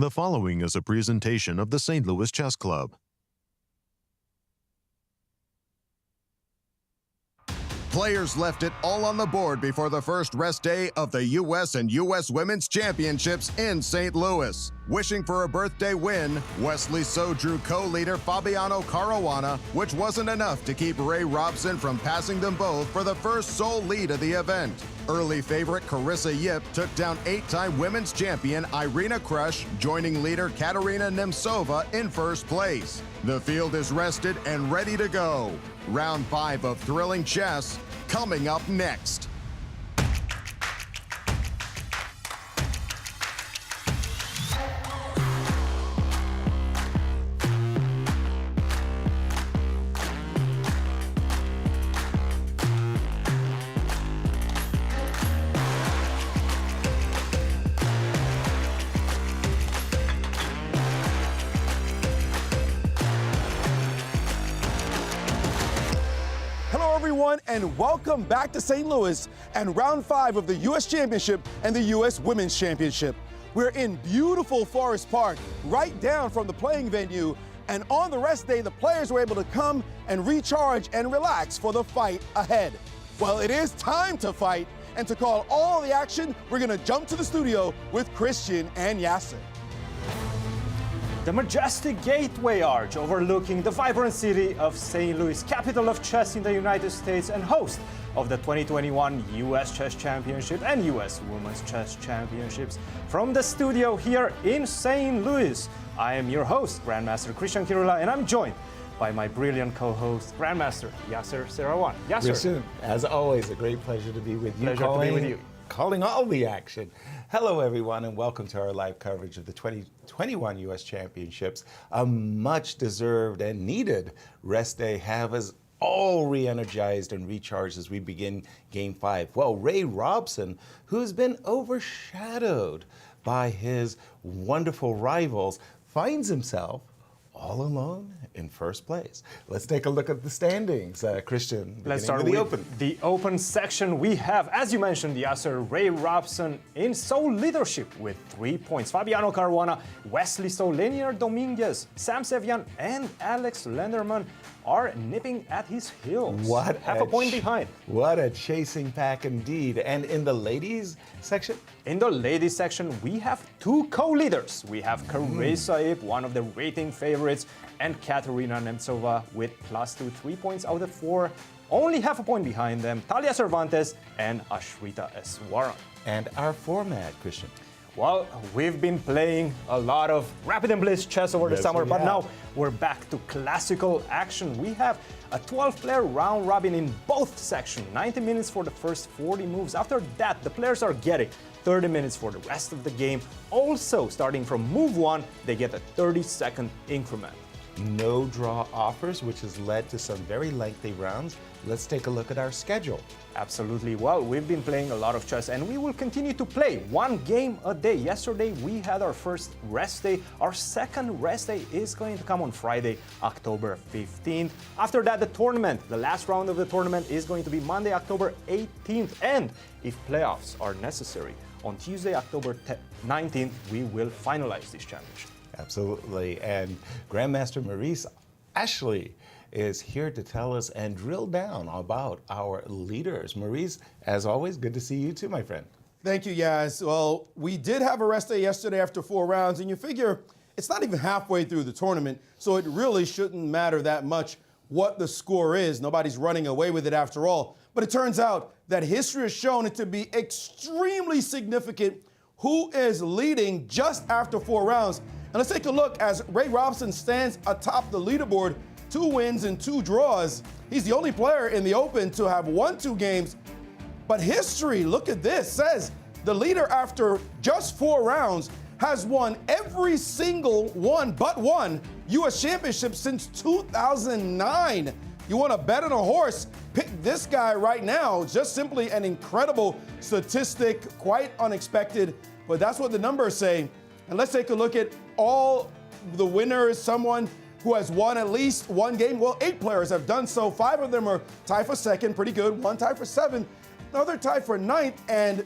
The following is a presentation of the St. Louis Chess Club. Players left it all on the board before the first rest day of the U.S. and U.S. Women's Championships in St. Louis. Wishing for a birthday win, Wesley So drew co-leader Fabiano Caruana, which wasn't enough to keep Ray Robson from passing them both for the first sole lead of the event. Early favorite Carissa Yip took down 8-time women's champion Irina Krush, joining leader Katerina Nemtsova in first place. The field is rested and ready to go. Round 5 of thrilling chess coming up next. And welcome back to St. Louis and round 5 of the U.S. Championship and the U.S. Women's Championship. We're in beautiful Forest Park, right down from the playing venue, and on the rest day, the players were able to come and recharge and relax for the fight ahead. Well, it is time to fight, and to call all the action, we're gonna jump to the studio with Christian and Yasser. The majestic Gateway Arch overlooking the vibrant city of St. Louis, capital of chess in the United States and host of the 2021 U.S. Chess Championship and U.S. Women's Chess Championships. From the studio here in St. Louis, I am your host, Grandmaster Cristian Chirila, and I'm joined by my brilliant co-host, Grandmaster Yasser Seirawan. Yasser. Christian, as always, a great pleasure to be with you. Pleasure to be with you. Calling all the action. Hello, everyone, and welcome to our live coverage of the 2021 U.S. Championships. A much-deserved and needed rest day have us all re-energized and recharged as we begin Game 5. Well, Ray Robson, who's been overshadowed by his wonderful rivals, finds himself all alone in first place. Let's take a look at the standings. Christian, let's start with the open section. We have, as you mentioned, Yasser, Ray Robson in sole leadership with 3 points. Fabiano Caruana, Wesley So, Lenier Dominguez, Sam Sevian, and Alex Lenderman are nipping at his heels. Half a point behind. What a chasing pack indeed. And in the ladies section? In the ladies section, we have 2 co-leaders. We have Carissa Yip, one of the rating favorites, and Katerina Nemtsova with +2, 3 points out of 4. Only half a point behind them, Talia Cervantes and Ashrita Eswaran. And our format, Christian? Well, we've been playing a lot of Rapid and Blitz chess over the summer, but now we're back to classical action. We have a 12-player round robin in both sections, 90 minutes for the first 40 moves. After that, the players are getting 30 minutes for the rest of the game. Also, starting from move 1, they get a 30-second increment. No draw offers, which has led to some very lengthy rounds. Let's take a look at our schedule. Absolutely. Well, we've been playing a lot of chess and we will continue to play 1 game a day. Yesterday, we had our first rest day. Our second rest day is going to come on Friday, October 15th. After that, the tournament, the last round of the tournament is going to be Monday, October 18th. And if playoffs are necessary, on Tuesday, October 19th, we will finalize this championship. Absolutely. And Grandmaster Maurice Ashley is here to tell us and drill down about our leaders. Maurice, as always, good to see you too, my friend. Thank you, Yas. Well, we did have a rest day yesterday after 4 rounds, and you figure it's not even halfway through the tournament, so it really shouldn't matter that much what the score is. Nobody's running away with it after all. But it turns out that history has shown it to be extremely significant who is leading just after 4 rounds. And let's take a look as Ray Robson stands atop the leaderboard, 2 wins and 2 draws. He's the only player in the Open to have won 2 games. But history, look at this, says the leader after just 4 rounds has won every single one but one U.S. championship since 2009. You want to bet on a horse? Pick this guy right now. Just simply an incredible statistic, quite unexpected, but that's what the numbers say. And let's take a look at all the winners, someone who has won at least 1 game. Well, 8 players have done so. 5 of them are tied for 2nd, pretty good. 1 tied for 7th, another tied for 9th, and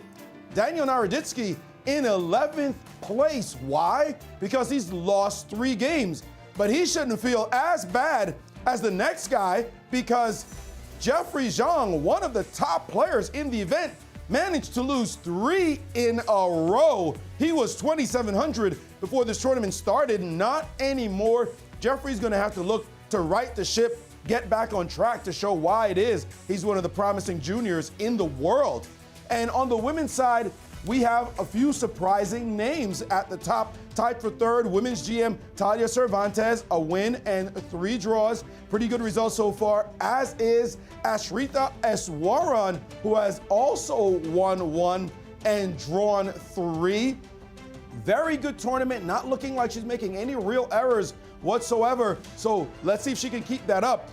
Daniel Naroditsky in 11th place. Why? Because he's lost 3 games. But he shouldn't feel as bad as the next guy because Jeffrey Zhang, one of the top players in the event, managed to lose 3 in a row. He was 2,700 before this tournament started. Not anymore. Jeffrey's going to have to look to right the ship, get back on track to show why it is he's one of the promising juniors in the world. And on the women's side, we have a few surprising names at the top. Tied for 3rd, women's GM Talia Cervantes, a win and 3 draws. Pretty good results so far, as is Ashrita Eswaran, who has also won 1 and drawn 3. Very good tournament, not looking like she's making any real errors whatsoever. So let's see if she can keep that up.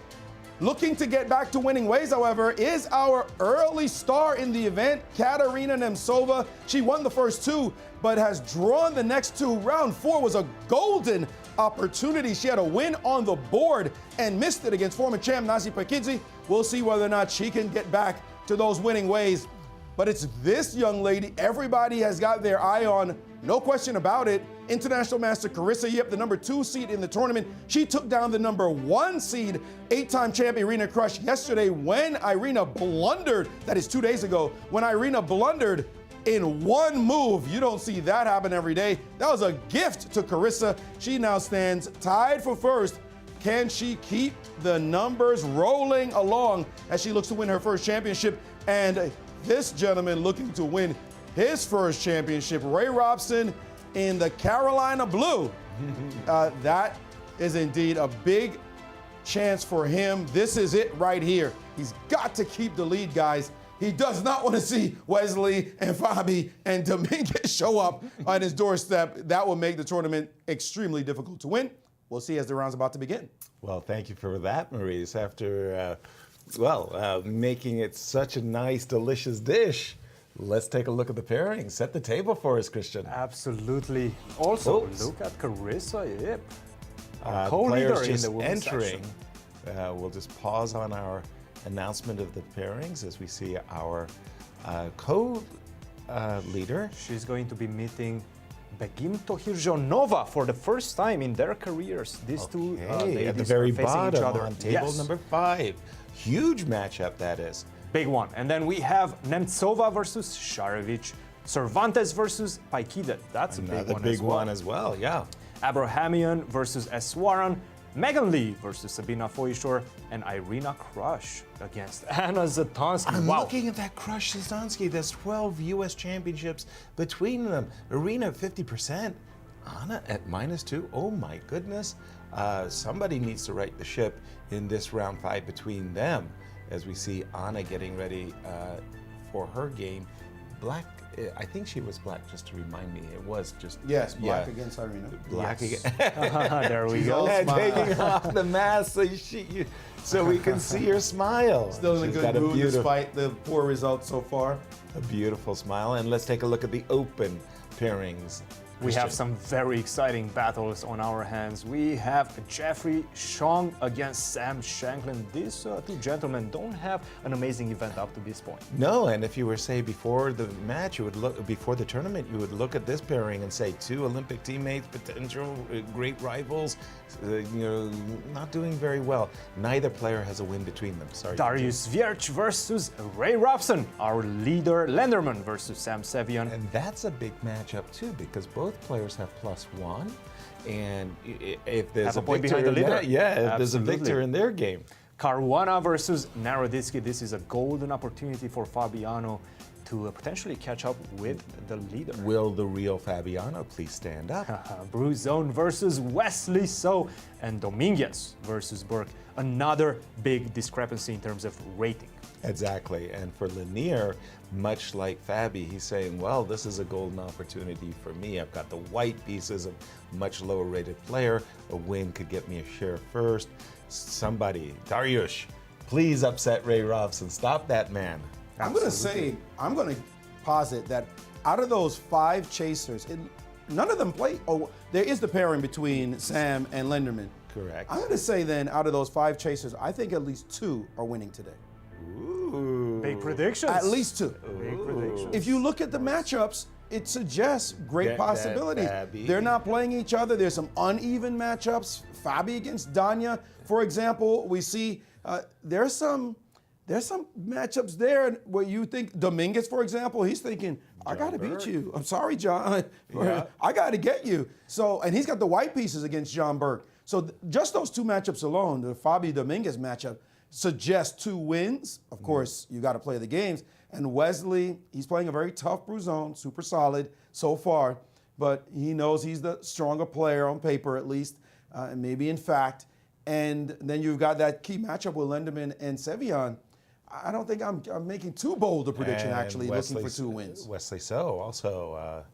Looking to get back to winning ways, however, is our early star in the event, Katerina Nemtsova. She won the first 2, but has drawn the next 2. Round 4 was a golden opportunity. She had a win on the board and missed it against former champ Nasi Pakidze. We'll see whether or not she can get back to those winning ways. But it's this young lady everybody has got their eye on, no question about it. International Master Carissa Yip, the number 2 seed in the tournament. She took down the number 1 seed, 8-time champ Irina Krush yesterday when Irina blundered, that is 2 days ago, when Irina blundered in 1 move. You don't see that happen every day. That was a gift to Carissa. She now stands tied for 1st. Can she keep the numbers rolling along as she looks to win her first championship? And this gentleman looking to win his first championship, Ray Robson in the Carolina Blue. That is indeed a big chance for him. This is it right here. He's got to keep the lead, guys. He does not want to see Wesley and Fabi and Dominguez show up on his doorstep. That will make the tournament extremely difficult to win. We'll see as the round's about to begin. Well, thank you for that, Maurice. After, making it such a nice, delicious dish, let's take a look at the pairing. Set the table for us, Christian. Absolutely. Also, look at Carissa Yip, our co-leader in the women's entering. section. We'll just pause on our announcement of the pairings as we see our co-leader. She's going to be meeting Begim Tohirjonova for the first time in their careers. These two ladies at the very are facing bottom each other. on table Yes. number 5. Huge matchup that is. Big one. And then we have Nemtsova versus Sharevic, Cervantes versus Paikide. That's a Another big one as well, yeah. Abrahamian versus Eswaran, Megan Lee versus Sabina Foyshore, and Irina Krush against Anna Zatonski. I'm Wow. looking at that Krush Zatonski. There's 12 U.S. championships between them. Irina at 50%. Anna at -2. Oh my goodness. Somebody needs to right the ship in this round 5 between them as we see Anna getting ready for her game. Black, I think she was black, just to remind me. It was just... Yes, black against Irina. Black Yes. again. There we go. And taking off the mask so we can see her smile. Still in a She's good got mood beautiful, despite the poor results so far. a beautiful smile. And let's take a look at the open pairings. We have some very exciting battles on our hands. We have Jeffrey Chong against Sam Shanklin. These two gentlemen don't have an amazing event up to this point. No, and if you were, say, before the match, you would look, before the tournament, you would look at this pairing and say 2 Olympic teammates, potential great rivals, not doing very well. Neither player has a win between them. Sorry. Darius Vierch versus Ray Robson. Our leader, Lenderman versus Sam Sevian. And that's a big matchup too, because both players have +1, and if there's Have a point victor behind the in leader. that, if there's a Absolutely. victor in their game. Caruana versus Naroditsky. This is a golden opportunity for Fabiano to potentially catch up with the leader. Will the real Fabiano please stand up? Bruzone versus Wesley So, and Dominguez versus Burke. Another big discrepancy in terms of rating. Exactly, and for Lanier, much like Fabi, he's saying, well, this is a golden opportunity for me. I've got the white pieces, a much lower rated player. A win could get me a share first. Somebody, Dariush, please upset Ray Robson. Stop that man. I'm going to posit that out of those 5 chasers, none of them play. Oh, there is the pairing between Sam and Lenderman. Correct. I'm going to say then, out of those 5 chasers, I think at least 2 are winning today. Ooh. Big predictions. At least 2. Big predictions. If you look at the matchups, it suggests great possibility. They're not playing each other. There's some uneven matchups. Fabi against Danya, for example, we see there's some matchups there where you think Dominguez, for example, he's thinking, I got to beat you. I'm sorry, John. Yeah. I got to get you. So, and he's got the white pieces against John Burke. So just those two matchups alone, the Fabi Dominguez matchup, suggests 2 wins. Of course, you got to play the games. And Wesley, he's playing a very tough Bruzon, super solid so far, but he knows he's the stronger player on paper at least, and maybe in fact. And then you've got that key matchup with Lindemann and Sevian. I don't think I'm making too bold a prediction, And actually, looking for 2 wins. Wesley So also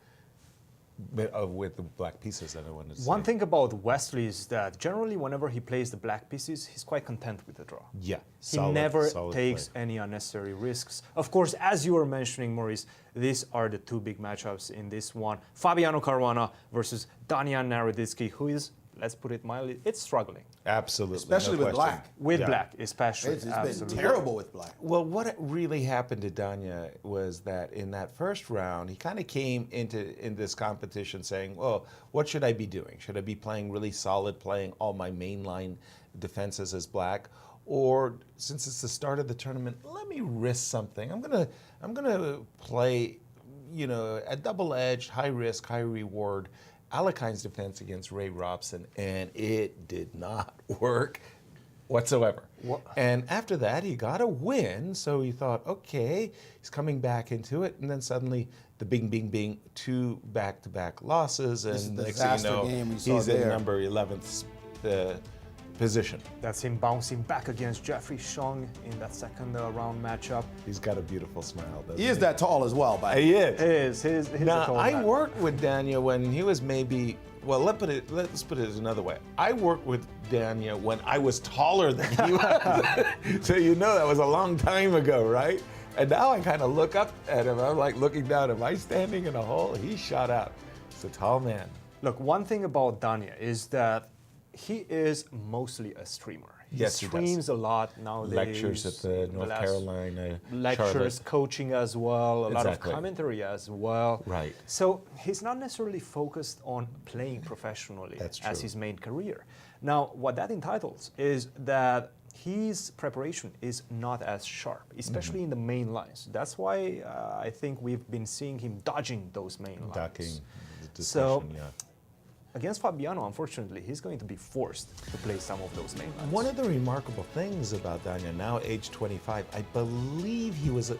with the black pieces that I wanted to say. One thing about Wesley is that generally whenever he plays the black pieces, he's quite content with the draw. Yeah, He never takes any unnecessary risks. Of course, as you were mentioning, Maurice, these are the 2 big matchups in this one. Fabiano Caruana versus Daniel Naroditsky, who is, let's put it mildly, it's struggling. Absolutely. Especially no with question. black. With black, especially. It's been terrible with black. Well, what really happened to Danya was that in that first round, he kind of came in this competition saying, well, what should I be doing? Should I be playing really solid, playing all my mainline defenses as black? Or since it's the start of the tournament, let me risk something. I'm gonna play, a double-edged, high risk, high reward Alekhine's defense against Ray Robson, and it did not work whatsoever. And after that, he got a win, so he thought, okay, he's coming back into it, and then suddenly the bing, bing, bing, 2 back-to-back losses, and next thing you know, he's in number 11th position. That's him bouncing back against Jeffrey Xiong in that second round matchup. He's got a beautiful smile, doesn't he? He is that tall as well, by the way. He is. He's Now, a tall I man. worked with Daniel when he was maybe, well, let's put it another way. I worked with Daniel when I was taller than he was. So that was a long time ago, right? And now I kind of look up at him. I'm like looking down. Am I standing in a hole? He shot out. He's a tall man. Look, one thing about Danya is that he is mostly a streamer. He Yes, he does. streams a lot nowadays. Lectures at the North Carolina, lectures, Charlotte. coaching as well, a lot of Exactly. commentary as well. Right. So he's not necessarily focused on playing professionally That's as true. his main career. Now, what that entitles is that his preparation is not as sharp, especially in the main lines. That's why I think we've been seeing him dodging those main lines. Ducking the So, discussion, yeah. Against Fabiano, unfortunately, he's going to be forced to play some of those main lines. One of the remarkable things about Danya, now age 25, I believe he was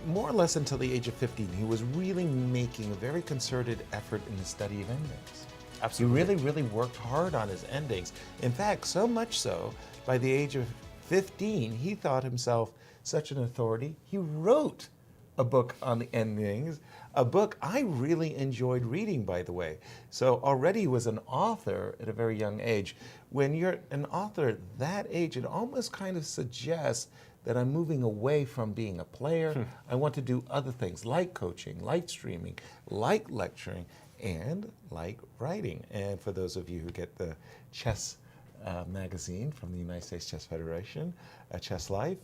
more or less until the age of 15, he was really making a very concerted effort in the study of endings. Absolutely. He really, really worked hard on his endings. In fact, so much so, by the age of 15, he thought himself such an authority, he wrote a book on the endings, a book I really enjoyed reading, by the way. So already he was an author at a very young age. When you're an author at that age, it almost kind of suggests that I'm moving away from being a player. I want to do other things like coaching, like streaming, like lecturing, and like writing. And for those of you who get the chess magazine from the United States Chess Federation, Chess Life,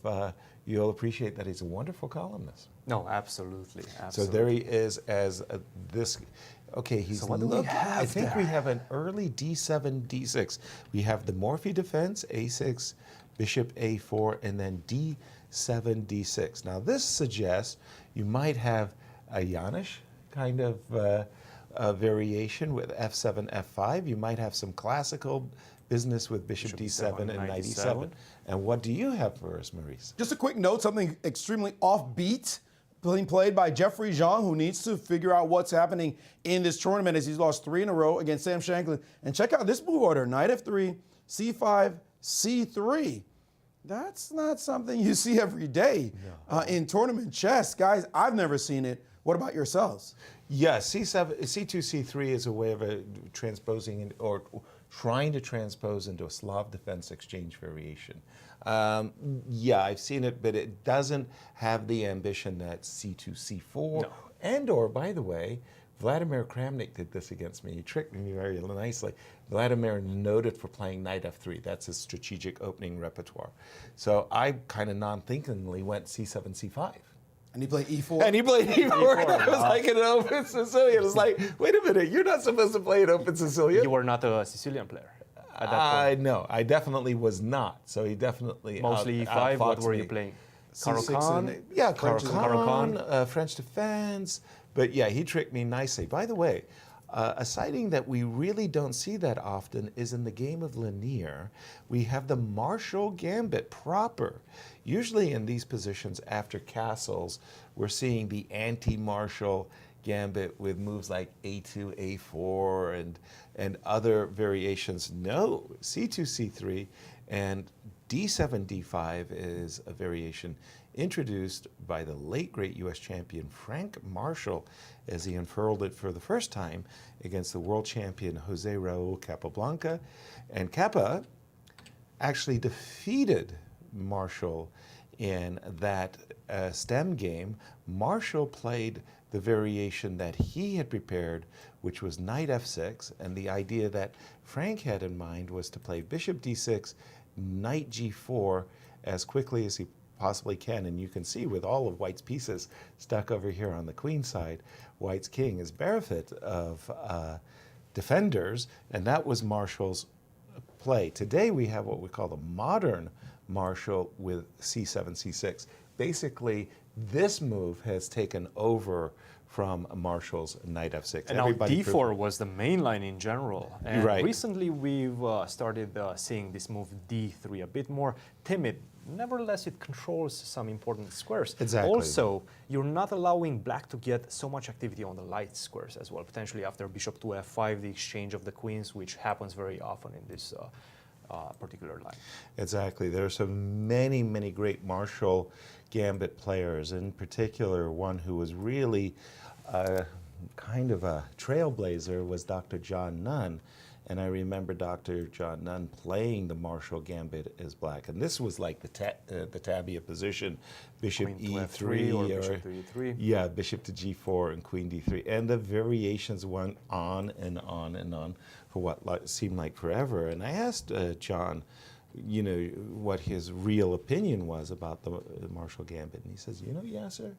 you'll appreciate that he's a wonderful columnist. No, absolutely. So there he is as this. Okay, he's So what do we have I think we there? have an early D7, D6. We have the Morphy defense, A6, Bishop A4, and then D7, D6. Now this suggests you might have a Janusz kind of variation with F7, F5. You might have some classical business with Bishop D7 and Knight E7. And what do you have for us, Maurice? Just a quick note, something extremely offbeat being played by Jeffrey Zhang, who needs to figure out what's happening in this tournament as he's lost 3 in a row against Sam Shanklin. And check out this move order, Knight F3, C5, C3. That's not something you see every day in tournament chess. Guys, I've never seen it. What about yourselves? Yes, C7, C2, C3 is a way of transposing or trying to transpose into a Slav defense exchange variation. Yeah, I've seen it, but it doesn't have the ambition that C2, C4, and or, by the way, Vladimir Kramnik did this against me. He tricked me very nicely. Vladimir noted for playing Knight F3. That's his strategic opening repertoire. So I kind of non-thinkingly went C7, C5. And he played E4. And he played E4. That was like an open Sicilian. It was like, wait a minute, you're not supposed to play an open Sicilian. You were not a Sicilian player at that point. No, I definitely was not. So he definitely Mostly E5. What were you playing? Caro-Kann? Yeah, Caro-Kann. French defense. But yeah, he tricked me nicely. By the way, a sighting that we really don't see that often is in the game of Lanier. We have the Marshall Gambit proper. Usually in these positions after castles, we're seeing the anti-Marshall Gambit with moves like A2, A4, and other variations. No, C2, C3, and D7, D5 is a variation introduced by the late great U.S. champion Frank Marshall as he unfurled it for the first time against the world champion Jose Raul Capablanca. And Capa actually defeated Marshall in that stem game. Marshall played the variation that he had prepared, which was knight f6, and the idea that Frank had in mind was to play bishop d6, knight g4 as quickly as he possibly can. And you can see with all of White's pieces stuck over here on the queen side, White's king is barefoot of defenders, and that was Marshall's play. Today we have what we call the modern Marshall with c7, c6. Basically, this move has taken over from Marshall's knight f6. And now d4 was the main line in general. And recently we've started seeing this move d3 a bit more timid. Nevertheless, it controls some important squares. Exactly. Also, you're not allowing black to get so much activity on the light squares as well. Potentially after bishop to f5, the exchange of the queens, which happens very often in this particular line. Exactly. There are so many, many great Marshall Gambit players. In particular, one who was really kind of a trailblazer was Dr. John Nunn. And I remember Dr. John Nunn playing the Marshall Gambit as black. And this was like the tabia position, bishop queen e3 or bishop to e3. Yeah, bishop to g4 and queen d3. And the variations went on and on and on for what seemed like forever. And I asked John, you know, what his real opinion was about the Marshall Gambit. And he says, you know, Yasser,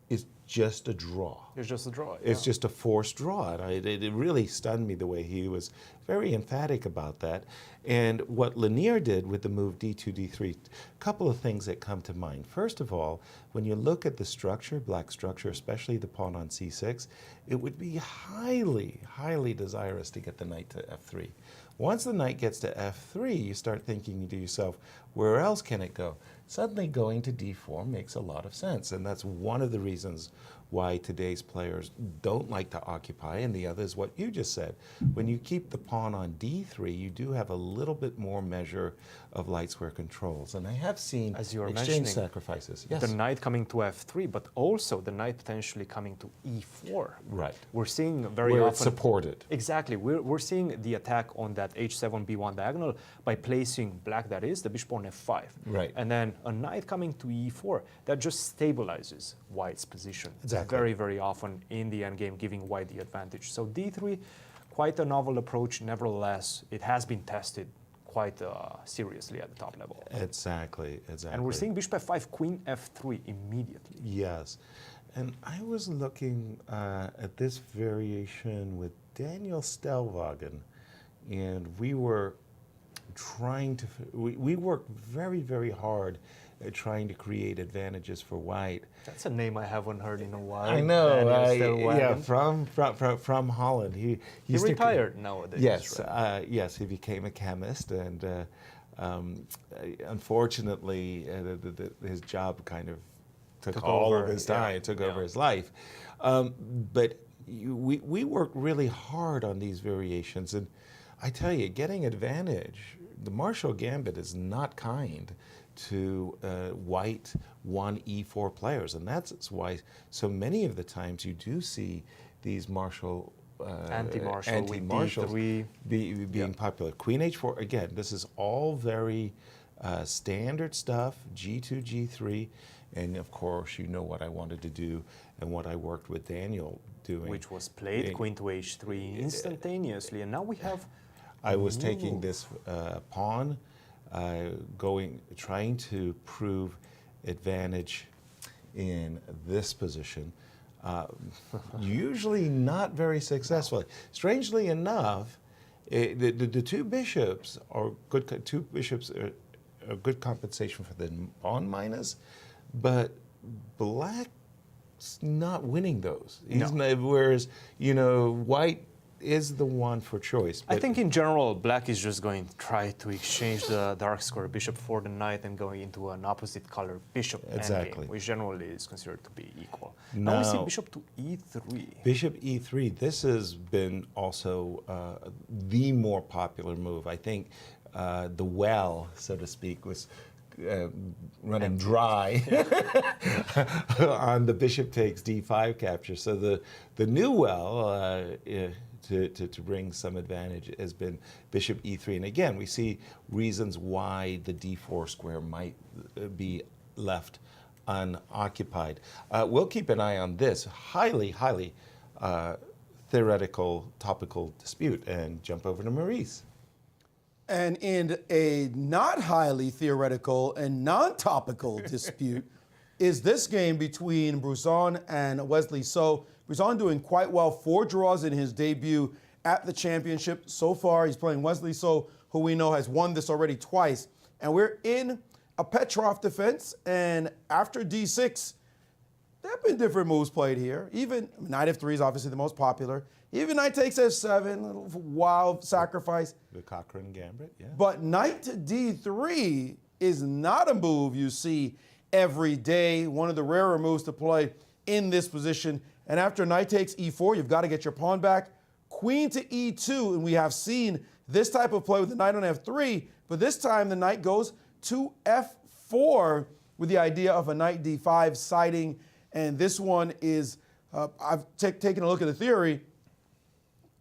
it's just a draw. It's just a draw. It's just a forced draw. And it really stunned me the way he was very emphatic about that. And what Lanier did with the move d2, d3, a couple of things that come to mind. First of all, when you look at the structure, black structure, especially the pawn on c6, it would be highly, highly desirous to get the knight to f3. Once the knight gets to f3, you start thinking to yourself, where else can it go? Suddenly going to d4 makes a lot of sense, and that's one of the reasons why today's players don't like to occupy, and the other is what you just said. When you keep the pawn on d3, you do have a little bit more measure of light square controls, and I have seen exchange sacrifices. Yes. The knight coming to f3, but also the knight potentially coming to e4. Right. We're seeing very where often... it's supported. Exactly. We're seeing the attack on that h7, b1 diagonal by placing black, that is, the bishop on f5. Right. And then a knight coming to e4, that just stabilizes White's position. Exactly. Very, very often in the endgame, giving White the advantage. So d3, quite a novel approach. Nevertheless, it has been tested quite seriously at the top level. Exactly, exactly. And we're seeing bishop f5, queen f3 immediately. Yes. And I was looking at this variation with Daniel Stellwagen, and we were trying to, we worked very, very hard at trying to create advantages for White. That's a name I haven't heard in a while. I know, yeah, Stellwagen. from Holland. He retired nowadays. Yes, right? Yes, he became a chemist, and unfortunately, his job kind of took all of his time, took over his life. But we worked really hard on these variations, and I tell you, getting advantage, the Marshall Gambit is not kind to White 1e4 players, and that's why so many of the times you do see these Marshall anti-Marshall being popular. Queen h4, again, this is all very standard stuff, g2, g3, and of course you know what I wanted to do and what I worked with Daniel doing. Which was played, queen to h3 instantaneously, and now we have... I was taking this pawn, trying to prove advantage in this position. Usually not very successfully. Strangely enough, the two bishops are good. Two bishops are good compensation for the pawn minus, but Black's not winning those. He's not, whereas White is the one for choice. I think in general, Black is just going to try to exchange the dark square bishop for the knight and going into an opposite color bishop Exactly. endgame, which generally is considered to be equal. Now we see bishop to e3. Bishop e3, this has been also the more popular move. I think the well, so to speak, was running dry on the bishop takes d5 capture. So the new well, to bring some advantage has been bishop e3. And again, we see reasons why the d4 square might be left unoccupied. We'll keep an eye on this highly theoretical topical dispute and jump over to Maurice. And in a not highly theoretical and non-topical dispute is this game between Bruzon and Wesley So. Bruzon doing quite well, 4 draws in his debut at the championship. So far, he's playing Wesley So, who we know has won this already twice. And we're in a Petrov defense, and after d6, there have been different moves played here. Even knight f3 is obviously the most popular. Even knight takes f7, a little wild sacrifice. The Cochrane Gambit, yeah. But knight to d3 is not a move you see every day. One of the rarer moves to play in this position. And after knight takes e4, you've got to get your pawn back. Queen to e2, and we have seen this type of play with the knight on f3, but this time the knight goes to f4 with the idea of a knight d5 siding. And this one is, I've taken a look at the theory.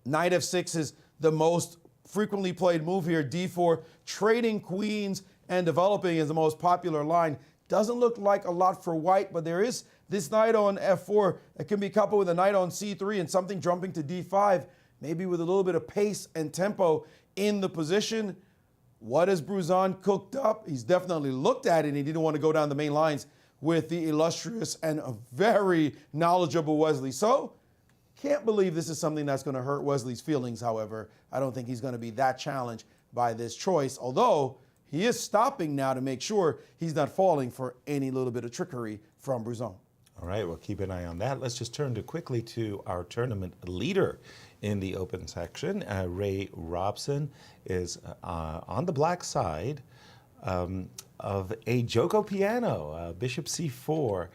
Knight f6 is the most frequently played move here. d4, trading queens and developing is the most popular line. Doesn't look like a lot for White, but there is this knight on f4 that can be coupled with a knight on c3 and something jumping to d5, maybe with a little bit of pace and tempo in the position. What has Bruzon cooked up? He's definitely looked at it, and he didn't want to go down the main lines with the illustrious and a very knowledgeable Wesley So. Can't believe this is something that's going to hurt Wesley's feelings, however. I don't think he's going to be that challenged by this choice, although he is stopping now to make sure he's not falling for any little bit of trickery from Bruzon. All right, we'll keep an eye on that. Let's just turn quickly to our tournament leader in the open section. Ray Robson is on the black side of a Joko piano, bishop c4,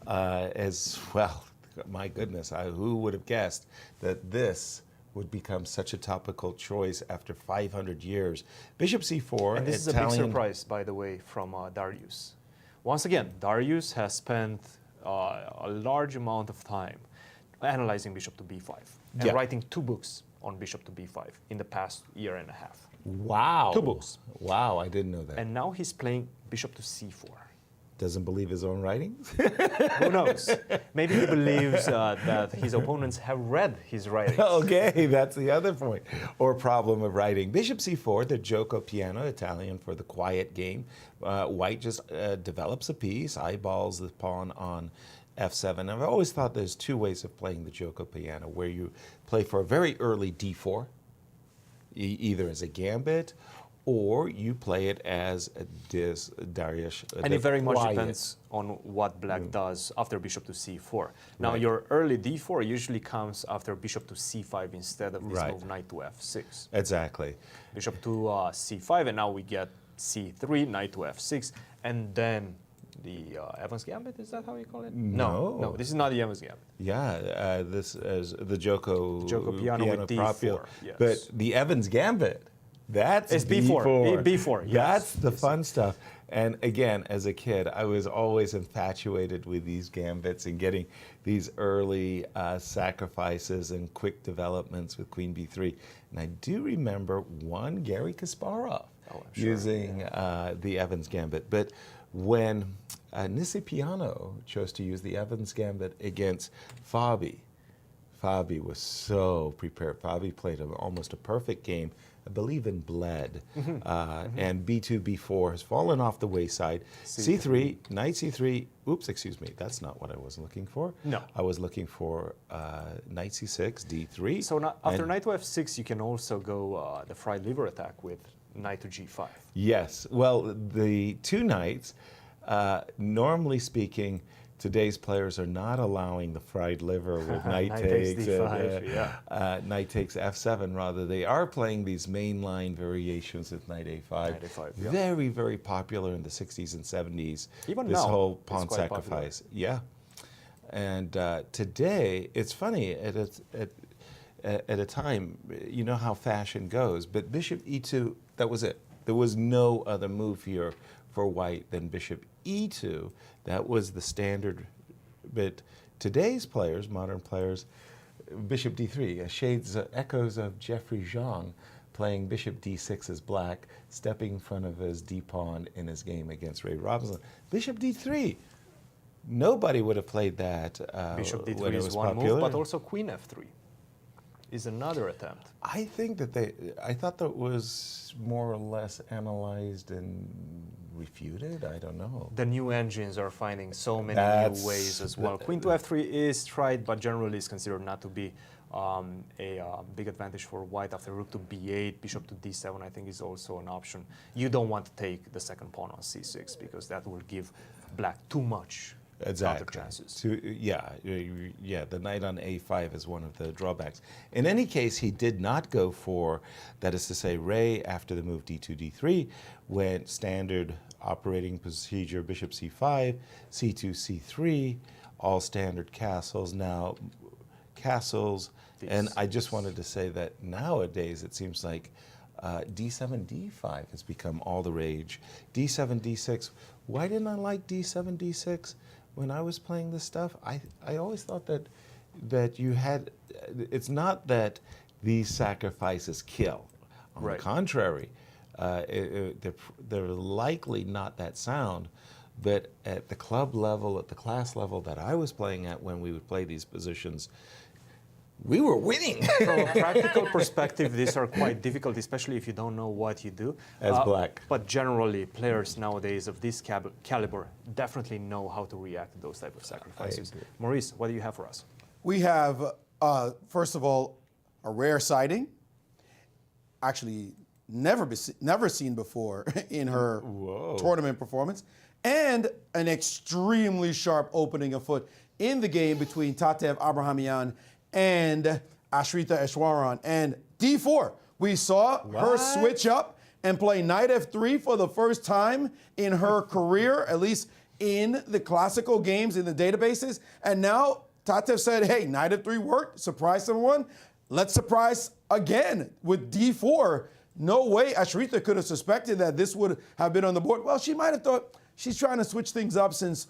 as well. My goodness, who would have guessed that this would become such a topical choice after 500 years? Bishop c4. And this is a big surprise, by the way, from Darius. Once again, Darius has spent a large amount of time analyzing bishop to b5 and writing 2 books on bishop to b5 in the past year and a half. Wow. 2 books. Wow, I didn't know that. And now he's playing bishop to c4. Doesn't believe his own writings? Who knows? Maybe he believes that his opponents have read his writings. Okay, that's the other point or problem of writing. Bishop c4, the Joko piano, Italian for the quiet game. White just develops a piece, eyeballs the pawn on f7. I've always thought there's 2 ways of playing the Joko piano, where you play for a very early d4, either as a gambit, or you play it as Darius. And it very much depends on what Black does after bishop to c4. Now, your early d4 usually comes after bishop to c5 instead of this move knight to f6. Exactly. Bishop to c5, and now we get c3, knight to f6, and then the Evans Gambit, is that how you call it? No, this is not the Evans Gambit. Yeah, this is the Joko piano with d4. Proprio. Yes. But the Evans Gambit, it's b4. B4, yes. That's the fun stuff. And again, as a kid, I was always infatuated with these gambits and getting these early sacrifices and quick developments with Queen b3. And I do remember one Garry Kasparov using the Evans Gambit. But when Nisipiano chose to use the Evans Gambit against Fabi Fabi was so prepared. Fabi played almost a perfect game, I believe in Bled. And B2, B4 has fallen off the wayside. C3, knight C3, oops, excuse me, that's not what I was looking for. No. I was looking for knight C6, D3. So now, after knight to F6, you can also go the fried liver attack with knight to G5. Yes, well, the two knights, normally speaking, today's players are not allowing the fried liver with knight takes D5, knight takes F7. Rather, they are playing these mainline variations with knight A5. Knight A5, yeah. Very, very popular in the 60s and 70s. Even this now, whole it's pawn quite sacrifice. popular. Yeah. And today, it's funny, at a time, you know how fashion goes, but bishop E2, that was it. There was no other move here for white than bishop E2. That was the standard. But today's players, modern players, bishop D3, shades, echoes of Jeffrey Zhang playing bishop D6 as black, stepping in front of his D-pawn in his game against Ray Robinson. Bishop D3. Nobody would have played that Bishop D3 when it is was one popular. move, but also queen F3 is another attempt. I think that I thought that was more or less analyzed and refuted. I don't know. The new engines are finding so many new ways as well. Queen to F3 is tried, but generally is considered not to be a big advantage for white. After rook to B8, bishop to D7, I think is also an option. You don't want to take the second pawn on C6 because that will give black too much counter chances. The knight on A5 is one of the drawbacks. In any case, he did not go for, that is to say, Ray, after the move D2, D3, went standard operating procedure, bishop C5, C2, C3, all standard castles. Now, castles, and I just wanted to say that nowadays it seems like D7, D5 has become all the rage. D7, D6, why didn't I like D7, D6? When I was playing this stuff, I always thought that you had, it's not that these sacrifices kill. On the contrary, they're likely not that sound, but at the club level, at the class level that I was playing at when we would play these positions, we were winning. From a practical perspective, these are quite difficult, especially if you don't know what you do. As black. But generally, players nowadays of this caliber definitely know how to react to those type of sacrifices. Maurice, what do you have for us? We have, first of all, a rare sighting. Actually, never seen before in her tournament performance. And an extremely sharp opening of foot in the game between Tatev Abrahamian and Ashrita Eshwaran. And D4, we saw her switch up and play knight F3 for the first time in her career, at least in the classical games in the databases. And now Tatev said, hey, knight F3 worked, surprised someone. Let's surprise again with D4. No way Ashrita could have suspected that this would have been on the board. Well, she might have thought she's trying to switch things up since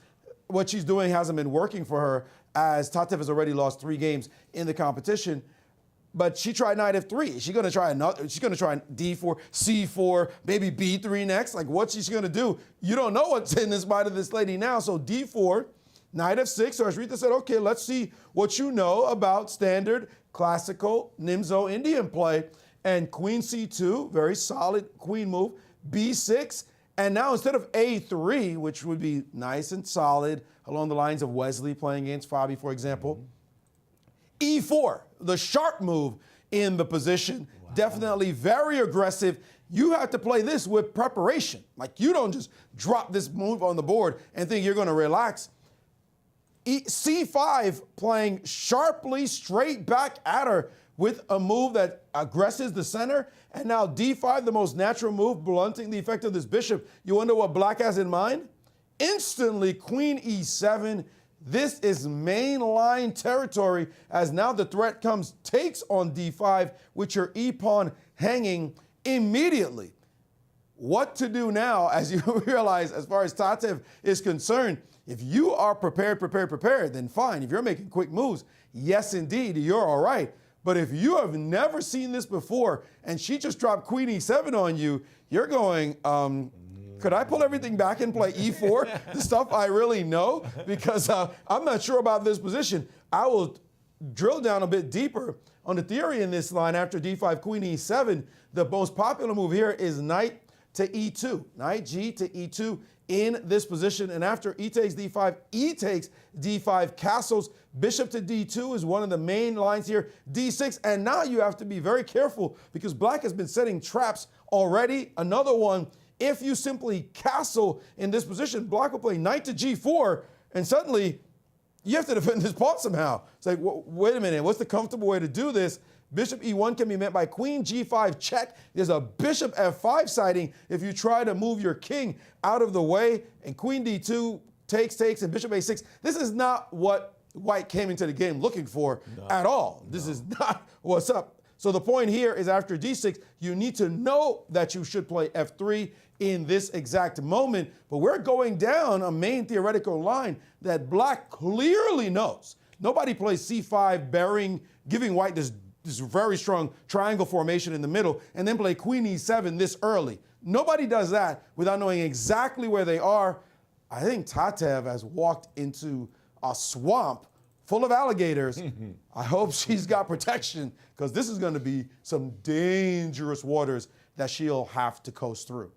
what she's doing hasn't been working for her, as Tatev has already lost 3 games in the competition. But she tried knight F3. She's going to try another. She's going to try D4, C4, maybe B3 next. Like, what's she going to do? You don't know what's in this mind of this lady now. So D4, knight F6. So Ashrita said, okay, let's see what you know about standard classical Nimzo Indian play. And queen C2, very solid queen move. B6. And now instead of A3, which would be nice and solid along the lines of Wesley playing against Fabi, for example, E4, the sharp move in the position, definitely very aggressive. You have to play this with preparation. Like, you don't just drop this move on the board and think you're going to relax. C5 playing sharply straight back at her with a move that aggresses the center. And now D5, the most natural move, blunting the effect of this bishop. You wonder what black has in mind? Instantly, queen E7. This is mainline territory, as now the threat comes, takes on D5 with your E-pawn hanging immediately. What to do now, as you realize, as far as Tatev is concerned, if you are prepared, then fine. If you're making quick moves, yes, indeed, you're all right. But if you have never seen this before and she just dropped queen E7 on you, you're going, could I pull everything back and play E4, the stuff I really know? Because I'm not sure about this position. I will drill down a bit deeper on the theory in this line after d5, queen e7, the most popular move here is knight to e2. Knight g to e2 in this position. And after e takes d5, e takes d5, castles. Bishop to d2 is one of the main lines here. d6, and now you have to be very careful because black has been setting traps already. Another one, if you simply castle in this position, black will play knight to g4, and suddenly you have to defend this pawn somehow. It's like, wait a minute, what's the comfortable way to do this? Bishop e1 can be met by queen g5 check. There's a bishop f5 sighting if you try to move your king out of the way. And queen d2 takes, and bishop a6. This is not what white came into the game looking for at all. This is not what's up. So the point here is after d6, you need to know that you should play f3 in this exact moment. But we're going down a main theoretical line that black clearly knows. Nobody plays c5 bearing, giving white this very strong triangle formation in the middle, and then play queen e7 this early. Nobody does that without knowing exactly where they are. I think Tatev has walked into a swamp full of alligators. I hope she's got protection because this is going to be some dangerous waters that she'll have to coast through.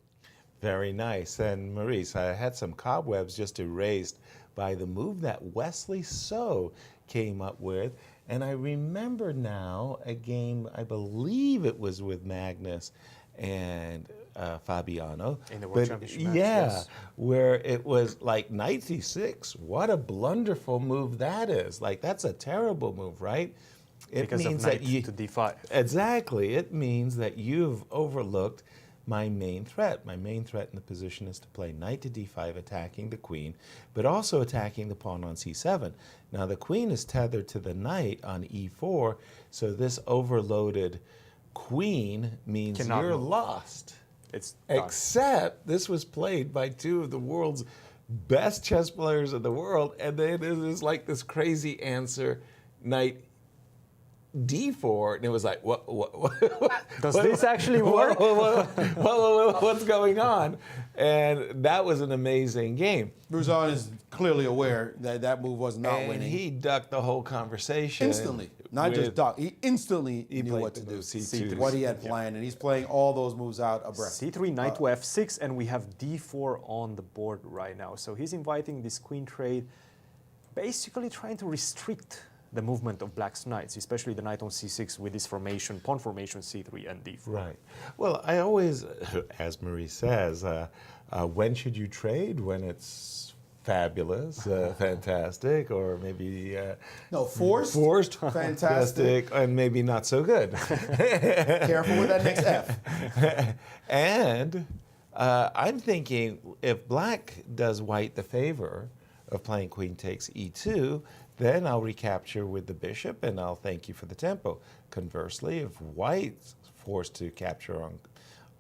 Very nice. And Maurice, I had some cobwebs just erased by the move that Wesley So came up with. And I remember now a game, I believe it was with Magnus and Fabiano. In the World Championship match, yeah, yes. where it was like knight c6. What a blunderful move that is. Like, that's a terrible move, right? It Because means of knight that you, to d5. Exactly. It means that you've overlooked my main threat. My main threat in the position is to play knight to d5, attacking the queen, but also attacking the pawn on c7. Now, the queen is tethered to the knight on e4, so this overloaded queen means Cannot you're move. lost. It's done. Except this was played by two of the world's best chess players in the world, and then it is like this crazy answer, knight d4, and it was like, what Does this actually work? what's going on? And that was an amazing game. Bruzon is clearly aware that that move was not And winning. he ducked the whole conversation. Instantly, not just with- duck. He instantly knew played what the to do, move C2. what he had planned, and he's playing all those moves out abreast. c3, knight to f6, and we have d4 on the board right now. So he's inviting this queen trade, basically trying to restrict the movement of black's knights, especially the knight on c6 with this formation, pawn formation c3 and d4. Right. Well, I always, as Marie says, when should you trade? When it's fabulous, fantastic, or maybe No, forced, fantastic, and maybe not so good. Careful with that next F. And I'm thinking if black does white the favor of playing queen takes e2, then I'll recapture with the bishop and I'll thank you for the tempo. Conversely, if white's forced to capture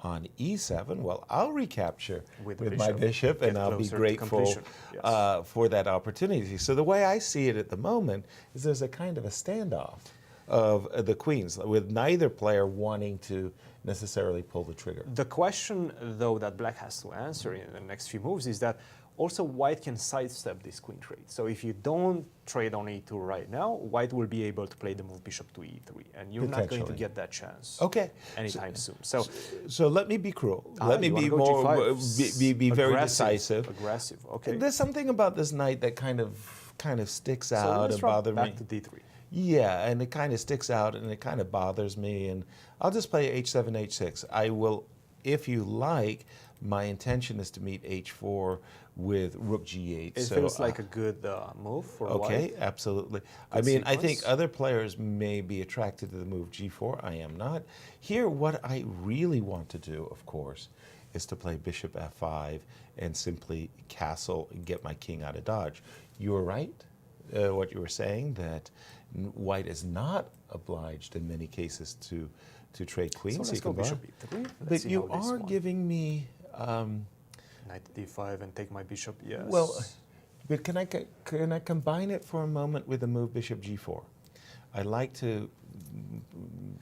on e7, well, I'll recapture With with the my bishop. bishop and Get I'll be closer to grateful completion. Yes. for that opportunity. So the way I see it at the moment is there's a kind of a standoff of the queens, with neither player wanting to necessarily pull the trigger. The question, though, that black has to answer in the next few moves is that also white can sidestep this queen trade. So if you don't trade on e2 right now, white will be able to play the move bishop to e3, and you're not going to Potentially. get that chance Okay. anytime soon. So So let me be cruel. Let me you wanna be go more, G5? be very Aggressive, decisive. Aggressive, okay. There's something about this knight that kind of sticks So out let's and drop bothers me. back to d3. Yeah, and it kind of sticks out and it kind of bothers me. And I'll just play h7, h6. I will, if you like, my intention is to meet h4 with rook g8. It so, feels like a good move for okay, white. absolutely. I Good mean, I think sequence. other players may be attracted to the move g4. I am not. Here, what I really want to do, of course, is to play bishop f5 and simply castle and get my king out of dodge. You were right, what you were saying, that white is not obliged in many cases to trade queens. So let's He go can buy. bishop e3. Let's But see you how this are one. giving me... Knight to d5 and take my bishop, yes. Well, but can I combine it for a moment with the move bishop g4? I'd like to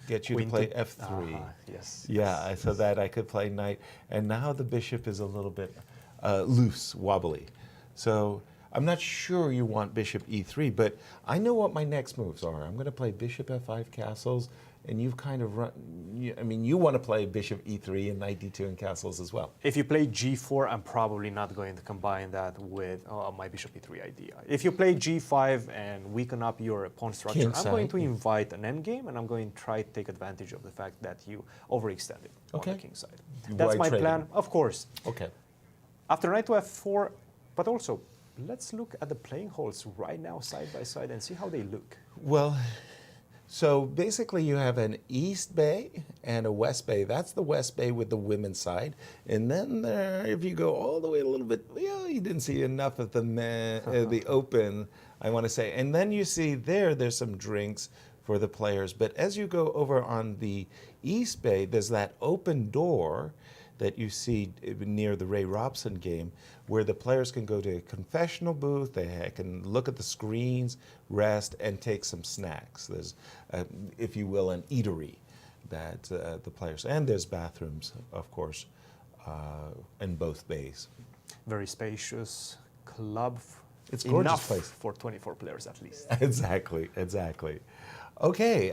get you Queen to play to- f3. yes. Yeah, yes, so yes. that I could play knight. And now the bishop is a little bit loose, wobbly. So I'm not sure you want bishop e3, but I know what my next moves are. I'm going to play bishop f5 castles, and you've kind of run. You want to play bishop e3 and knight d2 and castles as well. If you play g4, I'm probably not going to combine that with my bishop e3 idea. If you play g5 and weaken up your pawn structure, I'm going to invite an endgame, and I'm going to try to take advantage of the fact that you overextended on the king side. That's my plan, of course. Okay. After knight to f4, but also, let's look at the playing holes right now side by side and see how they look. Well, so basically you have an east bay and a west bay. That's the west bay with the women's side. And then there, if you go all the way a little bit, you didn't see enough of the open, I want to say. And then you see there's some drinks for the players. But as you go over on the east bay, there's that open door that you see near the Ray Robson game, where the players can go to a confessional booth, they can look at the screens, rest, and take some snacks. There's, if you will, an eatery that the players, and there's bathrooms, of course, in both bays. Very spacious club. It's a gorgeous enough place. For 24 players at least. Exactly, exactly. Okay,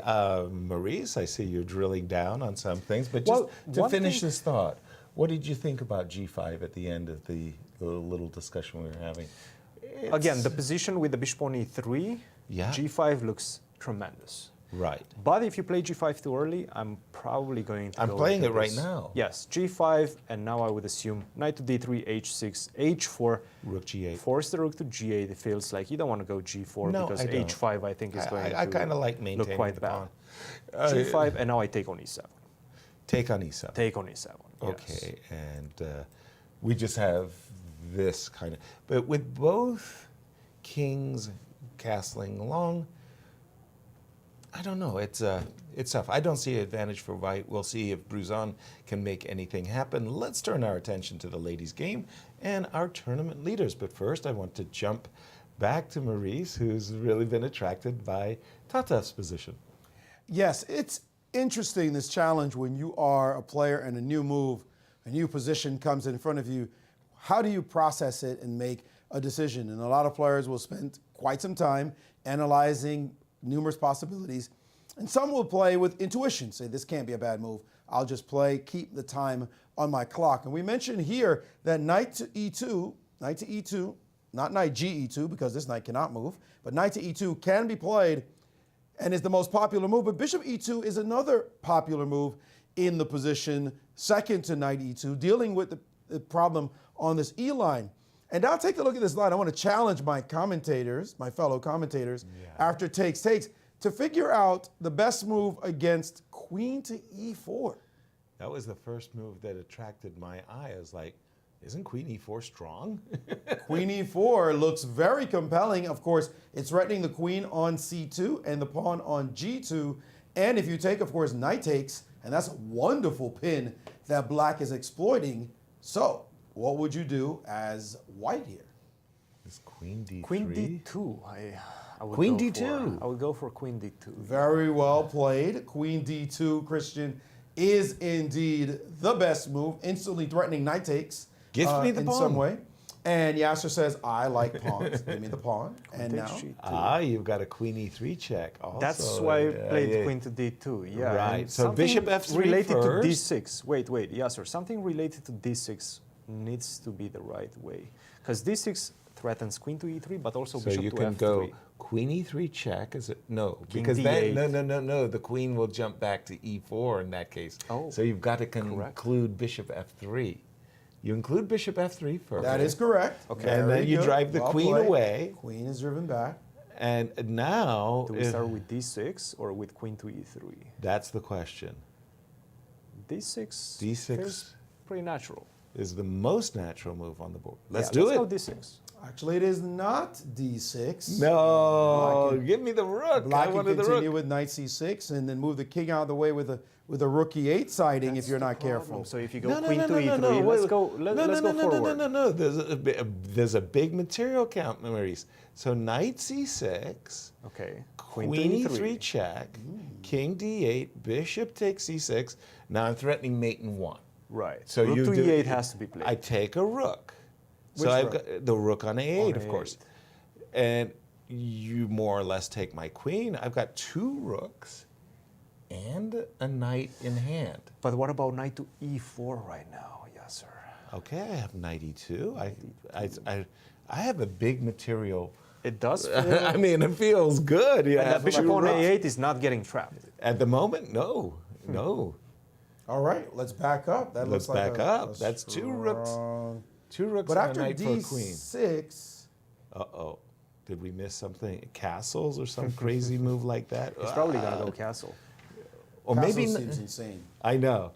Maurice, I see you're drilling down on some things, but just to finish this thought, what did you think about g5 at the end of the little discussion we were having? Again, the position with the bishop on e3, g5 looks tremendous. Right. But if you play g5 too early, I'm probably going to I'm go playing into it right this. now. Yes, g5, and now I would assume knight to d3, h6, h4. Rook g8. Force the rook to g8. It feels like you don't want to go g4 No, because I don't. h5 I think is going I to kind of like maintaining look quite the bad. pawn. g5, and now I take on e7. Take on e7. Take on e7, yes. Okay, and we just have this kind of, but with both kings castling along, I don't know, it's tough. I don't see an advantage for white. We'll see if Bruzon can make anything happen. Let's turn our attention to the ladies' game and our tournament leaders. But first, I want to jump back to Maurice, who's really been attracted by Tatarev's position. Yes, it's interesting, this challenge when you are a player and a new move, a new position comes in front of you. How do you process it and make a decision? And a lot of players will spend quite some time analyzing numerous possibilities. And some will play with intuition, say this can't be a bad move. I'll just play, keep the time on my clock. And we mentioned here that knight to e2, not knight ge2 because this knight cannot move, but knight to e2 can be played and is the most popular move. But bishop e2 is another popular move in the position, second to knight e2, dealing with the problem on this e line. And now take a look at this line. I want to challenge my commentators, my fellow commentators, after takes, to figure out the best move against queen to e4. That was the first move that attracted my eye. I was like, isn't queen e4 strong? Queen e4 looks very compelling. Of course, it's threatening the queen on c2 and the pawn on g2. And if you take, of course, knight takes, and that's a wonderful pin that black is exploiting. So what would you do as white here? Is queen d3? Queen d2. I would Queen go d2. I would go for queen d2. Very well played. Queen d2, Christian, is indeed the best move, instantly threatening knight takes. Give me the in pawn. some way. And Yasser says, I like pawns. Give me the pawn. And now, you've got a queen e3 check also. That's why I played queen to d2. Yeah. Right. And So bishop f3 related first. to d6. Wait, Yasser. Something related to d6 needs to be the right way. Because d6 threatens queen to e3, but also So bishop you to can f3. go queen e3 check. Is it no? King Because d8. then no. The queen will jump back to e4 in that case. Oh, so you've got to conclude bishop f3. You include bishop f3 first. that is correct. Okay. And then you drive the queen away. Queen is driven back. And now, Do we start with d6 or with queen to e3? That's the question. d6. D6 feels pretty natural. is the most natural move on the board. Let's Let's do it. go d6. Actually, it is not d6. No, give me the rook. Black I can wanted the continue rook. with knight c6 and then move the king out of the way with a rook e8 siding if you're That's not the problem. careful. So if you go queen to e3, let's go forward. No. There's a big material count, Maurice. So knight c6. Okay. Queen e3 check. King d8. Bishop takes c6. Now I'm threatening mate in 1. Right. So rook you to do, e8 has to be played. I take a rook. Which So I've rook? got the rook on a8, On of course. A8. and you more or less take my queen. I've got 2 rooks and a knight in hand. But what about knight to e4 right now, Yasser? Okay, I have knight e2. I have a big material. It does feel... I mean, it feels good. And Yeah, that bishop on a8 is not getting trapped. at the moment, no. All right, let's back up. That Let's looks like back up. That's 2 rooks. strong- 2 rooks But and after a knight for a queen. D6, Uh-oh. Did we miss something? Castles or some crazy move like that? He's probably going to go castle. Or Castle maybe seems insane. I know.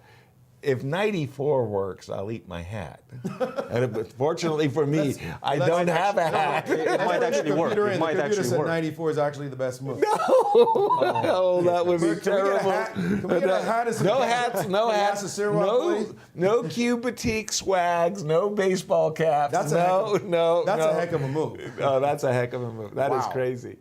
If knight e4 works, I'll eat my hat. And fortunately for me, I don't have a hat. It might actually work. It might the computer actually said work. 94 is actually the best move. Oh, that would be Can we get a terrible. hat? Can we get a hat as a- No hats, no Yasser hats, Seirawan, please? no Q boutique swags, no baseball caps. That's a heck of a move. Oh, that's a heck of a move. That is Wow. crazy.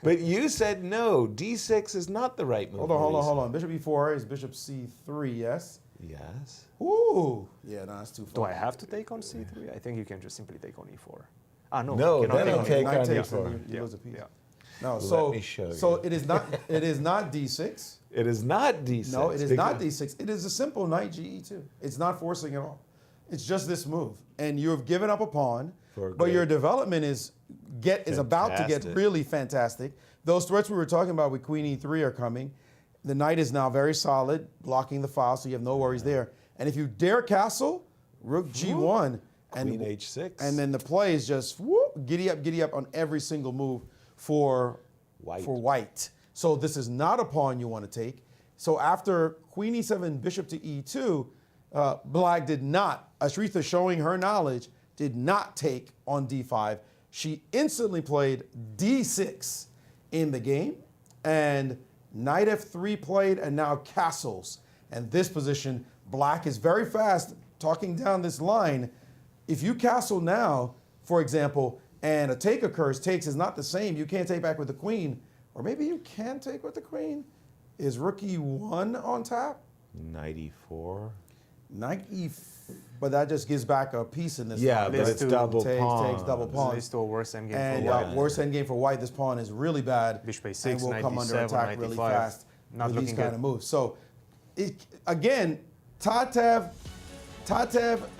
But you said no, D6 is not the right move. Hold on. Bishop E4 is bishop C3, yes? Yes. Ooh. Yeah, no, that's too Do far. I have to take on c3? I think you can just simply take on e4. Ah, no. No, you cannot then I'll take Knight on takes E4. and you lose a piece. Yeah. No, Let me show so you. it is not D6. It is not D6. No, it is not because- D6. It is a simple knight GE2. It's not forcing at all. It's just this move. And you have given up a pawn, For a but your great- development is about to get Fantastic. really fantastic. Those threats we were talking about with Queen E3 are coming. The knight is now very solid, blocking the file, so you have no worries there. And if you dare castle, rook G1, and Queen H6. and then the play is just whoop, giddy up on every single move for white. So this is not a pawn you want to take. So after Queen E7, bishop to E2, Black did not, Ashrita showing her knowledge, did not take on D5. She instantly played D6 in the game, and knight F3 played, and now castles. And this position, Black is very fast, talking down this line. If you castle now, for example, and a take occurs, takes is not the same, you can't take back with the queen, or maybe you can take with the queen. Is rook E1 on tap? Knight E4. Knight E, but that just gives back a piece in this. Yeah, line. but it's double takes, pawn. Takes double This pawn. is still a worse endgame And for white. worse endgame for white. This pawn is really bad. Bishop A6, and will knight come under D7, attack knight really D5. fast Not with these looking kind good. of moves. So, again, Tatev,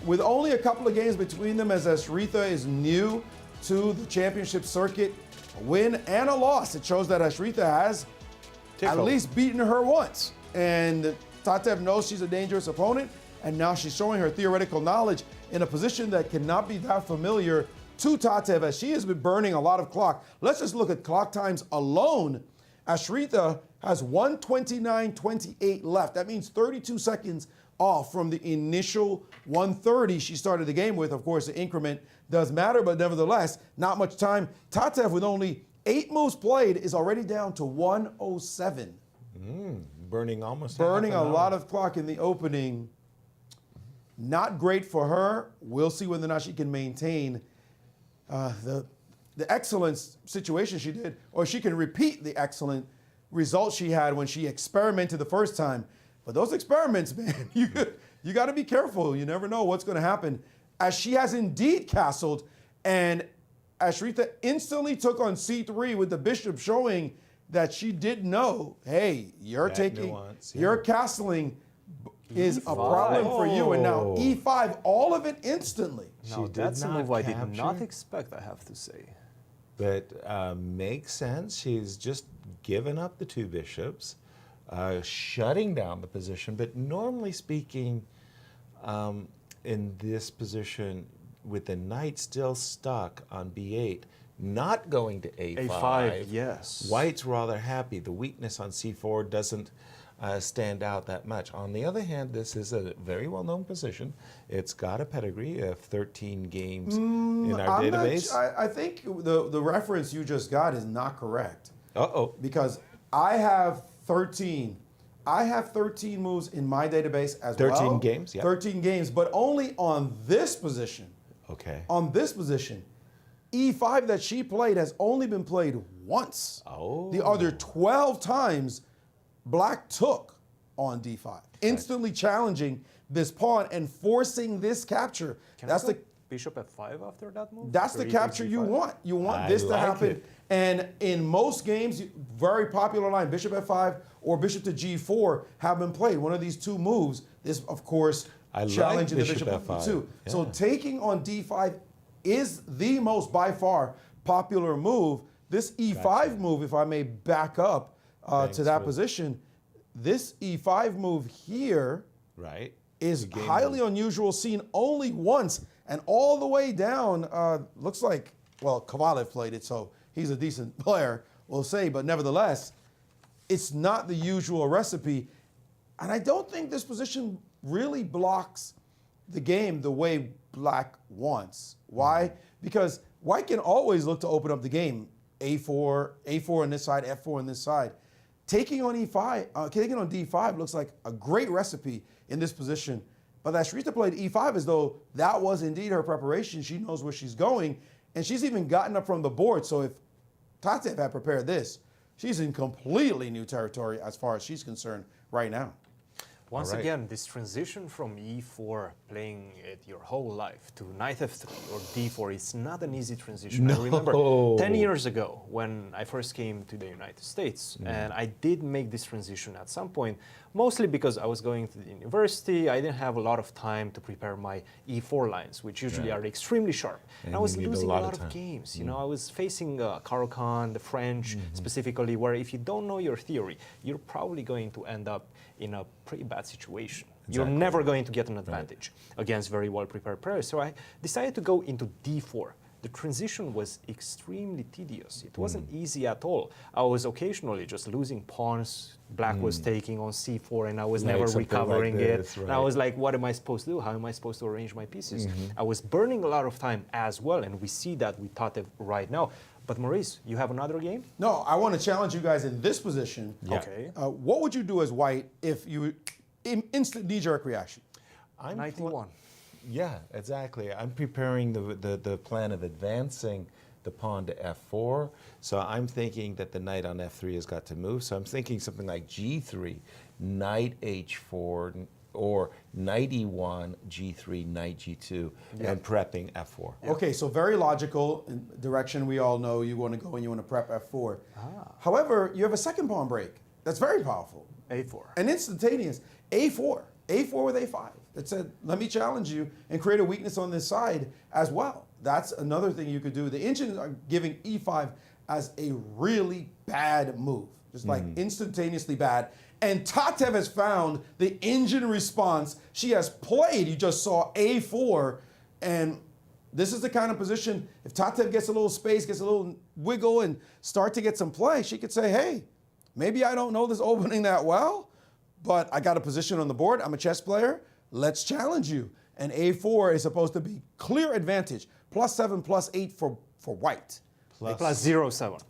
with only a couple of games between them, as Ashrita is new to the championship circuit, a win and a loss. It shows that Ashrita has at least beaten her once. And Tatev knows she's a dangerous opponent, and now she's showing her theoretical knowledge in a position that cannot be that familiar to Tatev, as she has been burning a lot of clock. Let's just look at clock times alone. Ashrita has 129.28 left. That means 32 seconds off from the initial 130 she started the game with. Of course, the increment does matter, but nevertheless, not much time. Tatev, with only 8 moves played, is already down to 107. Burning almost Burning half a an lot hour. of clock in the opening. Not great for her. We'll see whether or not she can maintain the excellent situation she did, or she can repeat the excellent results she had when she experimented the first time. But those experiments, man, you got to be careful. You never know what's going to happen. As she has indeed castled, and Ashrita instantly took on C3 with the bishop, showing that she did know, hey, you're That taking, nuance, your castling is a problem for you. And now E5, all of it instantly. Now, did that's a not move I did not capture. expect, I have to say. But makes sense. She's just given up the 2 bishops, shutting down the position. But normally speaking, in this position, with the knight still stuck on B8, not going to A5. A5, yes. White's rather happy. The weakness on C4 doesn't stand out that much. On the other hand, this is a very well-known position. It's got a pedigree of 13 games in our database. I think the reference you just got is not correct. Uh-oh. Because I have 13. I have 13 moves in my database as 13 well. games, yeah. 13 games, but only on this position. Okay. On this position. E5 that she played has only been played once. Oh. The other 12 times, Black took on D5, instantly challenging this pawn and forcing this capture. bishop f5 after that move? That's the Or capture you G5? want. You want I this to like happen. it. And in most games, very popular line, bishop f5 or bishop to g4 have been played. One of these two moves is, of course, I like challenging the bishop bishop f5. f2. So Yeah. taking on d5 is the most, by far, popular move. This e5 move, if I may back up to that position, this e5 move here Right. is The game highly unusual, seen only once, and all the way down, looks like, well, Kovalev played it, so he's a decent player, we'll say, but nevertheless, it's not the usual recipe, and I don't think this position really blocks the game the way Black wants. Why? Because White can always look to open up the game, a4 on this side, f4 on this side. Taking on taking on d5 looks like a great recipe in this position. But that Shrita played e5 as though that was indeed her preparation. She knows where she's going, and she's even gotten up from the board. So if Tatev had prepared this, she's in completely new territory as far as she's concerned right now. Once All right. again, this transition from e4, playing it your whole life, to knight f3 or d4 is not an easy transition. I remember 10 years ago when I first came to the United States, and I did make this transition at some point, mostly because I was going to the university. I didn't have a lot of time to prepare my e4 lines, which usually are extremely sharp. And I you was need a losing a lot lot of of time. games. You know, I was facing Caro-Kann, the French specifically, where if you don't know your theory, you're probably going to end up in a pretty bad situation. You're never going to get an advantage against very well-prepared players. So I decided to go into d4. The transition was extremely tedious. It wasn't easy at all. I was occasionally just losing pawns. Black was taking on c4, and I was Like never something like recovering this, it. And I right. was like, what am I supposed to do? How am I supposed to arrange my pieces? I was burning a lot of time as well, and we see that with Tatev right now. But Maurice, you have another game? No, I want to challenge you guys in this position. Okay. What would you do as White if you, instant knee-jerk reaction? I'm 91. Yeah, exactly. I'm preparing the plan of advancing the pawn to f4. So I'm thinking that the knight on f3 has got to move. So I'm thinking something like g3, knight h4, or knight e1, g3, knight g2, and prepping f4. Okay, so very logical direction. We all know you want to go and you want to prep f4. However, you have a second pawn break that's very powerful. a4. And instantaneous. A4 with a5. That said, let me challenge you and create a weakness on this side as well. That's another thing you could do. The engines are giving e5 as a really bad move, just like instantaneously bad. And Tatev has found the engine response. She has played, you just saw a4, and this is the kind of position, if Tatev gets a little space, gets a little wiggle and start to get some play, she could say, hey, maybe I don't know this opening that well, but I got a position on the board. I'm a chess player. Let's challenge you. And a4 is supposed to be clear advantage. +7, +8 for White. Plus 0.7.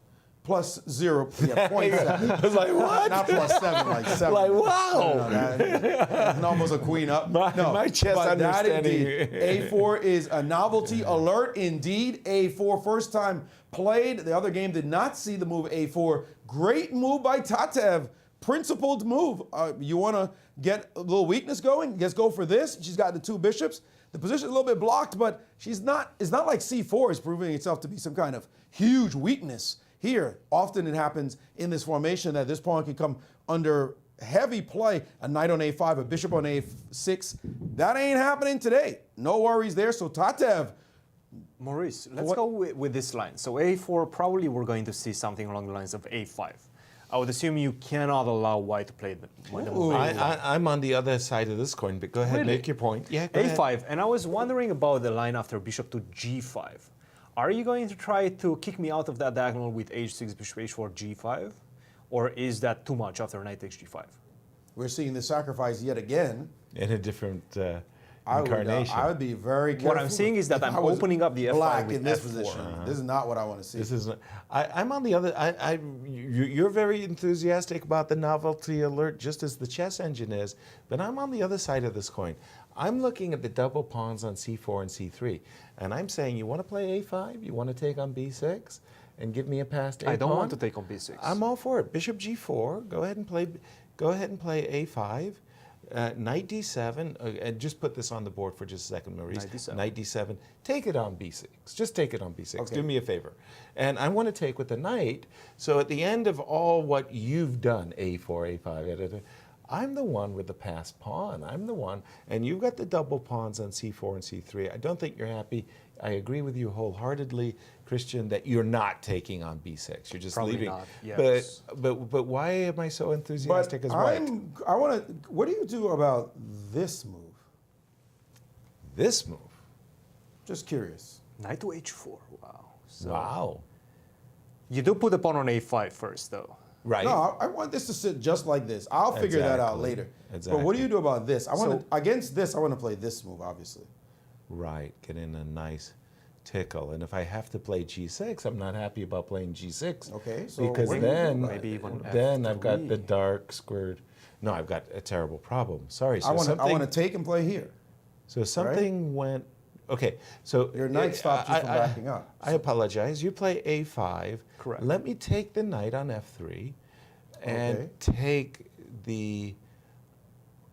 +0, yeah, 0.7. I was like, what? Not +7, like 7. Like, wow. That's almost a queen up. My chess but that understanding. indeed, A4 is a novelty alert indeed. A4, first time played. The other game did not see the move A4. Great move by Tatev. Principled move. You want to get a little weakness going? Just go for this. She's got the two bishops. The position is a little bit blocked, but she's not. It's not like C4 is proving itself to be some kind of huge weakness here. Often it happens in this formation that this pawn can come under heavy play. A knight on A5, a bishop on A6. That ain't happening today. No worries there. So Tatev. Maurice, let's go with this line. So A4, probably we're going to see something along the lines of A5. I would assume you cannot allow White to play the move. I'm on the other side of this coin, but go ahead, Really? make your point. Yeah, go A5, ahead. and I was wondering about the line after bishop to G5. Are you going to try to kick me out of that diagonal with H6, bishop H4, G5? Or is that too much after knight takes G5? We're seeing the sacrifice yet again. In a different I incarnation. would be very careful. What I'm saying is that if I'm I was opening up the F5 black with in this F4. position. This is not what I want to see. This is. I'm on the other. You're very enthusiastic about the novelty alert, just as the chess engine is. But I'm on the other side of this coin. I'm looking at the double pawns on C4 and C3, and I'm saying, you want to play A5? You want to take on B6 and give me a passed A I don't pawn? want to take on B6. I'm all for it. Bishop G4. Go ahead and play. Go ahead and play A5. Knight d7, and just put this on the board for just a second, Maurice. Knight d7. Knight d7. Take it on b6. Just take it on b6. Okay. Do me a favor. And I want to take with the knight. So at the end of all what you've done, a4, a5, I'm the one with the passed pawn. I'm the one. And you've got the double pawns on c4 and c3. I don't think you're happy. I agree with you wholeheartedly, Christian, that you're not taking on b6. You're just Probably leaving. not, yes. But why am I so enthusiastic as white? I want to. What do you do about this move? This move. Just curious. Knight to h4. Wow. So Wow. You do put the pawn on a5 first, though. Right. No, I want this to sit just like this. I'll figure that out Exactly. later. Exactly. But what do you do about this? I want So- to against this. I want to play this move, obviously. Right. Get in a nice tickle. And if I have to play g6, I'm not happy about playing g6. Okay, so because what do you do then, about Maybe even I've got the f3. dark squared. No, I've got a terrible problem. Sorry. So I want something, to take and play here. So something went. Okay. So Your knight stopped you from backing up. I apologize. You play a5. Correct. Let me take the knight on f3, and Okay. take the.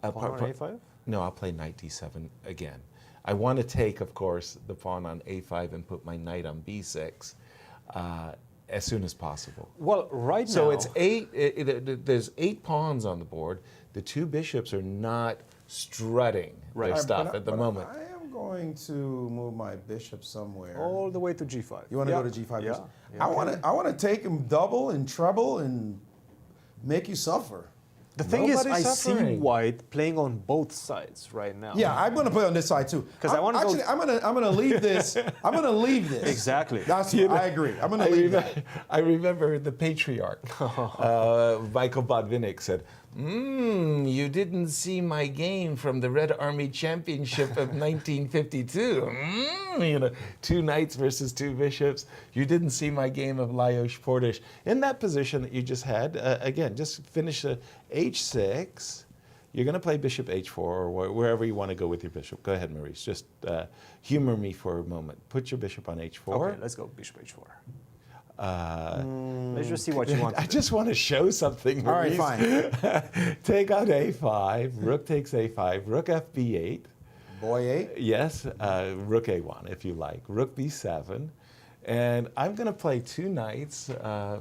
Pawn on a5? No, I'll play knight d7 again. I want to take, of course, the pawn on a5 and put my knight on b6 as soon as possible. Well, right So now. it's there's 8 pawns on the board. The 2 bishops are not strutting their But stuff at the but moment. I am going to move my bishop somewhere. all the way to g5. You want to Yeah. go to g5? Yeah. I want to take him double and treble and make you suffer. The thing is, I Nobody's see suffering. white playing on both sides right now. Yeah, I'm going to play on this side too. 'Cause I wanna go- actually, I'm going to leave this. I'm going to leave this. Exactly. I agree. I'm going to leave that. I remember the patriarch, Michael Bodvinik, said, you didn't see my game from the Red Army Championship of 1952. 2 knights versus 2 bishops. You didn't see my game of Lajos Portish. In that position that you just had, again, just finish h6. You're going to play bishop h4 or wherever you want to go with your bishop. Go ahead, Maurice. Just humor me for a moment. Put your bishop on h4. Okay, let's go bishop h4. Let's just see what you want. I just want to show something. All right, Maurice. fine. Take on a5, rook takes a5, rook fb8. Boy 8. Yes, rook a1 if you like, rook b7. And I'm going to play 2 knights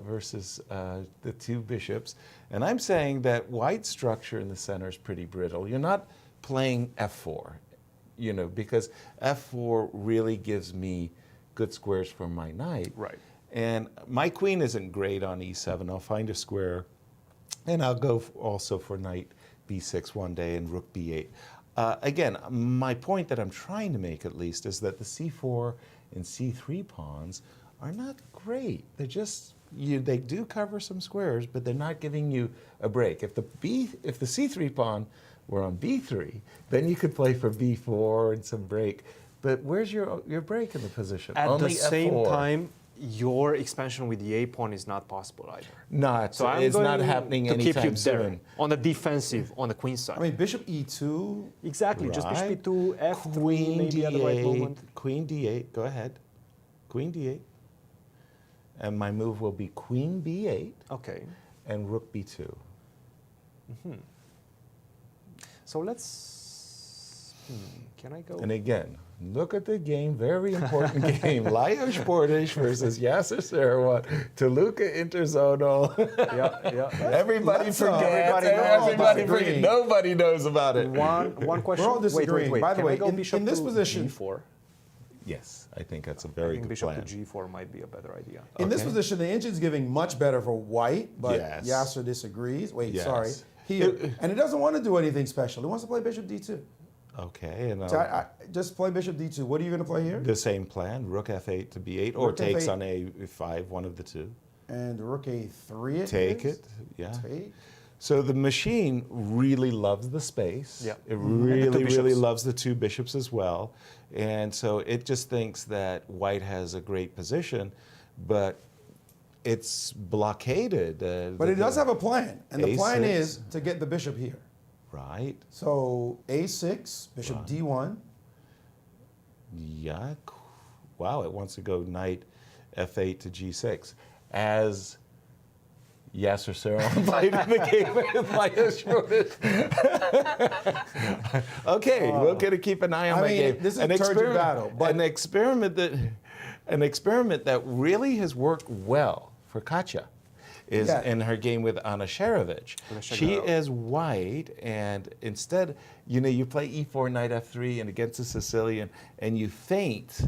versus the 2 bishops. And I'm saying that white's structure in the center is pretty brittle. You're not playing f4, because f4 really gives me good squares for my knight. Right. And my queen isn't great on e7. I'll find a square, and I'll go also for knight b6 one day and rook b8. Again, my point that I'm trying to make at least is that the c4 and c3 pawns are not great. They're just, they do cover some squares, but they're not giving you a break. If the c3 pawn were on b3, then you could play for b4 and some break. But where's your break in the position? At Only the same f4. time, your expansion with the a pawn is not possible either. So I'm it's going not happening to keep you anytime there soon. on the defensive, on the queen side. I mean, bishop e2. Exactly, just bishop Right. e2, f3, Queen maybe d8, at the right moment. Queen d8, go ahead. Queen d8. And my move will be queen b8 Okay, and rook b2. so let's, can I go? And again, look at the game, very important game. Lajos Portish versus Yasser Seirawan, Toluca Interzonal. Yeah. Everybody Let's, forgets. everybody knows Everybody about forgets. green. Nobody knows about it. One question. We're all disagreeing. Wait. By the Can way, I go in bishop this to position- g4? Yes, I think that's a I very think good bishop plan. to g4 might be a better idea. In this Okay. position, the engine's giving much better for white, but Yes. Yasser disagrees. Wait, Yes. sorry. And it doesn't want to do anything special. It wants to play bishop d2. Okay, and So I just play bishop d2. What are you going to play here? the same plan, rook f8 to b8, or Rook takes f8. on a5, one of the two. And rook a3 it Take is? it, yeah. Take. So the machine really loves the space. Yeah. It And the really, bishops. really loves the 2 bishops as well. And so it just thinks that white has a great position, but it's blockaded. But it does have a plan. And the plan A6. is to get the bishop here. Right. So a6, bishop d1. Yeah. Wow, it wants to go knight f8 to g6. As Yasser Seirawan played in the game with my shortest. Okay, we're going to keep an eye on that game. This is a turgid battle, but an experiment that really has worked well for Katja is in her game with Anna Sharovich. She is white, and instead, you play e4, knight f3, and against a Sicilian, and you feint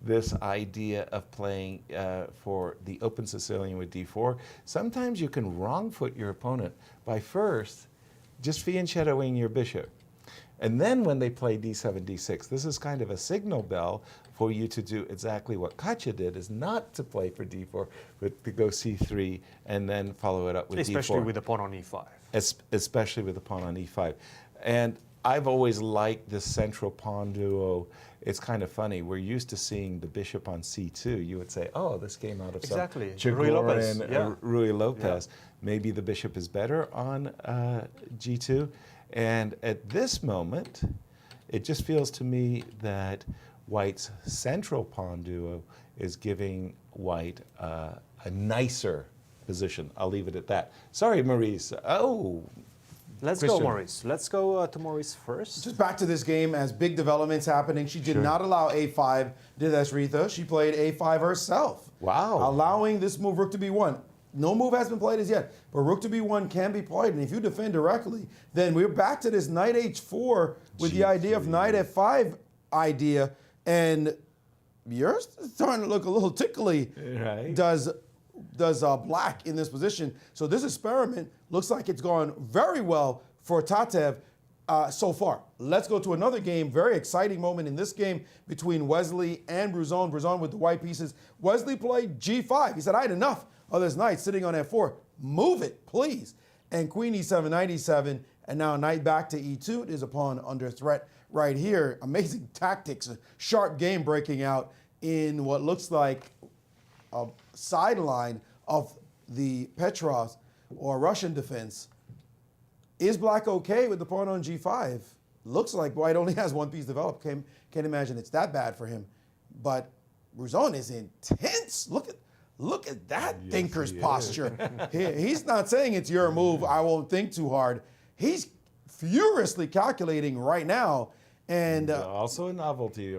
this idea of playing for the open Sicilian with d4. Sometimes you can wrong foot your opponent by first just fianchettoing your bishop. And then when they play d7, d6, this is kind of a signal bell for you to do exactly what Katja did, is not to play for d4, but to go c3 and then follow it up with d4. Especially with the pawn on e5. Especially with the pawn on e5. And I've always liked this central pawn duo. It's kind of funny. We're used to seeing the bishop on c2. You would say, oh, this came out of some Rui Lopez. Rui Lopez. Maybe the bishop is better on g2. And at this moment, it just feels to me that White's central pawn duo is giving White a nicer position. I'll leave it at that. Sorry, Maurice. Let's Christian. go, Maurice. Let's go to Maurice first. just back to this game as big developments happening. She did not allow a5 to Desrita. She played a5 herself. Wow. Allowing this move, rook to b1. No move has been played as yet, but rook to b1 can be played. And if you defend directly, then we're back to this knight h4 with the idea of knight f5 idea. And you're starting to look a little tickly. Right. Does black in this position. So this experiment looks like it's gone very well for Tatev so far. Let's go to another game. Very exciting moment in this game between Wesley and Bruzon. Bruzon with the white pieces. Wesley played g5. He said, I had enough of this knight sitting on f4. Move it, please. And queen e7, knight e7, and now knight back to e2. There's a pawn under threat right here. Amazing tactics, a sharp game breaking out in what looks like a sideline of the Petros or Russian defense. Is black okay with the pawn on g5? Looks like white only has one piece developed. Can't imagine it's that bad for him. But Bruzon is intense. Look at that thinker's posture. He's not saying it's your move, I won't think too hard. He's furiously calculating right now. And also a novelty.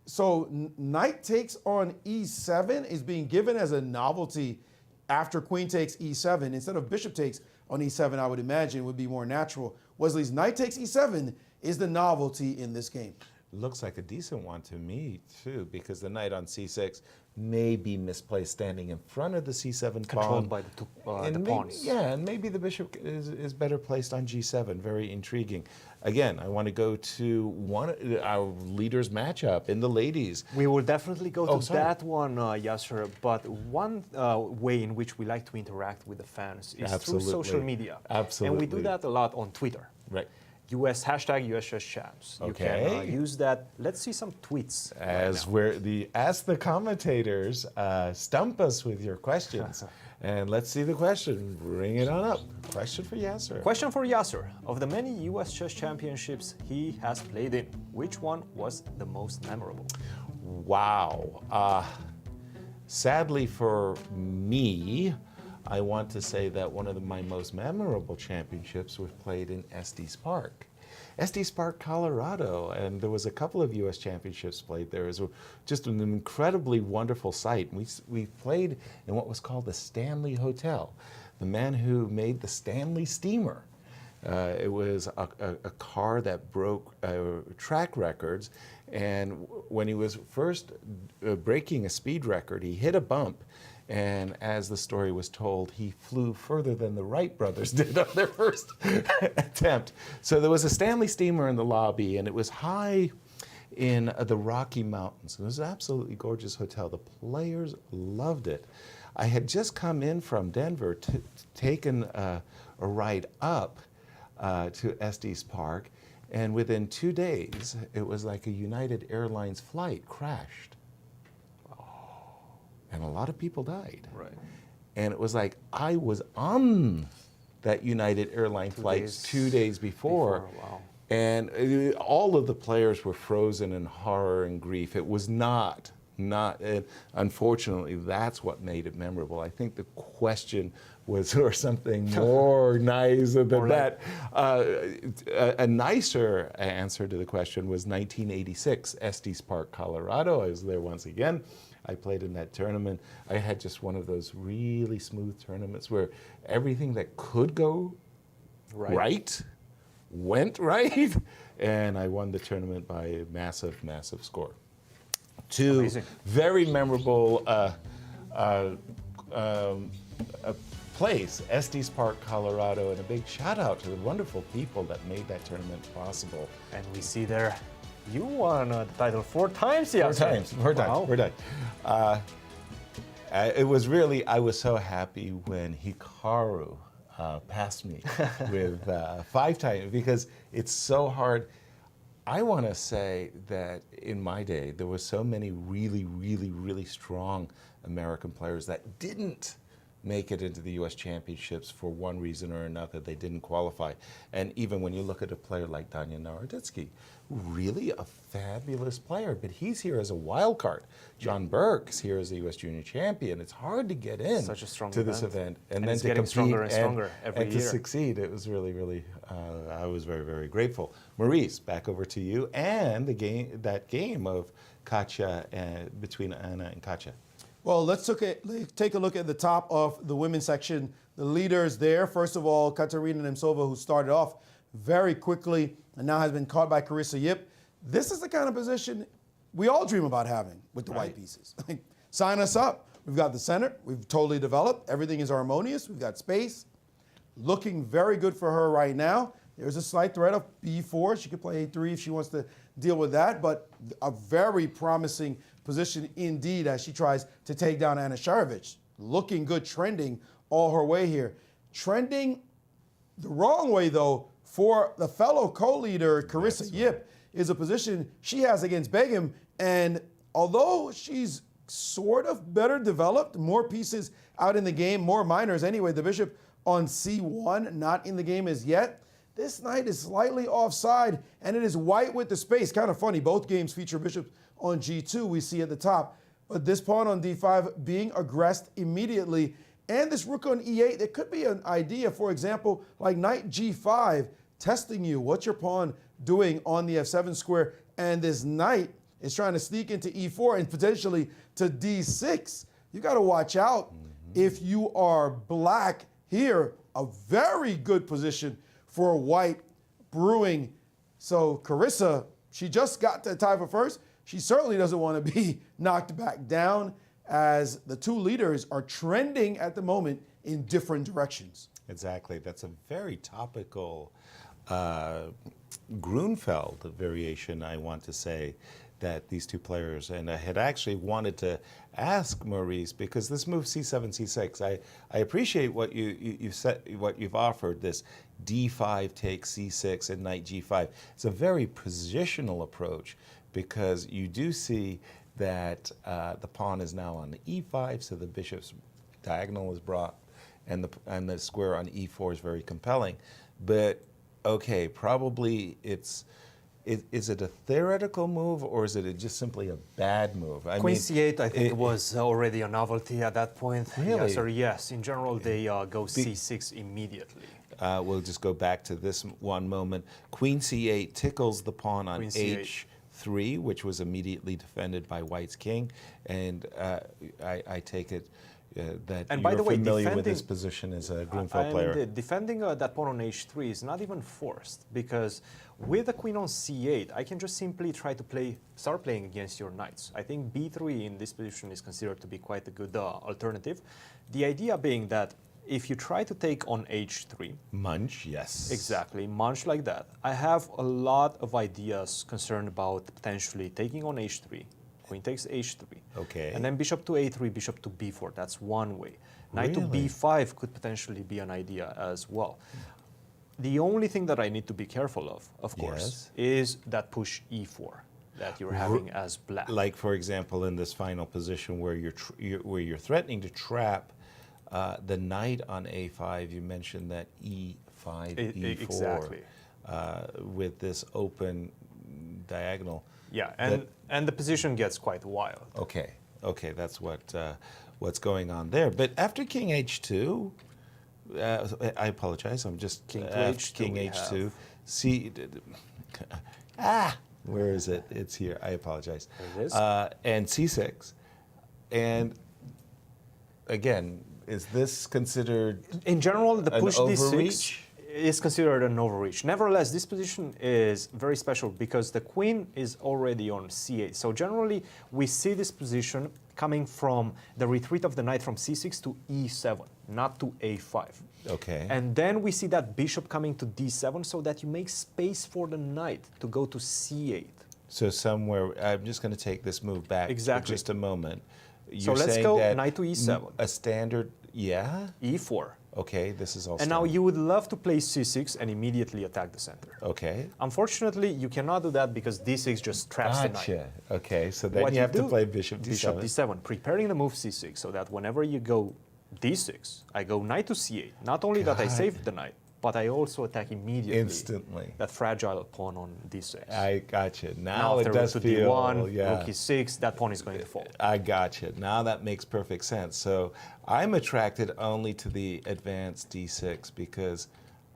So knight takes on e7 is being given as a novelty after queen takes e7. Instead of bishop takes on e7, I would imagine would be more natural. Wesley's knight takes e7 is the novelty in this game. Looks like a decent one to me, too, because the knight on c6 may be misplaced standing in front of the c7 pawn. Controlled by the pawns. Yeah, and maybe the bishop is better placed on g7. Very intriguing. Again, I want to go to our leaders' matchup in the ladies. We will definitely go to that one, Yasser, but one way in which we like to interact with the fans is through social media. Absolutely. And we do that a lot on Twitter. Right. hashtag US Chess Champs. You can use that. Let's see some tweets. Ask the commentators, stump us with your questions. And let's see the question. Bring it on up. Question for Yasser. Question for Yasser. Of the many US Chess Championships he has played in, which one was the most memorable? Wow. Sadly for me, I want to say that one of my most memorable championships was played in Estes Park. Estes Park, Colorado, and there was a couple of U.S. championships played there. It was just an incredibly wonderful site. We played in what was called the Stanley Hotel. The man who made the Stanley Steamer. It was a car that broke track records, and when he was first breaking a speed record, he hit a bump. And as the story was told, he flew further than the Wright brothers did on their first attempt. So there was a Stanley Steamer in the lobby, and it was high in the Rocky Mountains. It was an absolutely gorgeous hotel. The players loved it. I had just come in from Denver, taken a ride up to Estes Park, and within 2 days, it was like a United Airlines flight crashed. And a lot of people died. Right. And it was like, I was on that United Airlines flight 2 days before. Wow. And all of the players were frozen in horror and grief. It was not not. And unfortunately, that's what made it memorable. I think the question was or something more nice than that. A nicer answer to the question was 1986, Estes Park, Colorado. I was there once again. I played in that tournament. I had just one of those really smooth tournaments where everything that could go right went right, and I won the tournament by a massive, massive score. Two Amazing. very memorable place, Estes Park, Colorado, and a big shout out to the wonderful people that made that tournament possible. And we see there, you won the title 4 times, Yasser. Four times, we're done. It was really, I was so happy when Hikaru passed me with 5 times, because it's so hard. I want to say that in my day, there were so many really, really, really strong American players that didn't make it into the U.S. Championships for one reason or another. They didn't qualify. And even when you look at a player like Danya Naroditsky, really a fabulous player, but he's here as a wild card. John Burke's here as a U.S. Junior Champion. It's hard to get in Such a strong to this event. And then it's to getting compete stronger and stronger every and year. to succeed. It was really, really, I was very, very grateful. Maurice, back over to you and that game of Katja, between Anna and Katja. Well, let's take a look at the top of the women's section. The leaders there, first of all, Katarina Nemtsova, who started off very quickly and now has been caught by Carissa Yip. This is the kind of position we all dream about having with the white pieces. Sign us up. We've got the center. We've totally developed. Everything is harmonious. We've got space. Looking very good for her right now. There's a slight threat of B4. She could play A3 if she wants to deal with that, but a very promising position indeed as she tries to take down Anna Sharovich. Looking good, trending all her way here. Trending the wrong way, though, for the fellow co-leader, Carissa Yip, is a position she has against Begum. And although she's sort of better developed, more pieces out in the game, more minors anyway, the bishop on C1, not in the game as yet. This knight is slightly offside, and it is white with the space. Kind of funny, both games feature bishops on G2, we see at the top. But this pawn on D5 being aggressed immediately, and this rook on E8, there could be an idea, for example, like knight G5, testing you. What's your pawn doing on the F7 square? And this knight is trying to sneak into E4 and potentially to D6. You got to watch out if you are black here. A very good position for white brewing. So Carissa, she just got to tie for first. She certainly doesn't want to be knocked back down, as the two leaders are trending at the moment in different directions. Exactly. That's a very topical Grunfeld variation, I want to say, that these two players, and I had actually wanted to ask Maurice, because this move C7, C6, I appreciate what you said, what you've offered, this D5 takes C6 and knight G5. It's a very positional approach, because you do see that the pawn is now on the E5, so the bishop's diagonal is brought, and the square on E4 is very compelling. But okay, probably is it a theoretical move, or is it just simply a bad move? Queen C8, I think, was already a novelty at that point. Really? Yes, or yes. In general, they go C6 immediately. We'll just go back to this one moment. Queen C8 tickles the pawn on H3, which was immediately defended by White's king, and I take it that and you're by the way, familiar with this position as a Grunfeld player. Defending that pawn on H3 is not even forced, because with the queen on C8, I can just simply try to start playing against your knights. I think B3 in this position is considered to be quite a good alternative. The idea being that if you try to take on H3... Munch, yes. Exactly, munch like that. I have a lot of ideas concerned about potentially taking on H3. Queen takes H3. Okay. And then bishop to A3, bishop to B4. That's one way. Knight to B5 could potentially be an idea as well. The only thing that I need to be careful of course, is that push E4 that you're having as black. Like, for example, in this final position where you're threatening to trap the knight on A5, you mentioned that E5, E4. Exactly. With this open diagonal. Yeah, and the position gets quite wild. Okay, that's what's going on there. But after King H2, I apologize. I'm just King to H2 King we H2. have. See, where is it? It's here. I apologize. There it is. And C6, and again, is this considered In general, the an push d6 overreach? is considered an overreach. Nevertheless, this position is very special because the queen is already on c8. So generally, we see this position coming from the retreat of the knight from c6 to e7, not to a5. Okay. And then we see that bishop coming to d7 so that you make space for the knight to go to c8. So somewhere, I'm just going to take this move back Exactly. for just a moment. So You're let's saying go that knight to e7. A standard, yeah? e4. Okay, this is all And now standard. you would love to play c6 and immediately attack the center. Okay. Unfortunately, you cannot do that because d6 just traps the knight. Gotcha. Okay, so then What you have to do- play bishop d7. Bishop d7, preparing the move c6 so that whenever you go d6, I go knight to c8. Not only that I save the knight, but I also attack immediately Instantly. that fragile pawn on d6. I gotcha. now Now after it does rook to feel, d1, yeah. rook e6, that pawn is going to fall. I gotcha. Now that makes perfect sense. So I'm attracted only to the advanced d6 because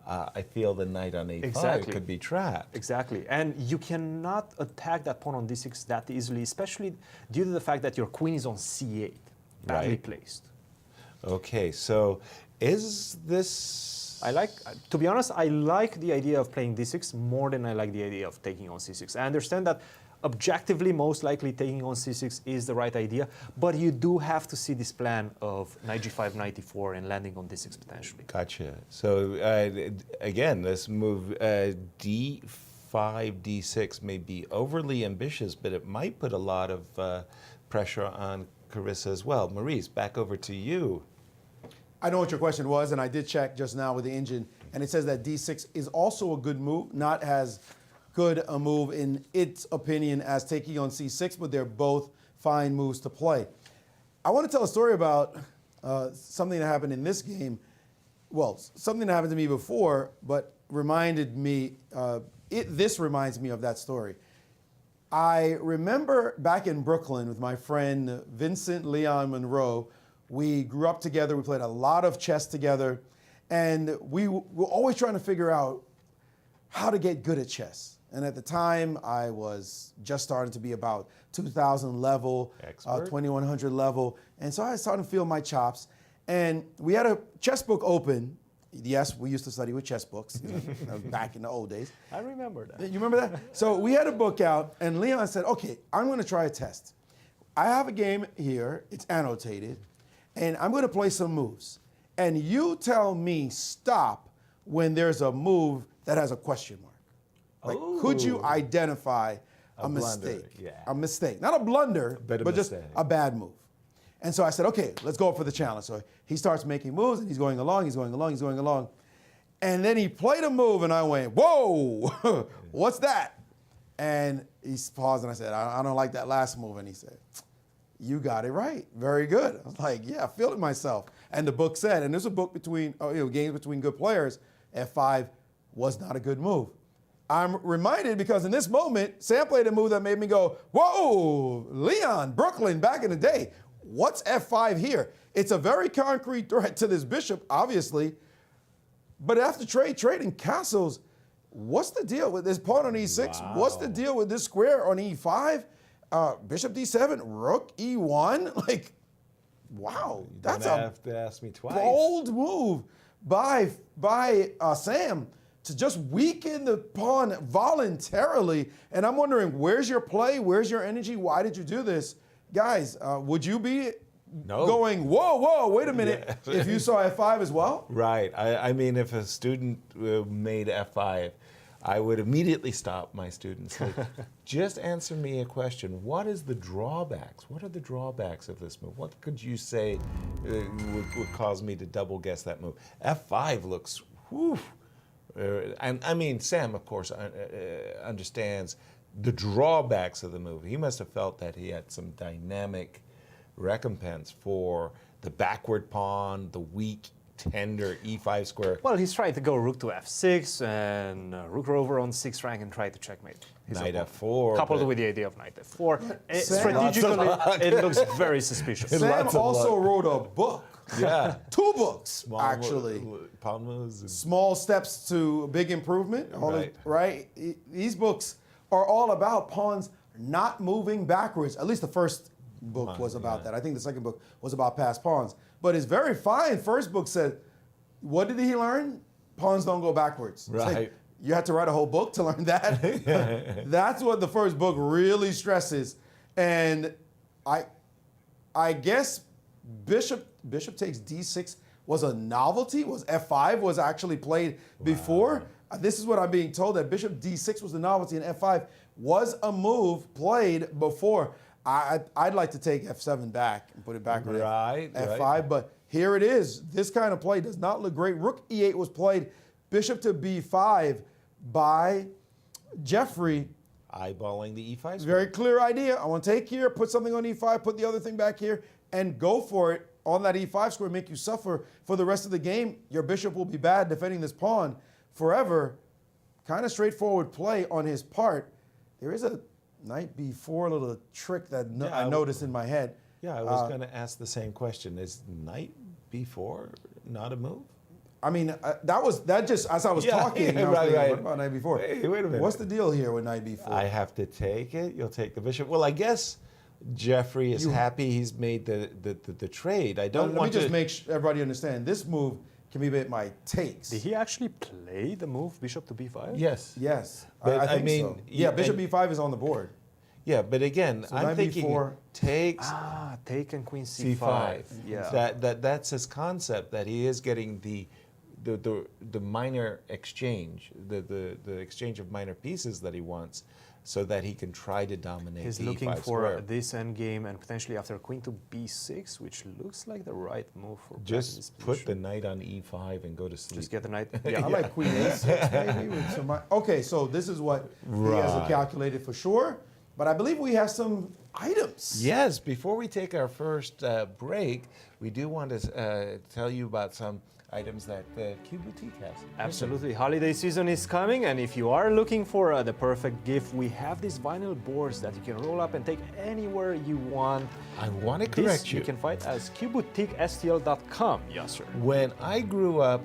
I feel the knight on a5 Exactly. could be trapped. Exactly. And you cannot attack that pawn on d6 that easily, especially due to the fact that your queen is on c8, badly Right. placed. Okay, so is this... To be honest, I like the idea of playing d6 more than I like the idea of taking on c6. I understand that objectively, most likely taking on c6 is the right idea, but you do have to see this plan of knight g5, knight e4, and landing on d6 potentially. Gotcha. So again, this move d5, d6 may be overly ambitious, but it might put a lot of pressure on Carissa as well. Maurice, back over to you. I know what your question was, and I did check just now with the engine, and it says that d6 is also a good move, not as good a move in its opinion as taking on c6, but they're both fine moves to play. I want to tell a story about something that happened in this game. Well, something that happened to me before, but reminded me, this reminds me of that story. I remember back in Brooklyn with my friend Vincent Leon Monroe. We grew up together, we played a lot of chess together, and we were always trying to figure out how to get good at chess. And at the time, I was just starting to be about 2,000 level, 2,100 level, and so I started to feel my chops. And we had a chess book open. Yes, we used to study with chess books, back in the old days. I remember that. You remember that? So we had a book out, and Leon said, okay, I'm going to try a test. I have a game here, it's annotated, and I'm going to play some moves. And you tell me stop when there's a move that has a question mark. Like, could you identify a mistake? Yeah. A mistake. Not a blunder, But a but just mistake. a bad move. And so I said, okay, let's go for the challenge. So he starts making moves, and he's going along, he's going along, he's going along. And then he played a move, and I went, whoa, what's that? And he paused, and I said, I don't like that last move. And he said, you got it right. Very good. I was like, yeah, I feel it myself. And the book said, and there's a book between, games between good players, F5 was not a good move. I'm reminded because in this moment, Sam played a move that made me go, whoa, Leon, Brooklyn, back in the day. What's F5 here? It's a very concrete threat to this bishop, obviously. But after trading castles, what's the deal with this pawn on e6? Wow. What's the deal with this square on e5? Bishop d7, rook e1. Like, wow, that's Don't a have to ask me twice. bold move by Sam to just weaken the pawn voluntarily. And I'm wondering, where's your play? Where's your energy? Why did you do this? Guys, would you be going, whoa, wait a minute, if you saw F5 as well? Right. I mean, if a student made F5, I would immediately stop my students. Like, just answer me a question. What is the drawbacks? What are the drawbacks of this move? What could you say would cause me to double guess that move? F5 looks, whew. And I mean, Sam, of course, understands the drawbacks of the move. He must have felt that he had some dynamic recompense for the backward pawn, the weak tender e5 square. Well, he's trying to go rook to f6 and rook rover on 6th rank and try to checkmate his Knight opponent. f4. Coupled with the idea of knight f4. Sam- Strategically, it looks very suspicious. Sam Lots of also luck. wrote a book. Yeah. 2 books, Small actually. pawn moves. And Small steps to big improvement. Right. These books are all about pawns not moving backwards. At least the first book was about that. I think the second book was about passed pawns. But his very fine first book said, what did he learn? Pawns don't go backwards. It's Right. like, you had to write a whole book to learn that. That's what the first book really stresses. And I guess bishop takes d6 was a novelty. Was f5 was actually played before. This is what I'm being told, that bishop d6 was the novelty and f5 was a move played before. I'd like to take f7 back and put it back on f5, right. but here it is. This kind of play does not look great. Rook e8 was played, bishop to b5 by Jeffrey. Eyeballing the e5 square. Very clear idea. I want to take here, put something on e5, put the other thing back here, and go for it on that e5 square, make you suffer for the rest of the game. Your bishop will be bad defending this pawn forever. Kind of straightforward play on his part. There is a knight b4 little trick that I noticed in my head. Yeah, I was going to ask the same question. Is knight b4 not a move? I mean, that just as I was talking. I was right, thinking, right. What about knight b4? Hey, wait a minute. What's the deal here with knight b4? I have to take it. You'll take the bishop. Well, I guess Jeffrey is happy he's made the trade. I don't Let want me just to make everybody understand. This move can be made by takes. Did he actually play the move bishop to b5? Yes. Yes, But I think mean, so. Yeah, bishop and- b5 is on the board. Yeah, but again, So I'm knight thinking b4. takes Take and queen c5. c5. Yeah. That's his concept, that he is getting the minor exchange, the exchange of minor pieces that he wants, so that he can try to dominate He's the looking e5 for square. this endgame and potentially after queen to b6, which looks like the right move for playing this Just put the position. knight on e5 and go to sleep. Just get the knight. I Yeah. like queen a6 maybe with some. Okay, so this is what he has Right. calculated for sure. But I believe we have some items. Yes, before we take our first break, we do want to tell you about some items that Q Boutique has. Absolutely. Holiday season is coming, and if you are looking for the perfect gift, we have these vinyl boards that you can roll up and take anywhere you want. I want to This correct you can find as qboutiquestl.com, Yasser. When I grew up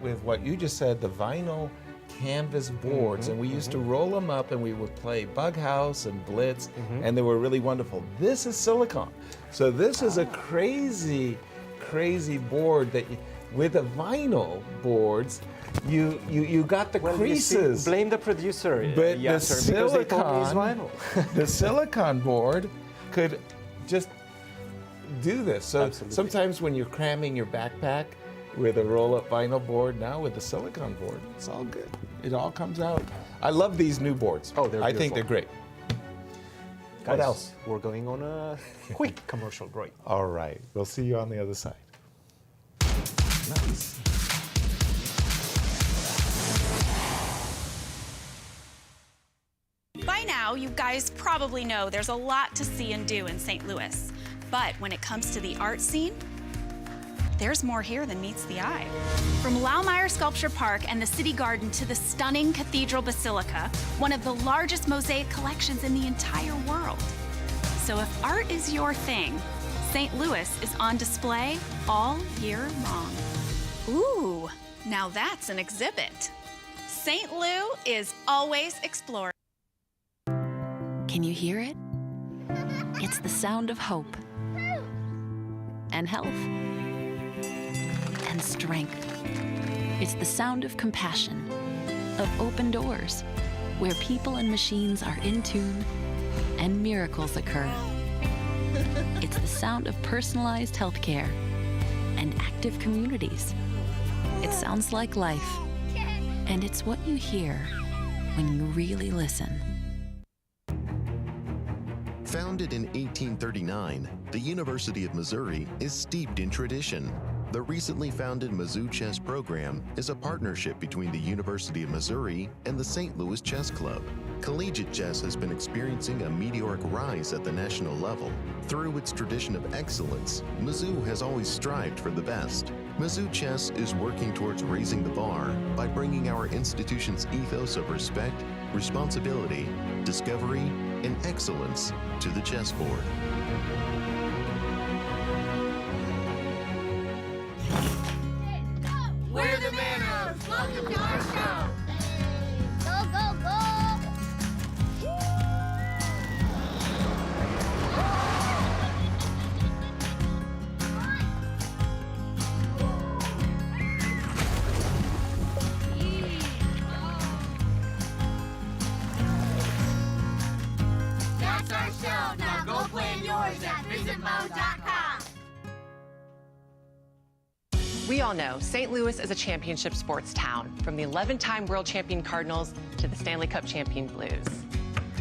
with what you just said, the vinyl canvas boards, and we used to roll them up and we would play Bug House and Blitz, and they were really wonderful. This is silicone. So this is a crazy board that with the vinyl boards, you got the Well, you see, creases. blame the producer, But Yasser, the because they told me it's silicone, vinyl. the silicone board could just do this. So Absolutely. sometimes when you're cramming your backpack with a roll-up vinyl board, now with the silicone board, it's all good. It all comes out. I love these new boards. Oh, they're I think they're beautiful. great. Guys, What else? We're going on a quick commercial break. All right. We'll see you on the other side. Nice. By now, you guys probably know there's a lot to see and do in St. Louis. But when it comes to the art scene, there's more here than meets the eye. From Laumeier Sculpture Park and the City Garden to the stunning Cathedral Basilica, one of the largest mosaic collections in the entire world. So if art is your thing, St. Louis is on display all year long. Ooh, now that's an exhibit. St. Lou is always exploring. Can you hear it? It's the sound of hope and health and strength. It's the sound of compassion, of open doors, where people and machines are in tune and miracles occur. It's the sound of personalized healthcare and active communities. It sounds like life, and it's what you hear when you really listen. Founded in 1839, the University of Missouri is steeped in tradition. The recently founded Mizzou Chess Program is a partnership between the University of Missouri and the St. Louis Chess Club. Collegiate chess has been experiencing a meteoric rise at the national level. Through its tradition of excellence, Mizzou has always strived for the best. Mizzou Chess is working towards raising the bar by bringing our institution's ethos of respect, responsibility, discovery, and excellence to the chessboard. We're the Manners! Welcome to our show! Go, go, go! That's our show! Now go play yours at visitmo.com! We all know St. Louis is a championship sports town, from the 11-time world champion Cardinals to the Stanley Cup champion Blues.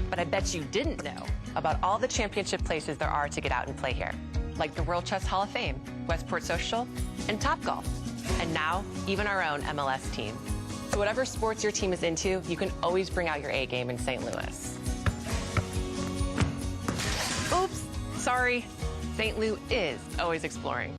But I bet you didn't know about all the championship places there are to get out and play here, like the World Chess Hall of Fame, Westport Social, and Topgolf, and now even our own MLS team. So whatever sports your team is into, you can always bring out your A game in St. Louis. Oops, sorry. St. Lou is always exploring.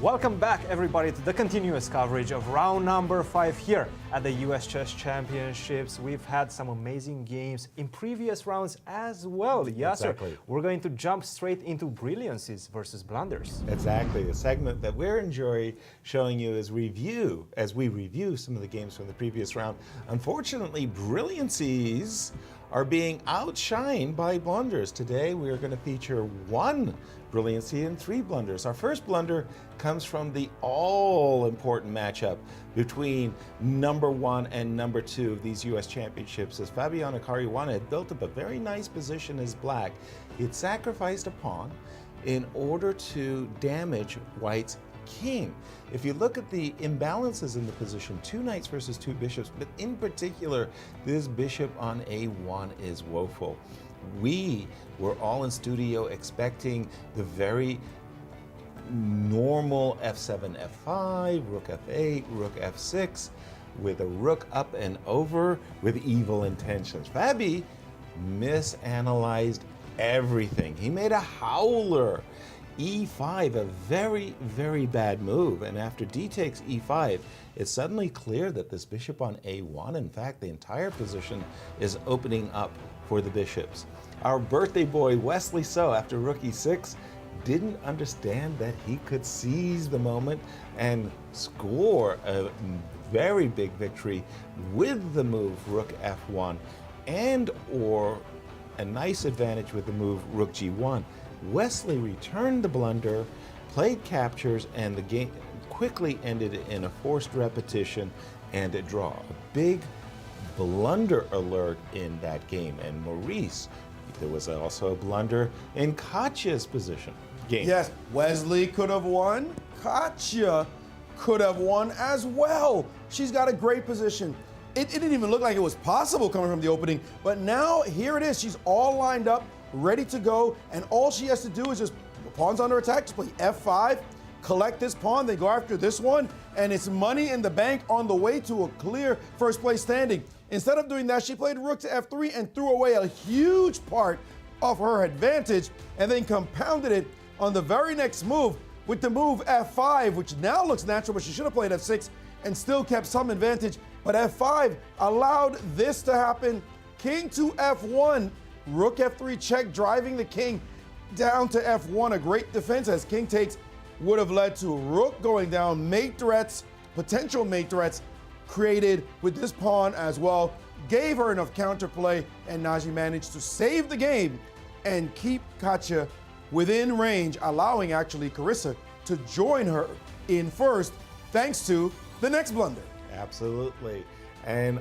Welcome back, everybody, to the continuous coverage of round number 5 here at the U.S. Chess Championships. We've had some amazing games in previous rounds as well. Yasser, Exactly. we're going to jump straight into Brilliancies versus blunders. Exactly. The segment that we're enjoying showing you as we review some of the games from the previous round. Unfortunately, Brilliancies are being outshined by blunders. Today, we are going to feature 1 Brilliancy and 3 blunders. Our first blunder comes from the all-important matchup between number 1 and number 2 of these U.S. championships, as Fabiano Caruana had built up a very nice position as black. He had sacrificed a pawn in order to damage White's king. If you look at the imbalances in the position, 2 knights versus 2 bishops, but in particular, this bishop on a1 is woeful. We were all in studio expecting the very normal f7, f5, rook f8, rook f6, with a rook up and over with evil intentions. Fabi misanalyzed everything. He made a howler. e5, a very, very bad move. And after d takes e5, it's suddenly clear that this bishop on a1, in fact, the entire position is opening up for the bishops. Our birthday boy, Wesley So, after rook e6, didn't understand that he could seize the moment and score a very big victory with the move rook f1 and or a nice advantage with the move rook g1. Wesley returned the blunder, played captures, and the game quickly ended in a forced repetition and a draw. A big blunder alert in that game. And Maurice, there was also a blunder in Katya's position. Game. Yes, Wesley could have won. Katya could have won as well. She's got a great position. It didn't even look like it was possible coming from the opening, but now here it is. She's all lined up, ready to go, and all she has to do is just, the pawn's under attack, just play f5, collect this pawn, then go after this one, and it's money in the bank on the way to a clear first place standing. Instead of doing that, she played rook to f3 and threw away a huge part of her advantage, and then compounded it on the very next move with the move f5, which now looks natural, but she should have played f6 and still kept some advantage. But f5 allowed this to happen. King to f1, rook f3 check, driving the king down to f1. A great defense as king takes would have led to rook going down, mate threats, potential mate threats created with this pawn as well. Gave her enough counterplay, and Naji managed to save the game and keep Katya within range, allowing actually Carissa to join her in first, thanks to the next blunder. Absolutely. And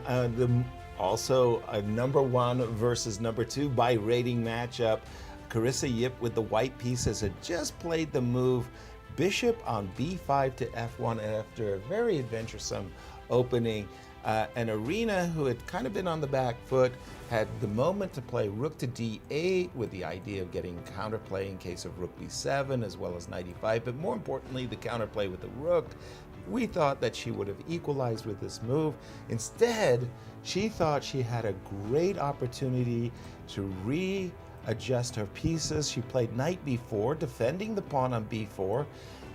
also a number 1 versus number 2 by rating matchup. Carissa Yip with the white pieces had just played the move bishop on b5 to f1 after a very adventuresome opening. And Arena, who had kind of been on the back foot, had the moment to play rook to d8 with the idea of getting counterplay in case of rook b7 as well as knight e5, but more importantly the counterplay with the rook. We thought that she would have equalized with this move. Instead, she thought she had a great opportunity to readjust her pieces. She played knight b4, defending the pawn on b4,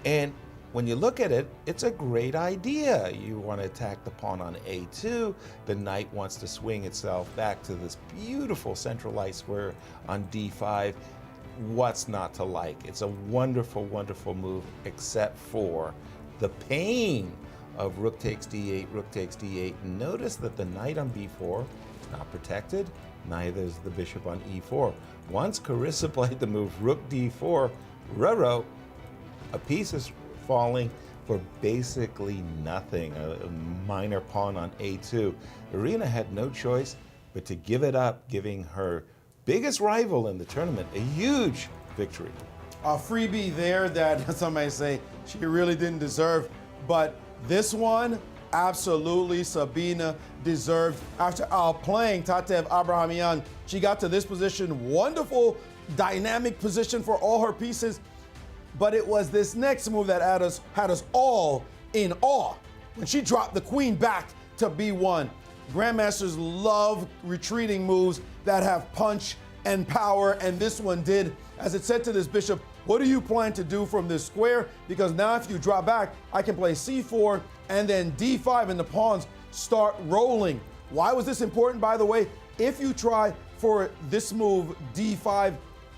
and when you look at it, it's a great idea. You want to attack the pawn on a2. The knight wants to swing itself back to this beautiful centralized square on d5. What's not to like? It's a wonderful, wonderful move, except for the pain of rook takes d8, rook takes d8. Notice that the knight on b4 is not protected, neither is the bishop on e4. Once Carissa played the move rook d4, ruh-roh, a piece is falling for basically nothing, a minor pawn on a2. Arena had no choice but to give it up, giving her biggest rival in the tournament a huge victory. A freebie there that some might say she really didn't deserve, but this one, absolutely Sabina deserved. After outplaying Tatev Abrahamian, she got to this position, wonderful dynamic position for all her pieces, but it was this next move that had us all in awe when she dropped the queen back to b1. Grandmasters love retreating moves that have punch and power, and this one did. As it said to this bishop, what do you plan to do from this square? Because now if you drop back, I can play c4 and then d5 and the pawns start rolling. Why was this important, by the way? If you try for this move, d5,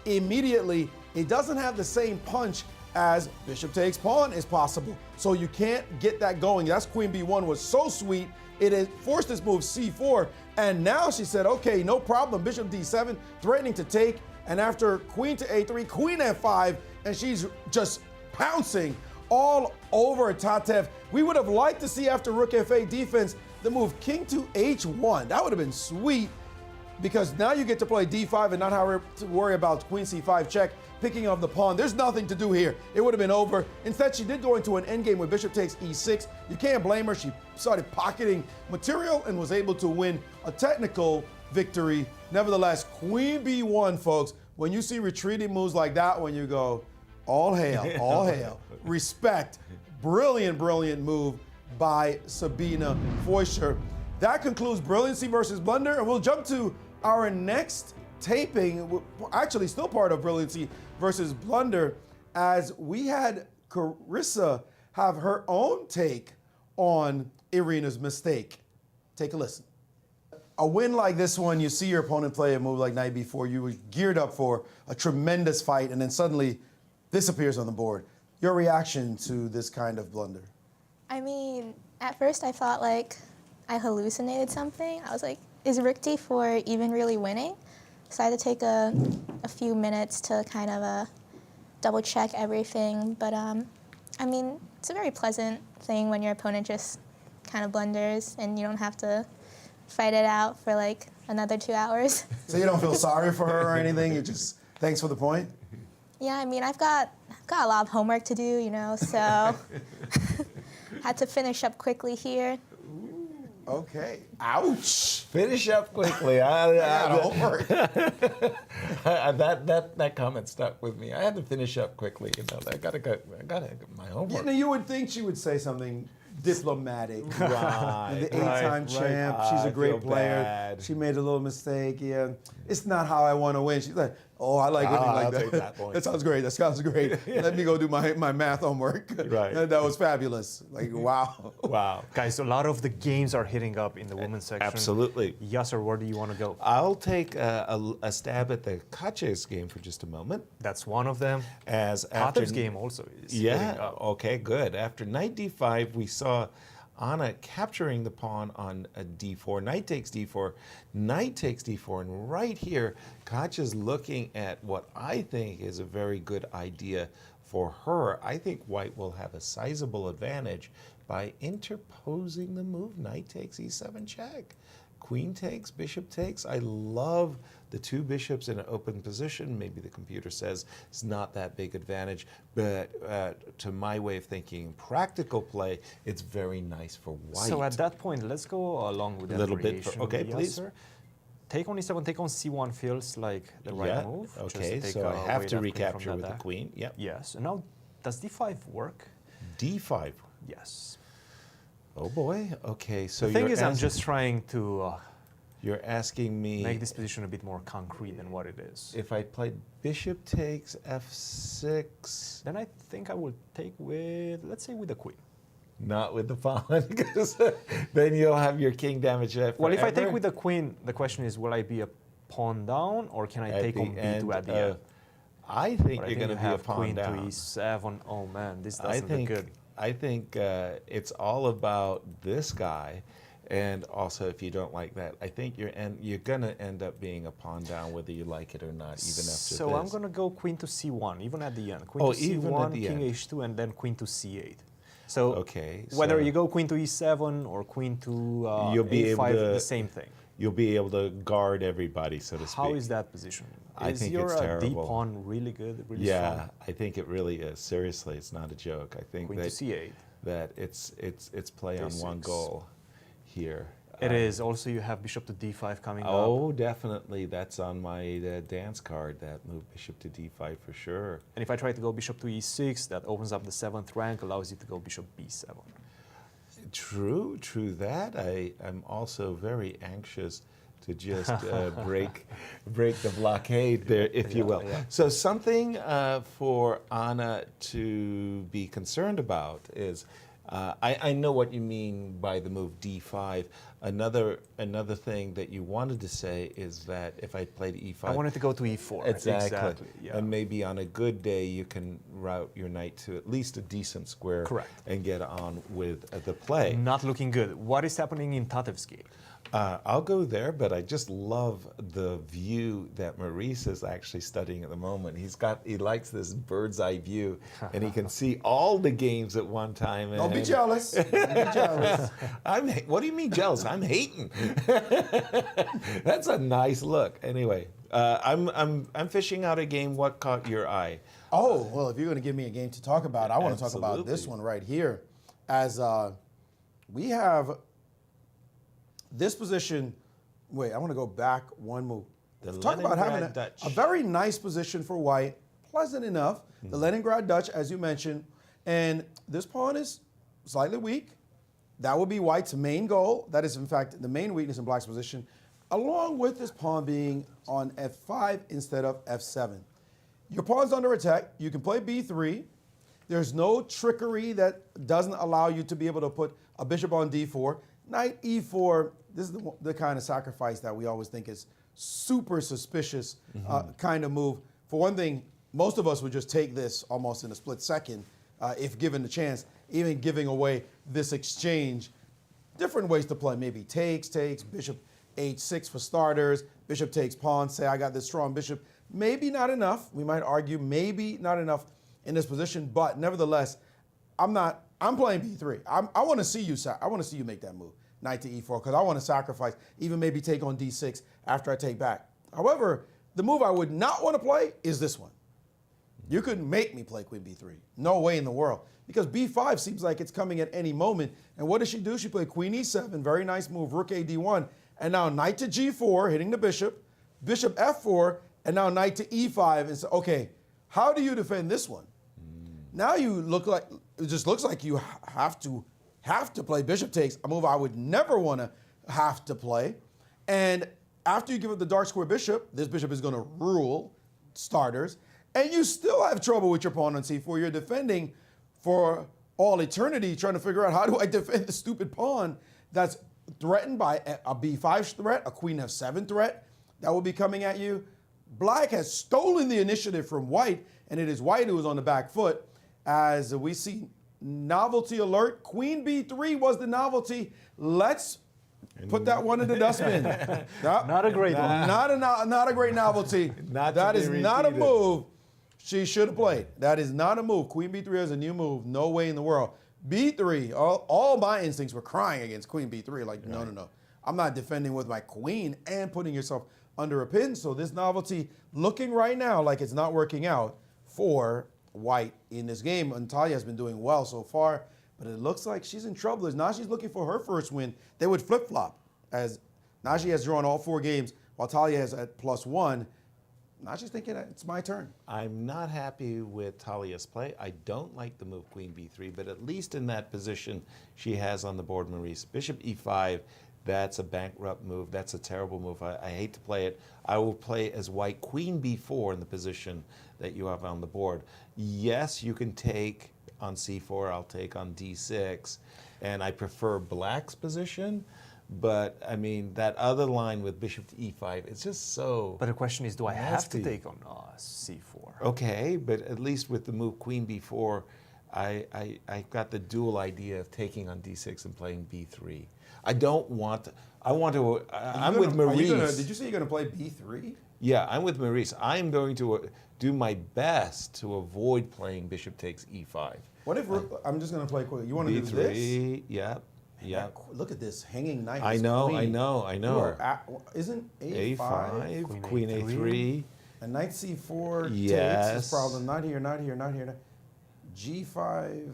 immediately, it doesn't have the same punch as bishop takes pawn is possible. So you can't get that going. That's queen b1 was so sweet. It had forced this move c4, and now she said, okay, no problem, bishop d7, threatening to take, and after queen to a3, queen f5, and she's just pouncing all over Tatev. We would have liked to see after rook f8 defense, the move king to h1. That would have been sweet, because now you get to play d5 and not have to worry about queen c5 check, picking up the pawn. There's nothing to do here. It would have been over. Instead, she did go into an endgame where bishop takes e6. You can't blame her. She started pocketing material and was able to win a technical victory. Nevertheless, queen b1, folks, when you see retreating moves like that one, you go, all hail, all hail. Respect. Brilliant, brilliant move by Sabina Fleischer. That concludes Brilliancy versus Blunder, and we'll jump to our next taping, actually still part of Brilliancy versus Blunder, as we had Carissa have her own take on Irina's mistake. Take a listen. A win like this one, you see your opponent play a move like knight b4, you were geared up for a tremendous fight, and then suddenly this appears on the board. Your reaction to this kind of blunder? I mean, at first I thought like I hallucinated something. I was like, is rook d4 even really winning? So I had to take a few minutes to kind of double check everything. But I mean, it's a very pleasant thing when your opponent just kind of blunders and you don't have to fight it out for like another 2 hours. So you don't feel sorry for her or anything? You just, thanks for the point? Yeah, I mean, I've got a lot of homework to do, you know, so had to finish up quickly here. Okay. Ouch. Finish up quickly. I got homework. That comment stuck with me. I had to finish up quickly. You know, I gotta get my homework. You know, you would think she would say something diplomatic. Right. The eight-time champ. She's a great player. Bad. She made a little mistake. Yeah. It's not how I want to win. She's like, oh, I like winning like I'll that. take that point. That sounds great. That sounds great. Let me go do my math homework. Right. That was fabulous. Like, wow. Wow. Guys, a lot of the games are hitting up in the women's section. Absolutely. Yasser, where do you want to go? I'll take a stab at the Kaches game for just a moment. That's one of them. As after Tatev's game also is hitting up. Okay, good. After knight d5, we saw Anna capturing the pawn on a d4. Knight takes d4, knight takes d4, and right here, Katja's looking at what I think is a very good idea for her. I think white will have a sizable advantage by interposing the move knight takes e7 check. Queen takes, bishop takes. I love the two bishops in an open position. Maybe the computer says it's not that big advantage, but to my way of thinking, practical play, it's very nice for white. So at that point, let's go along with that little bit. variation. Okay, Yasser. please. Take on e7, take on c1 feels like the right move. Okay, Just so I take have away to that queen recapture from with that the queen. Yep. Yes. And now, does d5 work? d5. Yes. Oh boy. Okay, so The thing is, I'm just trying to you're asking me make this position a bit more concrete than what it is. if I played bishop takes f6. Then I think I will take with, let's say, with the queen. Not with the pawn, because then you'll have your king damage left. Well, if I take forever. with the queen, the question is, will I be a pawn down, or can I take on b2 at the end? I think But you're going to be a pawn queen down. to e7. Oh man, this doesn't look good. I think it's all about this guy, and also if you don't like that, I think you're going to end up being a pawn down whether you like it or not, even after So this. I'm going to go queen to c1, even at the end. Queen to even c1, at the king end. h2, and then queen to c8. So Okay, whether so you go queen to e7 or queen to You'll be able a5, to- the same thing. you'll be able to guard everybody, so to speak. How is that position? I think your it's terrible. d pawn really good, really Yeah, strong? I think it really is. Seriously, it's not a joke. I think Queen to that c8. that it's play on one A6. goal here. It is. Also, you have bishop to d5 coming up. Oh, definitely. That's on my dance card, that move bishop to d5 for sure. And if I try to go bishop to e6, that opens up the 7th rank, allows you to go bishop b7. True that. I'm also very anxious to just break the blockade there, if you will. Yeah. So something for Anna to be concerned about is, I know what you mean by the move D5. Another thing that you wanted to say is that if I played E5, I wanted to go to E4. Exactly. Yeah. And maybe on a good day you can route your knight to at least a decent square. Correct. And get on with the play. Not looking good. What is happening in Tatev's game? I'll go there, but I just love the view that Maurice is actually studying at the moment. He likes this bird's eye view, and he can see all the games at one time. Don't be jealous. Don't be jealous. What do you mean jealous? I'm hating. That's a nice look. Anyway, I'm fishing out a game. What caught your eye? Oh, well, if you're going to give me a game to talk about, I want to talk about Absolutely. this one right here. As we have this position. Wait, I want to go back one move. Talk about having a very nice position for white, pleasant enough. The Leningrad Dutch, as you mentioned, and this pawn is slightly weak. That would be white's main goal. That is, in fact, the main weakness in black's position, along with this pawn being on f5 instead of f7. Your pawn's under attack. You can play b3. There's no trickery that doesn't allow you to be able to put a bishop on d4. Knight e4, this is the kind of sacrifice that we always think is super suspicious kind of move. For one thing, most of us would just take this almost in a split second if given the chance, even giving away this exchange. Different ways to play, maybe takes, bishop h6 for starters, bishop takes pawn, say I got this strong bishop. Maybe not enough, we might argue, maybe not enough in this position, but nevertheless, I'm playing b3. I want to see you make that move, knight to e4, because I want to sacrifice, even maybe take on d6 after I take back. However, the move I would not want to play is this one. You couldn't make me play queen b3. No way in the world. Because b5 seems like it's coming at any moment. And what does she do? She played queen e7, very nice move, rook a d1, and now knight to g4, hitting the bishop, bishop f4, and now knight to e5, and so, okay, how do you defend this one? Now you look like, it just looks like you have to play bishop takes, a move I would never want to have to play. And after you give up the dark square bishop, this bishop is going to rule starters, and you still have trouble with your pawn on c4. You're defending for all eternity, trying to figure out how do I defend the stupid pawn that's threatened by a b5 threat, a queen f7 threat that will be coming at you. Black has stolen the initiative from white, and it is white who is on the back foot. As we see novelty alert, queen b3 was the novelty. Let's put that one in the dustbin. Not a great one. Not a great novelty. That is not a move she should have played. That is not a move. Queen b3 is a new move. No way in the world. b3, all my instincts were crying against queen b3. Like, no. I'm not defending with my queen and putting yourself under a pin. So this novelty looking right now like it's not working out for white in this game. Antalya has been doing well so far, but it looks like she's in trouble. As now she's looking for her first win. They would flip-flop, as now she has drawn all 4 games while Talia is at +1. Now she's thinking it's my turn. I'm not happy with Talia's play. I don't like the move queen b3, but at least in that position she has on the board, Maurice. Bishop e5, that's a bankrupt move. That's a terrible move. I hate to play it. I will play as white queen b4 in the position that you have on the board. Yes, you can take on c4. I'll take on d6. And I prefer black's position. But, I mean, that other line with bishop to e5, it's just so But the question is, do I have to nasty. take on c4? Okay, but at least with the move queen b4, I got the dual idea of taking on d6 and playing b3. I don't want to, I'm with Maurice. Did you say you're going to play b3? Yeah, I'm with Maurice. I'm going to do my best to avoid playing bishop takes e5. What if I'm just going to play quick? You want to do this? b3, yeah. Look at this hanging knight. I know. Isn't a5? Queen a3. And knight c4 yes. takes this problem. Not here. g5.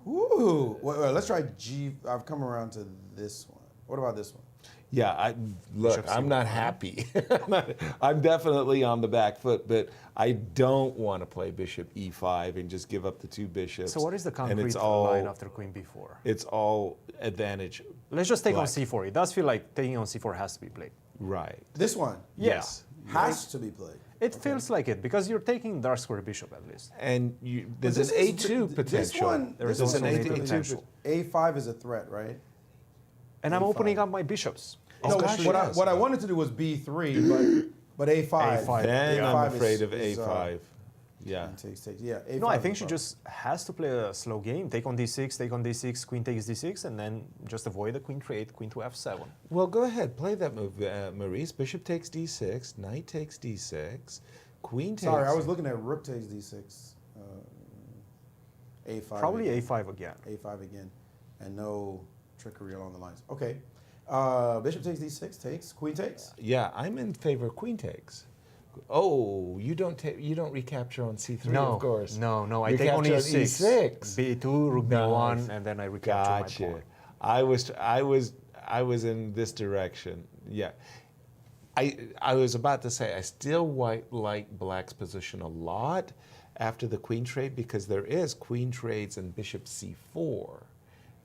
Ooh. Wait, let's try g. I've come around to this one. What about this one? Yeah, I'm not happy. I'm definitely on the back foot, but I don't want to play bishop e5 and just give up the 2 bishops. So what is the concrete line after queen b4? It's all advantage. let's just take on black. c4. It does feel like taking on c4 has to be played. Right. This one Yes. has to be played. It feels like it because you're taking dark square bishop at least. And there's But an A2 potential. This one, There's this also one an is A2 potential. A5 is a threat, right? And I'm A5. opening up my bishops. No, gosh, yes. what I wanted to do was B3, but A5. A5. Then Yeah. I'm A5 afraid of is, A5. Yeah. Takes. Yeah, A5 No, I is think a she problem. just has to play a slow game. Take on d6, take on d6, queen takes d6, and then just avoid the queen trade, queen to f7. Well, go ahead. Play that move, Maurice. Bishop takes D6. Knight takes D6. Queen takes... Sorry, I was looking at rook takes D6. A5. Probably again. a5 again. A5 again, and no trickery along the lines. Okay, bishop takes D6, takes, queen takes. Yeah, I'm in favor of queen takes. Oh, you don't recapture on C3, No, of course. no. I take on Recapture e6, E6. B2, rook Nice. b1, and then I recapture Gotcha. my pawn. I was in this direction. Yeah. I was about to say I still like black's position a lot after the queen trade because there is queen trades and bishop C4.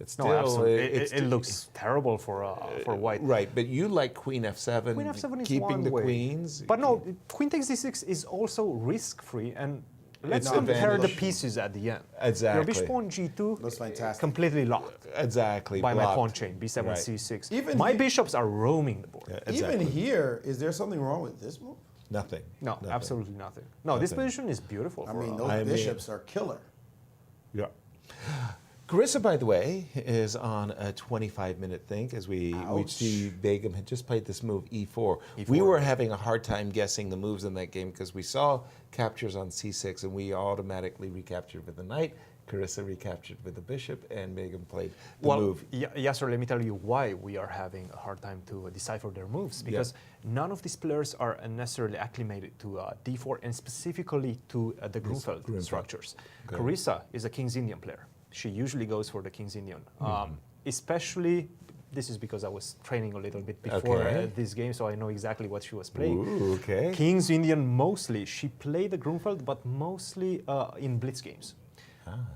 It's still, No, absolutely. it's It looks terrible for white. right, but you like queen F7, Queen f7 is keeping one the way. queens. But no, queen takes d6 is also risk-free, and let's It's compare the advantage. pieces at the end. Exactly. Your bishop on g2 Looks fantastic. completely locked Exactly. by my blocked. pawn chain, b7, Right. c6. Even my he- bishops are roaming the board. Exactly. Even here, is there something wrong with this move? Nothing. No, Nothing. absolutely nothing. No, this Nothing. position is beautiful. I for, mean, those I mean- bishops are killer. Yeah. Carissa, by the way, is on a 25-minute thing as we see Begum had just played this move E4. We were having a hard time guessing the moves in that game because we saw captures on C6 and we automatically recaptured with the knight. Carissa recaptured with the bishop and Begum played the move. Yasser, let me tell you why we are having a hard time to decipher their moves. Because none of these players are necessarily acclimated to d4 and specifically to the Grunfeld structures. Okay. Carissa is a King's Indian player. She usually goes for the King's Indian. Especially, this is because I was training a little bit before this game, so I know exactly what she was playing. Ooh, okay. King's Indian mostly, she played the Grunfeld, but mostly in blitz games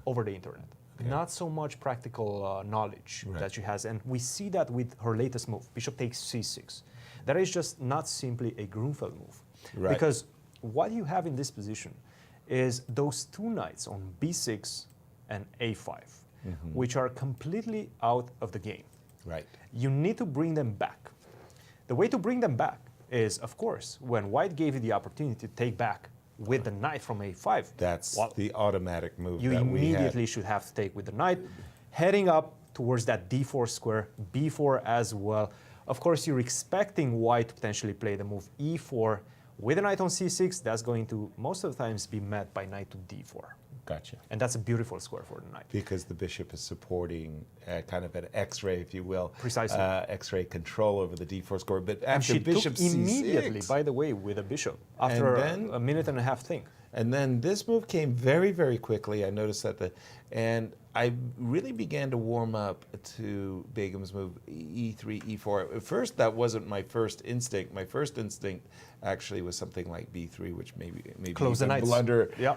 over the internet. Okay. Not so much practical knowledge Right. that she has, and we see that with her latest move, bishop takes c6. That is just not simply a Grunfeld move. Right. Because what you have in this position is those two knights on b6 and a5, which are completely out of the game. Right. You need to bring them back. The way to bring them back is, of course, when white gave you the opportunity to take back with the knight from a5. That's well, the automatic move you that we had. immediately should have to take with the knight, heading up towards that d4 square, b4 as well. Of course, you're expecting white to potentially play the move e4 with a knight on c6. That's going to most of the times be met by knight to d4. Gotcha. And that's a beautiful square for the knight. Because the bishop is supporting kind of an X-ray, if you will. Precisely. X-ray control over the d4 score. But And after she bishop took immediately, c6, by the way, with a bishop after then- a minute and a half thing. and then this move came very, very quickly. I noticed that and I really began to warm up to Begum's move e3, e4. At first, that wasn't my first instinct. My first instinct actually was something like b3, which maybe Close the you can knights. blunder Yeah.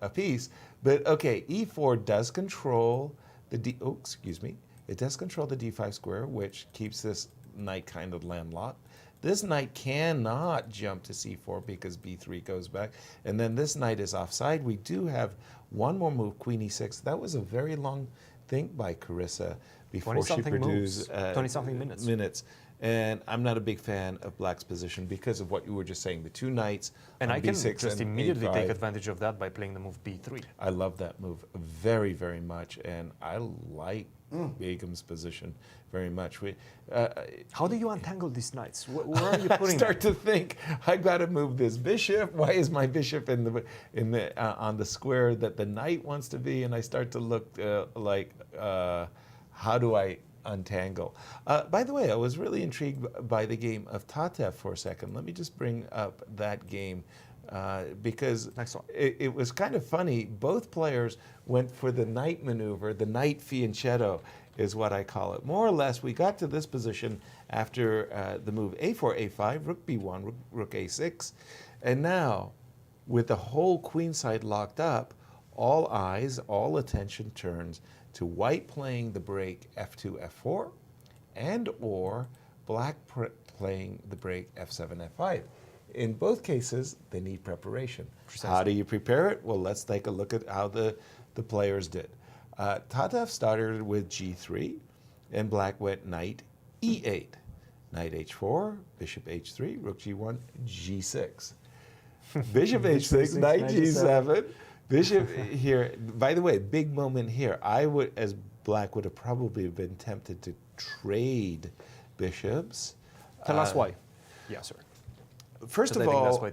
a piece. But okay, e4 does control the it does control the d5 square, which keeps this knight kind of landlocked. This knight cannot jump to c4 because b3 goes back. And then this knight is offside. We do have one more move, queen e6. That was a very long think by Carissa before she 20-something produced moves, 20-something minutes. And I'm not a big fan of black's position because of what you were just saying, the two knights And on I can b6 just and immediately a5. take advantage of that by playing the move b3. I love that move very, very much, and I like Begum's position very much. How do you untangle these knights? Where are you putting Start them? to think, I got to move this bishop. Why is my bishop on the square that the knight wants to be? And I start to look how do I untangle? By the way, I was really intrigued by the game of Tatev for a second. Let me just bring up that game. Because it was kind of funny. Both players went for the knight maneuver, the knight fianchetto is what I call it. More or less, we got to this position after the move a4, a5, rook b1, rook a6. And now, with the whole queen side locked up, all eyes, all attention turns to white playing the break f2, f4, and or black playing the break f7, f5. In both cases, they need preparation. Precisely. How do you prepare it? Well, let's take a look at how the players did. Tatev started with g3, and black went knight e8. Knight h4, bishop h3, rook g1, g6. Bishop h6, knight g7, bishop here. By the way, big moment here. I would, as black, would have probably been tempted to trade bishops. Tell us why. Yeah, sir. First of all,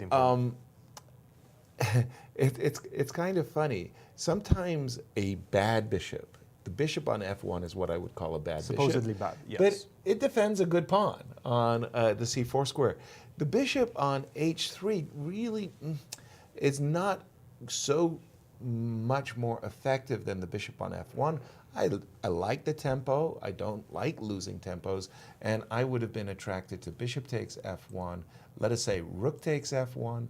it's kind of funny. Sometimes a bad bishop, the bishop on f1 is what I would call a bad Supposedly bishop. bad, yes. But it defends a good pawn on the c4 square. The bishop on h3 really is not so much more effective than the bishop on f1. I like the tempo. I don't like losing tempos. And I would have been attracted to bishop takes f1. Let us say rook takes f1,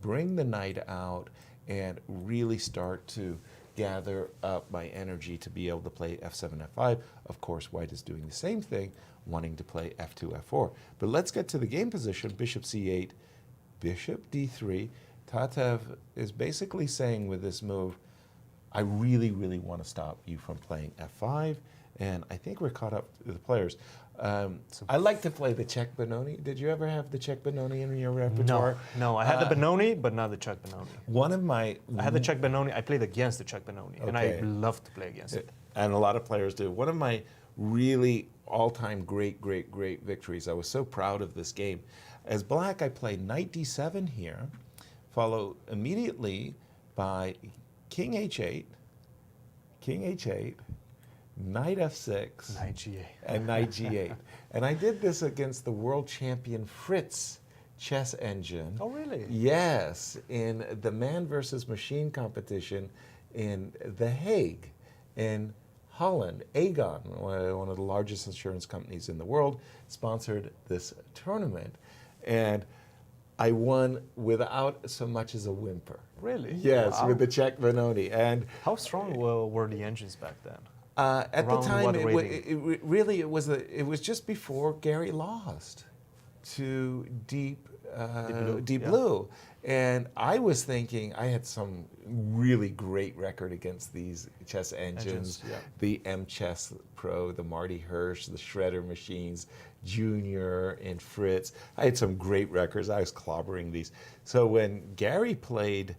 bring the knight out, and really start to gather up my energy to be able to play f7, f5. Of course, white is doing the same thing, wanting to play f2, f4. But let's get to the game position. Bishop c8, bishop d3. Tatev is basically saying with this move, I really, really want to stop you from playing f5, and I think we're caught up to the players. I like to play the Czech Benoni. Did you ever have the Czech Benoni in your repertoire? No, I had the Benoni, but not the Czech Benoni. I had the Czech Benoni. I played against the Czech Benoni, and I love to play against it. And a lot of players do. One of my really all-time great victories, I was so proud of this game. As black, I played knight d7 here, followed immediately by king h8, knight f6, knight g8, and knight g8. And I did this against the world champion Fritz chess engine. Oh, really? Yes, in the man versus machine competition in The Hague, in Holland. Aegon, one of the largest insurance companies in the world, sponsored this tournament. And I won without so much as a whimper. Really? Yes, wow. with the Czech Benoni. And how strong were the engines back then? At the time, it was just before Gary lost to Deep Blue. And I was thinking, I had some really great record against these chess engines, the M Chess Pro, the Marty Hirsch, the Shredder machines, Junior and Fritz. I had some great records. I was clobbering these. So when Gary played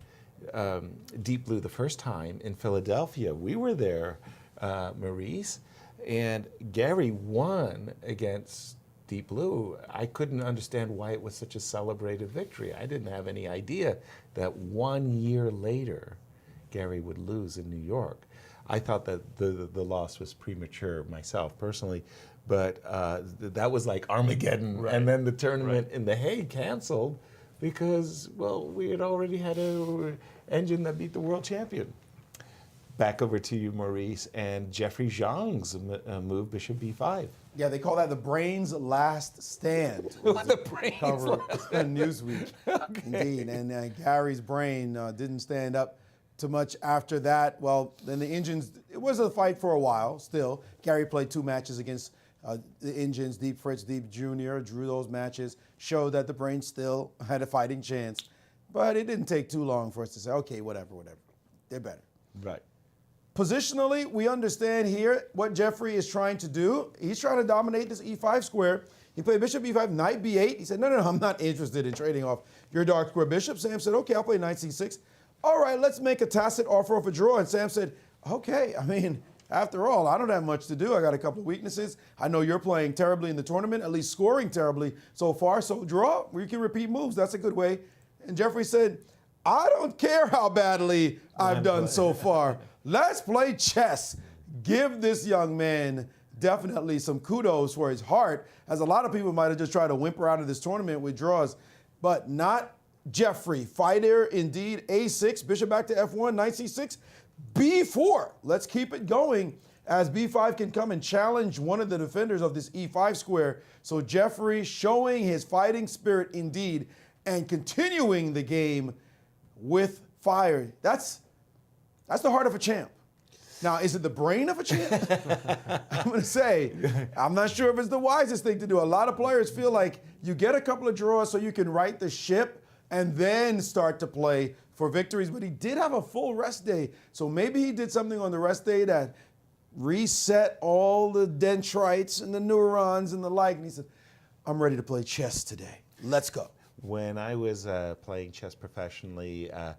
Deep Blue the first time in Philadelphia, we were there, Maurice, and Gary won against Deep Blue. I couldn't understand why it was such a celebrated victory. I didn't have any idea that 1 year later, Gary would lose in New York. I thought that the loss was premature myself, personally, but that was like Armageddon. Right. And then the tournament in The Hague canceled because, well, we had already had an engine that beat the world champion. Back over to you, Maurice, and Jeffrey Zhang's move, bishop b5. Yeah, they call that the brain's last stand. The brain's cover last in Newsweek. Okay. Indeed, and Gary's brain didn't stand up too much after that. Well, then the engines, it was a fight for a while still. Gary played 2 matches against the engines, Deep Fritz, Deep Junior, drew those matches, showed that the brain still had a fighting chance. But it didn't take too long for us to say, okay, whatever. They're better. Right. Positionally, we understand here what Jeffrey is trying to do. He's trying to dominate this e5 square. He played bishop e5, knight b8. He said, no, I'm not interested in trading off your dark square bishop. Sam said, okay, I'll play knight c6. All right, let's make a tacit offer of a draw. And Sam said, okay, I mean, after all, I don't have much to do. I got a couple of weaknesses. I know you're playing terribly in the tournament, at least scoring terribly so far. So draw, we can repeat moves. That's a good way. And Jeffrey said, I don't care how badly I've done so far. Let's play chess. Give this young man definitely some kudos for his heart, as a lot of people might have just tried to whimper out of this tournament with draws, but not Jeffrey. Fighter indeed. A6, bishop back to f1, knight c6, b4. Let's keep it going as b5 can come and challenge one of the defenders of this e5 square. So Jeffrey showing his fighting spirit indeed and continuing the game with fire. That's the heart of a champ. Now, is it the brain of a champ? I'm going to say, I'm not sure if it's the wisest thing to do. A lot of players feel like you get a couple of draws so you can right the ship and then start to play for victories. But he did have a full rest day. So maybe he did something on the rest day that reset all the dendrites and the neurons and the like. And he said, I'm ready to play chess today. Let's go. When I was playing chess professionally, the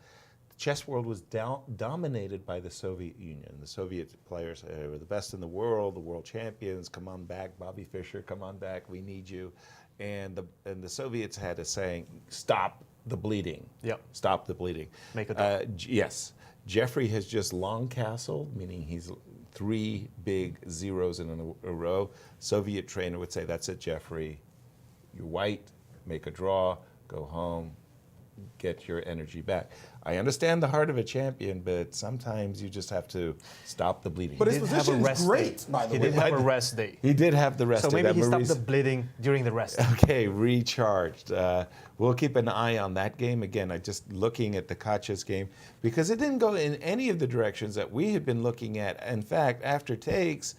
chess world was dominated by the Soviet Union. The Soviet players were the best in the world champions. Come on back, Bobby Fischer, come on back, we need you. And the Soviets had a saying, stop the bleeding. Yep. Stop the bleeding. Make a draw. Yes. Jeffrey has just long castled, meaning he's 3 big zeros in a row. Soviet trainer would say, that's it, Jeffrey. You're white, make a draw, go home, get your energy back. I understand the heart of a champion, but sometimes you just have to stop the bleeding. But his position is great, by the way. He did have a rest day. He did have the rest day. So maybe he Maurice... stopped the bleeding during the rest day. Okay, recharged. We'll keep an eye on that game. Again, I just looking at the Katja's game because it didn't go in any of the directions that we had been looking at. In fact, after takes,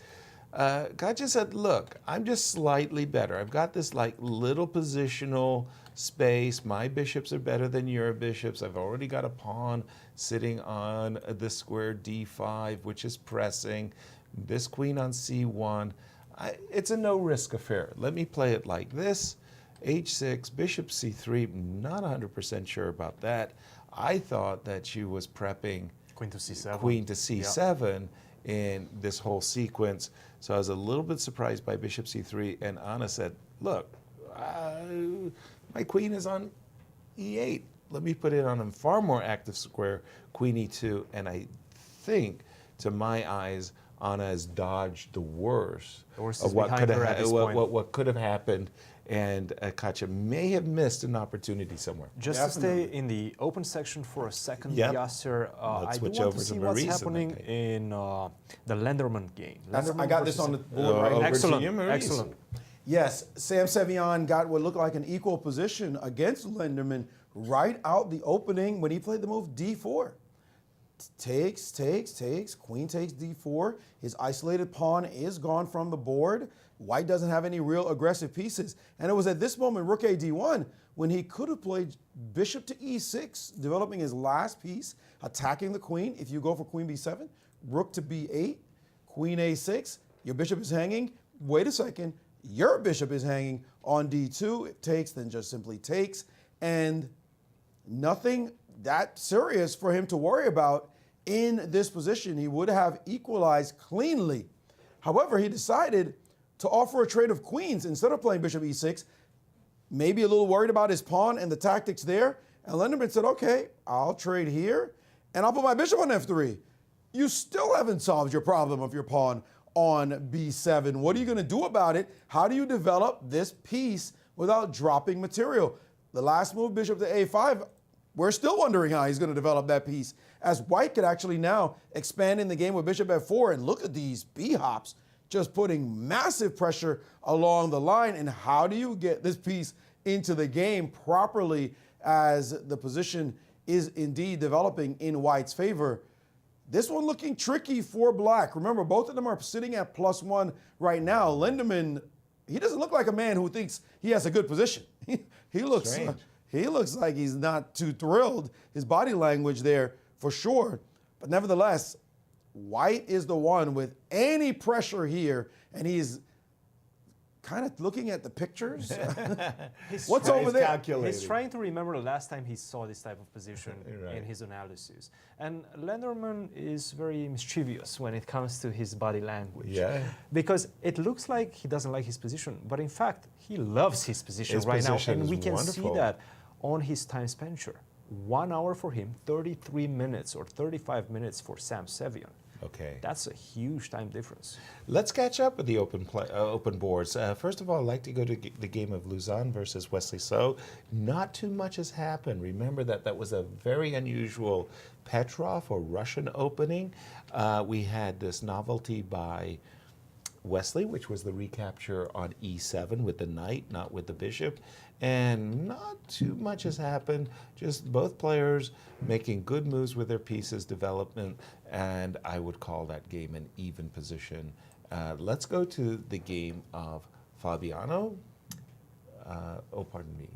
Katja said, look, I'm just slightly better. I've got this like little positional space. My bishops are better than your bishops. I've already got a pawn sitting on the square d5, which is pressing. This queen on c1. It's a no-risk affair. Let me play it like this. h6, bishop c3. Not 100% sure about that. I thought that she was prepping Queen to c7. Queen to c7 in this whole sequence. So I was a little bit surprised by bishop c3. And Anna said, look, my queen is on e8. Let me put it on a far more active square, queen e2. And I think, to my eyes, Anna has dodged the worst of what could have happened. And Katja may have missed an opportunity somewhere. Just Definitely. to stay in the open section for a second, Yep. Yasser, I do switch want over to see to what's Maurice happening in the Lenderman game. I got this on the board right here. Excellent, Maurice. excellent. Yes, Sam Sevian got what looked like an equal position against Lenderman right out the opening when he played the move d4. Takes, queen takes d4. His isolated pawn is gone from the board. White doesn't have any real aggressive pieces. And it was at this moment, rook a d1, when he could have played bishop to e6, developing his last piece, attacking the queen. If you go for queen b7, rook to b8, queen a6, your bishop is hanging. Wait a second, your bishop is hanging on d2. It takes, then just simply takes. And nothing that serious for him to worry about in this position. He would have equalized cleanly. However, he decided to offer a trade of queens instead of playing bishop e6, maybe a little worried about his pawn and the tactics there. And Lenderman said, okay, I'll trade here and I'll put my bishop on f3. You still haven't solved your problem of your pawn on b7. What are you going to do about it? How do you develop this piece without dropping material? The last move, bishop to a5, we're still wondering how he's going to develop that piece, as White could actually now expand in the game with bishop f4. And look at these b-hops, just putting massive pressure along the line. And how do you get this piece into the game properly as the position is indeed developing in White's favor? This one looking tricky for Black. Remember, both of them are sitting at +1 right now. Lenderman, he doesn't look like a man who thinks he has a good position. He looks like he's not too thrilled. His body language there for sure. But nevertheless, White is the one with any pressure here, and he's kind of looking at the pictures. What's over there? He's trying to remember the last time he saw this type of position in his analysis. And Lenderman is very mischievous when it comes to his body language. Yeah. Because it looks like he doesn't like his position, but in fact, he loves his position right now. And we can see that on his time spent. 1 hour for him, 33 minutes or 35 minutes for Sam Sevian. Okay. That's a huge time difference. Let's catch up with the open boards. First of all, I'd like to go to the game of Luzon versus Wesley So. Not too much has happened. Remember that was a very unusual Petrov or Russian opening. We had this novelty by Wesley, which was the recapture on e7 with the knight, not with the bishop. And not too much has happened, just both players making good moves with their pieces development, and I would call that game an even position. Let's go to the game of Fabiano. Pardon me.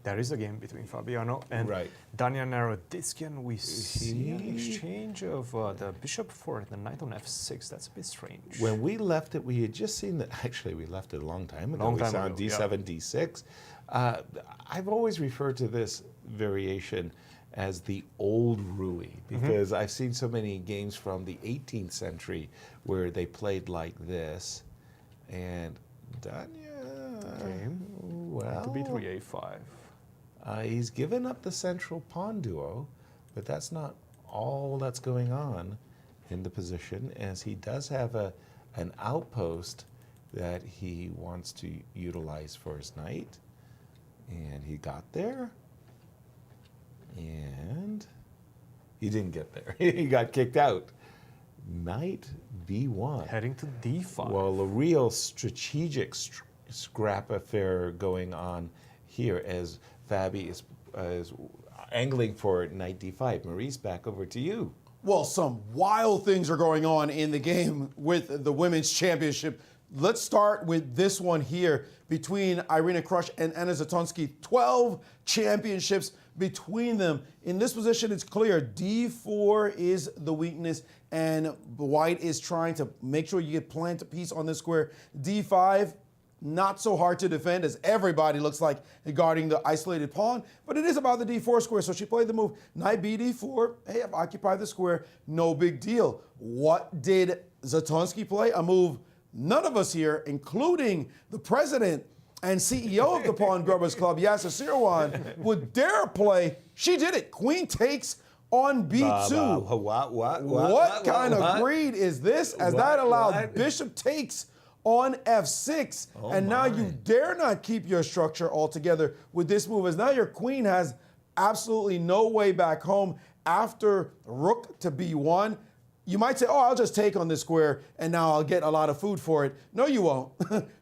There is a game between Fabiano and Daniel Naroditsky. We see an exchange of the bishop for the knight on f6. That's a bit strange. When we left it, we had just seen that. Actually, we left it a long time ago. We saw d7, d6. I've always referred to this variation as the old Rui because I've seen so many games from the 18th century where they played like this. And Daniel, well, b3, a5. He's given up the central pawn duo, but that's not all that's going on in the position, as he does have an outpost that he wants to utilize for his knight. And he got there, and he didn't get there. He got kicked out. Knight b1. Heading to d5. Well, a real strategic scrap affair going on here as Fabi is angling for knight d5. Maurice, back over to you. Well, some wild things are going on in the game with the Women's Championship. Let's start with this one here between Irina Krush and Anna Zatonski. 12 championships between them. In this position, it's clear d4 is the weakness, and White is trying to make sure you get plant a piece on this square. d5, not so hard to defend as everybody looks like guarding the isolated pawn, but it is about the d4 square, so she played the move knight b d4. Hey, I've occupied the square, no big deal. What did Zatonski play? A move none of us here, including the president and CEO of the Pawn Grubbers Club, Yasser Seirawan, would dare play. She did it. Queen takes on b2. What kind of greed is this? As that allowed bishop takes on f6, and now you dare not keep your structure altogether with this move, as now your queen has absolutely no way back home after rook to b1. You might say, oh, I'll just take on this square and now I'll get a lot of food for it. No, you won't.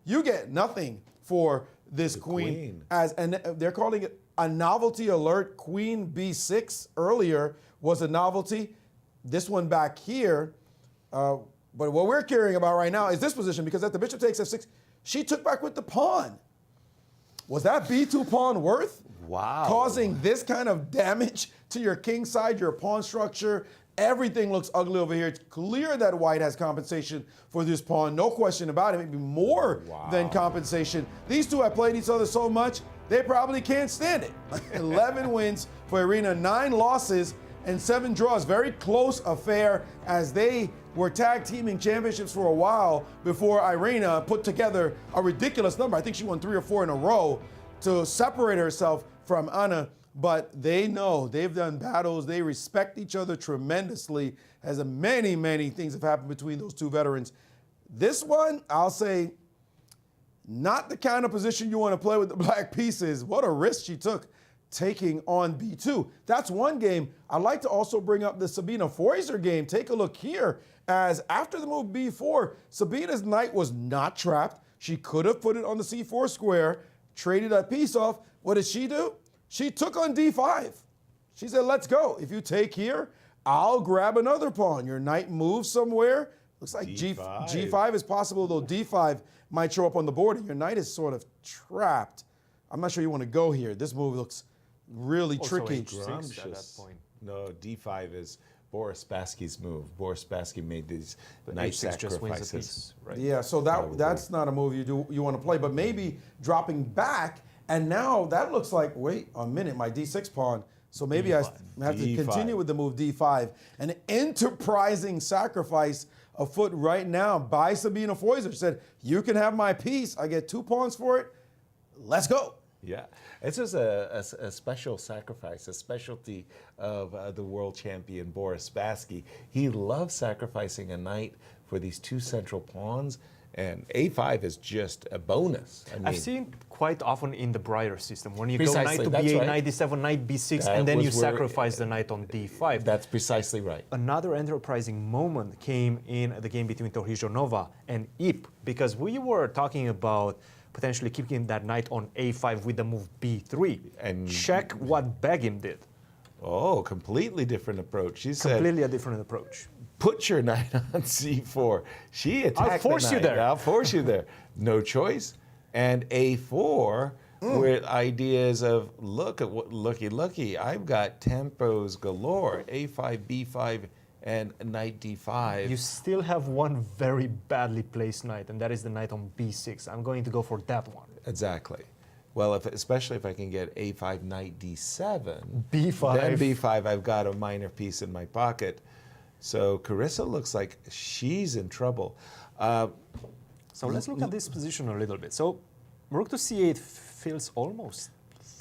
You get nothing for this queen. And they're calling it a novelty alert. Queen b6 earlier was a novelty. This one back here, but what we're caring about right now is this position, because if the bishop takes f6, she took back with the pawn. Was that b2 pawn worth causing this kind of damage to your king side, your pawn structure? Everything looks ugly over here. It's clear that White has compensation for this pawn. No question about it. Maybe more than compensation. These two have played each other so much, they probably can't stand it. 11 wins for Irina, 9 losses and 7 draws. Very close affair, as they were tag teaming championships for a while before Irina put together a ridiculous number. I think she won 3 or 4 in a row to separate herself from Anna. But they know they've done battles. They respect each other tremendously, as many, many things have happened between those two veterans. This one, I'll say, not the kind of position you want to play with the black pieces. What a risk she took taking on b2. That's one game. I'd like to also bring up the Sabina Feuser game. Take a look here, as after the move b4, Sabina's knight was not trapped. She could have put it on the c4 square, traded that piece off. What did she do? She took on d5. She said, let's go. If you take here, I'll grab another pawn. Your knight moves somewhere. Looks like g5 is possible, though d5 might show up on the board, and your knight is sort of trapped. I'm not sure you want to go here. This move looks really tricky. At that point. No, d5 is Boris Spassky's move. Boris Spassky made these knight sacrifices. Just wins a piece, right? Yeah, so that's not a move you want to play, but maybe dropping back. And now that looks like, wait a minute, my d6 pawn. So maybe I have to continue with the move d5. An enterprising sacrifice afoot right now by Sabina Feuser. Said, you can have my piece. I get 2 pawns for it. Let's go. Yeah, this is a special sacrifice, a specialty of the world champion Boris Spassky. He loves sacrificing a knight for these 2 central pawns, And A5 is just a bonus. I mean, I've seen quite often in the brighter system when you go Precisely, knight to that's B8, right. knight D7, knight B6, That and then you was where- sacrifice the knight on D5. that's precisely right. Another enterprising moment came in the game between Torhijonova and Ip, because we were talking about potentially keeping that knight on A5 with the move B3. And- check what Begim did. Oh, completely different approach. She said, Completely a different approach. put your knight on C4. She attacked force the you knight. there. I'll force you there. No choice. And A4 with ideas of, look at what, looky, I've got tempos galore. A5, B5, and knight D5. You still have one very badly placed knight, and that is the knight on B6. I'm going to go for that one. Exactly. Well, especially if I can get A5, knight D7. B5. Then B5, I've got a minor piece in my pocket. So Carissa looks like she's in trouble. So let's look at this position a little bit. So rook to C8 feels almost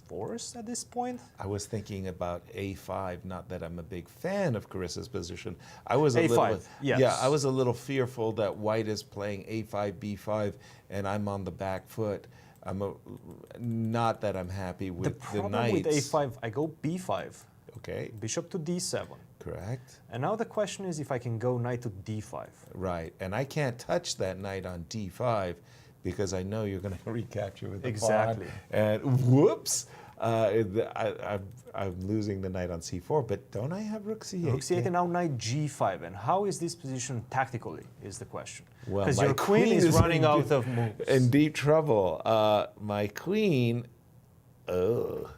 forced at this point. I was thinking about A5, not that I'm a big fan of Carissa's position. I was a A5, little, yes. yeah, I was a little fearful that White is playing A5, B5, and I'm on the back foot. Not that I'm happy with The the problem knights. with A5, I go B5, Okay, bishop to D7. correct. And now the question is if I can go knight to D5. Right, and I can't touch that knight on D5 because I know you're going to recapture with the Exactly. pawn. And whoops, I'm losing the knight on C4. But don't I have rook C8? Rook C8 and now knight G5. And how is this position tactically is the question. Well, Because my your queen is running in out deep- of moves. in deep trouble. My queen, ugh.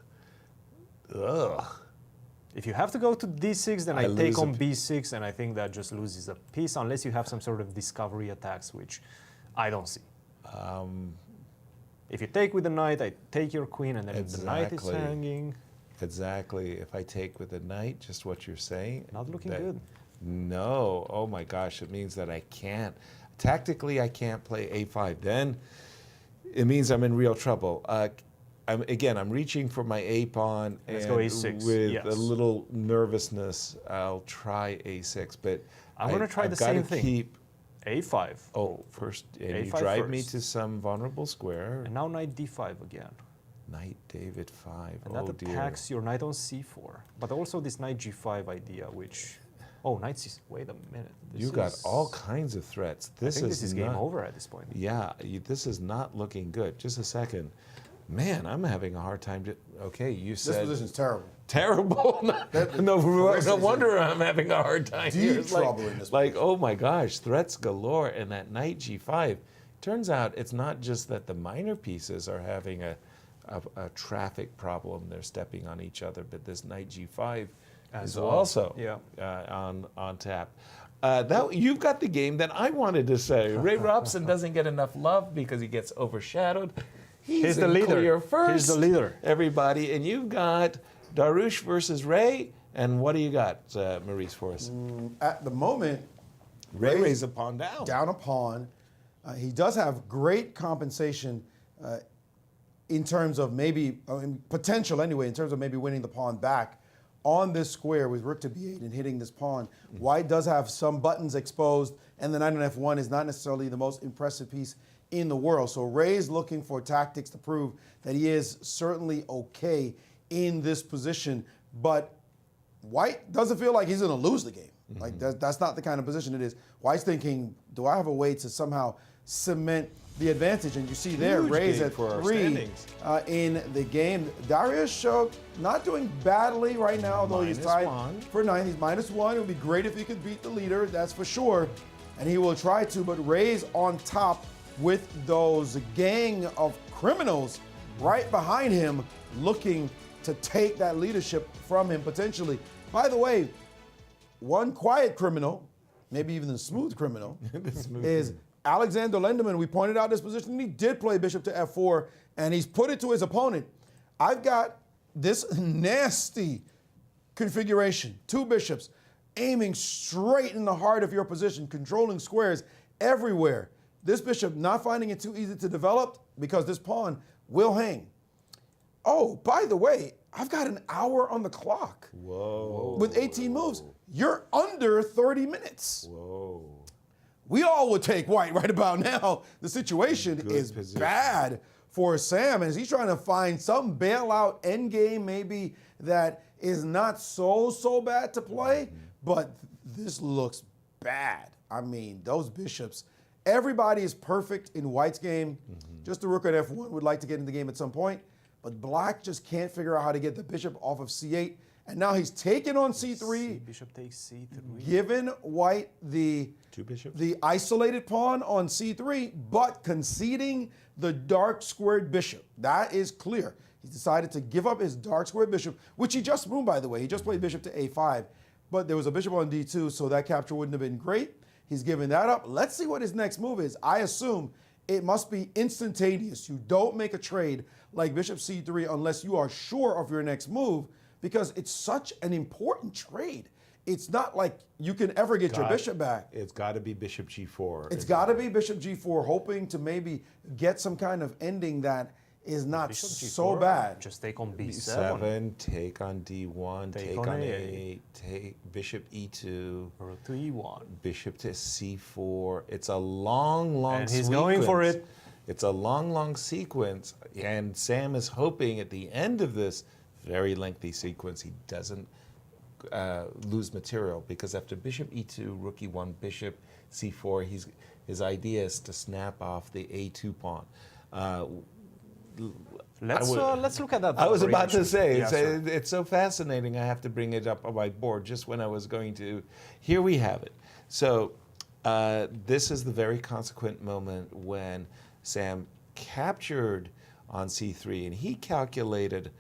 If you have to go to D6, then I lose take a on B6, and I think that just loses a piece, unless you have some sort of discovery attacks, which I don't see. If you take with the knight, I take your queen, and then if the knight is Exactly. hanging, Exactly. If I take with the knight, just what you're saying. not looking good. No. Oh my gosh, it means that I can't. Tactically, I can't play A5. Then it means I'm in real trouble. I'm reaching for my A pawn. Let's and go A6, with yes. a little nervousness, I'll try A6. But I'm going to try I've the gotta same thing. Keep, A5. oh, first, and you A5 drive me first. to some vulnerable square. And now knight D5 again. Knight David 5. And Oh that dear. attacks your knight on C4. But also this knight G5 idea, which... Oh, knight C... Wait a minute. You got all kinds of threats. I think this is game not- over at this point. Yeah, this is not looking good. Just a second. Man, I'm having a hard time. Okay, you This said position's terrible. terrible. no wonder I'm having a hard time. Deep here. It's trouble in this like, oh my gosh, threats galore. And that knight G5. Turns out it's not just that the minor pieces are having a traffic problem. They're stepping on each other, but this knight G5 is well. also Yeah. on tap. You've got the game that I wanted to say. Ray Robson doesn't get enough love because he gets overshadowed. He's the in leader. clear first. He's the leader. Everybody, and you've got Darush versus Ray. And what do you got, Maurice, for us? At the moment, Ray's a pawn down. down a pawn. He does have great compensation in terms of maybe, potential anyway, in terms of maybe winning the pawn back on this square with rook to b8 and hitting this pawn. White does have some buttons exposed, and the knight on f1 is not necessarily the most impressive piece in the world. So Ray's looking for tactics to prove that he is certainly okay in this position, but White doesn't feel like he's going to lose the game. Like that's not the kind of position it is. White's thinking, do I have a way to somehow cement the advantage? And you see there, Huge Ray's game at for our 3 standings. in the game. Darius not doing badly right now, although he's Minus tied one. for 9. He's -1. It would be great if he could beat the leader, that's for sure. And he will try to, but Ray's on top with those gang of criminals right behind him looking to take that leadership from him potentially. By the way, one quiet criminal, maybe even the smooth criminal, is Alexander Lenderman. We pointed out this position, and he did play bishop to f4, and he's put it to his opponent. I've got this nasty configuration, 2 bishops aiming straight in the heart of your position, controlling squares everywhere. This bishop not finding it too easy to develop because this pawn will hang. Oh, by the way, I've got an hour on the clock. Whoa. With 18 moves. You're under 30 minutes. Whoa. we all would take white right about now. The situation is bad for Sam, as he's trying to find some bailout endgame maybe that is not so bad to play, but this looks bad. I mean, those bishops, everybody is perfect in white's game. Just the rook at f1 would like to get in the game at some point, but black just can't figure out how to get the bishop off of c8. And now he's taken on c3. Bishop takes c3. Given white the isolated pawn on c3, but conceding the dark squared bishop. That is clear. He decided to give up his dark squared bishop, which he just moved, by the way. He just played bishop to a5, but there was a bishop on d2, so that capture wouldn't have been great. He's giving that up. Let's see what his next move is. I assume it must be instantaneous. You don't make a trade like bishop c3 unless you are sure of your next move, because it's such an important trade. It's not like you can ever get your bishop back. It's got to be bishop g4. It's got to be bishop g4, hoping to maybe get some kind of ending that is not Bishop so G4, bad. Just take on b7. b7, take on d1, take on a8, take bishop e2, rook to e1, bishop to c4. It's a long and he's sequence. going for it. It's a long sequence, and Sam is hoping at the end of this very lengthy sequence he doesn't lose material, because after bishop e2, rook e1, bishop c4, his idea is to snap off the a2 pawn. Let's look at that. I was about to say, Yes, it's so fascinating. I have to bring it up on my board just when I was going to. Here we have it. So this is the very consequent moment when Sam captured on c3, and he calculated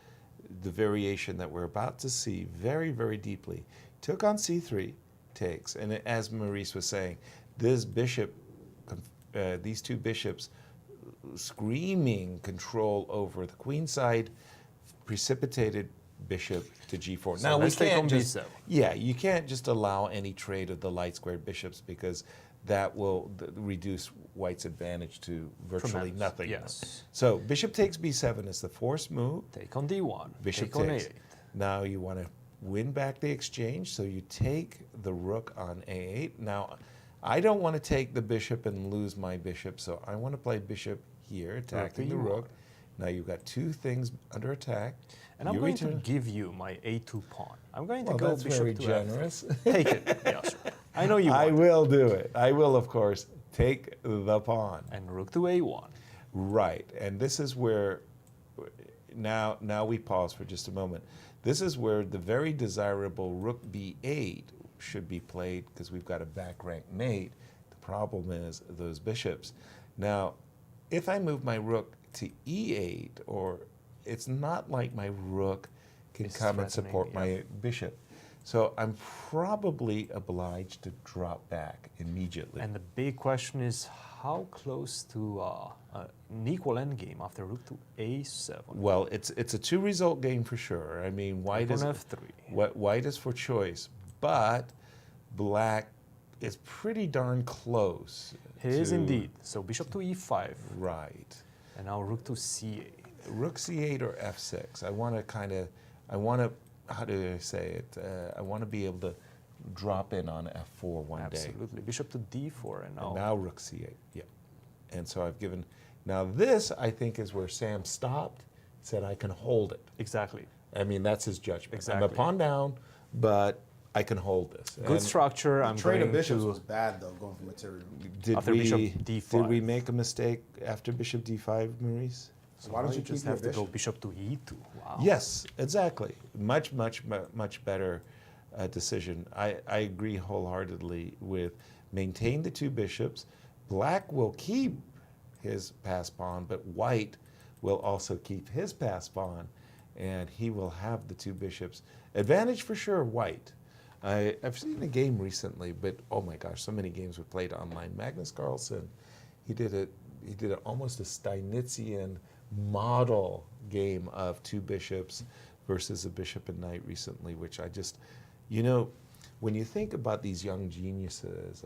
the variation that we're about to see very deeply. Took on c3, takes, and as Maurice was saying, this bishop, these two bishops screaming control over the queen side, precipitated bishop to g4. So now we let's take on can't just, b7. yeah, you can't just allow any trade of the light squared bishops, because that will reduce white's advantage to virtually Tremendous. nothing. Yes. So bishop takes b7 is the forced move. Take on d1. Bishop take on takes. a8. Now you want to win back the exchange, so you take the rook on a8. Now, I don't want to take the bishop and lose my bishop, so I want to play bishop here, attacking the rook. Now you've got two things under attack. And I'm going to give you my a2 pawn. I'm going to Well, go that's bishop very to generous. f3. Take it, Yasser. I know you want I it. will do it. I will, of course, take the pawn. And rook to a1. Right, and this is where, now we pause for just a moment. This is where the very desirable rook b8 should be played, because we've got a back rank mate. The problem is those bishops. Now, if I move my rook to e8, or it's not like my rook can come and support my bishop. So I'm probably obliged to drop back immediately. And the big question is, how close to an equal endgame after rook to a7? Well, it's a two-result game for sure. I mean, white is f3. White is for choice, but black is pretty darn close. He is indeed. So bishop to e5. Right. And now rook to c8. Rook c8 or f6. I want to how do I say it? I want to be able to drop in on f4 one day. Absolutely. Bishop to d4 and now rook c8. Yeah. And so I've given. Now this, I think, is where Sam stopped, said I can hold it. Exactly. I mean, that's his judgment. Exactly. I'm a pawn down, but I can hold this. Good structure. I'm Trade going of bishops to was bad, though, going for material. after bishop d5. Did we make a mistake after bishop d5, Maurice? So why don't you just keep your have to go bishop? bishop to e2? Wow. Yes, exactly. Much better decision. I agree wholeheartedly with maintain the two bishops. Black will keep his passed pawn, but white will also keep his passed pawn, and he will have the two bishops. Advantage for sure, white. I've seen a game recently, but oh my gosh, so many games we played online. Magnus Carlsen, he did almost a Steinitzian model game of two bishops versus a bishop and knight recently, which I just, when you think about these young geniuses,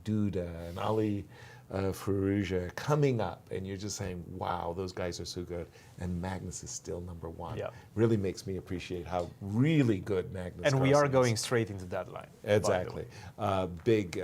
Duda and Ali Fallujah coming up, and you're just saying, wow, those guys are so good, and Magnus is still number one. Yeah. Really makes me appreciate how really good Magnus And we Carlsen are is. going straight into that line. Exactly. Big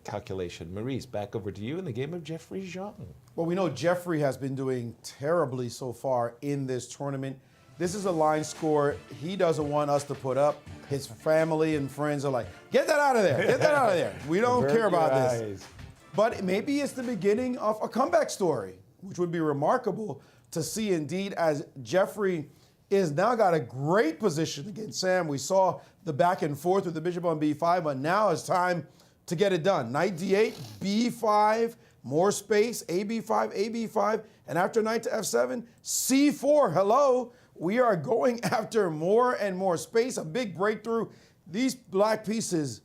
calculation. Maurice, back over to you in the game of Jeffrey Zhang. Well, we know Jeffrey has been doing terribly so far in this tournament. This is a line score he doesn't want us to put up. His family and friends are like, get that out of there, get that out of there. We don't care about this. But maybe it's the beginning of a comeback story, which would be remarkable to see indeed, as Jeffrey is now got a great position against Sam. We saw the back and forth with the bishop on b5, but now it's time to get it done. Knight d8, b5, more space, ab5, and after knight to f7, c4. Hello, we are going after more and more space, a big breakthrough. These black pieces,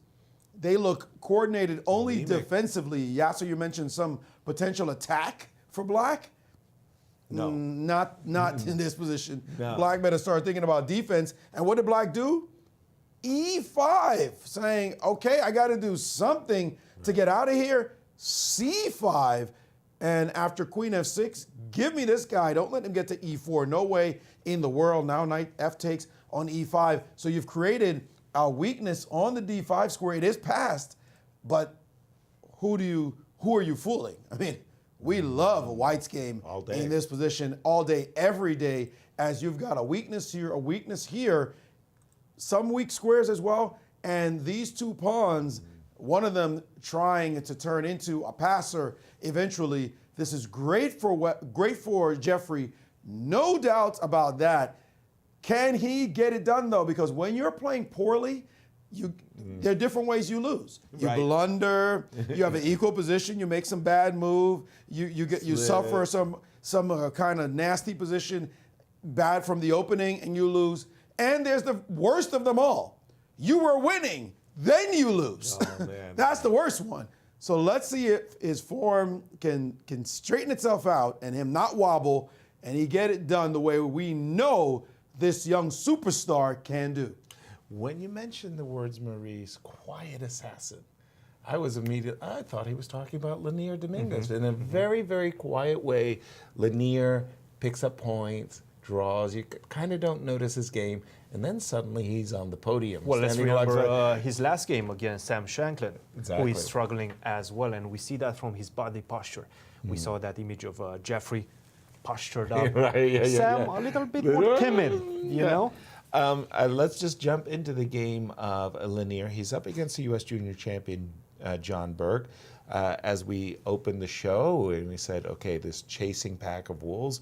they look coordinated only defensively. Yasser, you mentioned some potential attack for black. No. Not in this position. No. Black better start thinking about defense. And what did black do? E5, saying, okay, I got to do something to get out of here. C5, and after queen f6, give me this guy. Don't let him get to e4. No way in the world. Now knight f takes on e5. So you've created a weakness on the d5 square. It is passed, but who are you fooling? I mean, we love a white's game in this position all day, every day, as you've got a weakness here, some weak squares as well, and these two pawns, one of them trying to turn into a passer eventually. This is great for Jeffrey, no doubts about that. Can he get it done though? Because when you're playing poorly, there are different ways you lose. You blunder. You have an equal position. You make some bad move. You suffer some kind of nasty position, bad from the opening, and you lose. And there's the worst of them all. You were winning, then you lose. Oh, man. That's the worst one. So let's see if his form can straighten itself out and him not wobble, and he get it done the way we know this young superstar can do. When you mentioned the words, Maurice, quiet assassin, I thought he was talking about Lanier Dominguez. In a very, very quiet way, Lanier picks up points, draws. You kind of don't notice his game, and then suddenly he's on the podium. Well, let's remember his last game against Sam Shanklin, who is struggling as well, and we see that from his body posture. We saw that image of Jeffrey postured up. Sam, a little bit more timid, you know? Let's just jump into the game of Lanier. He's up against the U.S. Junior Champion, John Berg. As we opened the show, and we said, okay, this chasing pack of wolves.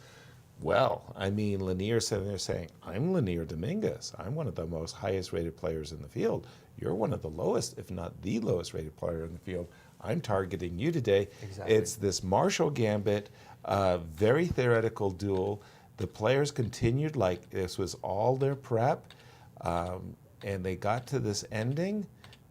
Well, I mean, Lanier sitting there saying, I'm Lanier Dominguez. I'm one of the most highest rated players in the field. You're one of the lowest, if not the lowest rated player in the field. I'm targeting you today. Exactly. It's this Marshall Gambit, very theoretical duel. The players continued like this was all their prep, and they got to this ending,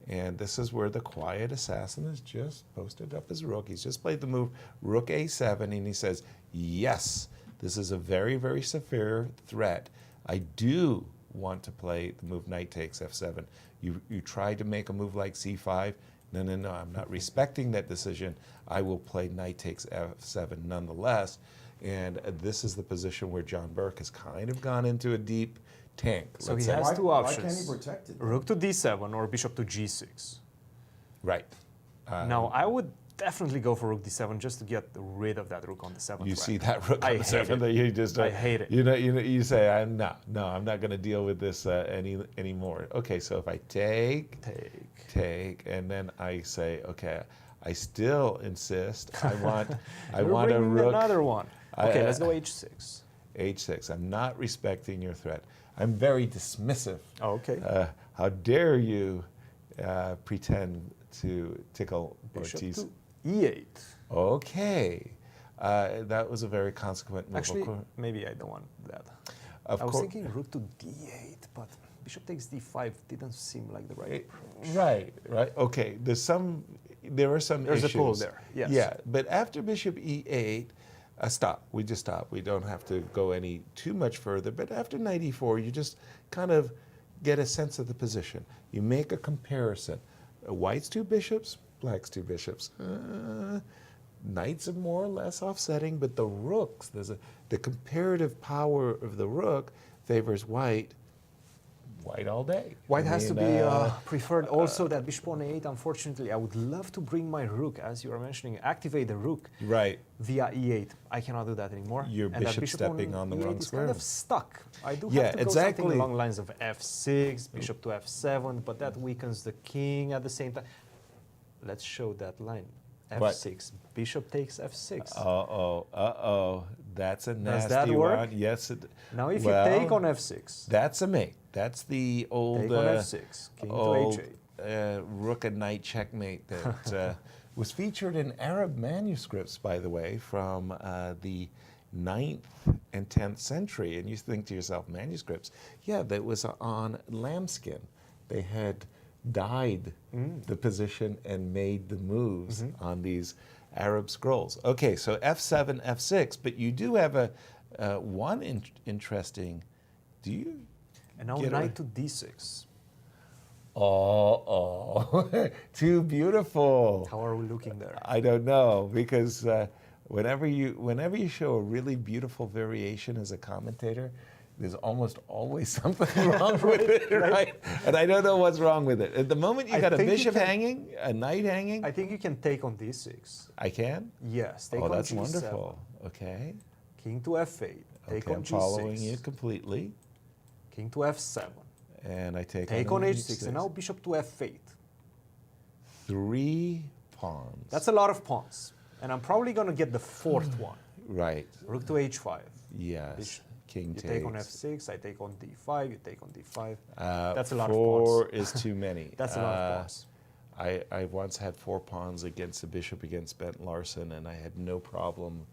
and this is where the quiet assassin has just posted up his rook. He's just played the move rook a7, and he says, yes, this is a very, very severe threat. I do want to play the move knight takes f7. You tried to make a move like c5. No, I'm not respecting that decision. I will play knight takes f7 nonetheless. And this is the position where John Burke has kind of gone into a deep tank. So he has two options. Why can't he protect it? Rook to d7 or bishop to g6. Right. Now, I would definitely go for rook d7 just to get rid of that rook on the 7th. You see that rook on the 7th that you just I hate it. You say, no, I'm not going to deal with this anymore. Okay, so if I take, and then I say, okay, I still insist. I want a rook. Another one. Okay, let's go h6. h6. I'm not respecting your threat. I'm very dismissive. Oh, okay. How dare you pretend to tickle Bishop Ortiz? to e8. Okay. That was a very consequent move. Actually, maybe I don't want that. I was thinking rook to d8, but bishop takes d5 didn't seem like the right approach. Right. Okay. There are some There's issues. a pull there, yes. Yeah, but after bishop e8, stop. We just stop. We don't have to go too much further. But after knight e4, you just kind of get a sense of the position. You make a comparison. White's 2 bishops, black's 2 bishops. Knights are more or less offsetting, but the rooks, the comparative power of the rook favors white all day. White has to be preferred. Also, that bishop on e8, unfortunately, I would love to bring my rook, as you were mentioning, activate the rook Right. via e8. I cannot do that anymore. Your And that bishop stepping on the e8 wrong is square. kind of stuck. I do Yeah, have to go exactly. something along the lines of f6, bishop to f7, but that weakens the king at the same time. Let's show that line. f6, bishop takes f6. Uh-oh. That's a nasty that work? one. Yes. Now if you take on f6. That's a mate. That's the old Take on f6, king to h8. rook and knight checkmate that was featured in Arab manuscripts, by the way, from the 9th and 10th century. And you think to yourself, manuscripts? Yeah, that was on lambskin. They had dyed the position and made the moves on these Arab scrolls. Okay, so f7, f6, but you do have a one interesting. Do you? And now knight to d6. Oh, too beautiful. How are we looking there? I don't know, because whenever you show a really beautiful variation as a commentator, there's almost always something wrong with it, right? And I don't know what's wrong with it. At the moment, you got a bishop hanging, a knight hanging. I think you can take on d6. I can? Yes, take oh, on that's g7. wonderful. Okay. King to f8. Take okay, on I'm g6. following you completely. King to f7. And I take on h6. And now bishop to f8. 3 pawns. That's a lot of pawns. And I'm probably going to get the 4th one. Right. Rook to h5. Yes. King you takes. take on f6, I take on d5, you take on d5. That's a lot of 4 pawns. is too many. That's a lot of pawns. I once had 4 pawns against a bishop against Bent Larson, and I had no problem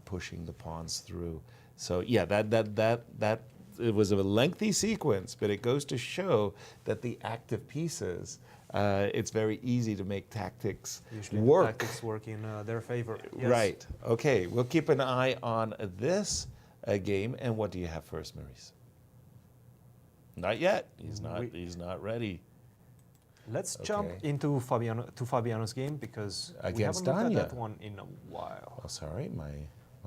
pushing the pawns through. So yeah, that it was a lengthy sequence, but it goes to show that the active pieces, it's very easy to make tactics Usually work. Tactics work in their favor. Yes. Right. Okay. We'll keep an eye on this game. And what do you have first, Maurice? Not yet. He's not ready. Let's jump into Fabiano's game, because against we haven't looked Danya. at that one in a while. Oh, sorry, my.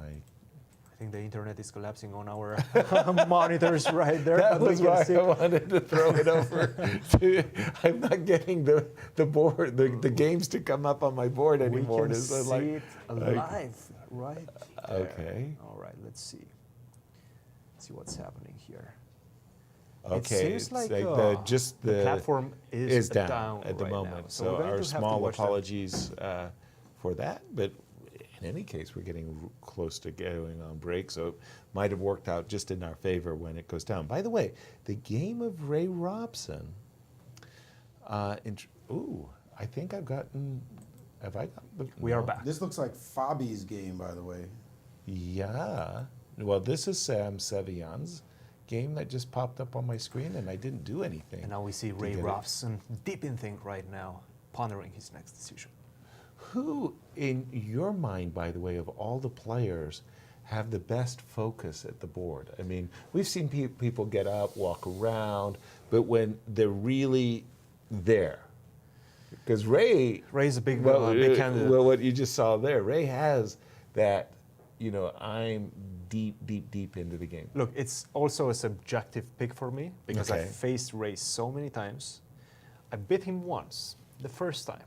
I think the internet is collapsing on our monitors right there. That was why I wanted to throw it over. I'm not getting the board, the games to come up on my board anymore. We can see it live right there. Okay. All right, let's see. Let's see what's happening here. Okay, it seems like the platform is down at the right moment. now. So we're going our to have to small watch apologies for that. But in any case, we're getting close to going on break, so it might have worked out just in our favor when it goes down. By the way, the game of Ray Robson. I think I've gotten. Have I got? We are back. This looks like Fabi's game, by the way. Yeah. Well, this is Sam Sevian's game that just popped up on my screen, and I didn't do anything. And now we see Ray Robson deep in think right now, pondering his next decision. Who, in your mind, by the way, of all the players, have the best focus at the board? I mean, we've seen people get up, walk around, but when they're really there, because Ray's a big candidate. Well, what you just saw there, Ray has that. I'm deep into the game. Look, it's also a subjective pick for me, because Okay. I faced Ray so many times. I beat him once, the first time.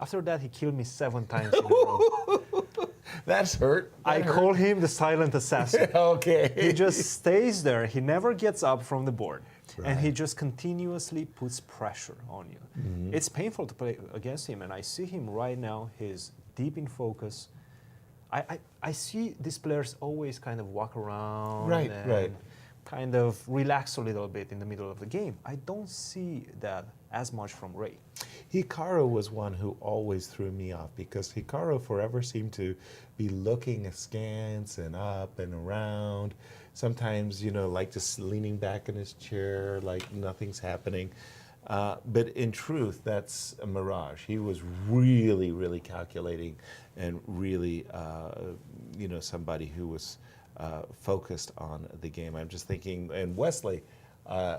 After that, he killed me 7 times in a row. That's hurt. I call him the silent assassin. Okay. He just stays there. He never gets up from the board. Right. And he just continuously puts pressure on you. Mm-hmm. It's painful to play against him, and I see him right now. He's deep in focus. I see these players always kind of walk around and kind of relax a little bit in the middle of the game. I don't see that as much from Ray. Hikaru was one who always threw me off, because Hikaru forever seemed to be looking askance and up and around. Sometimes, like just leaning back in his chair, like nothing's happening. But in truth, that's a mirage. He was really, really calculating, and really, somebody who was focused on the game. I'm just thinking, and Wesley,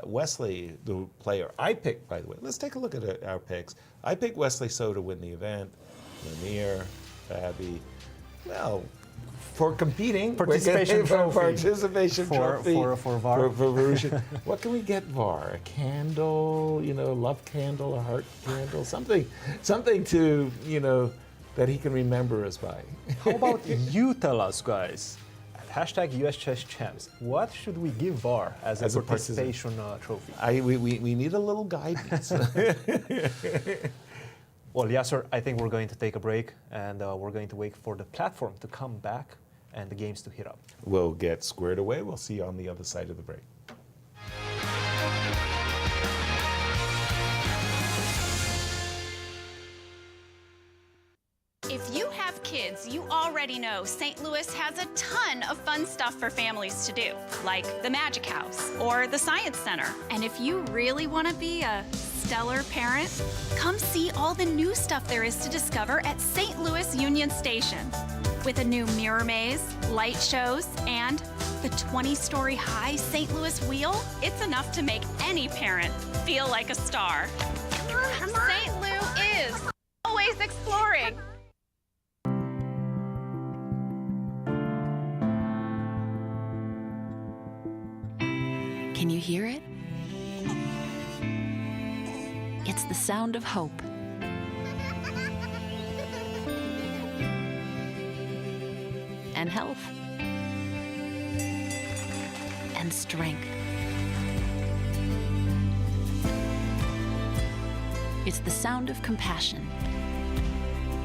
Wesley, the player I picked, by the way. Let's take a look at our picks. I picked Wesley So to win the event. Lanier, Fabi, well, for competing. Participation trophy. Participation trophy. For VAR. For Verusian. What can we get VAR? A candle, love candle, a heart candle, something to, that he can remember us by. How about you tell us, guys? Hashtag US Chess Champs. What should we give VAR as a participation trophy? We need a little guidance. Well, Yasser, I think we're going to take a break, and we're going to wait for the platform to come back and the games to heat up. We'll get squared away. We'll see you on the other side of the break. If you have kids, you already know St. Louis has a ton of fun stuff for families to do, like the Magic House or the Science Center. And if you really want to be a stellar parent, come see all the new stuff there is to discover at St. Louis Union Station. With a new mirror maze, light shows, and the 20-story high St. Louis wheel, it's enough to make any parent feel like a star. St. Louis is always exploring. Can you hear it? It's the sound of hope. And health. And strength. It's the sound of compassion.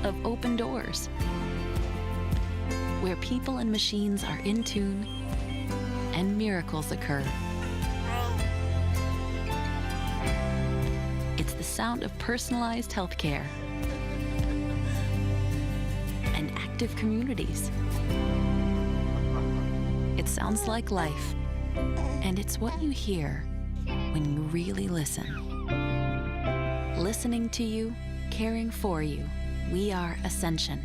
Of open doors. Where people and machines are in tune and miracles occur. It's the sound of personalized healthcare and active communities. It sounds like life, and it's what you hear when you really listen. Listening to you, caring for you. We are Ascension.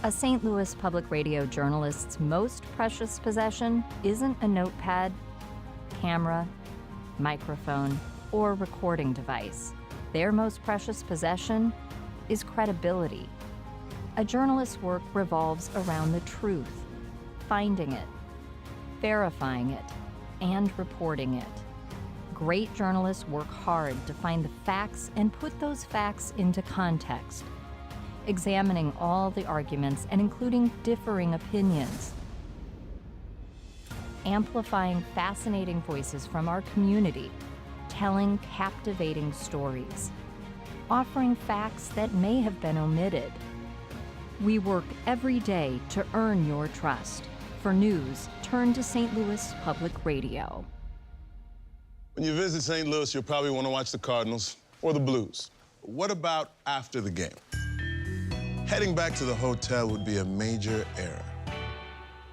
A St. Louis Public Radio journalist's most precious possession isn't a notepad, camera, microphone, or recording device. Their most precious possession is credibility. A journalist's work revolves around the truth, finding it, verifying it, and reporting it. Great journalists work hard to find the facts and put those facts into context, examining all the arguments and including differing opinions, amplifying fascinating voices from our community, telling captivating stories, offering facts that may have been omitted. We work every day to earn your trust. For news, turn to St. Louis Public Radio. When you visit St. Louis, you'll probably want to watch the Cardinals or the Blues. What about after the game? Heading back to the hotel would be a major error.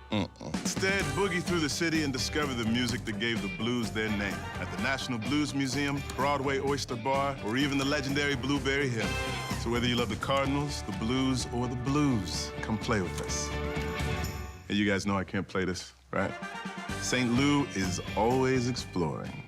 Instead, boogie through the city and discover the music that gave the blues their name. At the National Blues Museum, Broadway Oyster Bar, or even the legendary Blueberry Hill. So whether you love the Cardinals, the Blues, or the blues, come play with us. Hey, you guys know I can't play this, right? St. Lou is always exploring.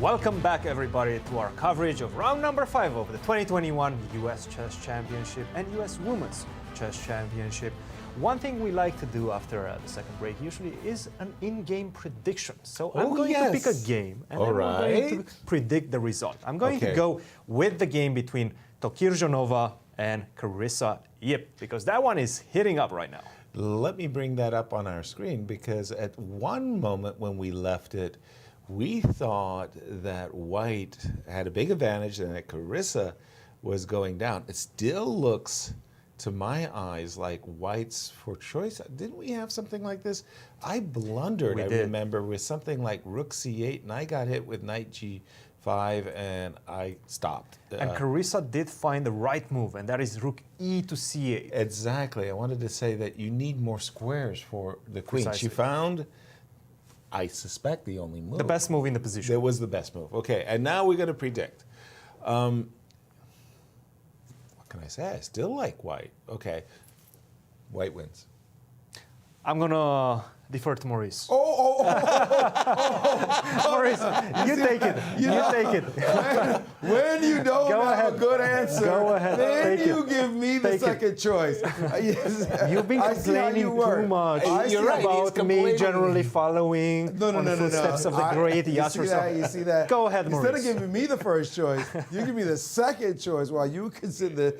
Welcome back, everybody, to our coverage of round number 5 of the 2021 U.S. Chess Championship and U.S. Women's Chess Championship. One thing we like to do after the second break usually is an in-game prediction. So I'm going to pick a game, and then we're going to predict the result. I'm going to go with the game between Tokirjonova and Carissa Yip, because that one is hitting up right now. Let me bring that up on our screen, because at one moment when we left it, we thought that White had a big advantage and that Carissa was going down. It still looks, to my eyes, like White's for choice. Didn't we have something like this? I blundered, I remember, with something like Rook C8, and I got hit with Knight G5, and I stopped. And Carissa did find the right move, and that is Rook E to C8. Exactly. I wanted to say that you need more squares for the queen. Precisely. She found, I suspect, the only move. The best move in the position. It was the best move. Okay, and now we're going to predict. What can I say? I still like White. Okay, White wins. I'm going to defer to Maurice. Maurice, you take it. You take it. When you don't have a good answer, go ahead. then Take you it. give me the second choice. Yes. You've been complaining too much about me generally following the footsteps of the great Yasser Seirawan. You see that? Go ahead, Maurice. Instead of giving me the first choice, you give me the second choice while you can sit there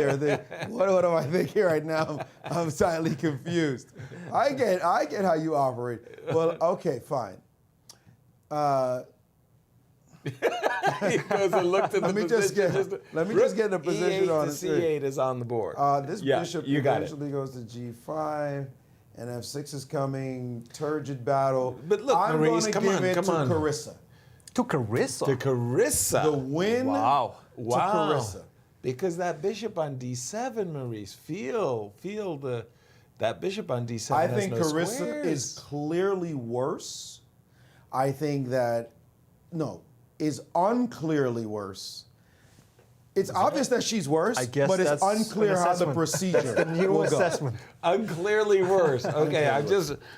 and think, what am I thinking right now? I'm slightly confused. I get how you operate. Well, okay, fine. He goes and looked at the position. Let me just get the position E8 on to C8 is on the board. This bishop eventually goes to G5, and F6 is coming. Turgid battle. But look, I'm Maurice, going to give it to Carissa. To Carissa? To Carissa. The win to Carissa. Because that bishop on D7, Maurice, that bishop on D7 I has think no Carissa squares. is clearly worse. I think that, is unclearly worse. It's obvious that she's worse, but it's unclear how the procedure That's the new will assessment. Unclearly worse. Okay, I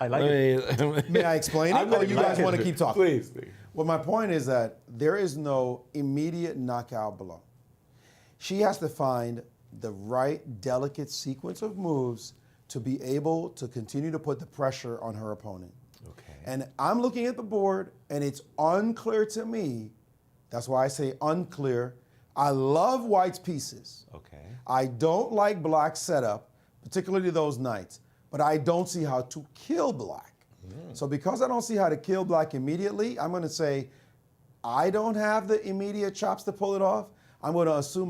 like it. May I explain it, or you guys want to keep talking? Please. Well, my point is that there is no immediate knockout blow. She has to find the right delicate sequence of moves to be able to continue to put the pressure on her opponent. Okay. And I'm looking at the board, and it's unclear to me. That's why I say unclear. I love White's pieces. Okay. I don't like Black's setup, particularly those knights, but I don't see how to kill Black. So because I don't see how to kill Black immediately, I'm going to say I don't have the immediate chops to pull it off. I'm going to assume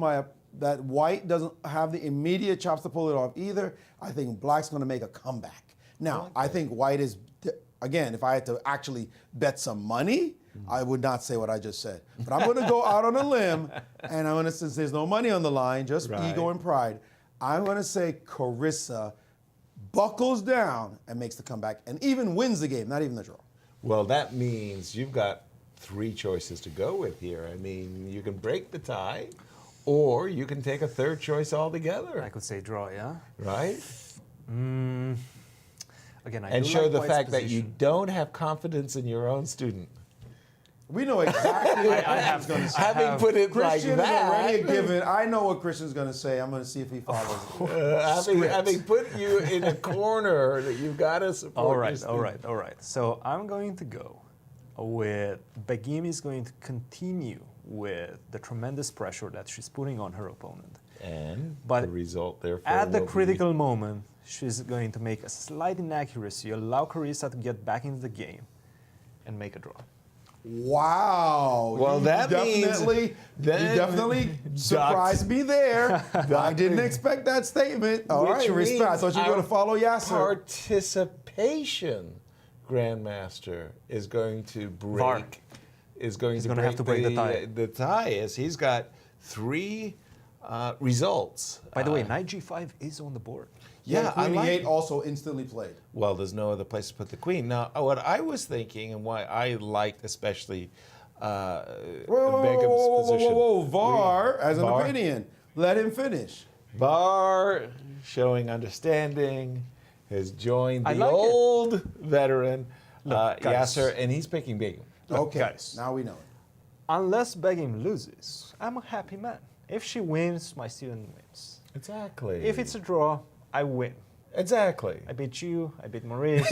that White doesn't have the immediate chops to pull it off either. I think Black's going to make a comeback. Now, I think White is, again, if I had to actually bet some money, I would not say what I just said. But I'm going to go out on a limb, and I'm going to, since there's no money on the line, just ego and pride, I'm going to say Carissa buckles down and makes the comeback and even wins the game, not even the draw. Well, that means you've got 3 choices to go with here. I mean, you can break the tie, or you can take a third choice altogether. I could say draw, yeah? Right? Again, and show the fact that you don't have confidence in your own student. We know exactly what Christian's going to say. Having put it Christian like that. is already a given. I know what Christian's going to say. I'm going to see if he follows it. Having put you in a corner that you've got to support. All right. So I'm going to go with Begim is going to continue with the tremendous pressure that she's putting on her opponent. And but the result, therefore, at the critical moment, she's going to make a slight inaccuracy, allow Carissa to get back into the game, and make a draw. Wow. Well, that you definitely surprised me there. I didn't expect that statement. All right, respect. I thought you were going to follow Yasser. Participation, Grandmaster, is going to break. Is going to have to break the tie. The tie is he's got 3 results. By the way, Knight G5 is on the board. Yeah, Queen E8 also instantly played. Well, there's no other place to put the queen. Now, what I was thinking and why I liked especially Begum's position. VAR has an opinion. Let him finish. VAR, showing understanding, has joined the old veteran, Yasser, and he's picking Begum. Okay, now we know it. Unless Begim loses, I'm a happy man. If she wins, my student wins. Exactly. If it's a draw, I win. Exactly. I beat you, I beat Maurice.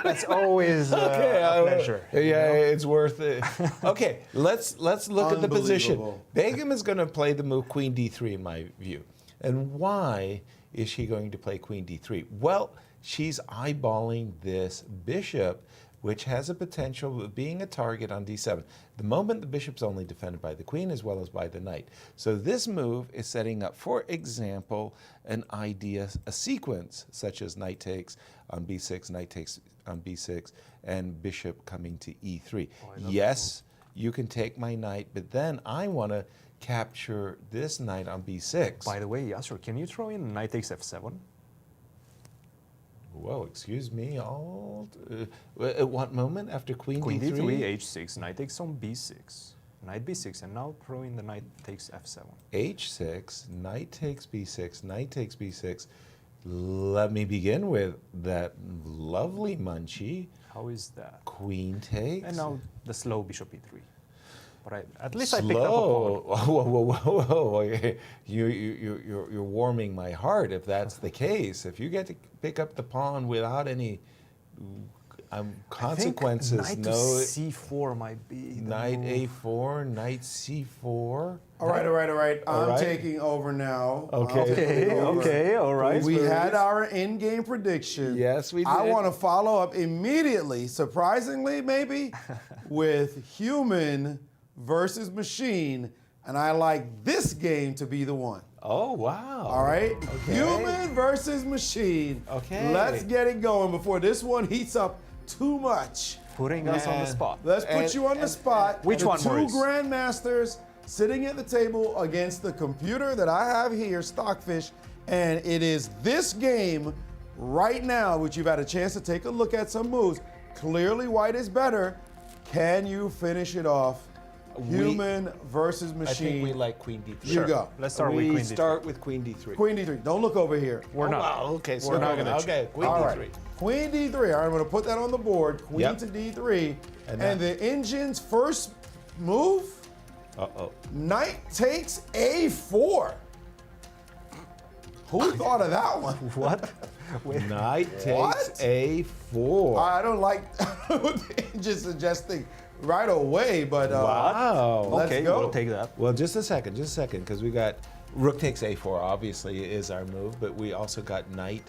That's always a pleasure. Yeah, it's worth it. Okay, let's look at the position. Begim is going to play the move Queen D3 in my view. And why is she going to play Queen D3? Well, she's eyeballing this bishop, which has a potential of being a target on D7. The moment the bishop's only defended by the queen as well as by the knight. So this move is setting up, for example, an idea, a sequence such as knight takes on B6, knight takes on B6, and bishop coming to E3. Yes, you can take my knight, but then I want to capture this knight on B6. By the way, Yasser, can you throw in knight takes F7? Whoa, excuse me, at what moment after Queen D3? Queen D3, H6, knight takes on B6, knight B6, and now throw in the knight takes F7. H6, knight takes B6, knight takes B6. Let me begin with that lovely munchie. How is that? Queen takes. And now the slow bishop E3. But at least Slow. I picked up a pawn. Whoa. You're warming my heart if that's the case. If you get to pick up the pawn without any consequences. I think knight to C4 might be the Knight move. A4, knight C4. All right. I'm taking over now. Okay, all right. We had our in-game prediction. Yes, we did. I want to follow up immediately, surprisingly maybe, with human versus machine, and I like this game to be the one. Oh, wow. All right? Okay. Human versus machine. Okay. Let's get it going before this one heats up too much. Putting us on the spot. Let's put you on the spot. Which one, Two Maurice? grandmasters sitting at the table against the computer that I have here, Stockfish, and it is this game right now, which you've had a chance to take a look at some moves. Clearly white is better. Can you finish it off? Human versus machine. I think we like Queen D3. You go. Let's start with Queen D3. We start with Queen D3. Queen D3. Don't look over here. We're not. Wow, okay, so We're not going to. Okay, Queen All D3. right. Queen D3. All right, I'm going to put that on the board. Queen to D3. And the engine's first move, knight takes A4. Who thought of that one? What? Knight takes A4. I don't like what the engine's suggesting right away, but wow. Let's go. We'll take that. Well, just a second, because we got rook takes A4, obviously is our move, but we also got knight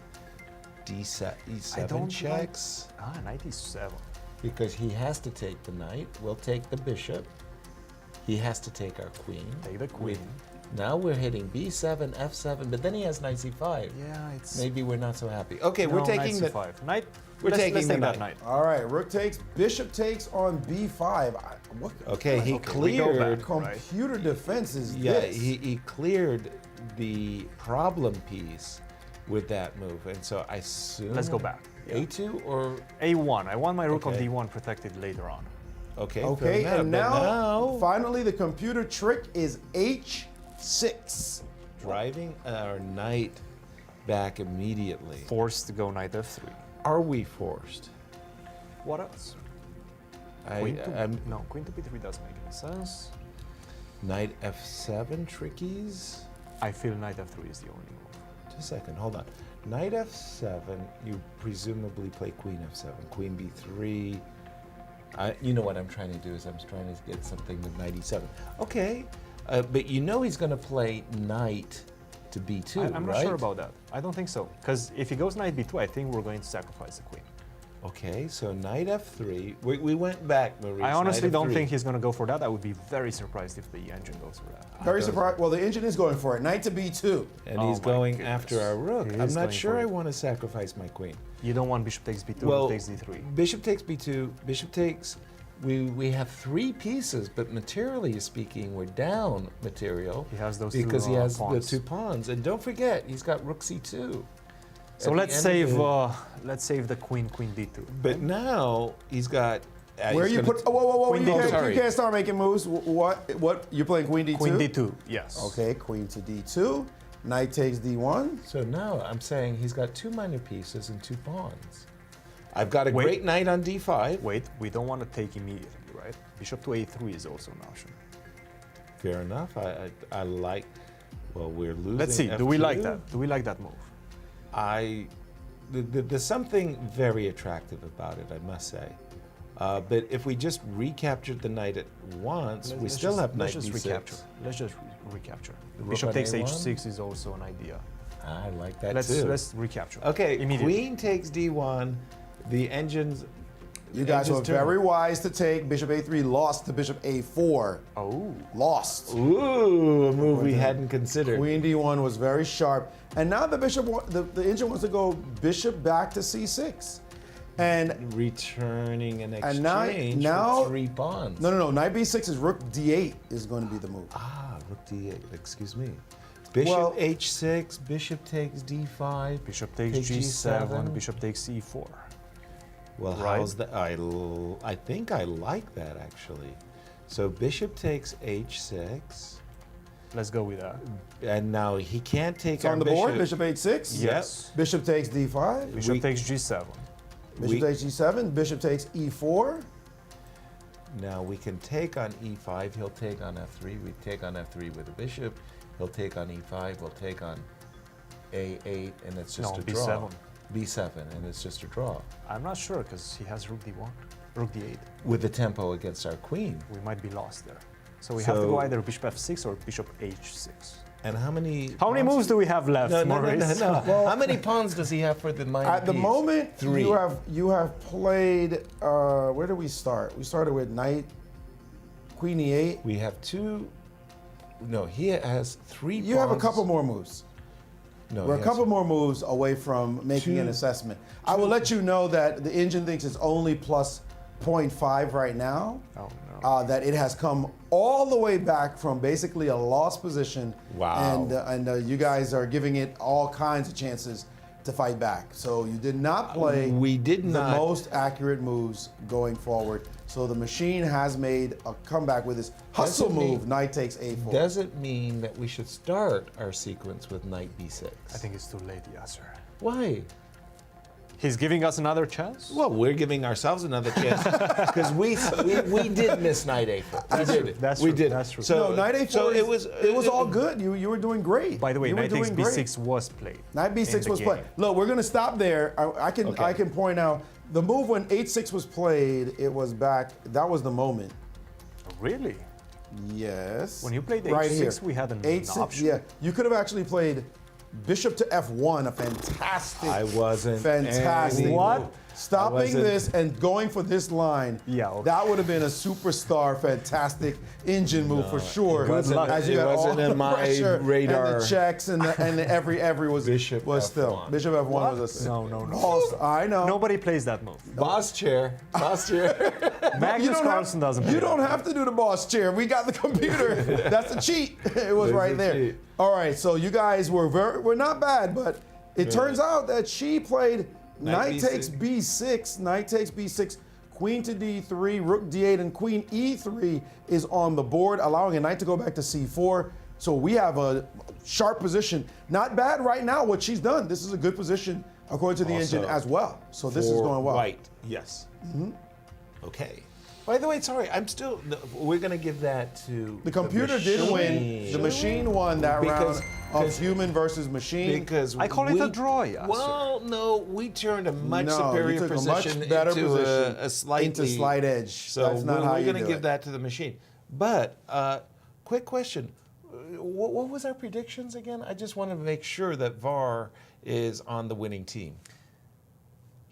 E7 checks. Knight E7. Because he has to take the knight. We'll take the bishop. He has to take our queen. Take the queen. Now we're hitting B7, F7, but then he has knight C5. Yeah, it's... Maybe we're not so happy. Okay, no, we're taking knight the... C5. Knight, We're taking let's the take knight. that knight. All right, rook takes, bishop takes on B5. Okay, he cleared... Computer defense is Yeah, this. he cleared the problem piece with that move, and so I assume... Let's go back. A2 or... A1. I want my rook on D1 protected later on. Okay, Okay, fair enough, and but now, finally, the computer trick is H6. Driving our knight back immediately. Forced to go knight F3. Are we forced? What else? Queen to B3 doesn't make any sense. Knight F7 trickies? I feel knight F3 is the only move. Just a second, hold on. Knight F7, you presumably play Queen F7. Queen B3. You know what I'm trying to do is I'm trying to get something with Knight E7. Okay, but you know he's going to play Knight to B2, I'm not sure about that. I don't think so. Because if he goes Knight B2, I think we're going to sacrifice the queen. Okay, so Knight F3. We went back, Maurice. I honestly don't think he's going to go for that. I would be very surprised if the engine goes for that. Very surprised. Well, the engine is going for it. Knight to B2. And he's going after our rook. I'm not sure I want to sacrifice my queen. You don't want bishop takes B2, well, rook takes D3. Bishop takes B2, bishop takes... We have 3 pieces, but materially speaking, we're down material. He has those because he has pawns. the 2 pawns. And don't forget, he's got rook C2. So let's save the queen D2. But now he's got... Where you put... Whoa. Queen You D2. can't start making moves. What? You're playing Queen D2? Queen D2, yes. Okay, Queen to D2. Knight takes D1. So now I'm saying he's got 2 minor pieces and 2 pawns. I've got a great knight on D5. Wait, we don't want to take immediately, right? Bishop to a3 is also an option. Fair enough. I like. Well, we're losing. Let's see. F2. Do we like that? Do we like that move? There's something very attractive about it, I must say. But if we just recaptured the knight at once, we still have knight b6. Recapture. Let's just recapture. The Bishop rook on takes A1? h6 is also an idea. I like that Let's too. let's recapture. Okay, immediately. queen takes d1. The engines. You guys were very wise to take bishop a3, lost to bishop a4. Oh. Lost. Ooh, a move we hadn't considered. Queen d1 was very sharp. And now the bishop, the engine wants to go bishop back to c6. And returning an exchange now with 3 pawns. No. Knight b6 is rook d8 is going to be the move. Ah, rook d8. Excuse me. Bishop h6. Bishop takes d5. Bishop takes g7. Bishop takes e4. Well, right? how's that? I think I like that actually. So bishop takes h6. Let's go with that. And now he can't take It's on the board. Bishop h6. Yes. Bishop takes d5. Bishop takes g7. Bishop takes g7. Bishop takes e4. Now we can take on e5. He'll take on f3. We take on f3 with a bishop. He'll take on e5. We'll take on a8, and it's just a draw. b7. b7, and it's just a draw. I'm not sure because he has rook d1, rook d8. With the tempo against our queen. We might be lost there. So we have to go either bishop f6 or bishop h6. And how many moves do we have left, Maurice? No. Well, how many pawns does he have for the minor At the piece? moment, 3. you have played. Where did we start? We started with knight, queen e8. We have 2. No, he has 3 pawns. You have a couple more moves. No, we're a couple more moves away from making an assessment. I will let you know that the engine thinks it's only plus 0.5 right now. Oh no. That it has come all the way back from basically a lost position. Wow. And you guys are giving it all kinds of chances to fight back. So you did not play the most accurate moves going forward. So the machine has made a comeback with this hustle move, knight takes a4. Does it mean that we should start our sequence with knight b6? I think it's too late, Yasser. Why? He's giving us another chance? Well, we're giving ourselves another chance because we did miss knight a4. That's true. That's true. So knight a4. So it was all good. You were doing great. By the way, you knight takes doing b6 was played. Knight b6 was played. Look, we're gonna stop there. I can point out the move when h6 was played. It was back. That was the moment. Really? Yes. When you played right h6, here. we had an option. Yeah, you could have actually played bishop to f1, a fantastic. I wasn't. Fantastic. What? Stopping this and going for this line. Yeah, okay. That would have been a superstar, fantastic engine move for sure. It wasn't, As you got all the in my pressure radar. and the checks and the every was Bishop was still F1. bishop f1 was a No. I know. Nobody plays that move. Boss chair. Magnus Carlsen doesn't play You don't that have to do the boss chair. We got the computer. That's a cheat. It was right there. cheat. All right, so you guys were not bad, but it turns out that she played knight takes b6, knight takes b6, queen to d3, rook d8, and queen e3 is on the board, allowing a knight to go back to c4. So we have a sharp position. Not bad right now what she's done. This is a good position according to the engine as well. So this is going well. White, yes. Okay. By the way, sorry, we're going to give that to the computer did win. The machine won that round of human versus machine. Because I call it a draw, Yasser. Well, no, we turned a much superior position into a slight edge. So that's not how we're you going to do give it. that to the machine. But quick question. What was our predictions again? I just want to make sure that VAR is on the winning team.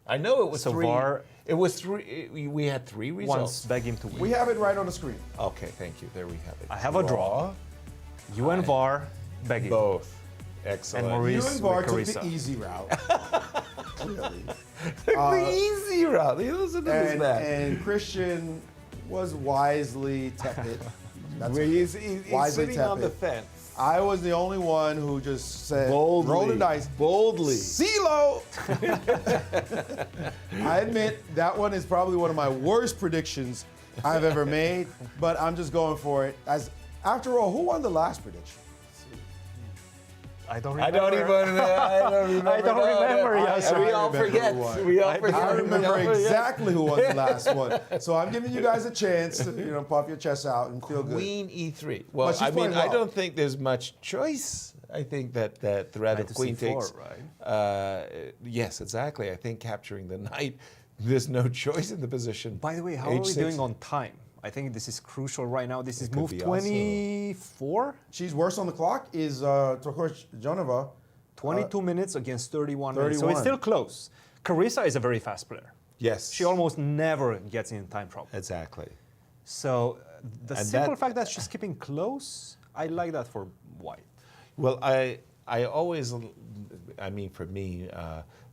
I know it was So 3. VAR. It was 3. We had 3 results. Once beg him to win. We have it right on the screen. Okay, thank you. There we have it. I have a draw. You and VAR beg him. Both. Excellent. And Maurice You and VAR took Carissa. the easy route. Clearly. The easy route. Listen to this man. And Christian was wisely tepid. That's He's wisely sitting on the tepid. fence. I was the only one who just said, Boldly. roll the dice. Boldly. CeeLo! I admit that one is probably one of my worst predictions I've ever made, but I'm just going for it. After all, who won the last prediction? I don't I remember. I don't remember. Yes, We all forget. We all forget. I remember exactly who won the last one. So I'm giving you guys a chance to, puff your chest out and feel good. Queen E3. Well, she's I mean, playing I well. don't think there's much choice. I think that threat Knight of to queen C4, takes. right? Yes, exactly. I think capturing the knight, there's no choice in the position. By the way, how are we H6. doing on time? I think this is crucial right now. This is could move be 24? She's worse on the clock is Tokosh-Jonova. 22 minutes against 31 minutes. So 31. it's still close. Carissa is a very fast player. Yes. She almost never gets in time trouble. Exactly. So the And simple that- fact that she's keeping close, I like that for white. Well, I always, I mean, for me,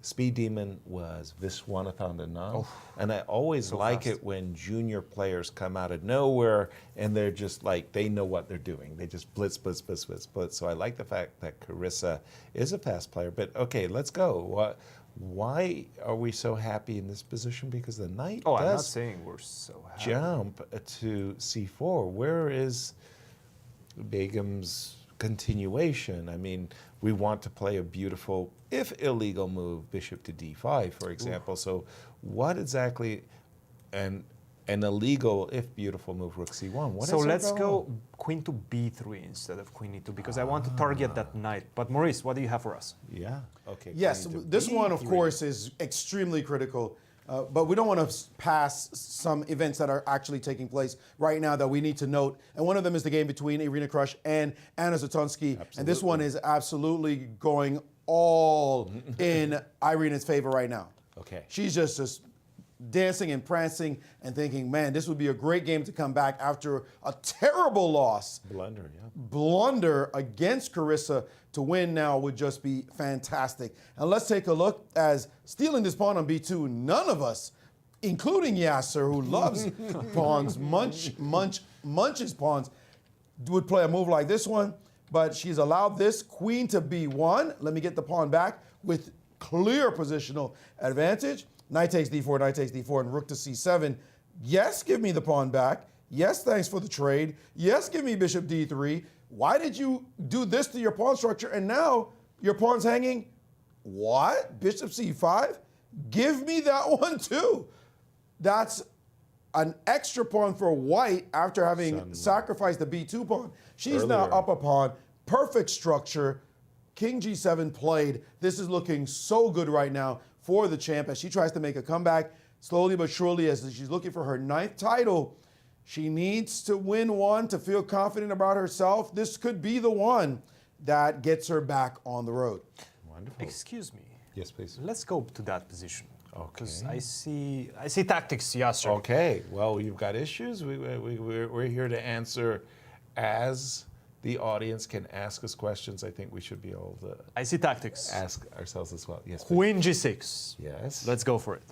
Speed Demon was Viswanathan Anand, and I always like fast. it when junior players come out of nowhere and they're just like, they know what they're doing. They just blitz, blitz, blitz, blitz, blitz. So I like the fact that Carissa is a fast player. But okay, let's go. Why are we so happy in this position? Because the knight Oh, I'm not does saying we're so happy. jump to c4. Where is Begum's continuation? I mean, we want to play a beautiful, if illegal move, bishop to d5, for example. So what exactly, an illegal, if beautiful move, rook c1? What So is our let's goal? go queen to b3 instead of queen e2 because I want to target that knight. But Maurice, what do you have for us? Yeah, okay. Yes, queen to this one, of b3. course, is extremely critical. But we don't want to pass some events that are actually taking place right now that we need to note. And one of them is the game between Irina Krush and Anna Zatonsky. And this one is absolutely going all in Irina's favor right now. Okay. She's just dancing and prancing and thinking, man, this would be a great game to come back after a terrible loss. Blunder, yeah. Blunder against Carissa to win now would just be fantastic. And let's take a look as stealing this pawn on b2, none of us, including Yasser, who loves pawns, munches pawns, would play a move like this one. But she's allowed this queen to b1. Let me get the pawn back with clear positional advantage. Knight takes d4, knight takes d4, and rook to c7. Yes, give me the pawn back. Yes, thanks for the trade. Yes, give me bishop d3. Why did you do this to your pawn structure? And now your pawn's hanging, what? Bishop c5? Give me that one too. That's an extra pawn for white after having sacrificed the b2 pawn. She's now Earlier. up a pawn. Perfect structure. King g7 played. This is looking so good right now for the champ as she tries to make a comeback slowly but surely as she's looking for her 9th title. She needs to win one to feel confident about herself. This could be the one that gets her back on the road. Wonderful. Excuse me. Yes, please. Let's go to that position. Because Okay. I see tactics, Yasser. Okay, well, you've got issues. We're here to answer as the audience can ask us questions. I think we should be able to I see tactics. ask ourselves as well. Yes, please. Queen g6. Yes. Let's go for it.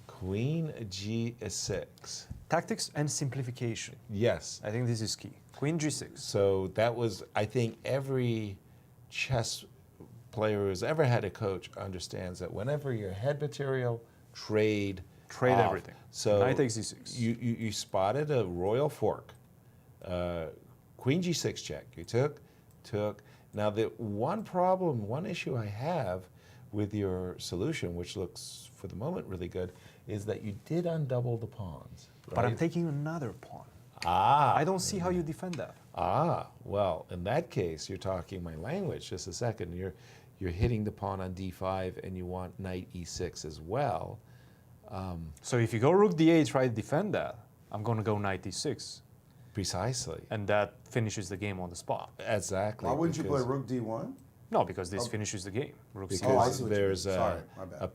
Queen g6. Tactics and simplification. Yes. I think this is key. Queen g6. So that was, I think, every chess player who's ever had a coach understands that whenever your head material, trade off. Everything. So Knight takes e6. You spotted a royal fork. Queen g6 check. You took. Now the one issue I have with your solution, which looks for the moment really good, is that you did undouble the pawns. But I'm right? taking another pawn. Ah. I don't see how you defend that. Ah, well, in that case, you're talking my language. Just a second. You're hitting the pawn on d5, and you want knight e6 as well. So if you go rook d8, try to defend that, I'm going to go knight e6. Precisely. And that finishes the game on the spot. Exactly. Why wouldn't you play because- rook d1? No, because this finishes the game. Rook Because Oh, I c6. see what you there's mean. Sorry, my bad. a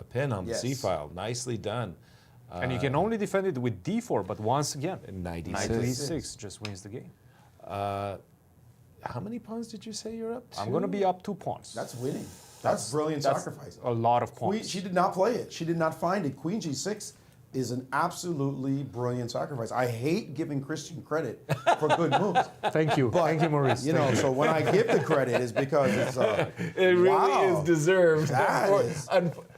pin on Yes. the c file. Nicely done. And you can only defend it with d4, but once again, Knight knight e6. e6 just wins the game. How many pawns did you say you're up to? I'm going to be up 2 pawns. That's winning. That's brilliant sacrifice. A lot of Queen, pawns. she did not play it. She did not find it. Queen g6 is an absolutely brilliant sacrifice. I hate giving Christian credit for good moves. Thank you. But, Thank you, Maurice. You know, so when I give the credit, it's because it's It really wow. is deserved. That is-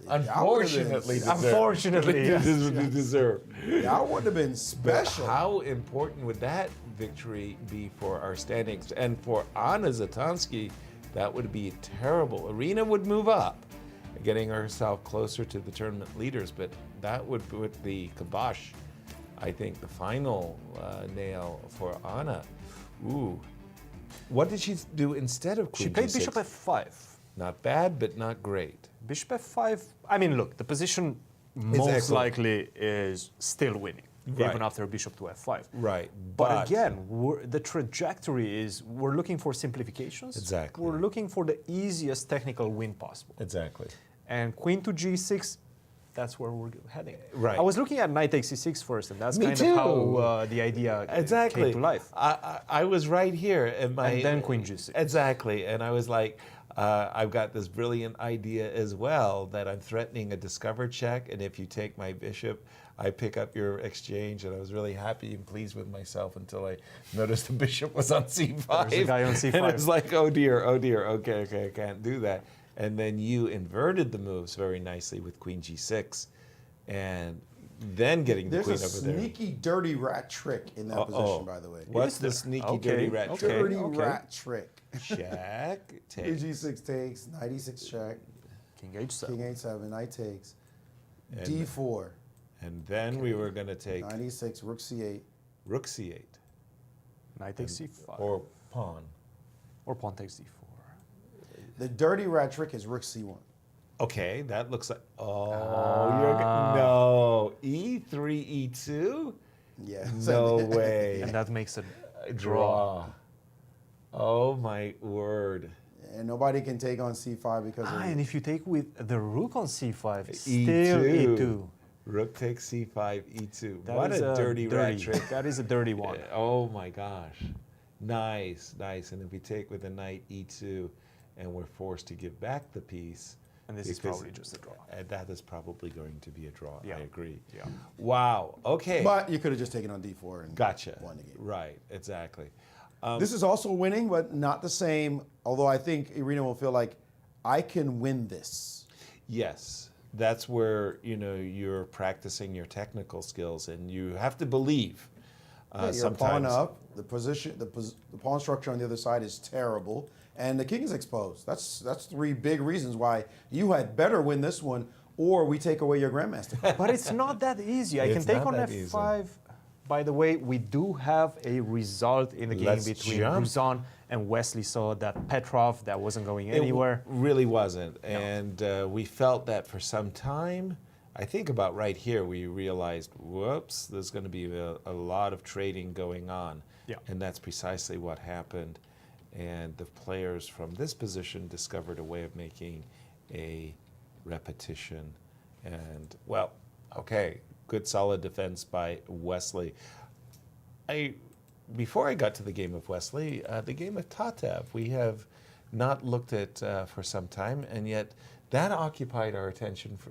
Unfortunately deserved. Unfortunately, It yes. is deserved. that would have been But special. how important would that victory be for our standings and for Anna Zatonsky That would be terrible. Irina would move up, getting herself closer to the tournament leaders, but that would put the kibosh, I think, the final nail for Anna. Ooh. What did she do instead of Queen She played G6? bishop f5. Not bad, but not great. Bishop f5, I mean, look, the position most excellent. likely is still winning, Right. even after bishop to f5. Right. But again, the trajectory is we're looking for simplifications. Exactly. We're looking for the easiest technical win possible. Exactly. And queen to g6, that's where we're heading. Right. I was looking at knight takes c6 first, and that's Me kind too. of how the idea came to life. I was right here. And then queen g6. Exactly. And I was like, I've got this brilliant idea as well that I'm threatening a discover check, and if you take my bishop, I pick up your exchange. And I was really happy and pleased with myself until I noticed the bishop was on c5. There's a guy on c5. And I was like, oh dear, okay, I can't do that. And then you inverted the moves very nicely with queen g6, and then getting the queen over There's a there. sneaky, dirty rat trick in that position, by the way. What's the sneaky, dirty rat trick? Dirty rat trick. Check, Queen takes. g6 takes, knight e6 check, King h7. king h7, knight takes, And- d4, And then we were going to take knight e6, rook c8. rook c8. Knight takes c5. Or pawn. Or pawn takes d4. The dirty rat trick is rook c1. Okay, that looks like, you're no, e3, e2? Yeah. No way. And that makes a Draw. Oh my word. And nobody can take on c5 because of and if you take with the rook on c5, E2. still e2. Rook takes c5, e2. That What is a dirty rat trick. That is a dirty one. Oh my gosh. Nice. And if we take with a knight e2, and we're forced to give back the piece. And this is probably just a draw. That is probably going to be a draw. Yeah. I agree. Yeah. Wow. Okay. But you could have just taken on d4 and Gotcha. won the game. Right. Exactly. This is also winning, but not the same. Although I think Irina will feel like, I can win this. Yes. That's where, you're practicing your technical skills, and you have to believe. You're a pawn up. The position, the pawn structure on the other side is terrible, and the king is exposed. That's three big reasons why you had better win this one, or we take away your grandmaster. But it's not that easy. I can It's take not on that f5. easy. By the way, we do have a result in the game Let's between jump. Bruzan and Wesley. So that Petrov, that wasn't going anywhere. Really wasn't. And we felt that for some time. I think about right here, we realized, whoops, there's going to be a lot of trading going on. Yeah. And that's precisely what happened. And the players from this position discovered a way of making a repetition. And, well, okay, good solid defense by Wesley. Before I got to the game of Wesley, the game of Tatev, we have not looked at for some time, and yet that occupied our attention for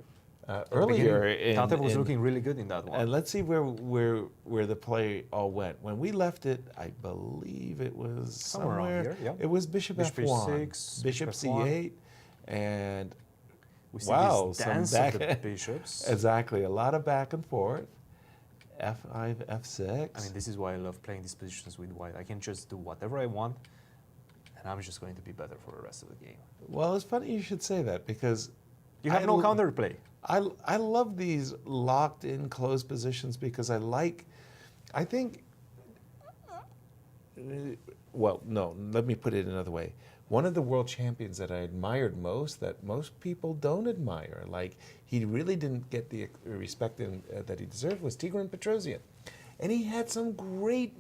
earlier. Tatev was looking really good in that one. And let's see where the play all went. When we left it, I believe it was Somewhere around somewhere. here, yeah. It was bishop f1, h6, bishop c8, and we see wow, this some dance back of the bishops. Exactly, a lot of back and forth. f5, f6. I mean, this is why I love playing these positions with white. I can just do whatever I want, and I'm just going to be better for the rest of the game. Well, it's funny you should say that, because You have no counterplay. I love these locked in closed positions, because I think, well, no, let me put it another way. One of the world champions that I admired most, that most people don't admire, like he really didn't get the respect that he deserved, was Tigran Petrosian. And he had some great,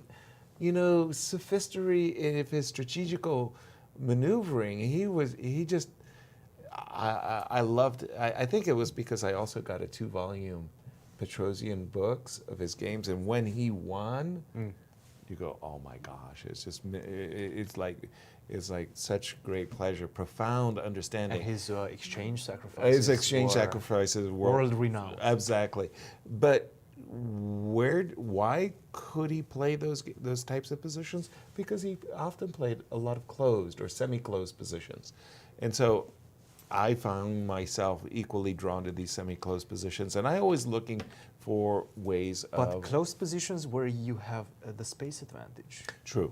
sophistry in his strategical maneuvering. I loved, I think it was because I also got a 2-volume Petrosian books of his games, and when he won, you go, oh my gosh, it's like such great pleasure, profound understanding. And his exchange sacrifices. His exchange sacrifices, world renowned. Exactly. But why could he play those types of positions? Because he often played a lot of closed or semi-closed positions. And so I found myself equally drawn to these semi-closed positions, and I always looking for ways But of... closed positions where you have the space advantage. True.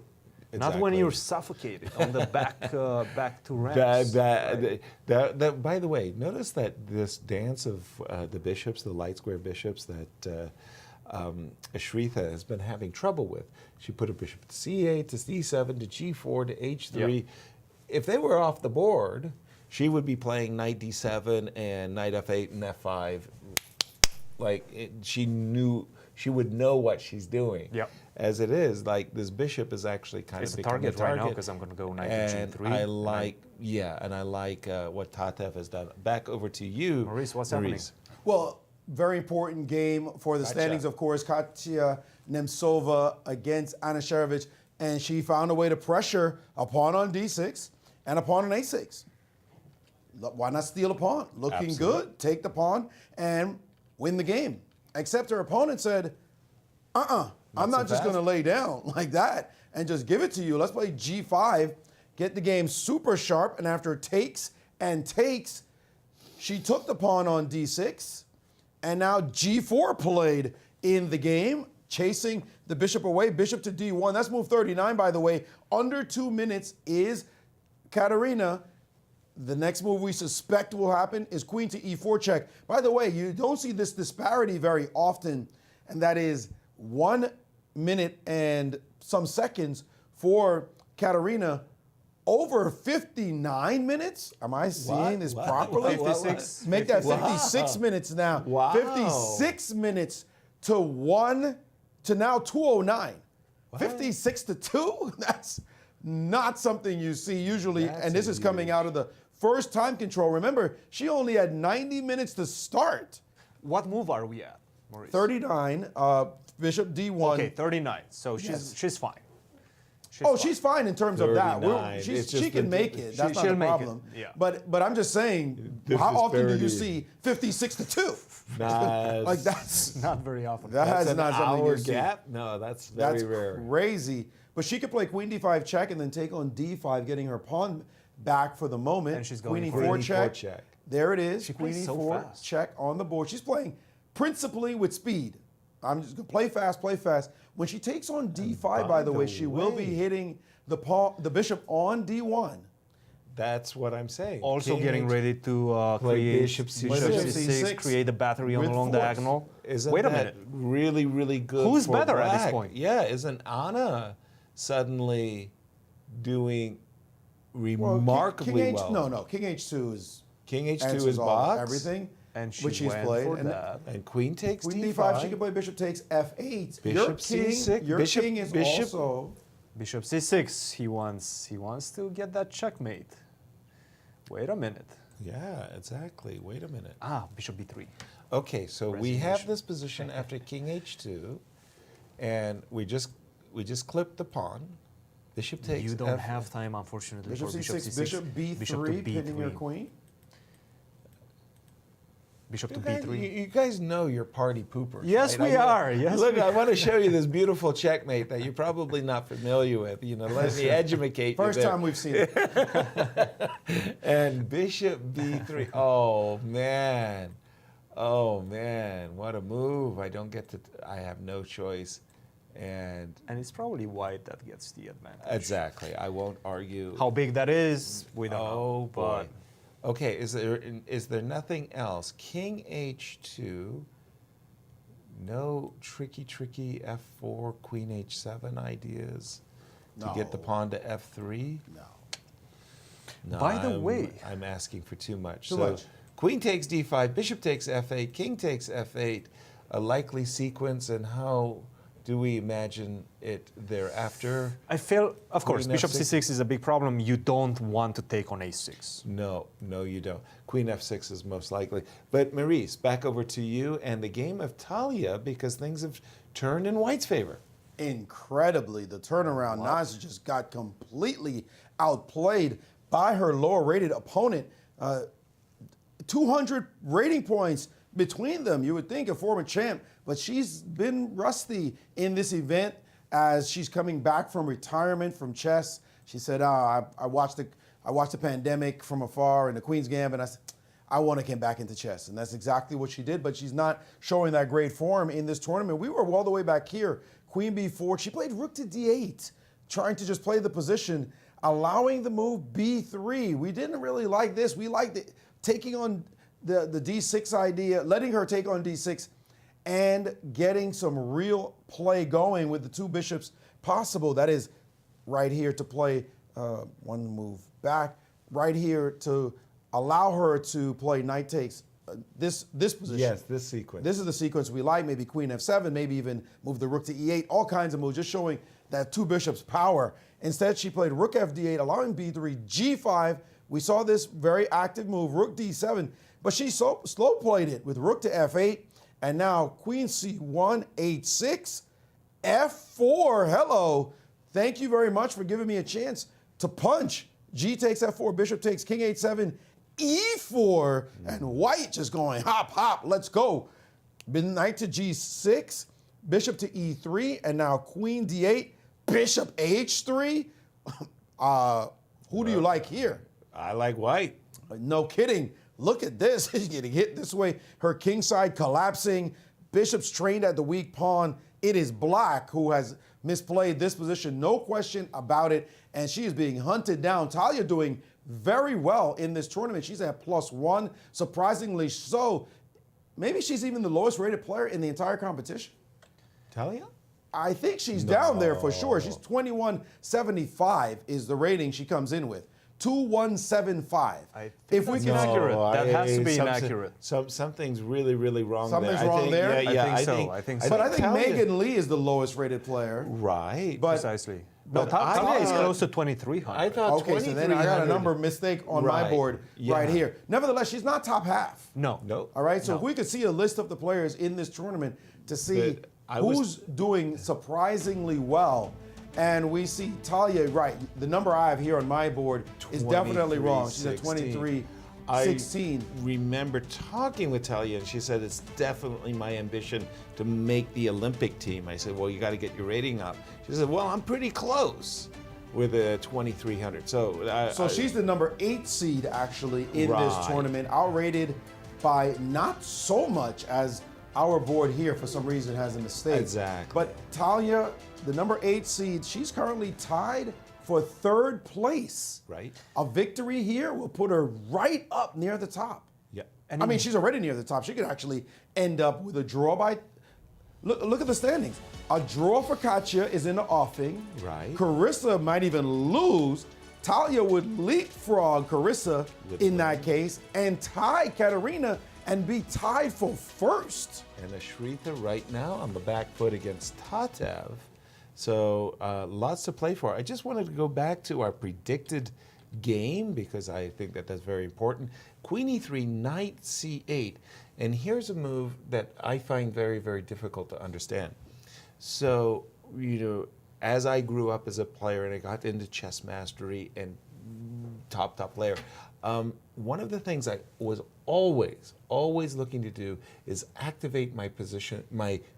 Not when you're suffocated on the back to rest. By the way, notice that this dance of the bishops, the light square bishops that Shritha has been having trouble with. She put a bishop to c8, to c7, to g4, to h3. Yep. If they were off the board, she would be playing knight d7 and knight f8 and f5. She would know what she's doing. Yep. As it is, like this bishop is actually kind of becoming a target right now because I'm going to go knight to g3. I like what Tatev has done. Back over to you, Maurice. What's happening? Well, very important game for the standings, of course. Katya Nemtsova against Anna Shevchik, and she found a way to pressure a pawn on d6 and a pawn on a6. Why not steal a pawn? Looking good, take the pawn and win the game. Except her opponent said, I'm not just going to lay down like that and just give it to you. Let's play g5, get the game super sharp, and after takes and takes, she took the pawn on d6, and now g4 played in the game, chasing the bishop away, bishop to d1. That's move 39, by the way. Under 2 minutes is Katerina. The next move we suspect will happen is queen to e4 check. By the way, you don't see this disparity very often, and that is 1 minute and some seconds for Katerina. Over 59 minutes? Am I seeing this properly? 56. Make that 56 minutes now. Wow. 56 minutes to 1 to now 209. 56 to 2? That's not something you see usually. And this is coming out of the first time control. Remember, she only had 90 minutes to start. What move are we at, Maurice? 39, bishop d1. Okay, 39. So she's fine. She's fine in terms of that. She can make it. That's not the problem. Yeah. But I'm just saying, how often do you see 56 to 2? Like that's not very often. That's not something you see. Gap? No, that's very rare. That's crazy. But she could play queen d5 check and then take on d5, getting her pawn back for the moment. And she's going queen e4 check. There it is. She queen plays e4 so check on the board. She's playing principally with speed. I'm just going to play fast, play fast. When she takes on d5, by the way, she will be hitting the bishop on d1. That's what I'm saying. Also getting ready to create bishop c6, create a battery on the long diagonal. Wait a minute. Really, really good. Who's for better black. at this point? Yeah, isn't Anna suddenly doing remarkably well? No. King h2 is is box. Everything. And she which she's played. And queen takes queen d5. She can play bishop takes f8. Bishop c6. Your king is also bishop c6. He wants to get that checkmate. Wait a minute. Yeah, exactly. Wait a minute. Bishop b3. Okay, so we have this position after king h2, and we just clipped the pawn. Bishop takes. You don't have time, unfortunately, bishop for c6. Bishop b3, pinning your queen. Bishop to b3. You guys know you're party poopers. Yes, right? we are. Yes, look, I want to show you this beautiful checkmate that you're probably not familiar with. Let me educate you. First time we've seen it. And bishop b3. Oh man, what a move! I don't get to. I have no choice, and it's probably white that gets the advantage. Exactly. I won't argue. How big that is, we don't know. Oh boy. Okay, is there nothing else? King h2, no tricky f4, queen h7 ideas to get the pawn to f3? No. By the way, I'm asking for too much. Too much. Queen takes d5, bishop takes f8, king takes f8, a likely sequence, and how do we imagine it thereafter? I feel, of course, bishop c6 is a big problem. You don't want to take on a6. No, you don't. Queen f6 is most likely. But Maurice, back over to you and the game of Talia, because things have turned in white's favor. Incredibly, the turnaround. Naza just got completely outplayed by her lower-rated opponent. 200 rating points between them. You would think a former champ, but she's been rusty in this event as she's coming back from retirement from chess. She said, I watched the pandemic from afar and the Queen's Gambit, and I said, I want to get back into chess. And that's exactly what she did, but she's not showing that great form in this tournament. We were all the way back here. Queen b4. She played rook to d8 trying to just play the position, allowing the move b3. We didn't really like this. We liked it, taking on the d6 idea, letting her take on d6, and getting some real play going with the two bishops possible. That is right here to play one move back, right here to allow her to play knight takes this position. Yes, this sequence. This is the sequence we like, maybe queen f7, maybe even move the rook to e8, all kinds of moves, just showing that two bishops power. Instead, she played rook fd8, allowing b3, g5. We saw this very active move, rook d7, but she slow played it with rook to f8, and now queen c1, h6, f4, hello. Thank you very much for giving me a chance to punch. G takes f4, bishop takes king h7, e4, and white just going hop, hop, let's go. Knight to g6, bishop to e3, and now queen d8, bishop h3. Who do you like here? I like white. No kidding. Look at this. She's getting hit this way. Her king side collapsing. Bishop's trained at the weak pawn. It is black who has misplayed this position. No question about it. And she is being hunted down. Talia doing very well in this tournament. She's at +1, surprisingly so. Maybe she's even the lowest rated player in the entire competition. Talia? I think she's down there for sure. She's 2175 is the rating she comes in with. 2175. I think that's inaccurate. That has to be inaccurate. Something's really, really wrong Something's there. wrong there? Yeah, I think so. But I think Megan Lee is the lowest rated player. Right. But precisely. No, Talia is close to 2,300. I thought okay, so then I got a number mistake on my board right here. Nevertheless, she's not top half. No. All right, so if we could see a list of the players in this tournament to see who's doing surprisingly well. And we see Talia, right, the number I have here on my board is definitely wrong. She's at 23-16. I remember talking with Talia, and she said, it's definitely my ambition to make the Olympic team. I said, well, you got to get your rating up. She said, well, I'm pretty close with a 2,300. So she's the number 8 seed, actually, in this tournament, outrated by not so much as our board here, for some reason, has a mistake. Exactly. But Talia, the number 8 seed, she's currently tied for 3rd place. Right. A victory here will put her right up near the top. Yeah. I mean, she's already near the top. She could actually end up with a draw by... Look at the standings. A draw for Katya is in the offing. Right. Carissa might even lose. Talia would leapfrog Carissa in that case and tie Katerina and be tied for 1st. And Ashrita right now on the back foot against Tatev. So lots to play for. I just wanted to go back to our predicted game because I think that that's very important. Queen e3, knight c8. And here's a move that I find very, very difficult to understand. So, as I grew up as a player and I got into chess mastery and top player, one of the things I was always looking to do is activate my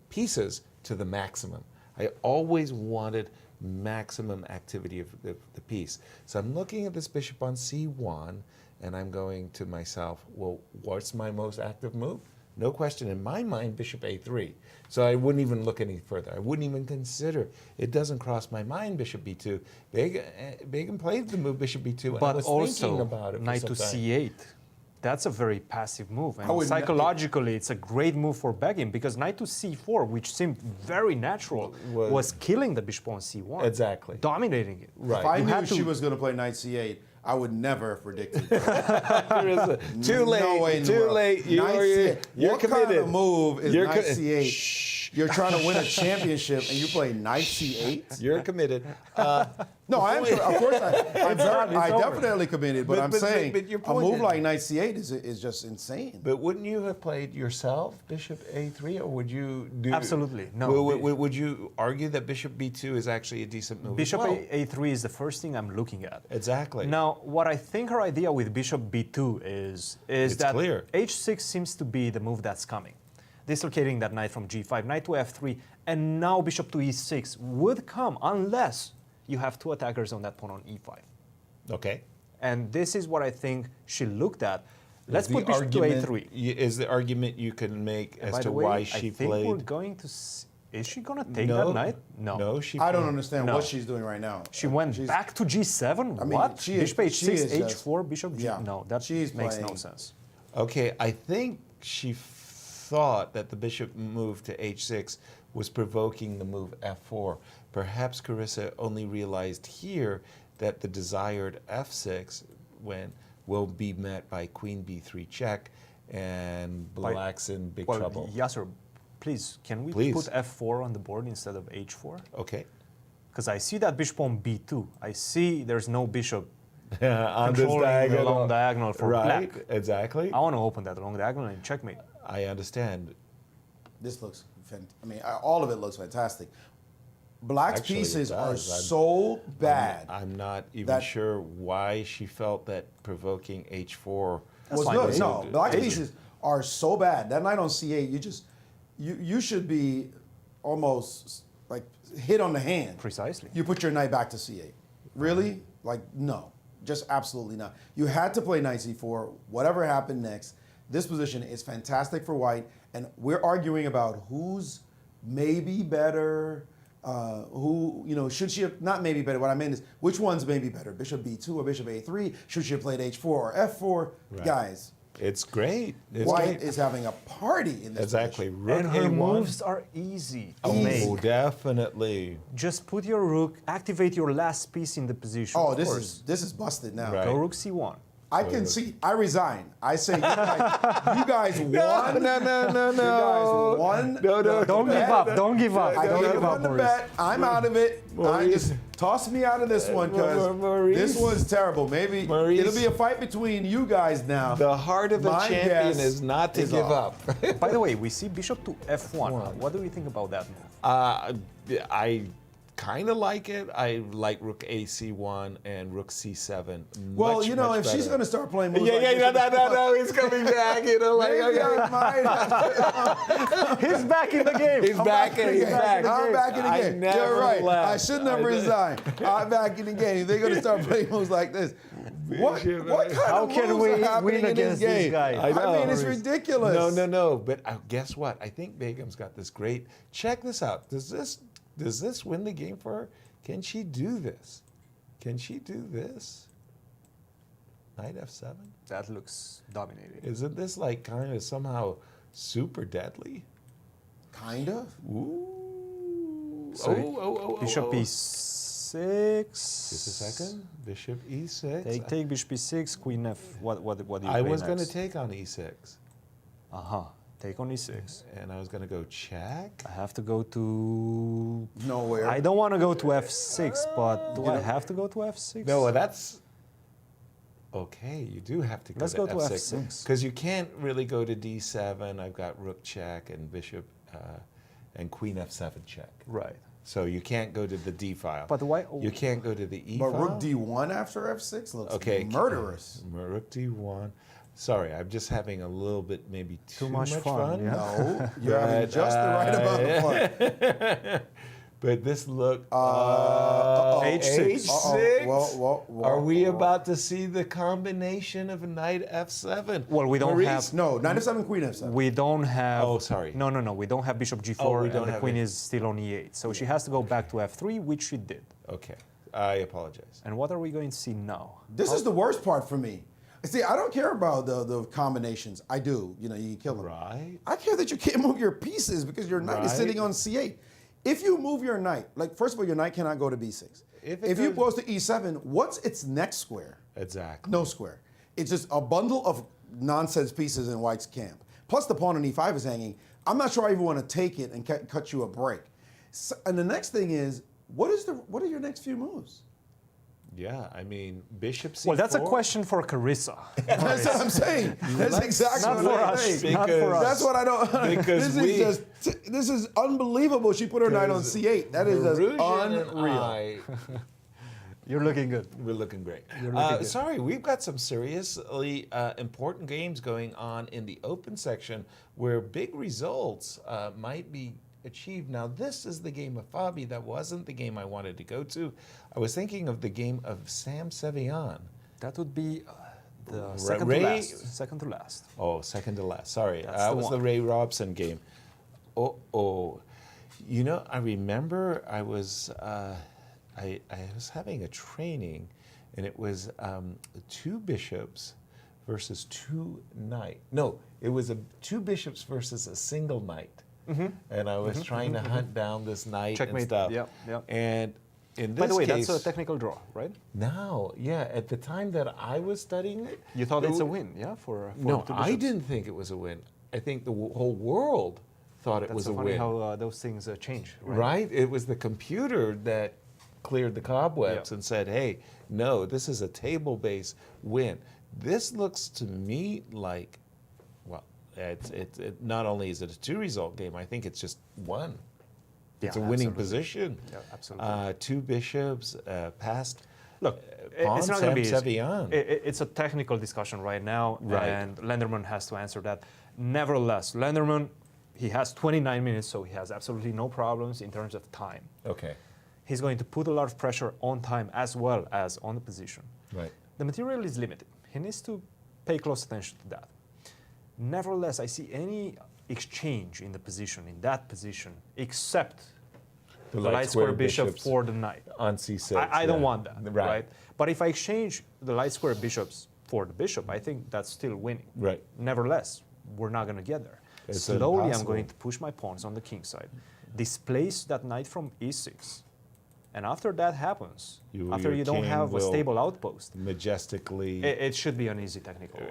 pieces to the maximum. I always wanted maximum activity of the piece. So I'm looking at this bishop on c1, and I'm going to myself, well, what's my most active move? No question, in my mind, bishop a3. So I wouldn't even look any further. I wouldn't even consider. It doesn't cross my mind, bishop b2. Begin played the move bishop b2, and I was thinking about it knight for to some time. c8. That's a very passive move. And psychologically, it's a great move for Begin because knight to c4, which seemed very natural, was killing the bishop on c1. Exactly. Dominating it. Right. If I knew she was going to play knight c8, I would never have predicted that. Too late. No way in the Too world. late. You're what committed. Kind of move is You're knight c8? Shh. You're trying to win a championship and you play knight c8? You're committed. No, I am. Of course, I definitely committed. But I'm saying a move like knight c8 is just insane. But wouldn't you have played yourself bishop a3, or would you do? Absolutely no. Would you argue that bishop b2 is actually a decent move? Bishop a3 is the first thing I'm looking at. Exactly. Now, what I think her idea with bishop b2 is that clear. h6 seems to be the move that's coming. Dislocating that knight from g5, knight to f3, and now bishop to e6 would come unless you have two attackers on that pawn on e5. Okay. And this is what I think she looked at. Let's put bishop to a3. Is the argument you can make as to why she I think played? we're going to Is she gonna take that knight? No. No, she. I don't understand No. what she's doing right now. She went back to G7. I mean, what? she is- Bishop H6, she is just- H4, Bishop G. yeah, No, that she's makes no playing- sense. Okay, I think she thought that the bishop move to H6 was provoking the move F4. Perhaps Carissa only realized here that the desired F6 will be met by Queen B3 check, and Black's in big trouble. Yasser, please, can we Please. put F4 on the board instead of H4? Okay. Because I see that bishop on B2. I see there's no bishop On this controlling the diagonal. long diagonal for Right, black. exactly. I want to open that long diagonal and checkmate. I understand. This looks, all of it looks fantastic. Black's Actually, it pieces are does. so bad. I'm not even that- sure why she felt that provoking H4 was fine. good. Daisy. No, Black's Daisy. pieces are so bad. That knight on C8, you should be almost like hit on the hand. Precisely. You put your knight back to C8. Really? Like, no. Just absolutely not. You had to play knight C4, whatever happened next. This position is fantastic for white, and we're arguing about who's maybe better, should she have, not maybe better, what I meant is, which one's maybe better, Bishop B2 or Bishop A3? Should she have played H4 or F4? Right. Guys, It's great. It's white great. is having a party in this Exactly. position. Rook And her A1. moves are easy to Oh, make. definitely. Just put your rook, activate your last piece in the position. Oh, of this course. is busted now. Right. Go rook C1. I can see. I resign. I say you guys won. No. You guys won. No. Don't give up. Don't give up. I Don't gave give up, won the Maurice. bet. I'm out of it. I Maurice. just toss me out of this one because Maurice. this one's terrible. Maybe Maurice. it'll be a fight between you guys now. The heart of a My champion guess is not to is give off. up. By the way, we see bishop to F1. What do we think about that move? I kind of like it. I like rook AC1 and rook C7. Well, much, you know, much if she's better. going to start playing moves Yeah, like yeah, this, no, he's coming back. You know, like, maybe okay. I might have to- He's back in the game. He's back in. He's back. I'm back in the I game. never You're right. left. I shouldn't have resigned. I'm back in the game. They're going to start playing moves like this. What kind How of can moves we are happening win in this against this game? guy? I know. mean, it's ridiculous. No. But guess what? I think Begum's got this great. Check this out. Does this win the game for her? Can she do this? Can she do this? Knight F7? That looks dominating. Isn't this like kind of somehow super deadly? Kind of. Ooh. So bishop E6. Just a second. Bishop E6. Take bishop E6, queen F. What do you I play was going to next? take on E6. Take on E6. And I was going to go check. I have to go to... Nowhere. I don't want to go to F6, but do I have to go to F6? No, well, that's... Okay, you do have to go Let's to go to F6. F6. Because you can't really go to D7. I've got rook check and bishop and queen F7 check. Right. So you can't go to the D file. But why? You can't go to the E But file. rook D1 after F6 looks Okay. murderous. Rook D1. Sorry, I'm just having a little bit, maybe too much fun, yeah. No, you're having just the right amount of fun. But this look. H6. H6. Whoa. Are we about to see the combination of knight F7? Well, we don't Maurice? have... No, knight F7, queen F7. We don't have... Oh, sorry. No. We don't have bishop G4 Oh, we and don't the have queen it. is still on E8. So she has to go back to F3, which she did. Okay, I apologize. And what are we going to see now? This is the worst part for me. See, I don't care about the combinations. I do. You know, you can kill them. Right. I care that you can't move your pieces because your knight is Right. sitting on C8. If you move your knight, like, first of all, your knight cannot go to B6. If you goes- goes to E7, what's its next square? Exactly. No square. It's just a bundle of nonsense pieces in white's camp. Plus the pawn on E5 is hanging. I'm not sure I even want to take it and cut you a break. So, and the next thing is, what are your next few moves? Yeah, I mean, bishop C4. Well, that's a question for Carissa. That's what I'm saying. That's exactly Not what for I'm us. saying. Not for us. That's what I don't. Because this is unbelievable. She put her knight on C8. That is just Verusian and unreal. I, You're looking good. we're looking great. You're looking good. Sorry, we've got some seriously important games going on in the open section where big results might be achieved. Now, this is the game of Fabi. That wasn't the game I wanted to go to. I was thinking of the game of Sam Sevian. That would be the Ray- second to last. Second to last. Oh, second to last. Sorry, That's that the was the one. Ray Robson game. You know, I remember I was having a training, and it was 2 bishops versus 2 knights. No, it was 2 bishops versus a single knight. And I was trying to hunt down this knight Checkmate. and stuff. Yep. And in this By the way, case, that's a technical draw, right? no, yeah. At the time that I was studying it, You thought it's a win, yeah? For no, 2 I bishops? didn't think it was a win. I think the whole world thought it That's was so a funny win. how those things change, right? Right? It was the computer that cleared the cobwebs and said, hey, no, this is a table-based win. This looks to me like, well, it not only is it a 2-result game, I think it's just 1. It's a winning absolutely. position. Yeah, absolutely. 2 bishops passed. Look, pawn, it's not going to be easy. Sevian. It's a technical discussion right now, Right. and Lenderman has to answer that. Nevertheless, Lenderman, he has 29 minutes, so he has absolutely no problems in terms of time. Okay. He's going to put a lot of pressure on time as well as on the position. Right. The material is limited. He needs to pay close attention to that. Nevertheless, I see any exchange in the position, in that position, except the light square bishop bishops for the knight. on c6. I don't want that, Right. right? But if I exchange the light square bishops for the bishop, I think that's still winning. Right. Nevertheless, we're not going to get there. It's Slowly, I'm impossible. going to push my pawns on the king side, displace that knight from e6. And after that happens, after your you don't king have a will stable outpost, majestically it should be an easy technical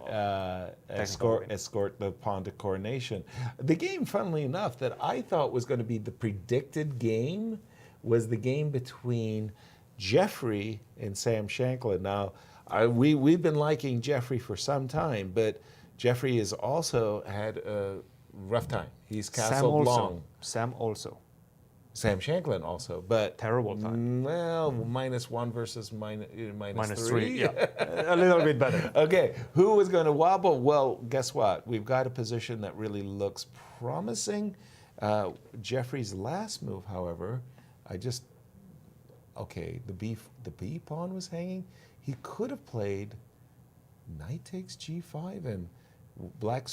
escort the pawn to coronation. The game, funnily enough, that I thought was going to be the predicted game was the game between Jeffrey and Sam Shanklin. Now, we've been liking Jeffrey for some time, but Jeffrey has also had a rough time. He's castled long. Sam also. Sam Shanklin also, but terrible time. Well, -1 versus minus 3. Yeah, a little bit better. Okay, who was going to wobble? Well, guess what? We've got a position that really looks promising. Jeffrey's last move, however, the B pawn was hanging. He could have played knight takes g5 and black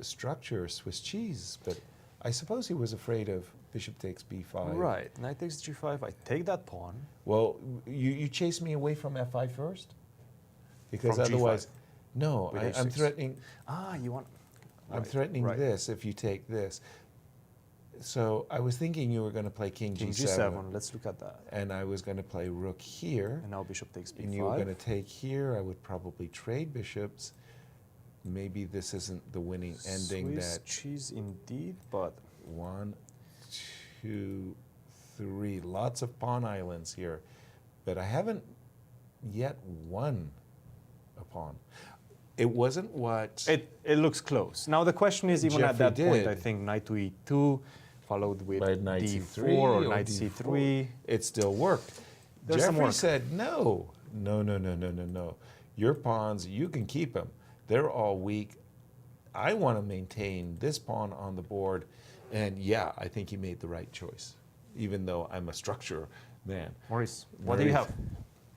structure Swiss cheese, but I suppose he was afraid of bishop takes b5. Right, knight takes g5, I take that pawn. Well, you chase me away from f5 first? Because From otherwise, G5. no, With I'm A6. threatening. You want... I'm threatening this if you take this. So I was thinking you were going to play king g7. Let's look at that. And I was going to play rook here. And now bishop takes b5. And you were going to take here. I would probably trade bishops. Maybe this isn't the winning ending. Swiss cheese indeed, but 1, 2, 3. Lots of pawn islands here. But I haven't yet won a pawn. It wasn't what... It looks close. Now the question is, even Jeffrey at that point, did. I think knight to e2, followed with knight d4 c3 or or knight d4. c3. It still worked. There's some Jeffrey work. said, no. Your pawns, you can keep them. They're all weak. I want to maintain this pawn on the board. And yeah, I think he made the right choice, even though I'm a structure man. Maurice, what do you have?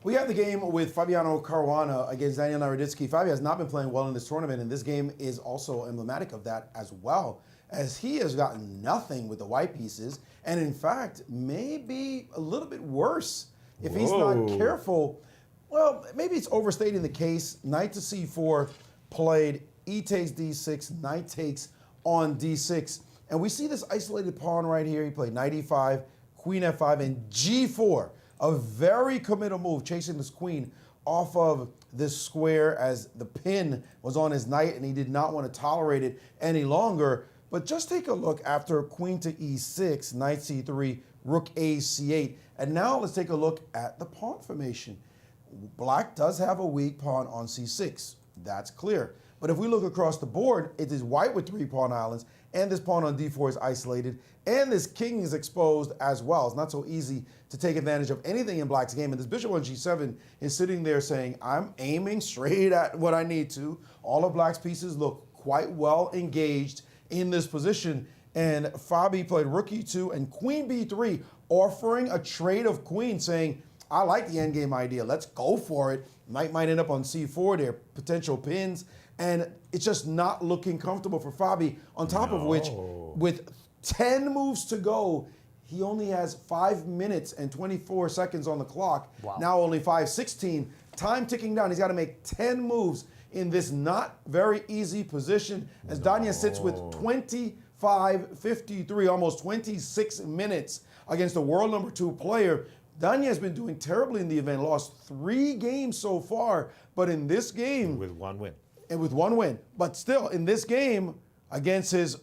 We have the game with Fabiano Caruana against Daniel Naroditsky. Fabi has not been playing well in this tournament, and this game is also emblematic of that as well, as he has gotten nothing with the white pieces, and in fact, may be a little bit worse if he's not careful. Well, maybe it's overstating the case. Knight to c4 played, e takes d6, knight takes on d6, and we see this isolated pawn right here. He played knight e5, queen f5, and g4. A very committal move, chasing this queen off of this square as the pin was on his knight and he did not want to tolerate it any longer. But just take a look after queen to e6, knight c3, rook a c8. And now let's take a look at the pawn formation. Black does have a weak pawn on c6. That's clear. But if we look across the board, it is white with 3 pawn islands, and this pawn on d4 is isolated, and this king is exposed as well. It's not so easy to take advantage of anything in black's game. And this bishop on g7 is sitting there saying, I'm aiming straight at what I need to. All of black's pieces look quite well engaged in this position. And Fabi played rook e2 and queen b3, offering a trade of queens, saying, I like the endgame idea. Let's go for it. Knight might end up on c4. There are potential pins. And it's just not looking comfortable for Fabi. On top of which, with 10 moves to go, he only has 5 minutes and 24 seconds on the clock. Wow. Now only 5:16. Time ticking down. He's got to make 10 moves in this not very easy position as Danya sits with 25:53, almost 26 minutes against the world number 2 player. Danya has been doing terribly in the event, lost 3 games so far, but in this game, With 1 win. and with 1 win, but still in this game against his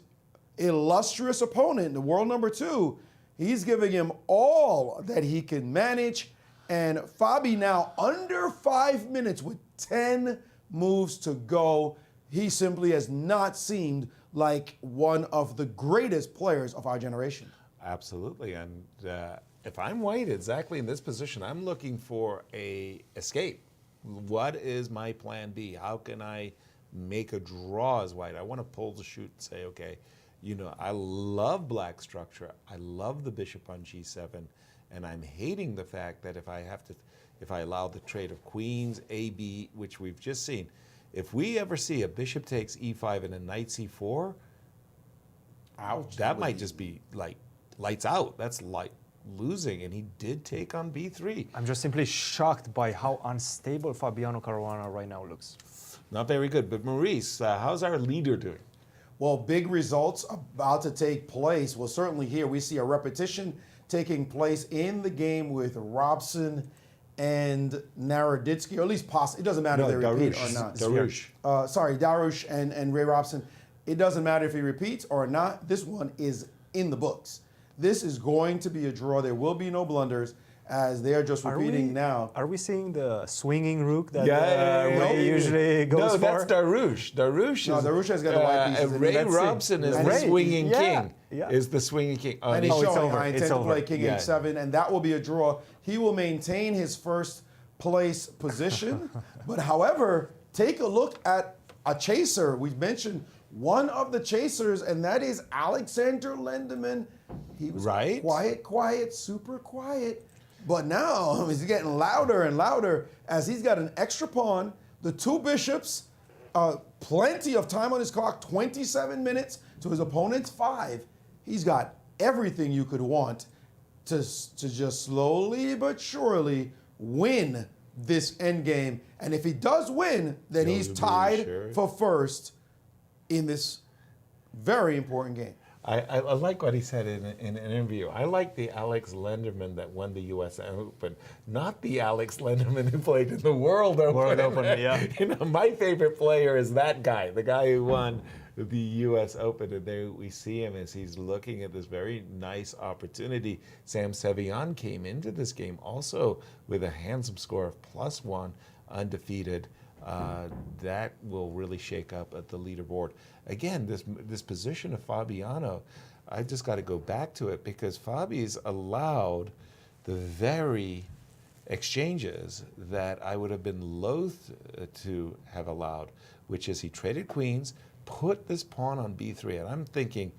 illustrious opponent, the world number 2, he's giving him all that he can manage. And Fabi now under 5 minutes with 10 moves to go. He simply has not seemed like one of the greatest players of our generation. Absolutely, and if I'm White exactly in this position, I'm looking for a escape. What is my plan B? How can I make a draw as White? I want to pull the shoot and say, okay, I love black structure. I love the bishop on G7, and I'm hating the fact that if I allow the trade of queens, A, B, which we've just seen, if we ever see a bishop takes E5 and a knight C4, ouch, that might just be like lights out. That's like losing, and he did take on B3. I'm just simply shocked by how unstable Fabiano Caruana right now looks. Not very good. But Maurice, how's our leader doing? Well, big results about to take place. Well, certainly here we see a repetition taking place in the game with Robson and Naroditsky, or at least possibly. It doesn't matter if they repeat or not. Darush and Ray Robson. It doesn't matter if he repeats or not. This one is in the books. This is going to be a draw. There will be no blunders, as they are just repeating now. Are we seeing the swinging rook that Ray usually goes for? No, that's Darush. Darush has got the white pieces. Ray Robson is the swinging king. Is the swinging king. And he's showing, I intend to play king H7, and that will be a draw. He will maintain his first place position. But however, take a look at a chaser. We've mentioned one of the chasers, and that is Alexander Lendeman. He was quiet, super quiet. But now he's getting louder and louder as he's got an extra pawn, the 2 bishops, plenty of time on his clock, 27 minutes to his opponent's 5. He's got everything you could want to just slowly but surely win this endgame. And if he does win, then he's tied for first in this very important game. I like what he said in an interview. I like the Alex Lenderman that won the U.S. Open, not the Alex Lenderman who played in the World Open. Yeah. My favorite player is that guy, the guy who won the U.S. Open. And there we see him as he's looking at this very nice opportunity. Sam Sevian came into this game also with a handsome score of +1, undefeated. That will really shake up at the leaderboard. Again, this position of Fabiano, I just got to go back to it because Fabi's allowed the very exchanges that I would have been loath to have allowed, which is he traded queens, put this pawn on B3, and I'm thinking,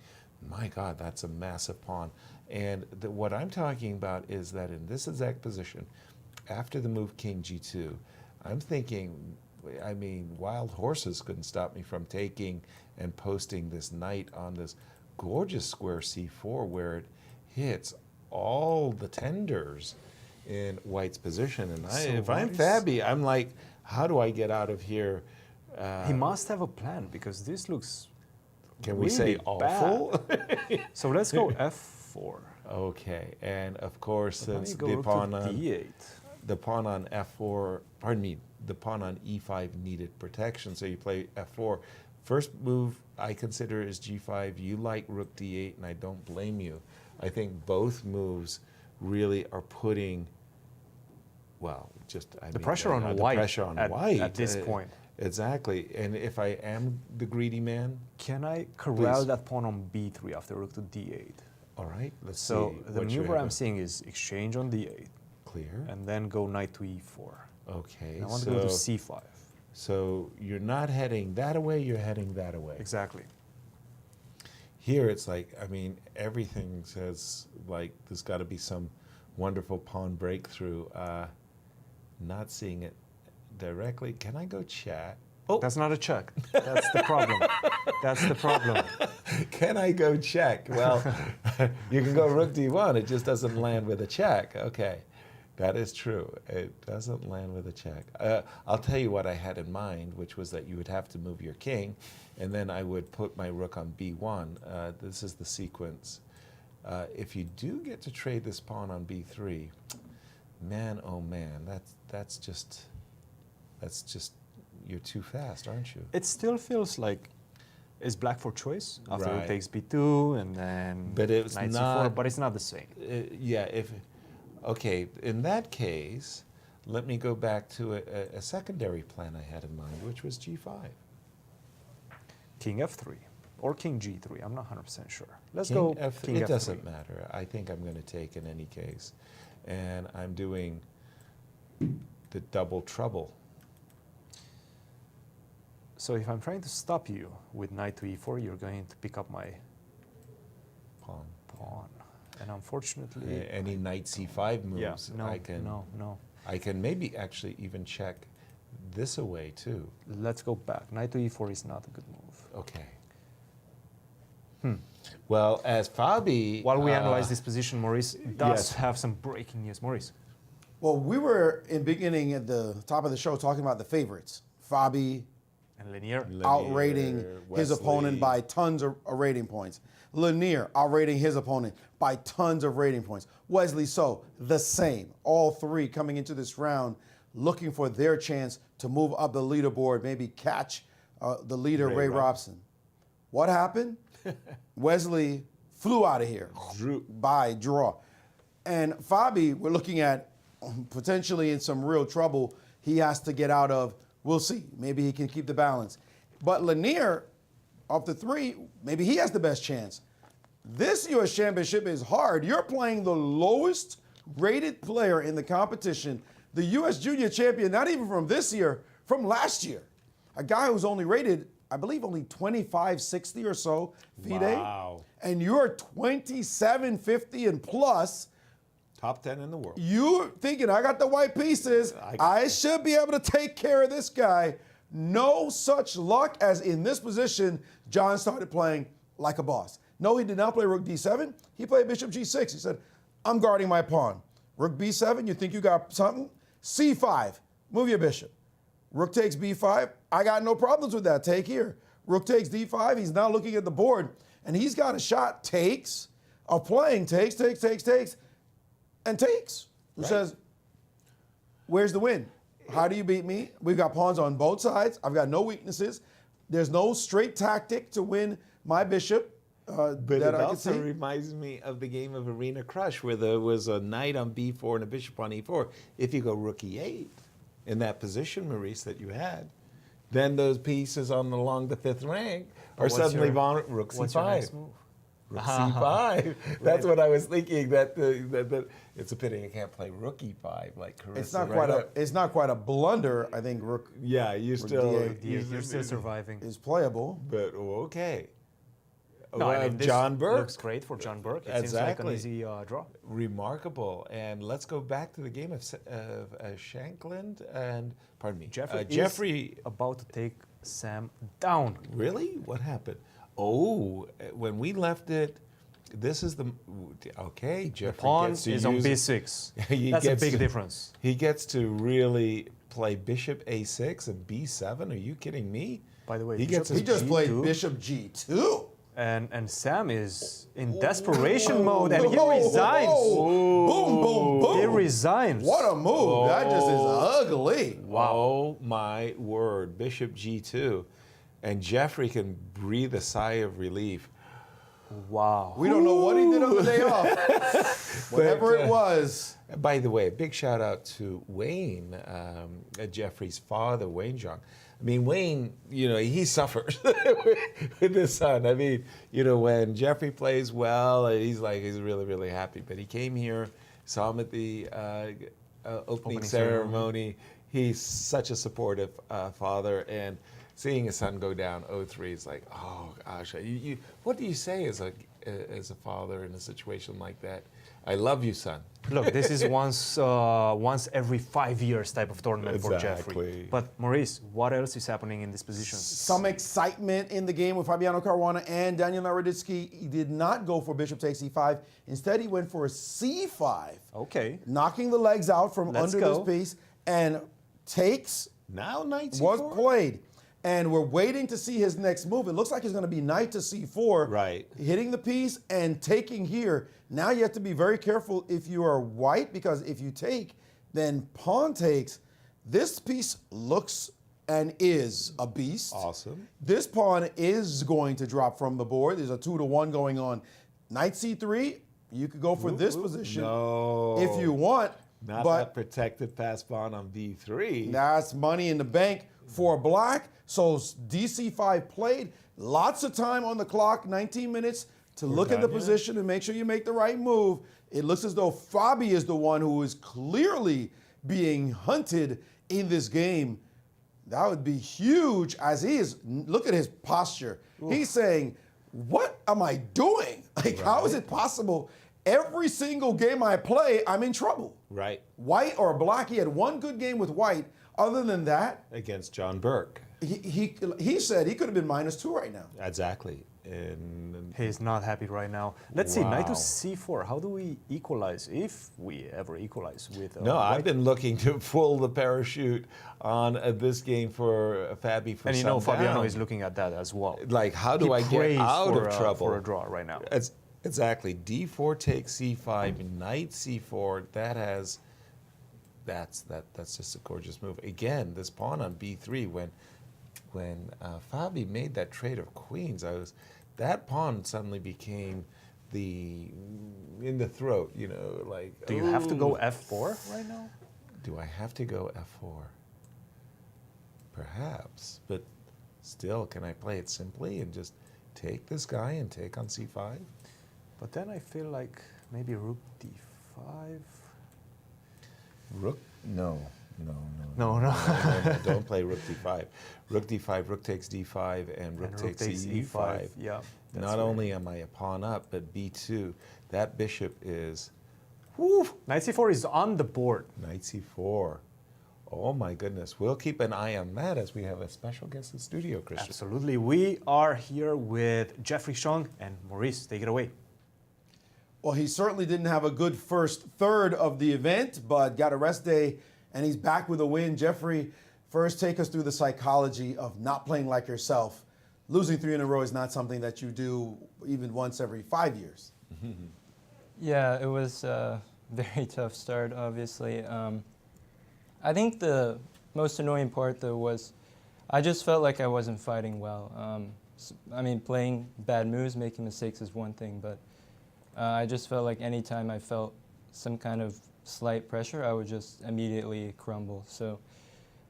my God, that's a massive pawn. And what I'm talking about is that in this exact position, after the move King G2, I'm thinking, I mean, wild horses couldn't stop me from taking and posting this knight on this gorgeous square C4 where it hits all the tenders in White's position. And if I'm Fabi, I'm like, how do I get out of here? He must have a plan because this looks Can we say awful? So let's go F4. Okay, and of course, since the pawn on D8. The pawn on F4, pardon me, the pawn on E5 needed protection, so you play F4. First move I consider is G5. You like Rook D8, and I don't blame you. I think both moves really are putting, well, just the pressure on White. The pressure on White at this point. Exactly, and if I am the greedy man, can I corral that pawn on B3 after Rook to D8? All right, let's see. So the maneuver I'm seeing is exchange on D8. Clear. And then go knight to E4. Okay. And I want to go to C5. So you're not heading that away, you're heading that away. Exactly. Here it's like, I mean, everything says like there's got to be some wonderful pawn breakthrough. Not seeing it directly. Can I go chat? Oh, that's not a check. That's the problem. That's the problem. Can I go check? Well, You can go rook d1, it just doesn't land with a check. Okay, that is true. It doesn't land with a check. I'll tell you what I had in mind, which was that you would have to move your king, and then I would put my rook on b1. This is the sequence. If you do get to trade this pawn on b3, man, oh man, that's just, you're too fast, aren't you? It still feels like it's black for choice after Right. it takes b2 and then But it's knight not, c4, but it's not the same. Yeah, okay, in that case, let me go back to a secondary plan I had in mind, which was g5. King f3 or king g3, I'm not 100% sure. Let's King go F3. king It f3. doesn't matter. I think I'm going to take in any case. And I'm doing the double trouble. So if I'm trying to stop you with knight to e4, you're going to pick up my Pawn. And unfortunately... Any knight c5 moves, no, I can, no. I can maybe actually even check this away too. Let's go back. Knight to e4 is not a good move. Okay. Well, as Fabi... While we analyze this position, Maurice does yes. have some breaking news. Maurice. Well, we were in beginning at the top of the show talking about the favorites. Fabi And Lanier. outrating his Wesley. opponent by tons of rating points. Lanier outrating his opponent by tons of rating points. Wesley So, the same. All three coming into this round looking for their chance to move up the leaderboard, maybe catch the leader, Ray Robson. What happened? Wesley flew out of here by draw. And Fabi, we're looking at potentially in some real trouble he has to get out of. We'll see. Maybe he can keep the balance. But Lanier, off the three, maybe he has the best chance. This U.S. Championship is hard. You're playing the lowest rated player in the competition, the U.S. Junior Champion, not even from this year, from last year. A guy who's only rated, I believe, only 2560 or so, FIDE. Wow. And you're 2750 and plus. Top 10 in the world. You thinking, I got the white pieces, I should be able to take care of this guy. No such luck as in this position, John started playing like a boss. No, he did not play rook d7. He played bishop g6. He said, I'm guarding my pawn. Rook b7, you think you got something? c5, move your bishop. Rook takes b5, I got no problems with that, take here. Rook takes d5, he's now looking at the board, and he's got a shot, takes, of playing, takes, and takes. Who says, where's the win? How do you beat me? We've got pawns on both sides. I've got no weaknesses. There's no straight tactic to win my bishop. But that it I also can see. reminds me of the game of Arena Crush where there was a knight on b4 and a bishop on e4. If you go rook e8 in that position, Maurice, that you had, then those pieces along the fifth rank are suddenly rook c5. What's your next move? Rook c5. That's what I was thinking. That it's a pity I can't play rook e5 like Carissa. It's not quite a blunder. I think rook. Yeah, you're still surviving. Is playable. But okay. No, I mean, this John Burke looks great for John Burke. It exactly. seems like an easy draw. Remarkable. And let's go back to the game of Shankland and, pardon me, Jeffrey is about to take Sam down. Really? What happened? Oh, when we left it, this is the, okay, Jeffrey The pawn gets to is use on b6. That's a big difference. He gets to really play bishop a6 and b7. Are you kidding me? By the way, he just played bishop g2. And Sam is in desperation mode, and he resigns. Boom, boom, boom. He resigns. What a move. That just is ugly. Wow. Oh, my word. Bishop g2. And Jeffrey can breathe a sigh of relief. Wow. We don't know what he did on the day off. Whatever it was. By the way, a big shout out to Wayne, Jeffrey's father, Wayne Jong. I mean, Wayne, he suffers with his son. I mean, when Jeffrey plays well, he's really, really happy. But he came here, saw him at the opening ceremony. He's such a supportive father, and seeing his son go down 0-3 is like, oh gosh. What do you say as a father in a situation like that? I love you, son. Look, this is once every 5 years type of tournament for Jeffrey. But Maurice, what else is happening in this position? Some excitement in the game with Fabiano Caruana and Daniel Naroditsky. He did not go for bishop takes e5. Instead, he went for a c5. Okay. Knocking the legs out from under this piece, and takes now knight c4 was played. And we're waiting to see his next move. It looks like it's going to be knight to c4. Right. Hitting the piece and taking here. Now you have to be very careful if you are white, because if you take, then pawn takes. This piece looks and is a beast. Awesome. This pawn is going to drop from the board. There's a 2-to-1 going on. Knight c3, you could go for this position if you want. Not but that protected pass pawn on b3. That's money in the bank for black. So dc5 played. Lots of time on the clock, 19 minutes to look at the position and make sure you make the right move. It looks as though Fabi is the one who is clearly being hunted in this game. That would be huge, as he is. Look at his posture. Oof. He's saying, what am I doing? Like, how is it possible? Every single game I play, I'm in trouble. Right. White or black, he had one good game with white. Other than that, against John Burke, he said he could have been -2 right now. Exactly. And he's not happy right now. Let's see, knight to c4. How do we equalize, if we ever equalize with? No, I've been looking to pull the parachute on this game for Fabi for and you some know Fabiano down. is looking at that as well. Like, how do I get out of trouble? For a draw right now. Exactly. D4 takes c5, knight c4. That's just a gorgeous move. Again, this pawn on b3. When Fabi made that trade of queens, that pawn suddenly became in the throat. You know, like. Do you have to go f4 right now? Do I have to go f4? Perhaps, but still, can I play it simply and just take this guy and take on c5? But then I feel like maybe rook d5. Rook? No. Don't play rook d5. Rook d5, rook takes d5, and rook takes e5. Yeah. Not only am I a pawn up, but b2. That bishop is. Whoo! Knight c4 is on the board. Knight c4. Oh my goodness. We'll keep an eye on that as we have a special guest in studio, Christian. Absolutely. We are here with Jeffrey Xiong and Maurice. Take it away. Well, he certainly didn't have a good first third of the event, but got a rest day, and he's back with a win. Jeffrey, first take us through the psychology of not playing like yourself. Losing 3 in a row is not something that you do even once every 5 years. Yeah, it was a very tough start, obviously. I think the most annoying part, though, was I just felt like I wasn't fighting well. I mean, playing bad moves, making mistakes is one thing, but I just felt like any time I felt some kind of slight pressure, I would just immediately crumble. So,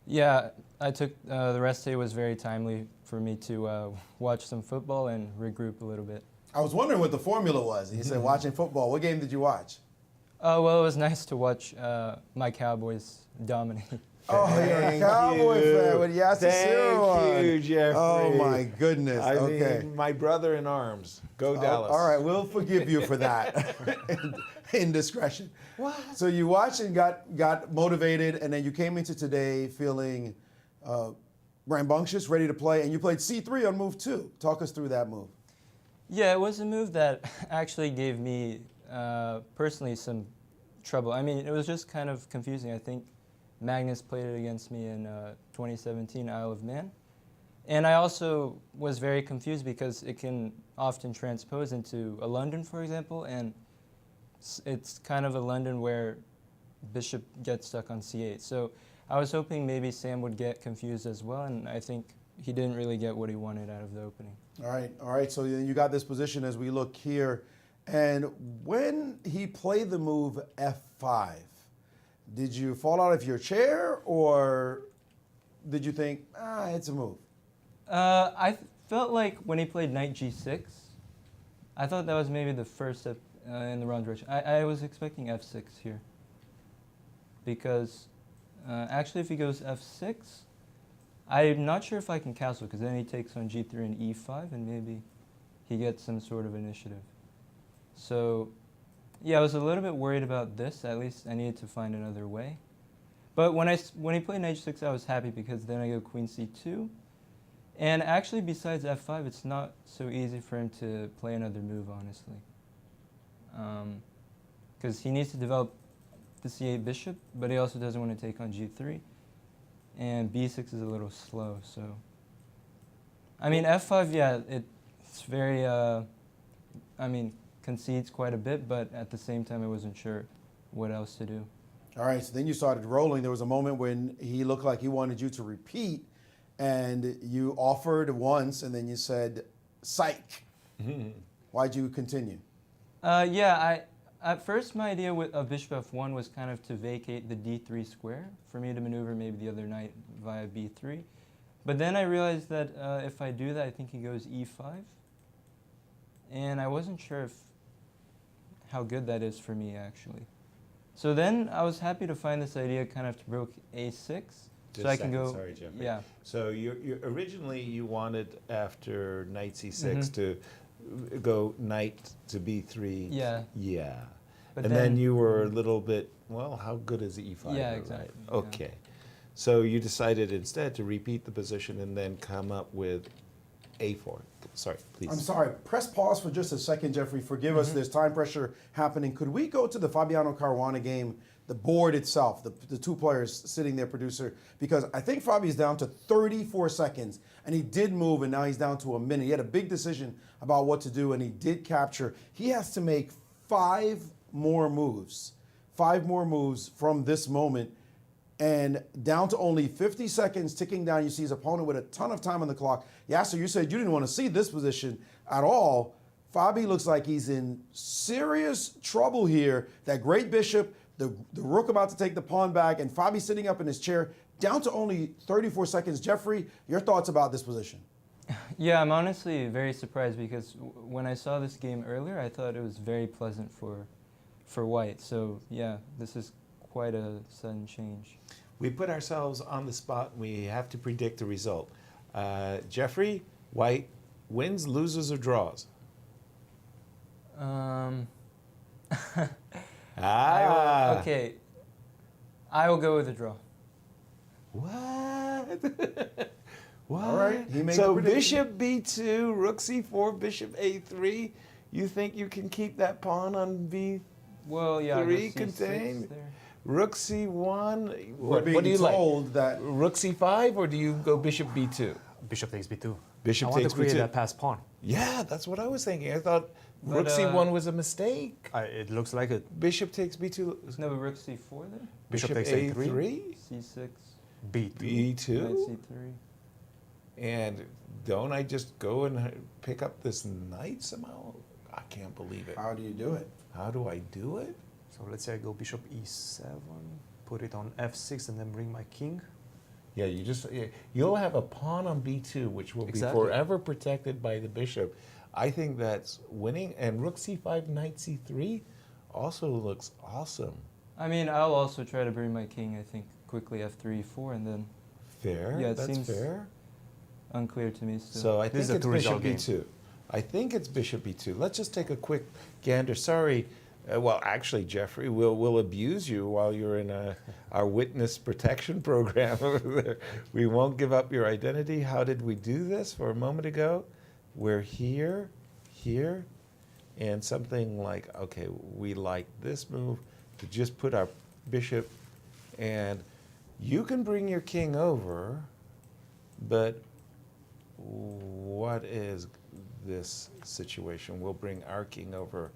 yeah, I took the rest day was very timely for me to watch some football and regroup a little bit. I was wondering what the formula was. He said watching football. What game did you watch? Well, it was nice to watch my Cowboys dominate. Oh, you're a Cowboy fan with Yasser Seirawan. Thank you, Jeffrey. Oh, my goodness. I okay. mean, my brother in arms. Go Dallas. All right, we'll forgive you for that indiscretion. What? So you watched and got motivated, and then you came into today feeling rambunctious, ready to play, and you played c3 on move 2. Talk us through that move. Yeah, it was a move that actually gave me personally some trouble. I mean, it was just kind of confusing. I think Magnus played it against me in 2017 Isle of Man. And I also was very confused because it can often transpose into a London, for example, and it's kind of a London where bishop gets stuck on c8. So I was hoping maybe Sam would get confused as well, and I think he didn't really get what he wanted out of the opening. All right. So then you got this position as we look here. And when he played the move f5, did you fall out of your chair, or did you think, it's a move? I felt like when he played knight g6, I thought that was maybe the first step in the wrong direction. I was expecting f6 here. Because actually if he goes f6, I'm not sure if I can castle, because then he takes on g3 and e5, and maybe he gets some sort of initiative. So Yeah, I was a little bit worried about this. At least I needed to find another way. But when he played knight h6, I was happy because then I go queen c2. And actually, besides f5, it's not so easy for him to play another move, honestly. Because he needs to develop the c8 bishop, but he also doesn't want to take on g3. And b6 is a little slow, so... I mean, f5, yeah, it's very, concedes quite a bit, but at the same time, I wasn't sure what else to do. All right, so then you started rolling. There was a moment when he looked like he wanted you to repeat, and you offered once, and then you said, psych. Why'd you continue? At first, my idea of bishop f1 was kind of to vacate the d3 square, for me to maneuver maybe the other knight via b3. But then I realized that if I do that, I think he goes e5. And I wasn't sure how good that is for me, actually. So then I was happy to find this idea kind of to broke a6. So I can go. Sorry, Jeffrey. Yeah. So you originally you wanted after knight c6 to go knight to b3. Yeah. Yeah. But and then you were a little bit, well, how good is e5? Yeah, exactly. Right? Okay. So you decided instead to repeat the position and then come up with a4. Sorry, please. I'm sorry. Press pause for just a second, Jeffrey. Forgive us. There's time pressure happening. Could we go to the Fabiano Caruana game, the board itself, the two players sitting there, producer? Because I think Fabi's down to 34 seconds, and he did move, and now he's down to a minute. He had a big decision about what to do, and he did capture. He has to make 5 more moves. 5 more moves from this moment. And down to only 50 seconds ticking down, you see his opponent with a ton of time on the clock. Yasser, you said you didn't want to see this position at all. Fabi looks like he's in serious trouble here. That great bishop, the rook about to take the pawn back, and Fabi sitting up in his chair, down to only 34 seconds. Jeffrey, your thoughts about this position? Yeah, I'm honestly very surprised because when I saw this game earlier, I thought it was very pleasant for white. So yeah, this is quite a sudden change. We put ourselves on the spot. We have to predict the result. Jeffrey, white wins, loses, or draws? Okay. I will go with a draw. What? What? All right. He made so the prediction. bishop b2, rook c4, bishop a3. You think you can keep that pawn on b3 Well, yeah, I guess contained? C6 there. Rook c1. We're being what do you told like? that Rook c5, or do you go bishop b2? Bishop takes b2. Bishop I want takes to create b2. that passed pawn. Yeah, that's what I was thinking. I thought But, rook c1 was a mistake. It looks like it. Bishop takes b2. No, but rook c4 there? Bishop takes a3. C6, B2. b2. knight c3. And don't I just go and pick up this knight somehow? I can't believe it. how do you do it? How do I do it? So let's say I go bishop e7, put it on f6, and then bring my king. Yeah, you'll have a pawn on b2, which will be forever protected by the bishop. I think that's winning. And rook c5, knight c3 also looks awesome. I mean, I'll also try to bring my king, I think, quickly f3, e4, and then Fair. Yeah, it that's seems fair. unclear to me still. So I This think is a it's bishop two-result game. b2. I think it's bishop b2. Let's just take a quick gander. Sorry. Well, actually, Jeffrey, we'll abuse you while you're in our witness protection program over there. We won't give up your identity. How did we do this for a moment ago? We're here, and something like, okay, we like this move to just put our bishop, and you can bring your king over, but what is this situation? We'll bring our king over,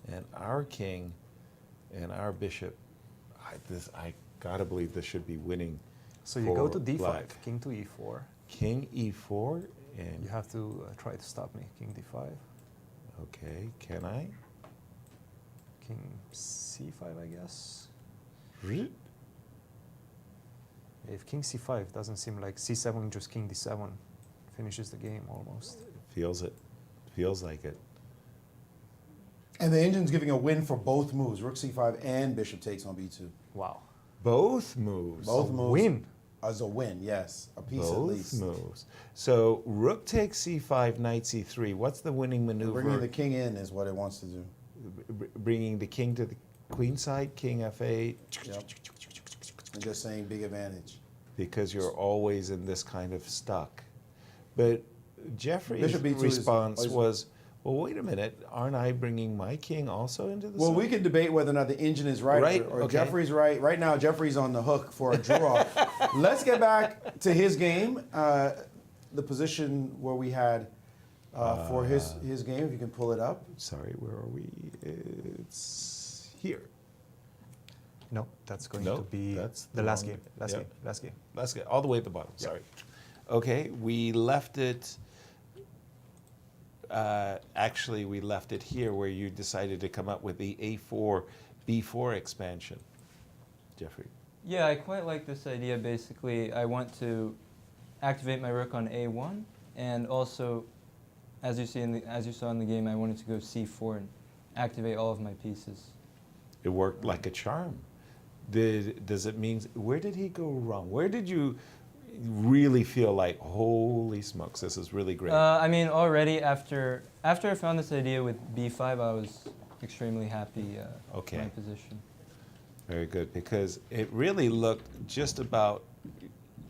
and our king and our bishop. I gotta believe this should be winning. So you go to for d5, black. king to e4. King e4, and You have to try to stop me. King d5, okay, can I? king c5, I guess. If king c5 doesn't seem like c7, just king d7 finishes the game almost. Feels it. Feels like it. And the engine's giving a win for both moves, rook c5 and bishop takes on b2. Wow. Both moves. Both moves. Win. As a win, yes. A piece Both at least. moves. So rook takes c5, knight c3. What's the winning maneuver? Bringing the king in is what it wants to do. bringing the king to the queen side, king f8. Yep. And just saying big advantage. Because you're always in this kind of stuck. But Jeffrey's Bishop B2 response was, well, wait a minute, aren't I bringing my king also into the Well, side? we can debate whether or not the engine is right, or okay. Jeffrey's right. Right now, Jeffrey's on the hook for a draw. Let's get back to his game, the position where we had for his game, if you can pull it up. Sorry, where are we? It's here. No, that's going No, to be that's the the last wrong- game. Last yep. game. Last game. Let's get all the way at the bottom, sorry. Okay, we left it, actually we left it here where you decided to come up with the A4, B4 expansion. Jeffrey. Yeah, I quite like this idea. Basically, I want to activate my rook on A1, and also, as you saw in the game, I wanted to go C4 and activate all of my pieces. It worked like a charm. Does it mean, where did he go wrong? Where did you really feel like, holy smokes, this is really great? I mean, already after I found this idea with B5, I was extremely happy with my position. Very good, because it really looked just about,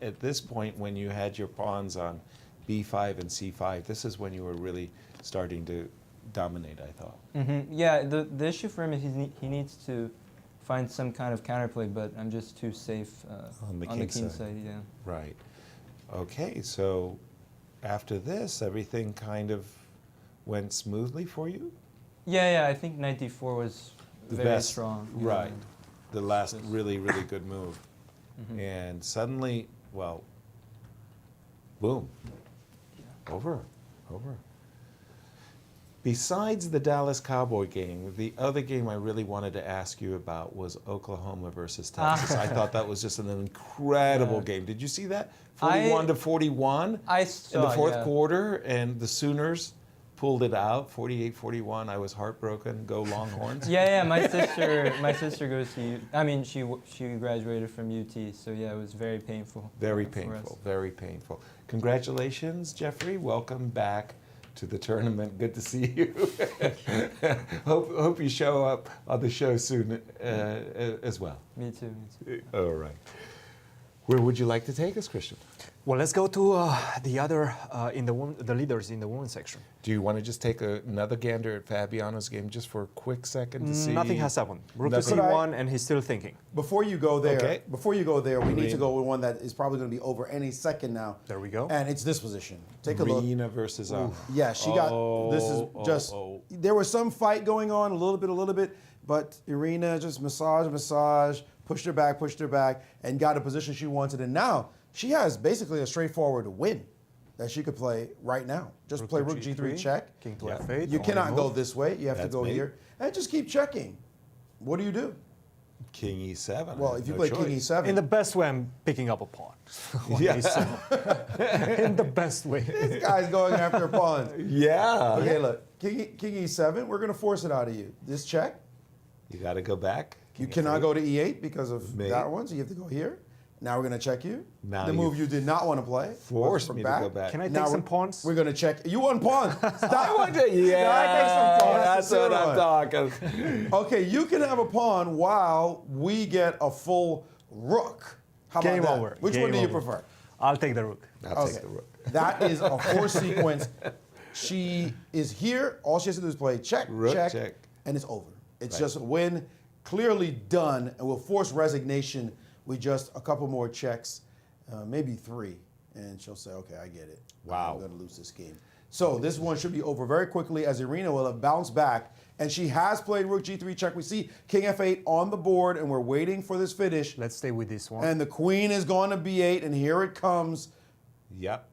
at this point when you had your pawns on B5 and C5, this is when you were really starting to dominate, I thought. Mm-hmm. Yeah, the issue for him is he needs to find some kind of counterplay, but I'm just too safe on the king side. side. Yeah. Right. Okay, so after this, everything kind of went smoothly for you? Yeah, I think knight d4 was very strong. Yeah. Right. The last really, really good move. Mm-hmm. And suddenly, well, boom. Yeah. Over. Besides the Dallas Cowboy game, the other game I really wanted to ask you about was Oklahoma versus Texas. I thought that was just an incredible game. Did you see that? 41-41 I saw, in the fourth quarter, and the Sooners pulled it out, 48-41. I was heartbroken. Go Longhorns. Yeah. My sister goes to. I mean, she graduated from UT, so yeah, it was very painful. Very painful. Very painful. Congratulations, Jeffrey. Welcome back to the tournament. Good to see you. hope you show up on the show soon as well. Me too. All right. Where would you like to take us, Christian? Well, let's go to the other the leaders in the women's section. Do you want to just take another gander at Fabiano's game just for a quick second to see? Nothing has happened. Rook to C1, and he's still thinking. Before you go there, we need to go with one that is probably going to be over any second now. There we go. And it's this position. Take a look. Rina versus Anna. Yeah, she got. This is just. There was some fight going on, a little bit, but Irina just massage, pushed her back, and got a position she wanted. And now she has basically a straightforward win that she could play right now. Just play rook g3 check. King to f8. You cannot go this way. You have to go here. And just keep checking. What do you do? King e7. Well, if you play king e7. In the best way, I'm picking up a pawn. In the best way. This guy's going after pawns. Yeah. Okay, look. King e7, we're going to force it out of you. This check. You got to go back. You cannot go to e8 because of that one, so you have to go here. Now we're going to check you. Now the move you did not want to play. Force me to go back. Can I take some pawns? We're going to check. You want pawns. Stop. I want to, that's what I'm talking. Okay, you can have a pawn while we get a full rook. How about Game that? over. Which one do you prefer? I'll take the rook. I'll take the rook. That is a force sequence. She is here. All she has to do is play check, Rook, check, and it's over. It's just a win, clearly done, and we'll force resignation with just a couple more checks, maybe 3, and she'll say, okay, I get it. Wow. I'm going to lose this game. So this one should be over very quickly as Irina will have bounced back, and she has played rook g3 check. We see king f8 on the board, and we're waiting for this finish. Let's stay with this one. And the queen is going to b8, and here it comes. Yep.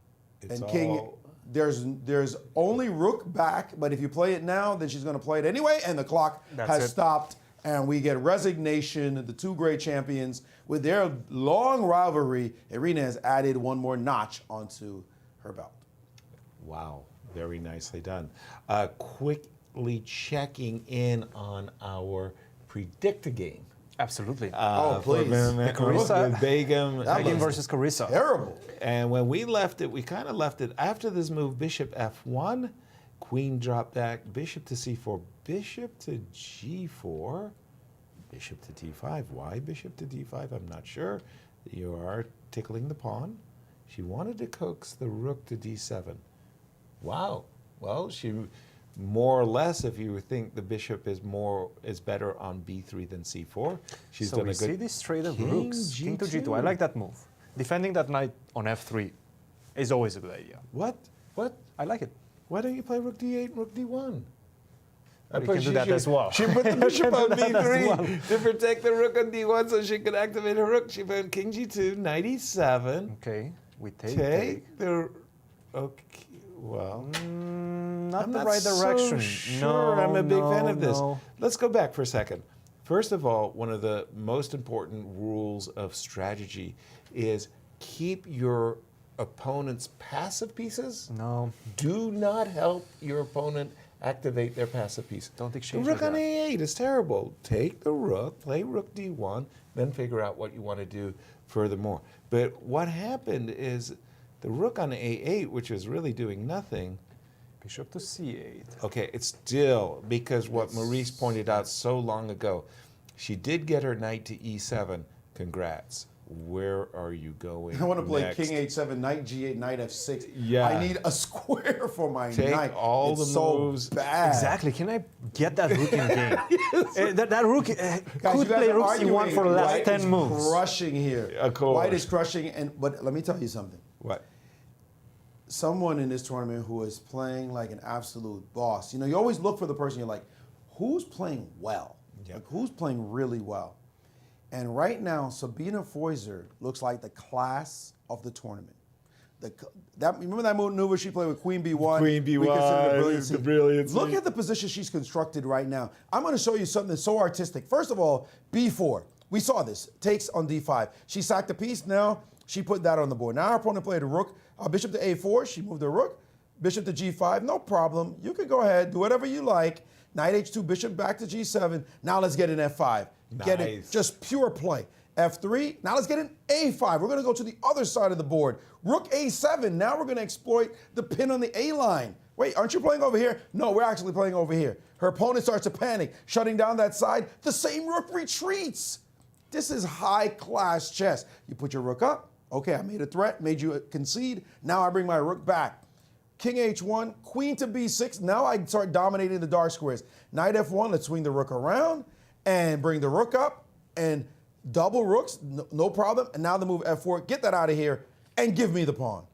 It's and king, there's only rook back, but if you play it now, then she's going to play it anyway, and the clock has stopped, and we get resignation. The two great champions, with their long rivalry, Irina has added one more notch onto her belt. Wow, very nicely done. Quickly checking in on our Predict-A-Game. Absolutely. Please. With Begum. Begum versus Carissa. Terrible. And when we left it, we kind of left it after this move, bishop f1, queen dropped back, bishop to c4, bishop to g4, bishop to d5. Why bishop to d5? I'm not sure. You are tickling the pawn. She wanted to coax the rook to d7. Wow. Well, she more or less, if you think the bishop is better on b3 than c4, she's so done a we good. see this trade of King rooks. King to g2. I like that move. Defending that knight on f3 is always a good idea. What? I like it. Why don't you play rook d8 and rook d1? You can do that as well. She put the bishop on that as b3 well. to protect the rook on d1 so she could activate her rook. She put king g2, knight e7. Okay, we take. The. Okay, well. Not I'm the not right direction. So sure. No, I'm a big fan of this. no. Let's go back for a second. First of all, one of the most important rules of strategy is keep your opponent's passive pieces. No. Do not help your opponent activate their passive piece. Don't The exchange rook like on that. a8 is terrible. Take the rook, play rook d1, then figure out what you want to do furthermore. But what happened is the rook on a8, which is really doing nothing. Bishop to c8. Okay, it's still, because what Maurice pointed out so long ago, she did get her knight to e7. Congrats. Where are you going? I want to play next? king h7, knight g8, knight f6. Yeah. I need a square for my Take knight. all it's the so moves. bad. Exactly. Can I get that rook in game? That rook Guys, could you guys play are rook c1 arguing. for the last White 10 is moves. Crushing here. Of course. White is crushing, but let me tell you something. What? Someone in this tournament who is playing like an absolute boss. You know, you always look for the person you're like, who's playing well? Yep. Like, who's playing really well? And right now, Sabina Foiser looks like the class of the tournament. Remember that maneuver she played with Queen B1? Queen B1, We consider it the Brilliancies. Look at the position she's constructed right now. I'm going to show you something so artistic. First of all, B4. We saw this. Takes on D5. She sacked a piece. Now she put that on the board. Now her opponent played a rook. Bishop to A4. She moved the rook. Bishop to G5. No problem. You can go ahead. Do whatever you like. Knight H2. Bishop back to G7. Now let's get an F5. Get it. Nice. Just pure play. F3. Now let's get an A5. We're going to go to the other side of the board. Rook A7. Now we're going to exploit the pin on the A line. Wait, aren't you playing over here? No, we're actually playing over here. Her opponent starts to panic, shutting down that side. The same rook retreats. This is high-class chess. You put your rook up. Okay, I made a threat, made you concede. Now I bring my rook back. King H1, queen to B6. Now I start dominating the dark squares. Knight F1, let's swing the rook around and bring the rook up and double rooks, no problem. And now the move F4, get that out of here and give me the pawn.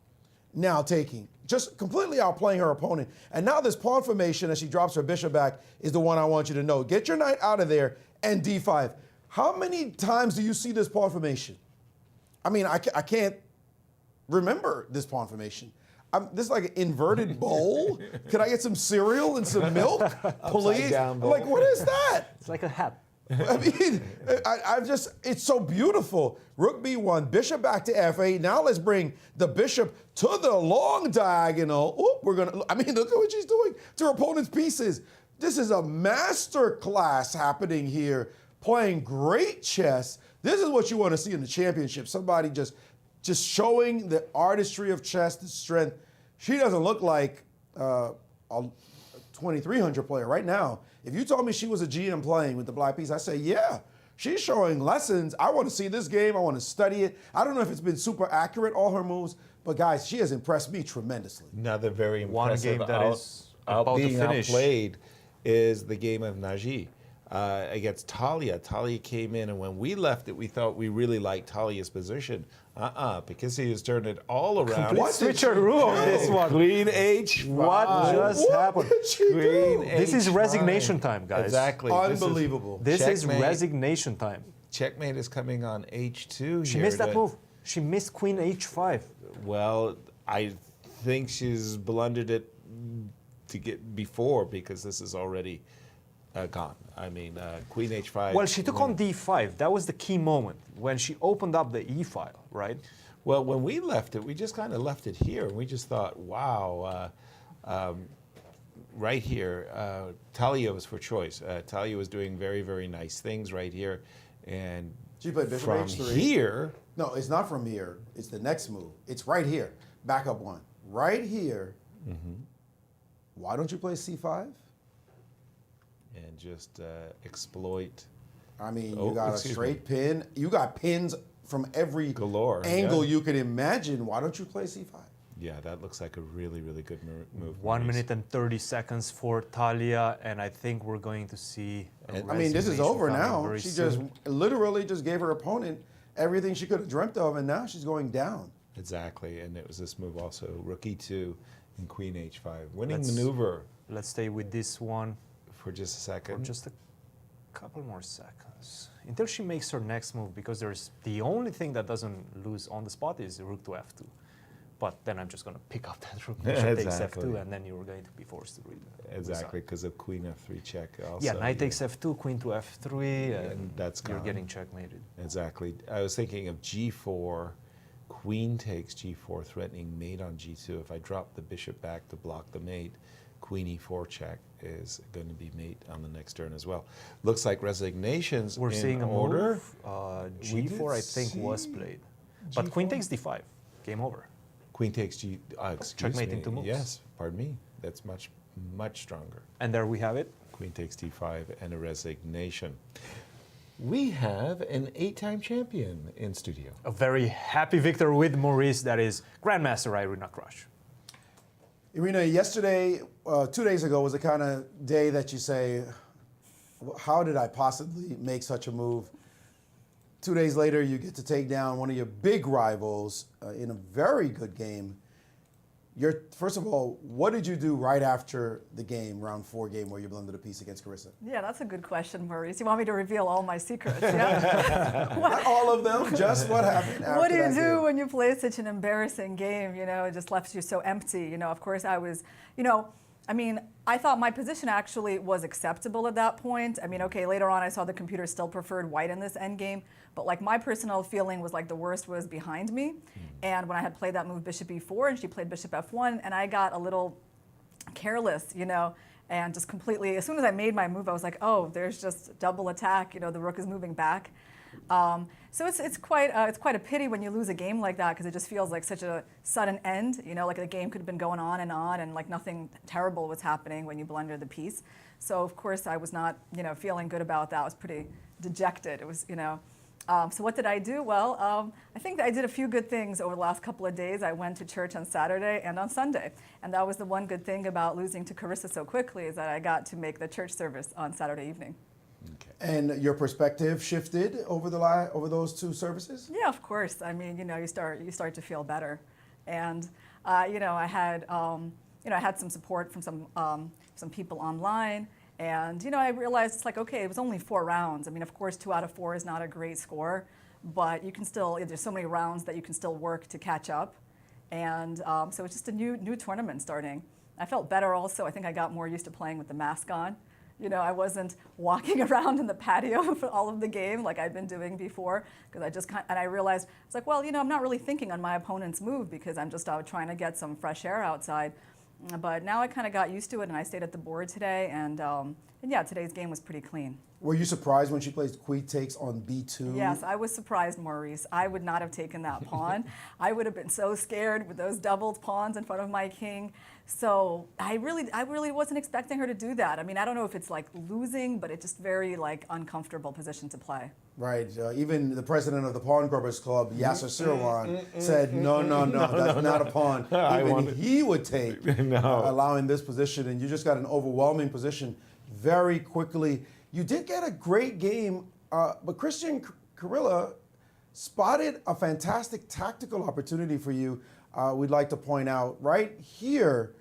Now taking, just completely outplaying her opponent. And now this pawn formation as she drops her bishop back is the one I want you to know. Get your knight out of there and D5. How many times do you see this pawn formation? I mean, I can't remember this pawn formation. This is like an inverted bowl. Can I get some cereal and some milk, please? down I'm bowl. like, what is that? It's like a hat. I mean, it's so beautiful. Rook B1, bishop back to F8. Now let's bring the bishop to the long diagonal. Oop, look at what she's doing to her opponent's pieces. This is a master class happening here, playing great chess. This is what you want to see in the championship. Somebody just showing the artistry of chess, the strength. She doesn't look like a 2300 player right now. If you told me she was a GM playing with the black piece, I say, yeah, she's showing lessons. I want to see this game. I want to study it. I don't know if it's been super accurate, all her moves, but guys, she has impressed me tremendously. Another very One impressive game that is about to being finish. outplayed is the game of Nagy against Talia. Talia came in, and when we left it, we thought we really liked Talia's position. Because he has turned it all around. Complete switcheroo on this one. Queen H5. What just happened? Queen This is H5. resignation time, guys. Exactly. Unbelievable. This is Checkmate. resignation time. Checkmate is coming on H2 She here. missed that move. She missed Queen H5. Well, I think she's blundered it to get before because this is already gone. I mean, Queen H5. Well, she took on D5. That was the key moment when she opened up the E file, right? Well, when we left it, we just kind of left it here. And we just thought, wow, right here, Talia was for choice. Talia was doing very, very nice things right here. And She played bishop from H3. here, No, it's not from here. It's the next move. It's right here. Back up one. Right here. Why don't you play C5? and just exploit. I mean, you got a straight pin. You got pins from every galore angle you could imagine. Why don't you play c5? Yeah, that looks like a really, really good move. 1 minute and 30 seconds for Talia, and I think we're going to see. I mean, this is over now. She just literally just gave her opponent everything she could have dreamt of, and now she's going down. Exactly, and it was this move also, rook e2 and queen h5. Winning maneuver. Let's stay with this one. For just a second. For just a couple more seconds. Until she makes her next move, because there's the only thing that doesn't lose on the spot is rook to f2. But then I'm just going to pick up that rook, bishop takes f2, and then you're going to be forced to read it. Exactly, because of queen f3 check also. Yeah, knight takes f2, queen to f3, and that's you're gone. getting checkmated. Exactly. I was thinking of g4, queen takes g4, threatening mate on g2. If I drop the bishop back to block the mate, queen e4 check is going to be mate on the next turn as well. Looks like resignations We're seeing a order. Move. G4, I think, was played. But queen takes d5. Game over. Queen takes g. Checkmate in 2 moves. Yes, pardon me. That's much, much stronger. And there we have it. Queen takes d5 and a resignation. We have an 8-time champion in studio. A very happy victor with Maurice, that is Grandmaster Irina Krush. Irina, yesterday, 2 days ago, was the kind of day that you say, how did I possibly make such a move? 2 days later, you get to take down one of your big rivals in a very good game. First of all, what did you do right after the game, round 4 game, where you blundered a piece against Carissa? Yeah, that's a good question, Maurice. You want me to reveal all my secrets? Yeah? Not all of them, just what happened after What do you that do game? when you play such an embarrassing game? You know, it just left you so empty. You know, of course I was, I mean, I thought my position actually was acceptable at that point. I mean, okay, later on I saw the computer still preferred white in this endgame, but like my personal feeling was like the worst was behind me. And when I had played that move bishop e4 and she played bishop f1, and I got a little careless, and just completely, as soon as I made my move, I was like, oh, there's just double attack, the rook is moving back. So it's quite a pity when you lose a game like that, because it just feels like such a sudden end. Like the game could have been going on, and like nothing terrible was happening when you blunder the piece. So of course I was not, feeling good about that. I was pretty dejected. It was, so what did I do? Well, I think I did a few good things over the last couple of days. I went to church on Saturday and on Sunday, and that was the one good thing about losing to Carissa so quickly, is that I got to make the church service on Saturday evening. Okay. And your perspective shifted over those 2 services? Yeah, of course. I mean, you start to feel better, and I had some support from some people online, and I realized it's like, okay, it was only 4 rounds. I mean, of course, 2 out of 4 is not a great score, but you can still, there's so many rounds that you can still work to catch up, and so it's just a new tournament starting. I felt better also. I think I got more used to playing with the mask on. I wasn't walking around in the patio for all of the game like I'd been doing before, because I realized, it's like, well, I'm not really thinking on my opponent's move, because I'm just out trying to get some fresh air outside. But now I kind of got used to it, and I stayed at the board today, and yeah, today's game was pretty clean. Were you surprised when she plays queen takes on b2? Yes, I was surprised, Maurice. I would not have taken that pawn. I would have been so scared with those doubled pawns in front of my king. So I really wasn't expecting her to do that. I mean, I don't know if it's like losing, but it's just very like uncomfortable position to play. Right. Even the president of the Pawn Grubbers Club, Yasser Seirawan, said, no, that's not a pawn. Even he would take, allowing this position, and you just got an overwhelming position very quickly. You did get a great game, but Cristian Chirila spotted a fantastic tactical opportunity for you. We'd like to point out right here,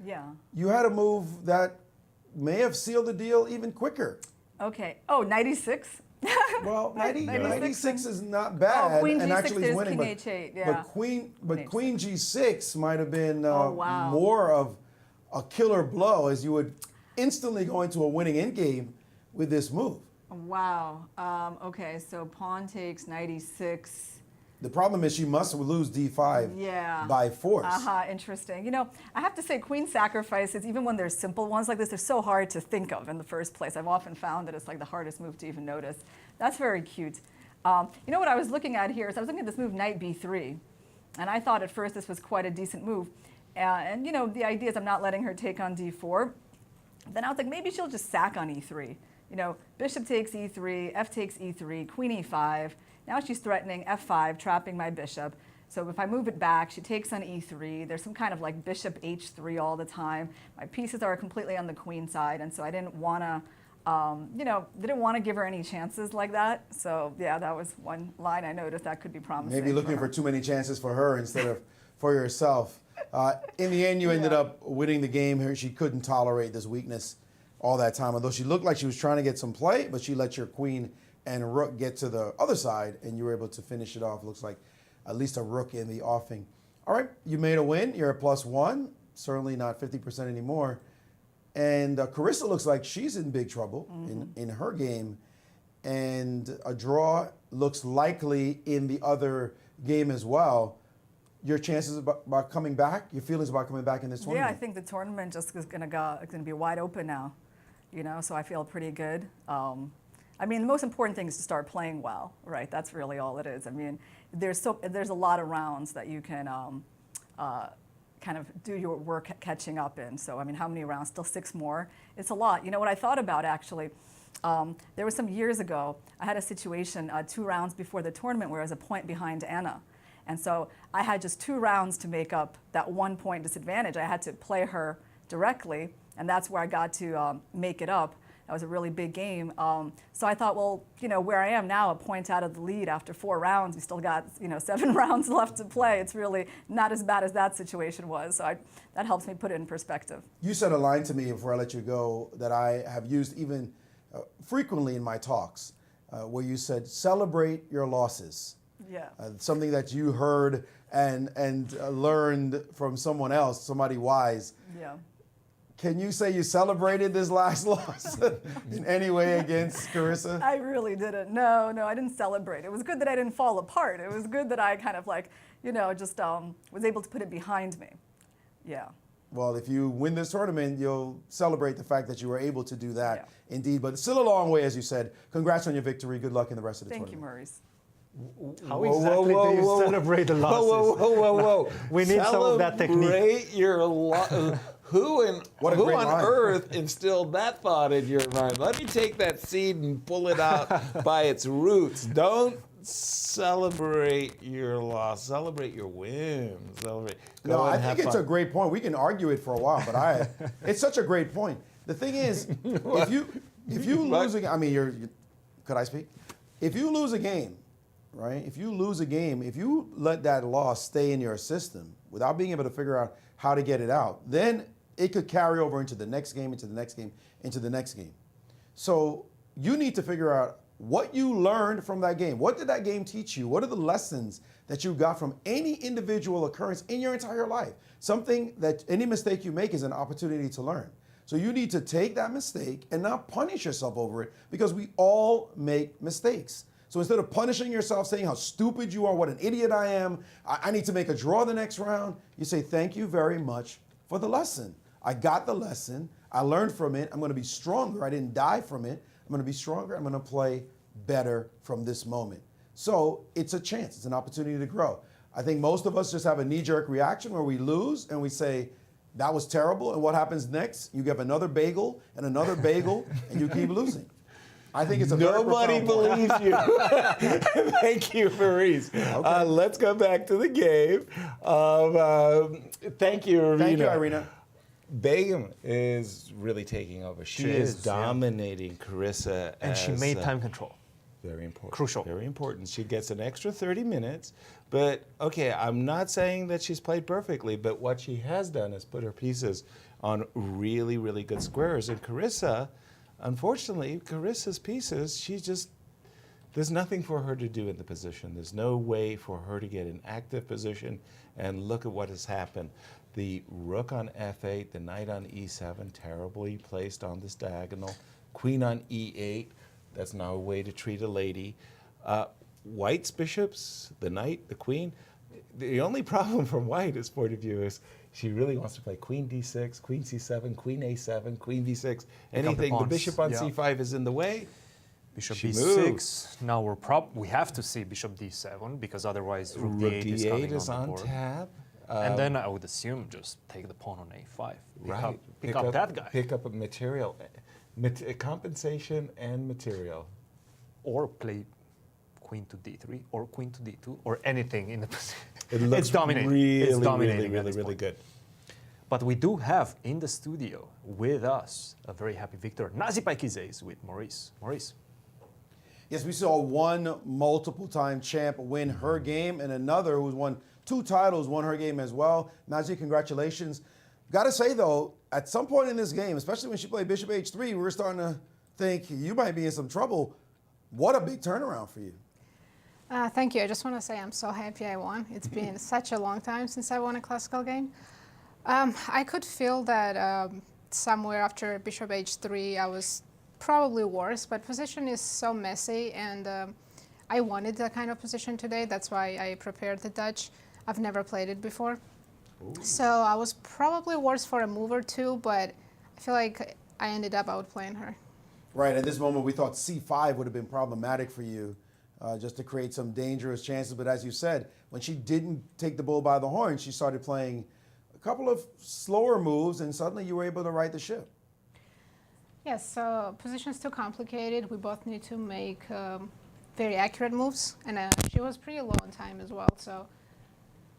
you had a move that may have sealed the deal even quicker. Okay. Oh, 96? Well, 96 is not bad. Oh, queen and G6, actually there's winning, king H8, yeah. But queen G6 might have been more of a killer blow, as you would instantly go into a winning endgame with this move. Wow. Okay, so pawn takes 96. The problem is she must lose d5 by force. Interesting. I have to say queen sacrifices, even when there's simple ones like this, they're so hard to think of in the first place. I've often found that it's like the hardest move to even notice. That's very cute. What I was looking at here is I was looking at this move knight b3, and I thought at first this was quite a decent move. And the idea is I'm not letting her take on d4. Then I was like, maybe she'll just sack on e3. You know, bishop takes e3, f takes e3, queen e5. Now she's threatening f5, trapping my bishop. So if I move it back, she takes on e3. There's some kind of like bishop h3 all the time. My pieces are completely on the queen side, and so I didn't want to, didn't want to give her any chances like that. So yeah, that was one line I noticed that could be promising. Maybe looking for too many chances for her instead of for yourself. In the end, you ended up winning the game. She couldn't tolerate this weakness all that time, although she looked like she was trying to get some play, but she let your queen and rook get to the other side, and you were able to finish it off. Looks like at least a rook in the offing. All right, you made a win. You're at +1. Certainly not 50% anymore. And Carissa looks like she's in big trouble in her game. And a draw looks likely in the other game as well. Your chances about coming back, your feelings about coming back in this tournament? Yeah, I think the tournament just is going to be wide open now, so I feel pretty good. I mean, the most important thing is to start playing well, right? That's really all it is. I mean, there's a lot of rounds that you can kind of do your work catching up in. So, I mean, how many rounds? Still 6 more. It's a lot. You know what I thought about, actually? There was some years ago, I had a situation 2 rounds before the tournament where I was a point behind Anna. And so I had just 2 rounds to make up that 1 point disadvantage. I had to play her directly, and that's where I got to make it up. That was a really big game. So I thought, well, where I am now, a point out of the lead after 4 rounds, we still got 7 rounds left to play. It's really not as bad as that situation was. So that helps me put it in perspective. You said a line to me before I let you go that I have used even frequently in my talks, where you said, celebrate your losses. Yeah. Something that you heard and learned from someone else, somebody wise. Yeah. Can you say you celebrated this last loss in any way against Carissa? I really didn't. No, I didn't celebrate. It was good that I didn't fall apart. It was good that I kind of just was able to put it behind me. Yeah. Well, if you win this tournament, you'll celebrate the fact that you were able to do that, indeed. But it's still a long way, as you said. Congrats on your victory. Good luck in the rest of the tournament. Thank you, Maurice. How exactly do you celebrate the losses? Whoa. We need some of that technique. Celebrate your Who on earth instilled that thought in your mind? Let me take that seed and pull it out by its roots. Don't celebrate your loss. Celebrate your wins. No, I think it's a great point. We can argue it for a while, but it's such a great point. The thing is, if you lose a game, I mean, could I speak? If you lose a game, right? If you lose a game, if you let that loss stay in your system without being able to figure out how to get it out, then it could carry over into the next game, into the next game, into the next game. So you need to figure out what you learned from that game. What did that game teach you? What are the lessons that you got from any individual occurrence in your entire life? Something that any mistake you make is an opportunity to learn. So you need to take that mistake and not punish yourself over it, because we all make mistakes. So instead of punishing yourself, saying how stupid you are, what an idiot I am, I need to make a draw the next round, you say, thank you very much for the lesson. I got the lesson. I learned from it. I'm going to be stronger. I didn't die from it. I'm going to be stronger. I'm going to play better from this moment. So it's a chance. It's an opportunity to grow. I think most of us just have a knee-jerk reaction where we lose and we say, that was terrible. And what happens next? You get another bagel and you keep losing. I think it's a Nobody believes you. Thank you, Maurice. Okay. Let's go back to the game. Thank you, Irina. Thank you, Irina. Begum is really taking over. She is dominating Carissa. And she made time control. Very important. Crucial. Very important. She gets an extra 30 minutes. But, okay, I'm not saying that she's played perfectly, but what she has done is put her pieces on really, really good squares. And Carissa, unfortunately, Carissa's pieces, there's nothing for her to do in the position. There's no way for her to get an active position. And look at what has happened. The rook on f8, the knight on e7, terribly placed on this diagonal. Queen on e8, that's not a way to treat a lady. White's bishops, the knight, the queen. The only problem from White's point of view is she really wants to play queen d6, queen c7, queen a7, queen b6, anything. The bishop on c5 is in the way. Bishop b6. Now we have to see bishop d7, because otherwise rook d8 is on tap. And then I would assume just take the pawn on a5. Pick up that guy. Pick up a material. Compensation and material. Or play queen to d3 or queen to d2 or anything in the position. It looks it's dominating. really, it's dominating really good. But we do have in the studio with us a very happy victor. Nazi Paikizes with Maurice. Maurice. Yes, we saw one multiple-time champ win her game, and another who's won 2 titles won her game as well. Nazi, congratulations. Got to say, though, at some point in this game, especially when she played Bishop H3, we were starting to think you might be in some trouble. What a big turnaround for you. Thank you. I just want to say I'm so happy I won. It's been such a long time since I won a classical game. I could feel that somewhere after Bishop H3 I was probably worse, but position is so messy, and I wanted that kind of position today. That's why I prepared the Dutch. I've never played it before. Ooh. So I was probably worse for a move or two, but I feel like I ended up outplaying her. Right, at this moment we thought C5 would have been problematic for you, just to create some dangerous chances. But as you said, when she didn't take the bull by the horn, she started playing a couple of slower moves, and suddenly you were able to right the ship. Yes, so position's too complicated. We both need to make very accurate moves, and she was pretty low on time as well, so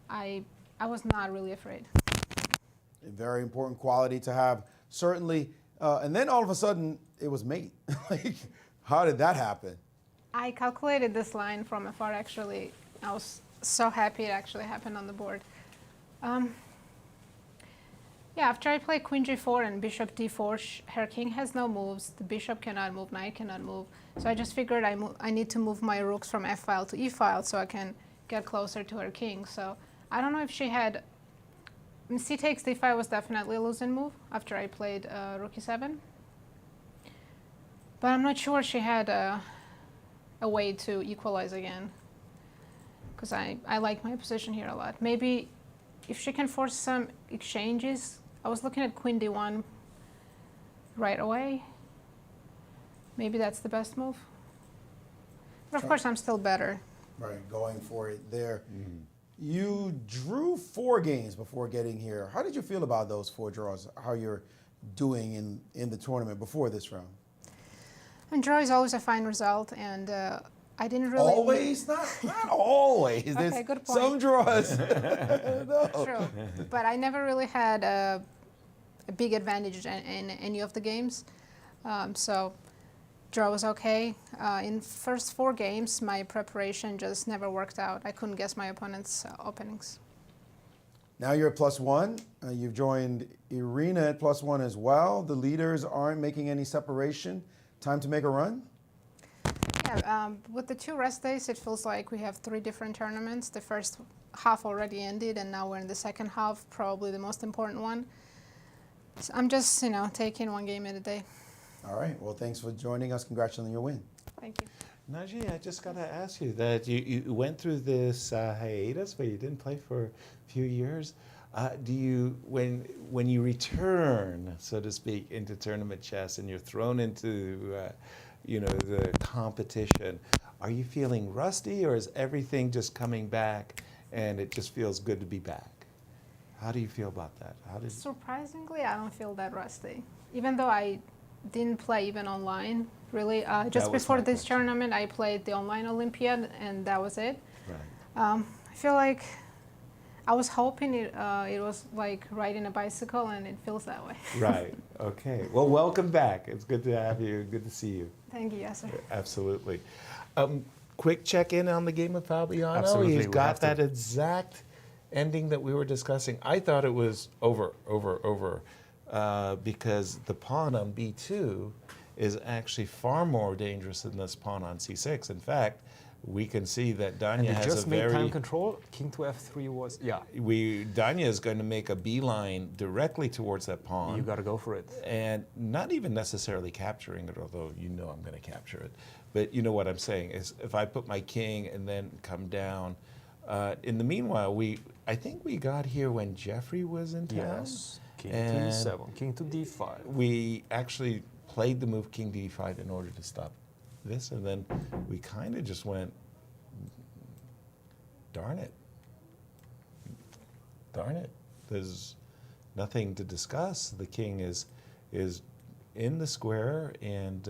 I was not really afraid. A very important quality to have, certainly. And then all of a sudden, it was mate. Like, how did that happen? I calculated this line from afar, actually. I was so happy it actually happened on the board. Yeah, after I play queen g4 and bishop d4, her king has no moves. The bishop cannot move, knight cannot move. So I just figured I need to move my rooks from f file to e file so I can get closer to her king. So I don't know if she had... c takes d5 was definitely a losing move after I played rook e7. But I'm not sure she had a way to equalize again, because I like my position here a lot. Maybe if she can force some exchanges. I was looking at queen d1 right away. Maybe that's the best move. But of course, I'm still better. Right, going for it there. Mm-hmm. You drew 4 games before getting here. How did you feel about those 4 draws? How you're doing in the tournament before this round? And draw is always a fine result, and I didn't really... Always? Not always. Okay, There's good point. some draws. No. True. But I never really had a big advantage in any of the games. So draw was okay. In first 4 games, my preparation just never worked out. I couldn't guess my opponent's openings. Now you're at +1. You've joined Irina at +1 as well. The leaders aren't making any separation. Time to make a run? Yeah, with the 2 rest days, it feels like we have 3 different tournaments. The first half already ended, and now we're in the second half, probably the most important one. So I'm just, taking 1 game at a day. All right. Well, thanks for joining us. Congratulations on your win. Thank you. Naji, I just got to ask you that you went through this hiatus, but you didn't play for a few years. Do you, when you return, so to speak, into tournament chess and you're thrown into, the competition, are you feeling rusty, or is everything just coming back and it just feels good to be back? How do you feel about that? Surprisingly, I don't feel that rusty, even though I didn't play even online, really. Just before this tournament, I played the online Olympiad, and that was it. Right. I feel like I was hoping it was like riding a bicycle, and it feels that way. Right. Okay. Well, welcome back. It's good to have you. Good to see you. Thank you, Yasser. Absolutely. Quick check-in on the game of Fabiano. Absolutely. He's got that exact ending that we were discussing. I thought it was over, because the pawn on b2 is actually far more dangerous than this pawn on c6. In fact, we can see that Danya has just a made very... time control. King to f3 was, yeah. Danya is going to make a beeline directly towards that pawn. You got to go for it. And not even necessarily capturing it, although you know I'm going to capture it. But you know what I'm saying is, if I put my king and then come down, in the meanwhile, I think we got here when Jeffrey was in town. Yes. King to e7, king to d5. We actually played the move king d5 in order to stop this, and then we kind of just went, darn it. There's nothing to discuss. The king is in the square, and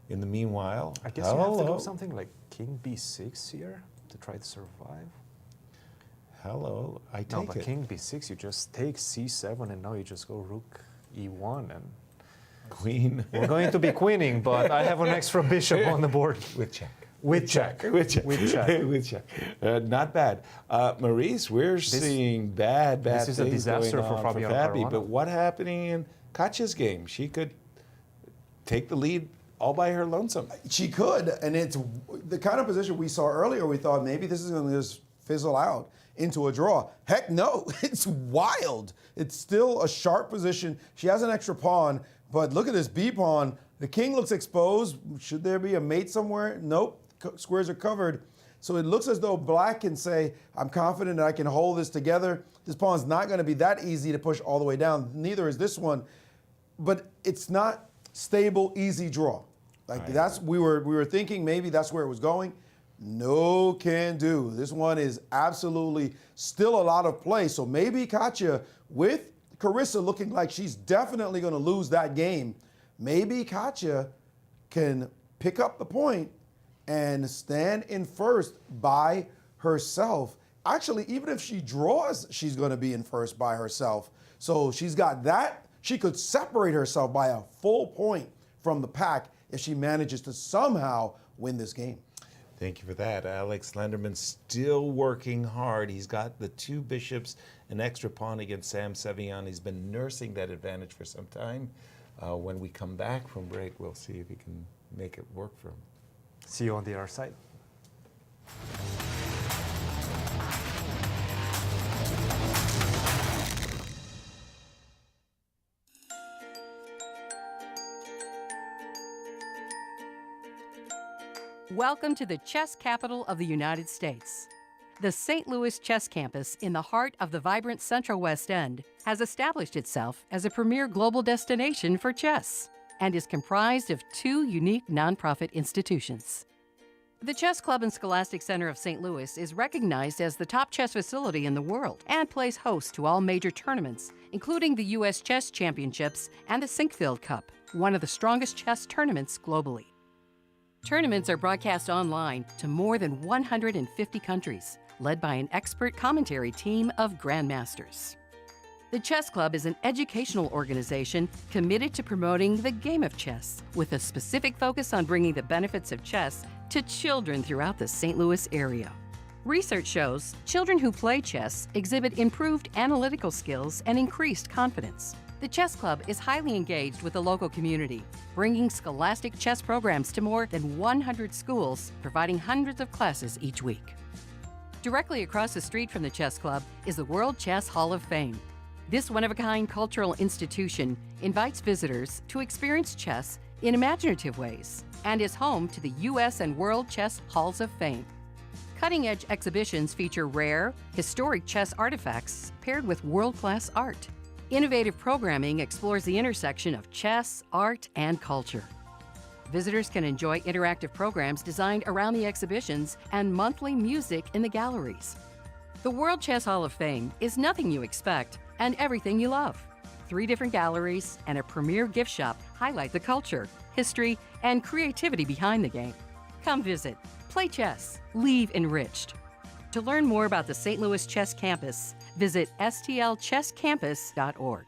in the meanwhile, I guess you have to do something like king b6 here to try to survive. Hello, I take No, but it. king b6, you just take c7, and now you just go rook e1 and queen. We're going to be queening, but I have an extra bishop on the board. With check. With check. With check. With check. With check. Not bad. Maurice, we're seeing bad this is a things disaster going for on Fabiano Fabi. Caruana. But what happening in Katya's game? She could take the lead all by her lonesome. She could, and it's the kind of position we saw earlier. We thought maybe this is going to just fizzle out into a draw. Heck no, it's wild. It's still a sharp position. She has an extra pawn, but look at this B pawn. The king looks exposed. Should there be a mate somewhere? Nope, squares are covered. So it looks as though black can say, I'm confident that I can hold this together. This pawn's not going to be that easy to push all the way down. Neither is this one, but it's not stable, easy draw. Like that's we were thinking maybe that's where it was going. No can do. This one is absolutely still a lot of play. So maybe Katya, with Carissa looking like she's definitely going to lose that game, maybe Katya can pick up the point and stand in first by herself. Actually, even if she draws, she's going to be in first by herself. So she's got that. She could separate herself by a full point from the pack if she manages to somehow win this game. Thank you for that. Alex Lenderman still working hard. He's got the 2 bishops, an extra pawn against Sam Sevian. He's been nursing that advantage for some time. When we come back from break, we'll see if he can make it work for him. See you on the other side. Welcome to the chess capital of the United States. The St. Louis Chess Campus, in the heart of the vibrant Central West End, has established itself as a premier global destination for chess and is comprised of 2 unique nonprofit institutions. The Chess Club and Scholastic Center of St. Louis is recognized as the top chess facility in the world and plays host to all major tournaments, including the U.S. Chess Championships and the Sinkfield Cup, one of the strongest chess tournaments globally. Tournaments are broadcast online to more than 150 countries, led by an expert commentary team of grandmasters. The Chess Club is an educational organization committed to promoting the game of chess, with a specific focus on bringing the benefits of chess to children throughout the St. Louis area. Research shows children who play chess exhibit improved analytical skills and increased confidence. The Chess Club is highly engaged with the local community, bringing scholastic chess programs to more than 100 schools, providing hundreds of classes each week. Directly across the street from the Chess Club is the World Chess Hall of Fame. This one-of-a-kind cultural institution invites visitors to experience chess in imaginative ways and is home to the U.S. and World Chess Halls of Fame. Cutting-edge exhibitions feature rare, historic chess artifacts paired with world-class art. Innovative programming explores the intersection of chess, art, and culture. Visitors can enjoy interactive programs designed around the exhibitions and monthly music in the galleries. The World Chess Hall of Fame is nothing you expect and everything you love. 3 different galleries and a premier gift shop highlight the culture, history, and creativity behind the game. Come visit, play chess, leave enriched. To learn more about the St. Louis Chess Campus, visit stlchesscampus.org.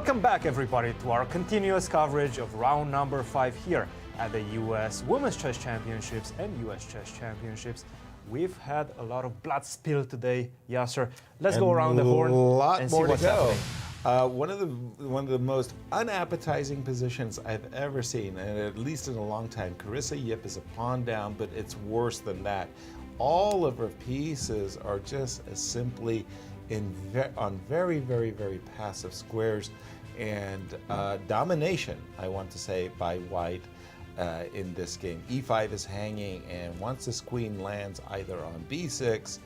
Welcome back, everybody, to our continuous coverage of round number 5 here at the U.S. Women's Chess Championships and U.S. Chess Championships. We've had a lot of blood spilled today, Yasser. Let's go around the horn and see what's happening. One of the most unappetizing positions I've ever seen, and at least in a long time. Carissa Yip is a pawn down, but it's worse than that. All of her pieces are just simply on very, very, very passive squares, and domination, I want to say, by white in this game. E5 is hanging, and once this queen lands either on b6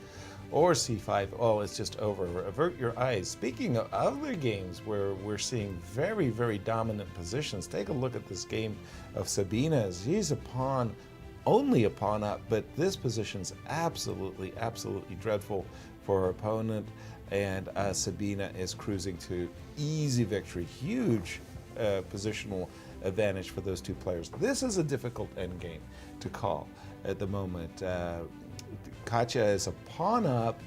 or c5, oh, it's just over. Avert your eyes. Speaking of other games where we're seeing very, very dominant positions, take a look at this game of Sabina's. She's a pawn, only a pawn up, but this position's absolutely, absolutely dreadful for her opponent, and Sabina is cruising to easy victory. Huge positional advantage for those two players. This is a difficult endgame to call at the moment. Katja is a pawn up,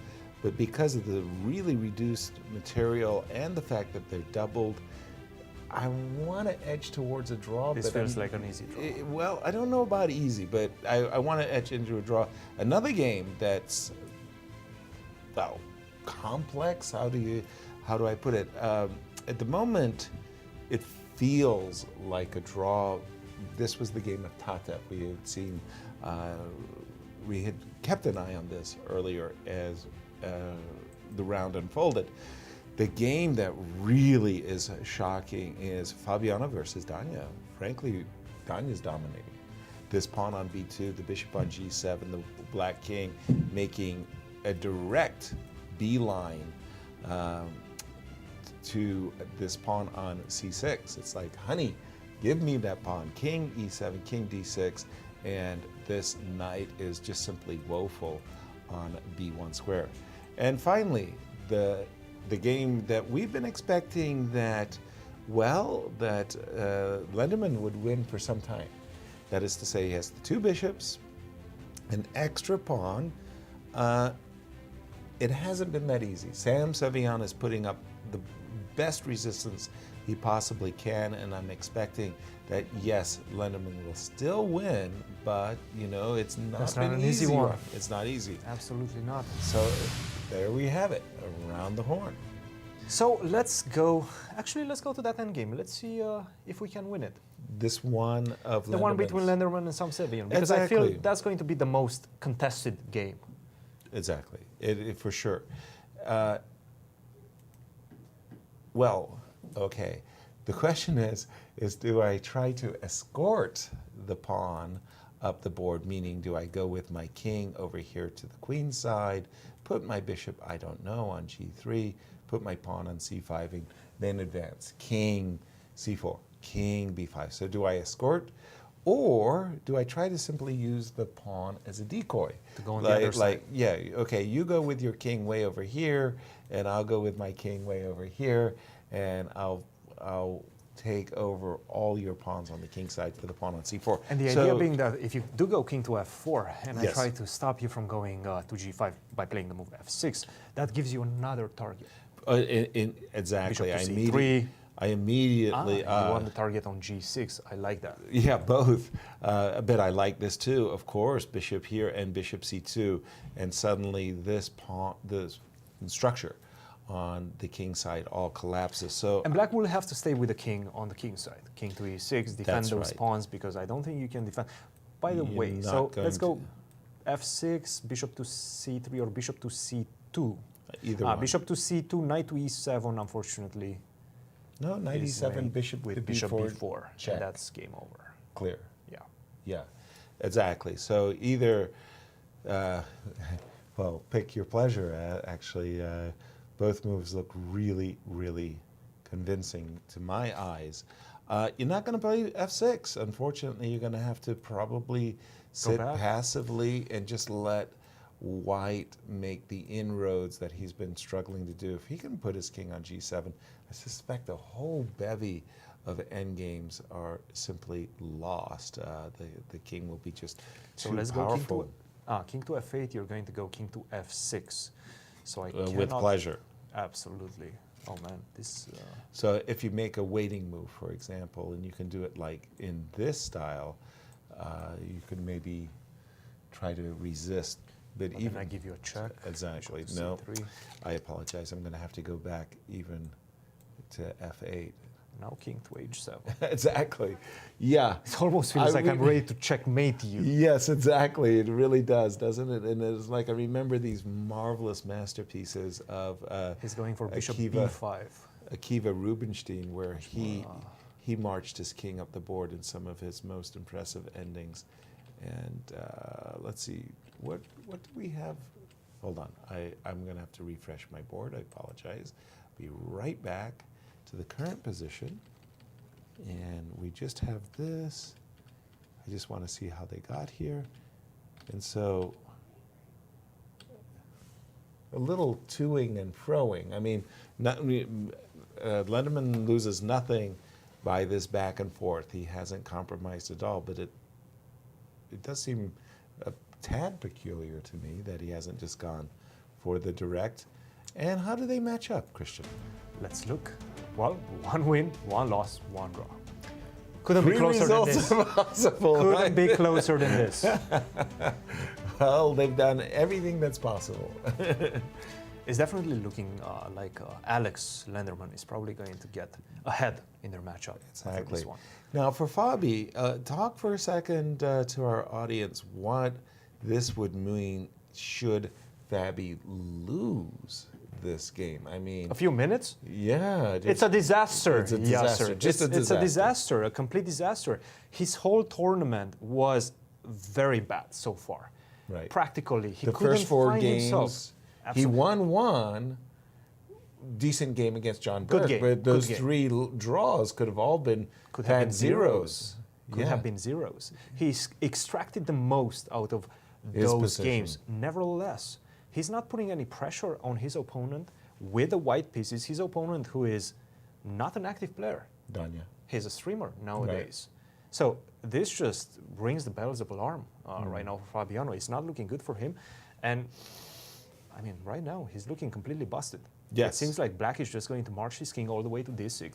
but because of the really reduced material and the fact that they're doubled, I want to edge towards a draw. This feels like an easy draw. Well, I don't know about easy, but I want to edge into a draw. Another game that's, well, complex. How do I put it? At the moment, it feels like a draw. This was the game of Tata. We had seen, we had kept an eye on this earlier as the round unfolded. The game that really is shocking is Fabiana versus Danya. Frankly, Danya's dominating. This pawn on b2, the bishop on g7, the black king making a direct beeline to this pawn on c6. It's like, honey, give me that pawn. King e7, king d6, and this knight is just simply woeful on b1 square. And finally, the game that we've been expecting that, well, that Lenderman would win for some time. That is to say, he has the two bishops, an extra pawn. It hasn't been that easy. Sam Savian is putting up the best resistance he possibly can, and I'm expecting that, yes, Lenderman will still win, but, you know, it's not an easy one. It's not easy. Absolutely not. So there we have it, around the horn. So let's go to that endgame. Let's see if we can win it. This one of the one between Lenderman and Sam Savian, because I feel that's going to be the most contested game. Exactly, for sure. Well, okay. The question is do I try to escort the pawn up the board, meaning do I go with my king over here to the queen side, put my bishop, I don't know, on g3, put my pawn on c5, and then advance. King c4, king b5. So do I escort, or do I try to simply use the pawn as a decoy? To go on the other side. Yeah, okay, you go with your king way over here, and I'll go with my king way over here, and I'll take over all your pawns on the king side for the pawn on c4. And the idea being that if you do go king to f4, and yes, I try to stop you from going to g5 by playing the move f6, that gives you another target. Exactly. Bishop to c3. I immediately... you want the target on g6. I like that. Yeah, both. But I like this too, of course. Bishop here and bishop c2. And suddenly this pawn, this structure on the king side all collapses. So and black will have to stay with the king on the king side. King to e6, defend those pawns, because I don't think you can defend. By the way, so let's go f6, bishop to c3, or bishop to c2. Either one. Bishop to c2, knight to e7, unfortunately. No, knight e7, bishop with bishop b4. Check. And that's game over. Clear. Yeah. Yeah, exactly. So either, well, pick your pleasure. Actually, both moves look really, really convincing to my eyes. You're not going to play f6. Unfortunately, you're going to have to probably sit passively and just let white make the inroads that he's been struggling to do. If he can put his king on g7, I suspect a whole bevy of endgames are simply lost. The king will be just too powerful. Go king to f8, you're going to go king to f6. So I cannot, with pleasure. Absolutely. Oh man, this. So if you make a waiting move, for example, and you can do it like in this style, you could maybe try to resist. But Well, even then I give you a check. Exactly. Bishop to No, C3. I apologize. I'm going to have to go back even to F8. Now king to H7. Exactly. Yeah. It almost feels like I'm ready to checkmate you. Yes, exactly. It really does, doesn't it? And it's like I remember these marvelous masterpieces of He's going for bishop Akiva, B5. Akiva Rubinstein, where he marched his king up the board in some of his most impressive endings. And let's see, what do we have? Hold on, I'm going to have to refresh my board. I apologize. Be right back to the current position. And we just have this. I just want to see how they got here. And so a little toing and froing. I mean, Lenderman loses nothing by this back and forth. He hasn't compromised at all, but it does seem a tad peculiar to me that he hasn't just gone for the direct. And how do they match up, Christian? Let's look. Well, one win, one loss, one draw. Couldn't be closer than this. Couldn't be closer than this. Well, they've done everything that's possible. It's definitely looking like Alex Lenderman is probably going to get ahead in their matchup. Exactly. For this one. Now, for Fabi, talk for a second to our audience what this would mean should Fabi lose this game. I mean, a few minutes? Yeah. It's a disaster. It's a disaster. It's a disaster, a complete disaster. His whole tournament was very bad so far. Right. Practically, he the couldn't first four find games, himself. He won one decent game against John Good Burke, game. but those Good game. three draws could have all been Could have been zeros. Could have been zeros. He's extracted the most out of His those position. games. Nevertheless, he's not putting any pressure on his opponent with the white pieces. His opponent, who is not an active player. Danya. He's a streamer nowadays. So this just rings the bells of alarm right now for Fabiano. It's not looking good for him. And I mean, right now, he's looking completely busted. Yes. It seems like Black is just going to march his king all the way to d6, Take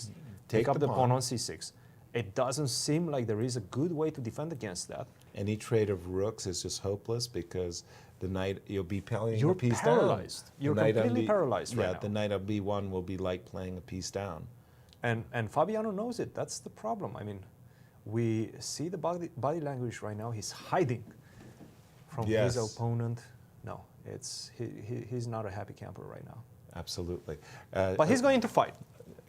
take up the the pawn. pawn on c6. It doesn't seem like there is a good way to defend against that. Any trade of rooks is just hopeless because the knight, you'll be playing You're a piece paralyzed. down. You're The knight on completely B- paralyzed right Yeah, now. the knight of b1 will be like playing a piece down. And Fabiano knows it. That's the problem. I mean, we see the body language right now. He's hiding from Yes. his opponent. No, he's not a happy camper right now. Absolutely. But he's going to fight.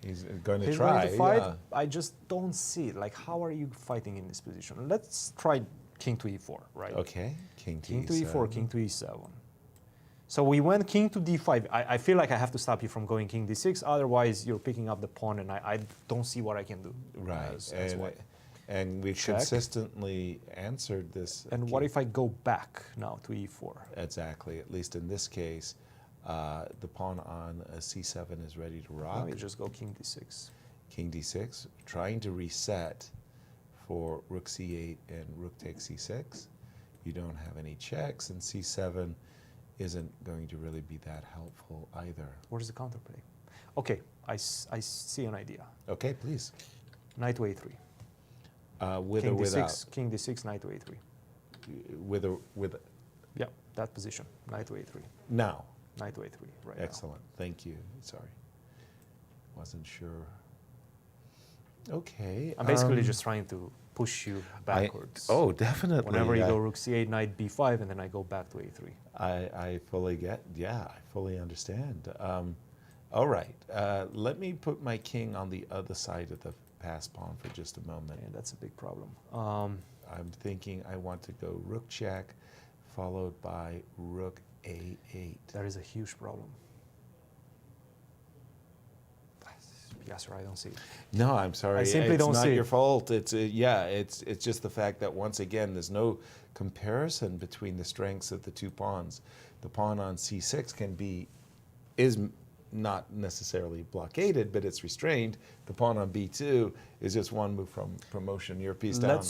He's going to He's try. going to fight. Yeah. I just don't see it. Like, how are you fighting in this position? Let's try king to e4, right? Okay. King to King to e7. e4, king to e7. So we went king to d5. I feel like I have to stop you from going king d6. Otherwise, you're picking up the pawn, and I don't see what I can do. Right. As white. And we've Check. consistently answered this. And what if I go back now to e4? Exactly. At least in this case, the pawn on c7 is ready to rock. Let me just go king d6. King d6, trying to reset for rook c8 and rook takes c6. You don't have any checks, and c7 isn't going to really be that helpful either. Where's the counterplay? Okay, I see an idea. Okay, please. Knight to a3. With king or d6, without? king d6, knight to a3. With or with. Yeah, that position. Knight to a3. Now. Knight to a3. Right. Excellent. Thank you. Sorry. Wasn't sure. Okay. I'm basically just trying to push you backwards. Oh, definitely. Whenever you go rook c8, knight b5, and then I go back to a3. I fully get, I fully understand. All right, let me put my king on the other side of the pass pawn for just a moment. Yeah, that's a big problem. I'm thinking I want to go rook check, followed by rook a8. That is a huge problem. Yasser, I don't see it. No, I'm sorry. I simply don't see it. It's not your fault. It's it's just the fact that once again, there's no comparison between the strengths of the two pawns. The pawn on c6 is not necessarily blockaded, but it's restrained. The pawn on b2 is just one move from promotion. Your piece down.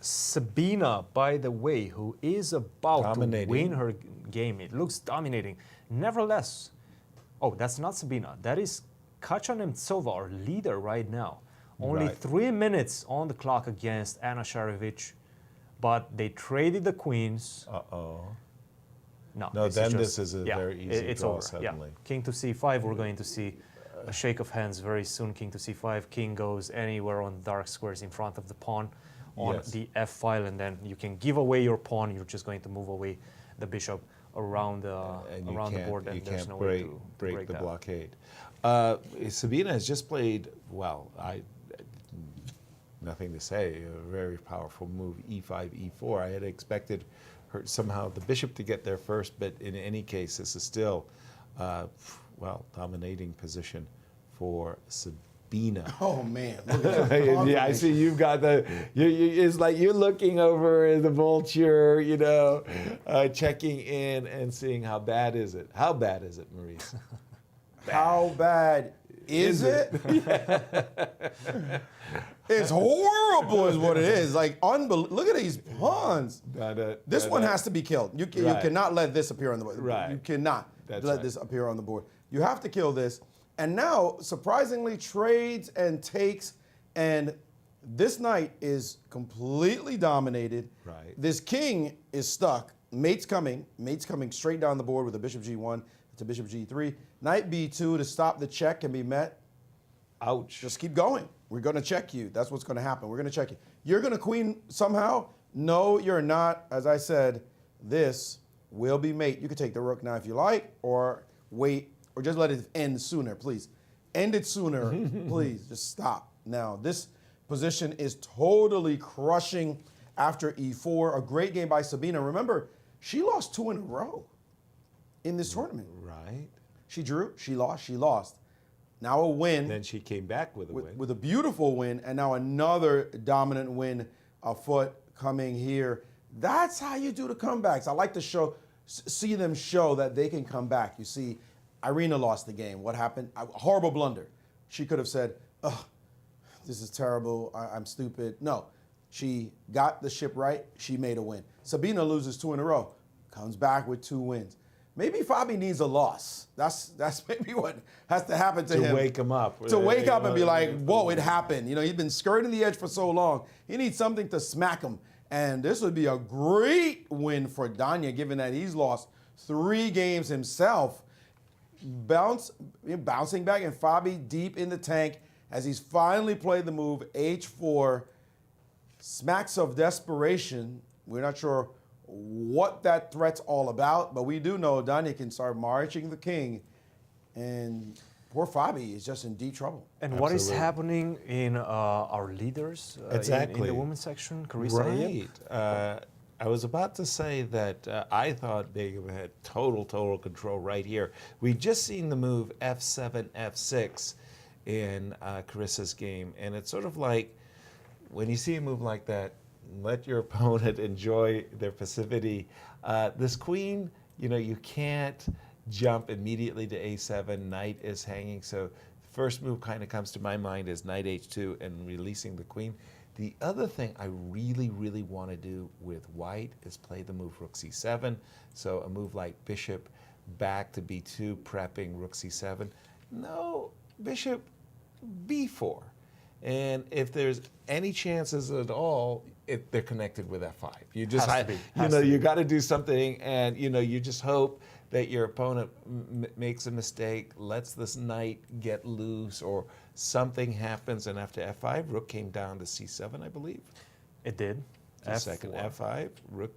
Sabina, by the way, who is about Dominating. to win her game, it looks dominating. Nevertheless, Oh, that's not Sabina. That is Kasia Nemtsova, our leader right now. Only 3 minutes on the clock against Anna Sharevic, but they traded the queens. No, this is a very easy draw over. suddenly. Yeah. King to c5, we're going to see a shake of hands very soon. King to c5, king goes anywhere on dark squares in front of the pawn on the f file, and then you can give away your pawn. You're just going to move away the bishop around the board, and there's no way to break the that. blockade. Sabina has just played well. Nothing to say. A very powerful move, e5, e4. I had expected her somehow the bishop to get there first, but in any case, this is still, dominating position for Sabina. Oh man! Look at that. Yeah, I see you've got it's like you're looking over the vulture, checking in and seeing how bad is it. How bad is it, Maurice? How bad is it? It's horrible is what it is. Like, look at these pawns. This one has to be killed. You cannot let this appear on the board. Right. You cannot let this appear on the board. You have to kill this. And now, surprisingly, trades and takes, and this knight is completely dominated. Right. This king is stuck. Mate's coming straight down the board with a bishop g1 to bishop g3. Knight b2 to stop the check can be met. Ouch. Just keep going. We're going to check you. That's what's going to happen. We're going to check you. You're going to queen somehow? No, you're not. As I said, this will be mate. You can take the rook now if you like, or wait, or just let it end sooner, please. End it sooner, please. Just stop. Now, this position is totally crushing after e4. A great game by Sabina. Remember, she lost 2 in a row in this tournament. Right. She drew, she lost. Now a win. Then she came back with a win. With a beautiful win, and now another dominant win afoot coming here. That's how you do the comebacks. I like to see them show that they can come back. You see, Irina lost the game. What happened? A horrible blunder. She could have said, "Ugh, this is terrible. I'm stupid." No, she got the ship right. She made a win. Sabina loses 2 in a row, comes back with 2 wins. Maybe Fabi needs a loss. That's maybe what has to happen to him. To wake him up. To wake up and be like, whoa, it happened. He's been skirting the edge for so long. He needs something to smack him. And this would be a great win for Danya, given that he's lost 3 games himself. Bouncing back, and Fabi deep in the tank as he's finally played the move h4. Smacks of desperation. We're not sure what that threat's all about, but we do know Danya can start marching the king, and poor Fabi is just in deep trouble. And what is happening in our leaders exactly in the women's section, Carissa? Right. I was about to say that I thought they had total control right here. We just seen the move f7, f6 in Carissa's game, and it's sort of like when you see a move like that, let your opponent enjoy their passivity. This queen, you can't jump immediately to a7. Knight is hanging, so the first move kind of comes to my mind is knight h2 and releasing the queen. The other thing I really want to do with white is play the move rook c7. So a move like bishop back to b2, prepping rook c7. No, bishop b4. And if there's any chances at all, they're connected with f5. You just you got to do something, and you just hope that your opponent makes a mistake, lets this knight get loose, or something happens, and after f5, rook came down to c7, I believe. It did. Second f5, rook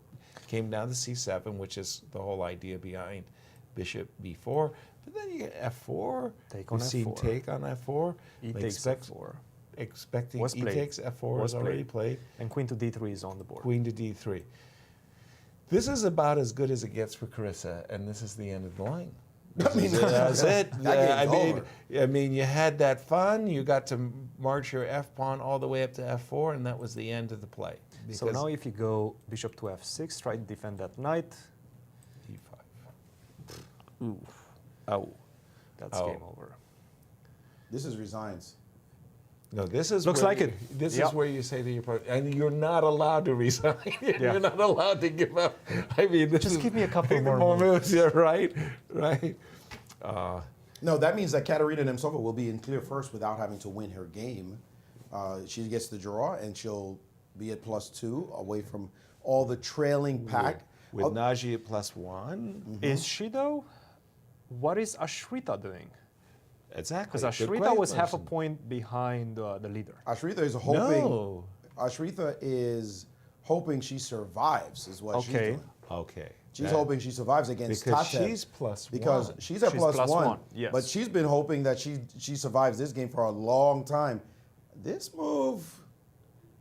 came down to c7, which is the whole idea behind bishop b4. But then you get f4. Take on f4. Take on f4. E takes f4. Expecting e takes f4 is already played. And queen to d3 is on the board. Queen to d3. This is about as good as it gets for Carissa, and this is the end of the line. That's it. I mean, you had that fun. You got to march your f pawn all the way up to f4, and that was the end of the play. So now if you go bishop to f6, try to defend that knight. e5. Ooh. Oh. That's game over. This is resigns. No, this is looks like it. This is where you say to your partner, and you're not allowed to resign. You're not allowed to give up. I mean, just give me a couple more moves. Yeah, right. No, that means that Katerina Nemtsova will be in clear first without having to win her game. She gets the draw, and she'll be at +2 away from all the trailing pack. With Nagy at +1. Is she though? What is Ashrita doing? Exactly. Because Ashrita was half a point behind the leader. Ashrita is hoping. No. Ashrita is hoping she survives, is what she's doing. Okay. She's hoping she survives against because Tatev. she's +1. Because she's at +1. Yes. But she's been hoping that she survives this game for a long time. This move,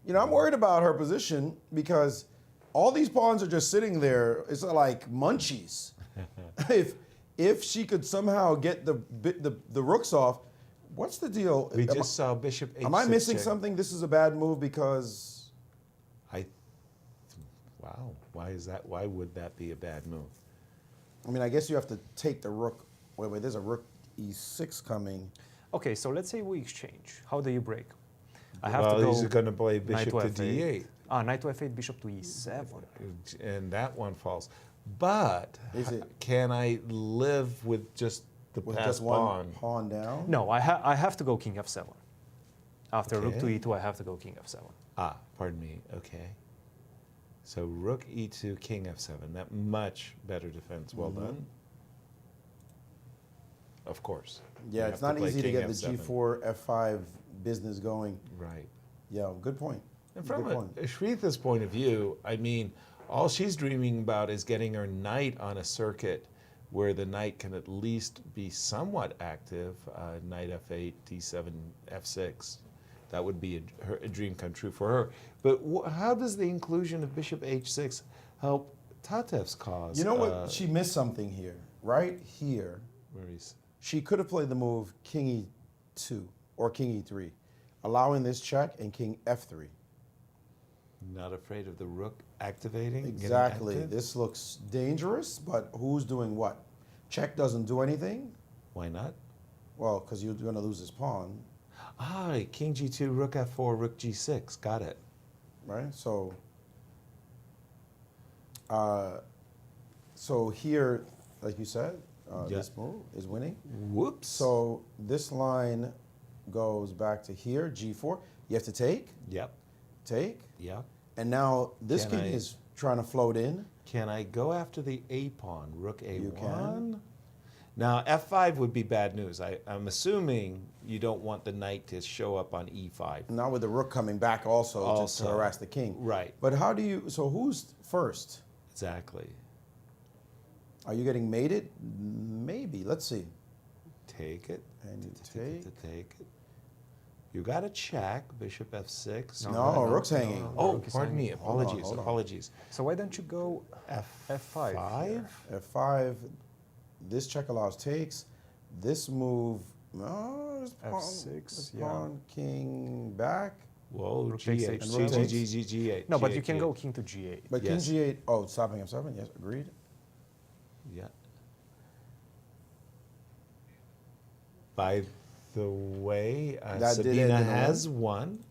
I'm worried about her position because all these pawns are just sitting there. It's like munchies. If she could somehow get the rooks off, what's the deal? We just saw Bishop H6. Am I missing something? This is a bad move because... Wow, why is that? Why would that be a bad move? I mean, I guess you have to take the rook. Wait, there's a rook E6 coming. Okay, so let's say we exchange. How do you break? I have to go. He's going to play bishop to D8. Knight to F8, bishop to E7. And that one falls. But can I live with just the passed pawn? Pawn down? No, I have to go king F7. After rook to E2, I have to go king F7. Pardon me. Okay. So rook E2, king F7. That much better defense. Well done. Of course. Yeah, it's not easy to get the G4, F5 business going. Right. Yeah, good point. And from Shritha's point of view, I mean, all she's dreaming about is getting her knight on a circuit where the knight can at least be somewhat active. Knight F8, D7, F6. That would be a dream come true for her. But how does the inclusion of bishop H6 help Tatev's cause? You know what? She missed something here. Right here, she could have played the move king E2 or king E3, allowing this check and king F3. Not afraid of the rook activating? Exactly. This looks dangerous, but who's doing what? Check doesn't do anything. Why not? Well, because you're going to lose this pawn. King G2, rook F4, rook G6. Got it. Right? So here, like you said, this move is winning. Whoops. So this line goes back to here, G4. You have to take. Yep. Take. Yep. And now this king is trying to float in. Can I go after the A pawn, rook A1? You can. Now, F5 would be bad news. I'm assuming you don't want the knight to show up on E5. Not with the rook coming back also. To harass the king. Right. But how do you, so who's first? Exactly. Are you getting mated? Maybe. Let's see. Take it. And you take. Take it. You got to check, bishop F6. No, rook's hanging. Oh, pardon me. Apologies. Apologies. So why don't you go F5? F5. This check allows takes. This move, F6, pawn, king back. Whoa, G8. G8. No, but you can go king to G8. But king G8, stopping F7, yes, agreed. Yeah. By the way, Sabina has won.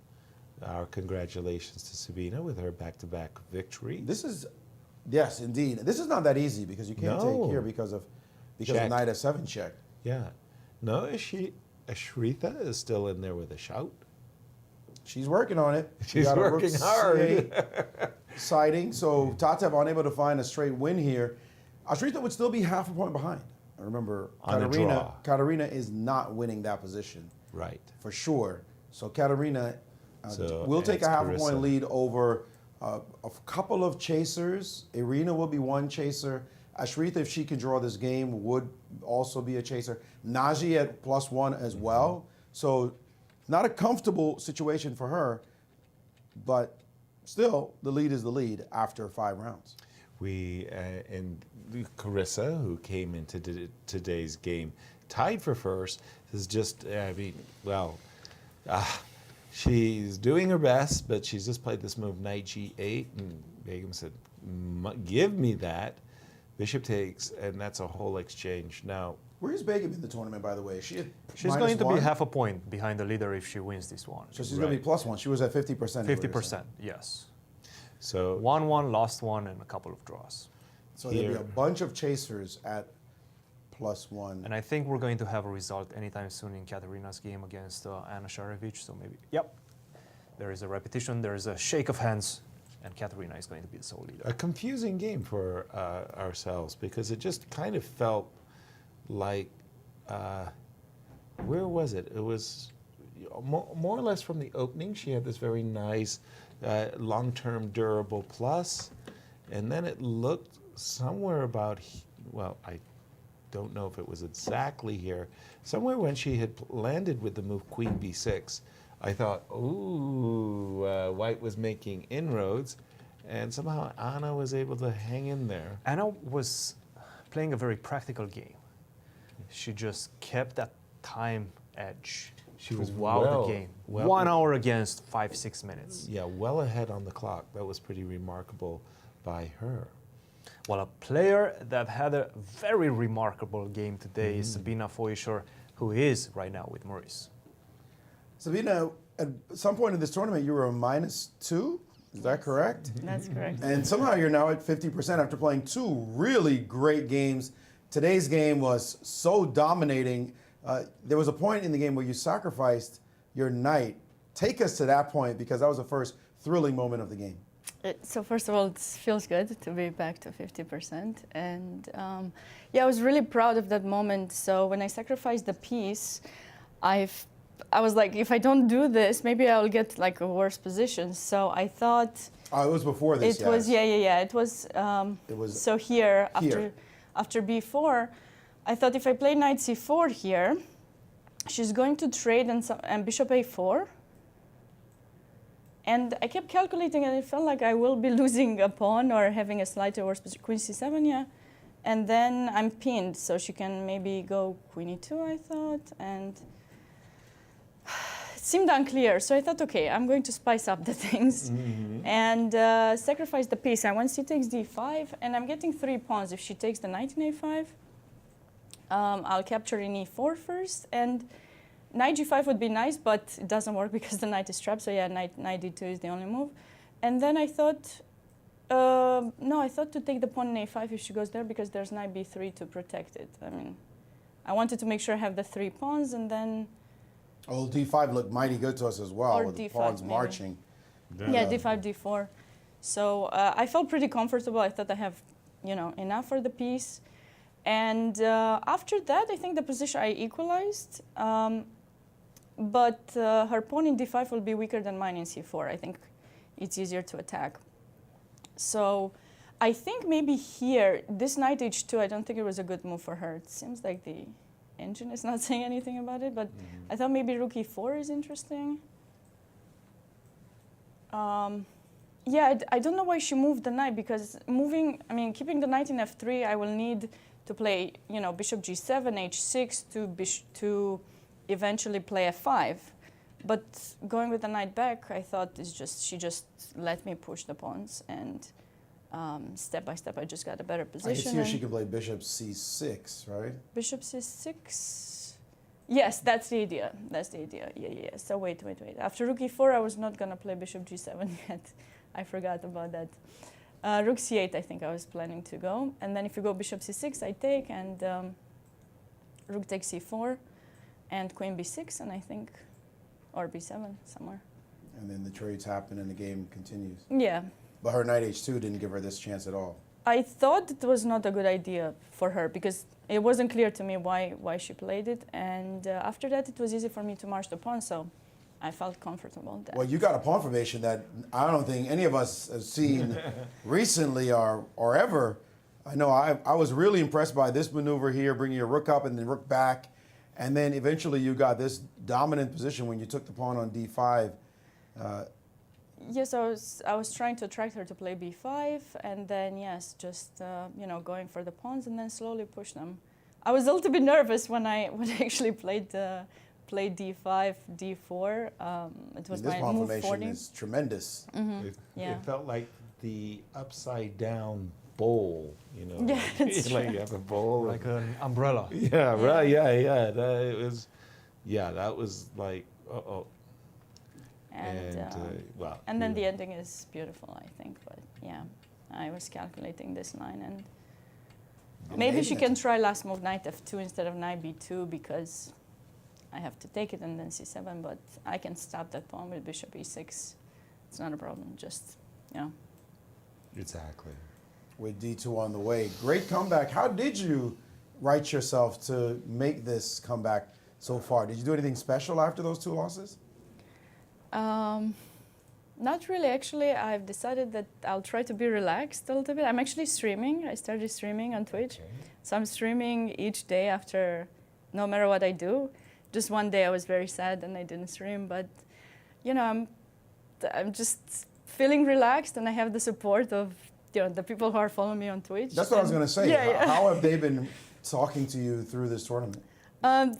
Our congratulations to Sabina with her back-to-back victory. This is, yes, indeed. This is not that easy because you can't take here because of knight F7 check. Yeah. No, Ashritha is still in there with a shout. She's working on it. She's working hard. Siding. So Tatev unable to find a straight win here. Ashritha would still be half a point behind. Remember, Katerina is not winning that position. Right. For sure. So Katerina will take a half a point lead over a couple of chasers. Irina will be one chaser. Ashritha, if she can draw this game, would also be a chaser. Nagy at +1 as well. So not a comfortable situation for her, but still the lead is the lead after 5 rounds. And Carissa, who came into today's game tied for first, is just, she's doing her best, but she's just played this move, knight G8, and Begum said, give me that. Bishop takes, and that's a whole exchange. Now, where's Begum in the tournament, by the way? She's going to be half a point behind the leader if she wins this one. So she's going to be +1. She was at 50%. 50%, yes. So 1-1, lost one, and a couple of draws. So there'll be a bunch of chasers at +1. And I think we're going to have a result anytime soon in Katerina's game against Anna Sharevic. So maybe, yep, there is a repetition, there is a shake of hands, and Katerina is going to be the sole leader. A confusing game for ourselves because it just kind of felt like, where was it? It was more or less from the opening. She had this very nice long-term durable plus, and then it looked somewhere about, well, I don't know if it was exactly here, somewhere when she had landed with the move Queen B6, I thought, ooh, White was making inroads, and somehow Anna was able to hang in there. Anna was playing a very practical game. She just kept that time edge. She was the game. 1 hour against 5-6 minutes. Yeah, well ahead on the clock. That was pretty remarkable by her. Well, a player that had a very remarkable game today is Sabina Foyscher, who is right now with Maurice. Sabina, at some point in this tournament, you were a -2. Is that correct? That's correct. And somehow you're now at 50% after playing 2 really great games. Today's game was so dominating. There was a point in the game where you sacrificed your knight. Take us to that point, because that was the first thrilling moment of the game. So first of all, it feels good to be back to 50%. And yeah, I was really proud of that moment. So when I sacrificed the piece, I was like, if I don't do this, maybe I'll get like a worse position. So I thought... Oh, it was before this, It was, yeah. It was so here, after b4, I thought if I play knight c4 here, she's going to trade and bishop a4. And I kept calculating, and it felt like I will be losing a pawn or having a slightly worse position. Queen c7, yeah. And then I'm pinned, so she can maybe go queen e2, I thought. And it seemed unclear, so I thought, okay, I'm going to spice up the things and sacrifice the piece. I went c takes d5, and I'm getting 3 pawns. If she takes the knight in a5, I'll capture in e4 first, and knight g5 would be nice, but it doesn't work because the knight is trapped. So yeah, knight d2 is the only move. And then I thought, no, I thought to take the pawn in a5 if she goes there, because there's knight b3 to protect it. I mean, I wanted to make sure I have the 3 pawns, and then... Oh, d5 looked mighty good to us as well, Or with the d5 pawns maybe. marching. Yeah, d5, d4. So I felt pretty comfortable. I thought I have, enough for the piece. And after that, I think the position I equalized. But her pawn in d5 will be weaker than mine in c4. I think it's easier to attack. So I think maybe here, this knight h2, I don't think it was a good move for her. It seems like the engine is not saying anything about it, but I thought maybe rook e4 is interesting. Yeah, I don't know why she moved the knight, because keeping the knight in f3, I will need to play, bishop g7, h6 to eventually play f5. But going with the knight back, I thought she just let me push the pawns, and step by step I just got a better position. I can see she could play bishop c6, right? Bishop c6. Yes, that's the idea. That's the idea. Yeah. So wait. After rook e4, I was not gonna play bishop g7 yet. I forgot about that. Rook c8, I think I was planning to go. And then if you go bishop c6, I take, and rook takes c4, and queen b6, and I think, or b7 somewhere. And then the trades happen and the game continues. Yeah. But her knight h2 didn't give her this chance at all. I thought it was not a good idea for her, because it wasn't clear to me why she played it. And after that, it was easy for me to march the pawn, so I felt comfortable there. Well, you got a pawn formation that I don't think any of us have seen recently or ever. I know I was really impressed by this maneuver here, bringing your rook up and then rook back. And then eventually you got this dominant position when you took the pawn on d5. Yes, I was trying to attract her to play b5, and then yes, just going for the pawns and then slowly push them. I was a little bit nervous when I actually played d5, d4. It was my move 40. This pawn formation is tremendous. It felt like the upside down bowl, Yeah, it's like you have a bowl, like an umbrella. Yeah, right. Yeah. That was like, uh-oh. And then the ending is beautiful, I think. But yeah, I was calculating this line, and Maybe she can try last move knight f2 instead of knight b2 because I have to take it and then c7, but I can stop that pawn with bishop e6. It's not a problem, just, you know. Exactly. With d2 on the way. Great comeback. How did you write yourself to make this comeback so far? Did you do anything special after those 2 losses? Not really, actually. I've decided that I'll try to be relaxed a little bit. I'm actually streaming. I started streaming on Twitch. Okay. So I'm streaming each day after, no matter what I do. Just one day I was very sad and I didn't stream, but you know, I'm just feeling relaxed and I have the support of the people who are following me on Twitch. That's what I was going to say. Yeah. How have they been talking to you through this tournament?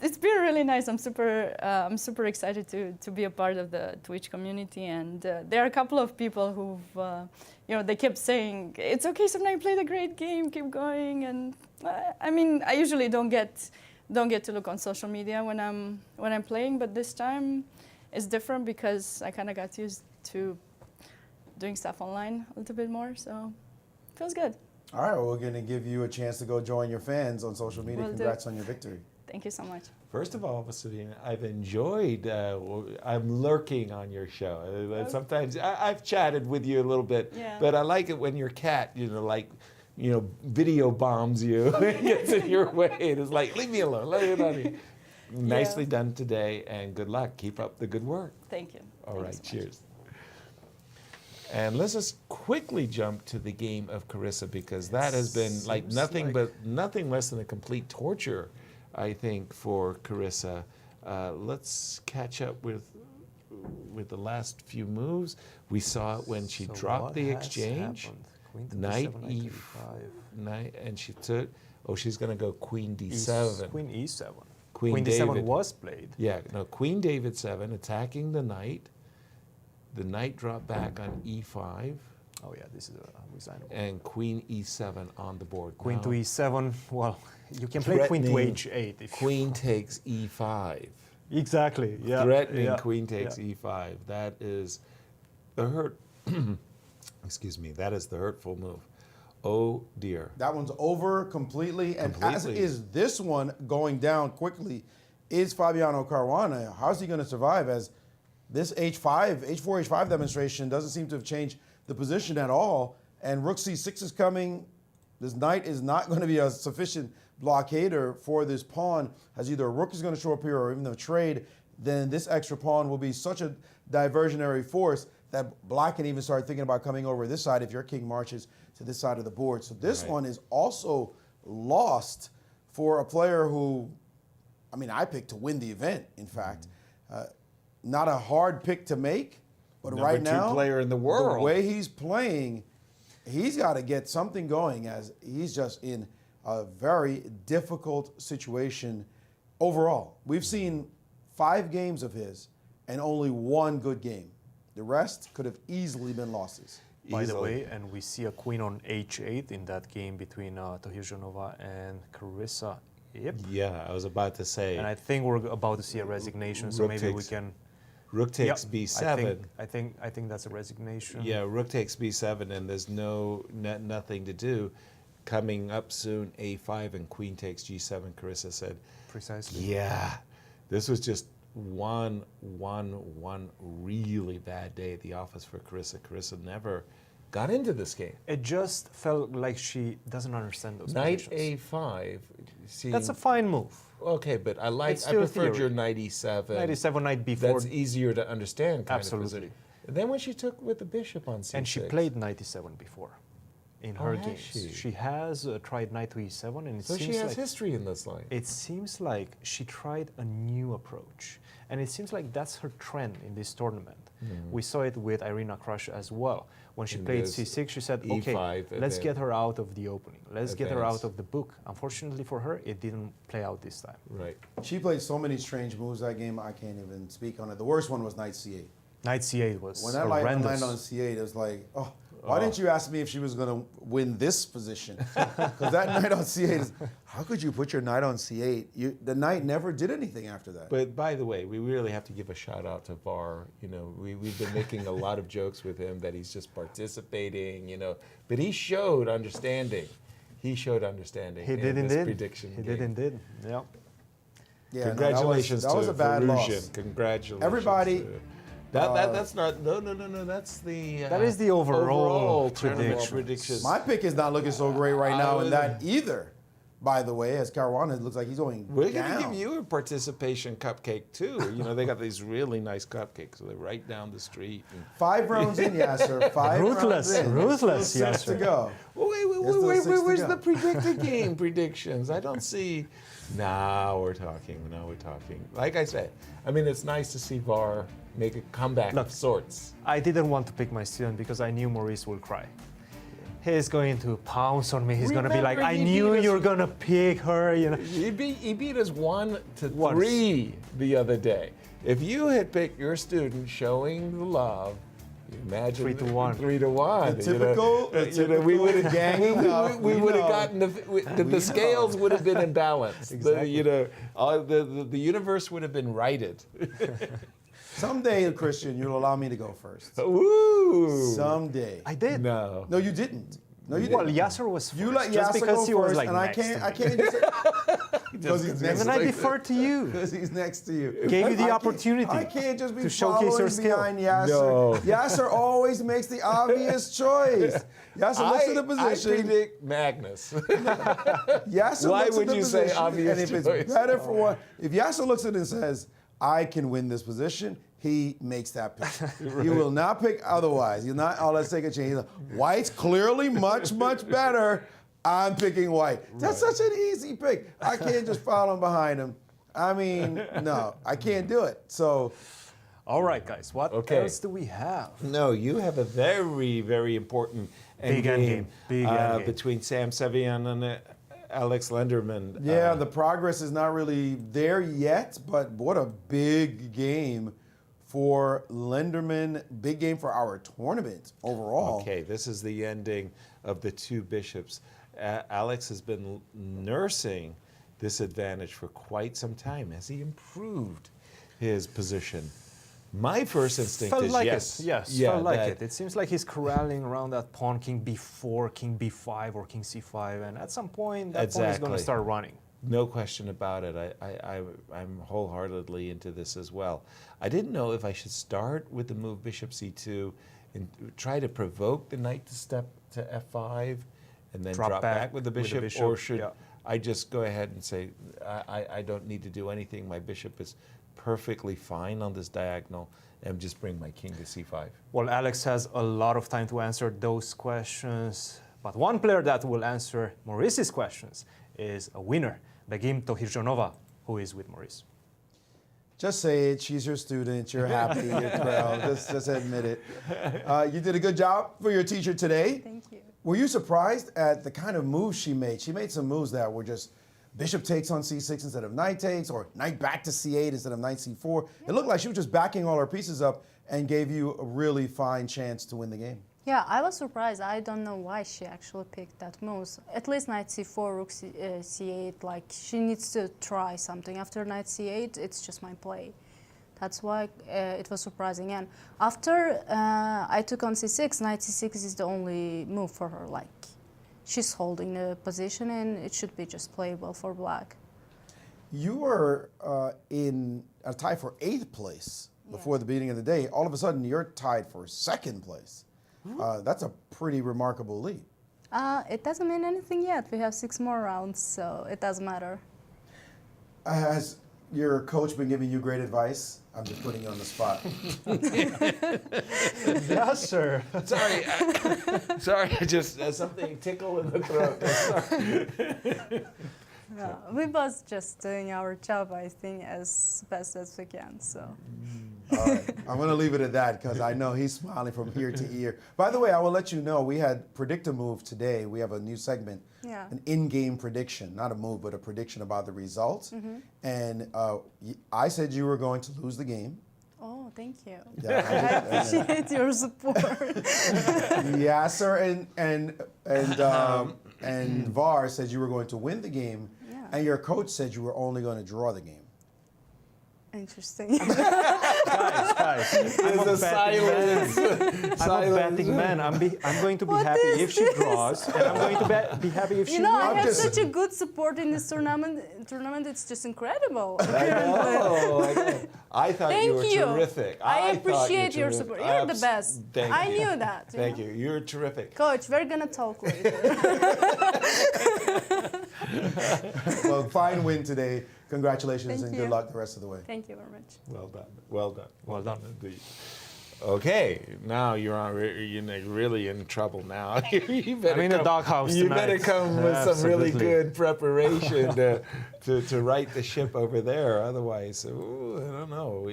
It's been really nice. I'm super excited to be a part of the Twitch community, and there are a couple of people who've, they kept saying, "It's okay, Savannah, you played a great game, keep going." And I mean, I usually don't get to look on social media when I'm playing, but this time it's different because I kind of got used to doing stuff online a little bit more, so it feels good. All right, well, we're going to give you a chance to go join your fans on social media. Congrats on your victory. Thank you so much. First of all, Savannah, I've enjoyed, I'm lurking on your show. Sometimes I've chatted with you a little bit, but I like it when your cat, video bombs you and gets in your way. And it's like, leave me alone, let it on you. Nicely done today, and good luck. Keep up the good work. Thank you. All right, cheers. And let's just quickly jump to the game of Carissa, because that has been nothing less than a complete torture, I think, for Carissa. Let's catch up with the last few moves. We saw it when she dropped the exchange. Knight e5, and she took. Oh, she's going to go Queen d7. Queen e7. Queen d7 was played. Yeah, no, Queen David 7, attacking the knight. The knight dropped back on e5. Oh yeah, this is resignable. And Queen e7 on the board. Queen to e7. Well, you can play Queen to h8. If Queen takes e5. Exactly. Yeah. Threatening Queen takes e5. That is the hurt. Excuse me. That is the hurtful move. Oh dear. That one's over completely. And as is this one going down quickly, is Fabiano Caruana. How's he going to survive, as this h4, h5 demonstration doesn't seem to have changed the position at all, and rook c6 is coming. This knight is not going to be a sufficient blockader for this pawn, as either a rook is going to show up here or even a trade. Then this extra pawn will be such a diversionary force that black can even start thinking about coming over this side if your king marches to this side of the board. So this one is also lost for a player who, I mean, I picked to win the event, in fact. Not a hard pick to make, but right now, #2 player in the world. The way he's playing, he's got to get something going, as he's just in a very difficult situation overall. We've seen 5 games of his and only 1 good game. The rest could have easily been losses. By the way, and we see a queen on h8 in that game between Tohir and Carissa. Yep. Yeah, I was about to say. And I think we're about to see a resignation, so maybe we can. Rook takes b7. I think that's a resignation. Yeah, rook takes b7, and there's nothing to do. Coming up soon, a5 and queen takes g7. Carissa said. Precisely. Yeah, this was just one really bad day at the office for Carissa. Carissa never got into this game. It just felt like she doesn't understand those Knight positions. a5. That's a fine move. Okay, but I preferred your knight e7. Knight e7, knight b4. That's easier to understand. Absolutely. And then when she took with the bishop on c6. And she played knight e7 before in her games. She has tried knight to e7, and it seems she has like history in this line. It seems like she tried a new approach, and it seems like that's her trend in this tournament. We saw it with Irina Krush as well. When she played c6, she said, okay, let's get her out of the opening. Let's get her out of the book. Unfortunately for her, it didn't play out this time. Right. She played so many strange moves that game, I can't even speak on it. The worst one was knight c8. Knight c8 was when that horrendous. landed on c8, it was like, oh, why didn't you ask me if she was going to win this position? Because that knight on c8 is, how could you put your knight on c8? The knight never did anything after that. But by the way, we really have to give a shout out to VAR. You know, we've been making a lot of jokes with him that he's just participating, you know. But he showed understanding. he showed understanding. He did in this indeed. prediction. He game. did indeed. Yeah. Yeah, Congratulations that was to a bad Ferrugian. loss. Congratulations. Everybody. That's not. No. That's the. That is the overall tournament predictions. My pick is not looking so great right now in that either. By the way, as Caruana, it looks like he's going We're down. going to give you a participation cupcake too. You know, they got these really nice cupcakes. So they're right down the street. 5 rounds in, Yasser. 5 Ruthless, rounds in. ruthless, Still 6 to Yasser. go. Wait, Still 6 to where's go. the predicted game predictions? I don't see. Now we're talking. Like I said, I mean, it's nice to see VAR make a comeback of sorts. I didn't want to pick my student because I knew Maurice will cry. He's going to pounce on me. He's going to be like, Remember, I he knew beat us- you were going to pick her. You know. He beat us 1-3 the other day. If you had picked your student showing the love, imagine 3-1. 3-1. The typical we would have ganging up. We would have know. gotten the scales would have been in balance. Exactly. The universe would have been righted. Someday, Christian, you'll allow me to go first. Ooh. Someday. I did. No. No, you didn't. No, you didn't. Well, Yasser was first. You let just Yasser because go he was first, like and I next to can't me. just because he's next And to then I you. defer to you. Because he's next to you. Gave you the I can't- opportunity I can't just be to showcase your following skill. behind Yasser. No. Yasser always makes the obvious choice. Yasser looks at the I position. predict Magnus. Yasser Why looks would at the you say position, obvious and if choice? it's better for one, if Yasser looks at it and says, I can win this position, he makes that pick. He will not pick otherwise. He'll not, oh, let's take a chance. He's like, White's clearly much, much better. I'm picking white. That's such an easy pick. I can't just follow him behind him. I mean, no, I can't do it. So, All right, guys. What else do we have? No, you have a very, very important Big end game. Big end game. between Sam Sevian and Alex Lenderman. yeah, the progress is not really there yet, but what a big game for Lenderman. Big game for our tournament overall. Okay, this is the ending of the two bishops. Alex has been nursing this advantage for quite some time. Has he improved his position? My first instinct Felt is like yes. it. Yes, Yeah, felt like that- it. It seems like he's corralling around that pawn, king b4, king b5, or king c5, and at some point that pawn is going to start running. No question about it. I'm wholeheartedly into this as well. I didn't know if I should start with the move bishop c2 and try to provoke the knight to step to f5 and then drop back with the bishop, or should I just go ahead and say I don't need to do anything. My bishop is perfectly fine on this diagonal and just bring my king to c5. Well, Alex has a lot of time to answer those questions, but one player that will answer Maurice's questions is a winner, Begim Tohirjonova, who is with Maurice. Just say it. She's your student. You're happy. You're proud. Just admit it. You did a good job for your teacher today. Thank you. Were you surprised at the kind of moves she made? She made some moves that were just bishop takes on c6 instead of knight takes, or knight back to c8 instead of knight c4. Yeah. It looked like she was just backing all her pieces up and gave you a really fine chance to win the game. Yeah, I was surprised. I don't know why she actually picked that move. At least knight c4, rook c8, like she needs to try something. After knight c8, it's just my play. That's why it was surprising. And after I took on c6, knight c6 is the only move for her. Like, she's holding the position and it should be just playable for black. You were in a tie for 8th place before the beginning of the day. All of a sudden, you're tied for 2nd place. That's a pretty remarkable lead. It doesn't mean anything yet. We have 6 more rounds, so it doesn't matter. Has your coach been giving you great advice? I'm just putting you on the spot. Yes, sir. Sorry, I just something tickle in the throat. Sorry. No, we both just doing our job, I think, as best as we can. So. All right. I'm going to leave it at that because I know he's smiling from ear to ear. By the way, I will let you know we had Predict a Move today. We have a new segment, an in-game prediction, not a move, but a prediction about the results. And I said you were going to lose the game. Oh, thank you. Yeah, I appreciate your support. Yasser and VAR said you were going to win the game, and your coach said you were only going to draw the game. Interesting. Guys, I'm a betting man. I'm going to be happy if she draws, and I'm going to be happy if she wins. I have such a good support in this tournament. It's just incredible. I know. I thought you were terrific. I appreciate your support. You're the best. Thank I you. knew that. Thank you. You're terrific. Coach, we're going to talk later. Well, fine win today. Congratulations and good luck the rest of the way. Thank you very much. Well done. Well done. Well done. Indeed. Okay, now you're really in trouble now. You better I'm in the doghouse You tonight. better come with some really good preparation to right the ship over there. Otherwise, I don't know.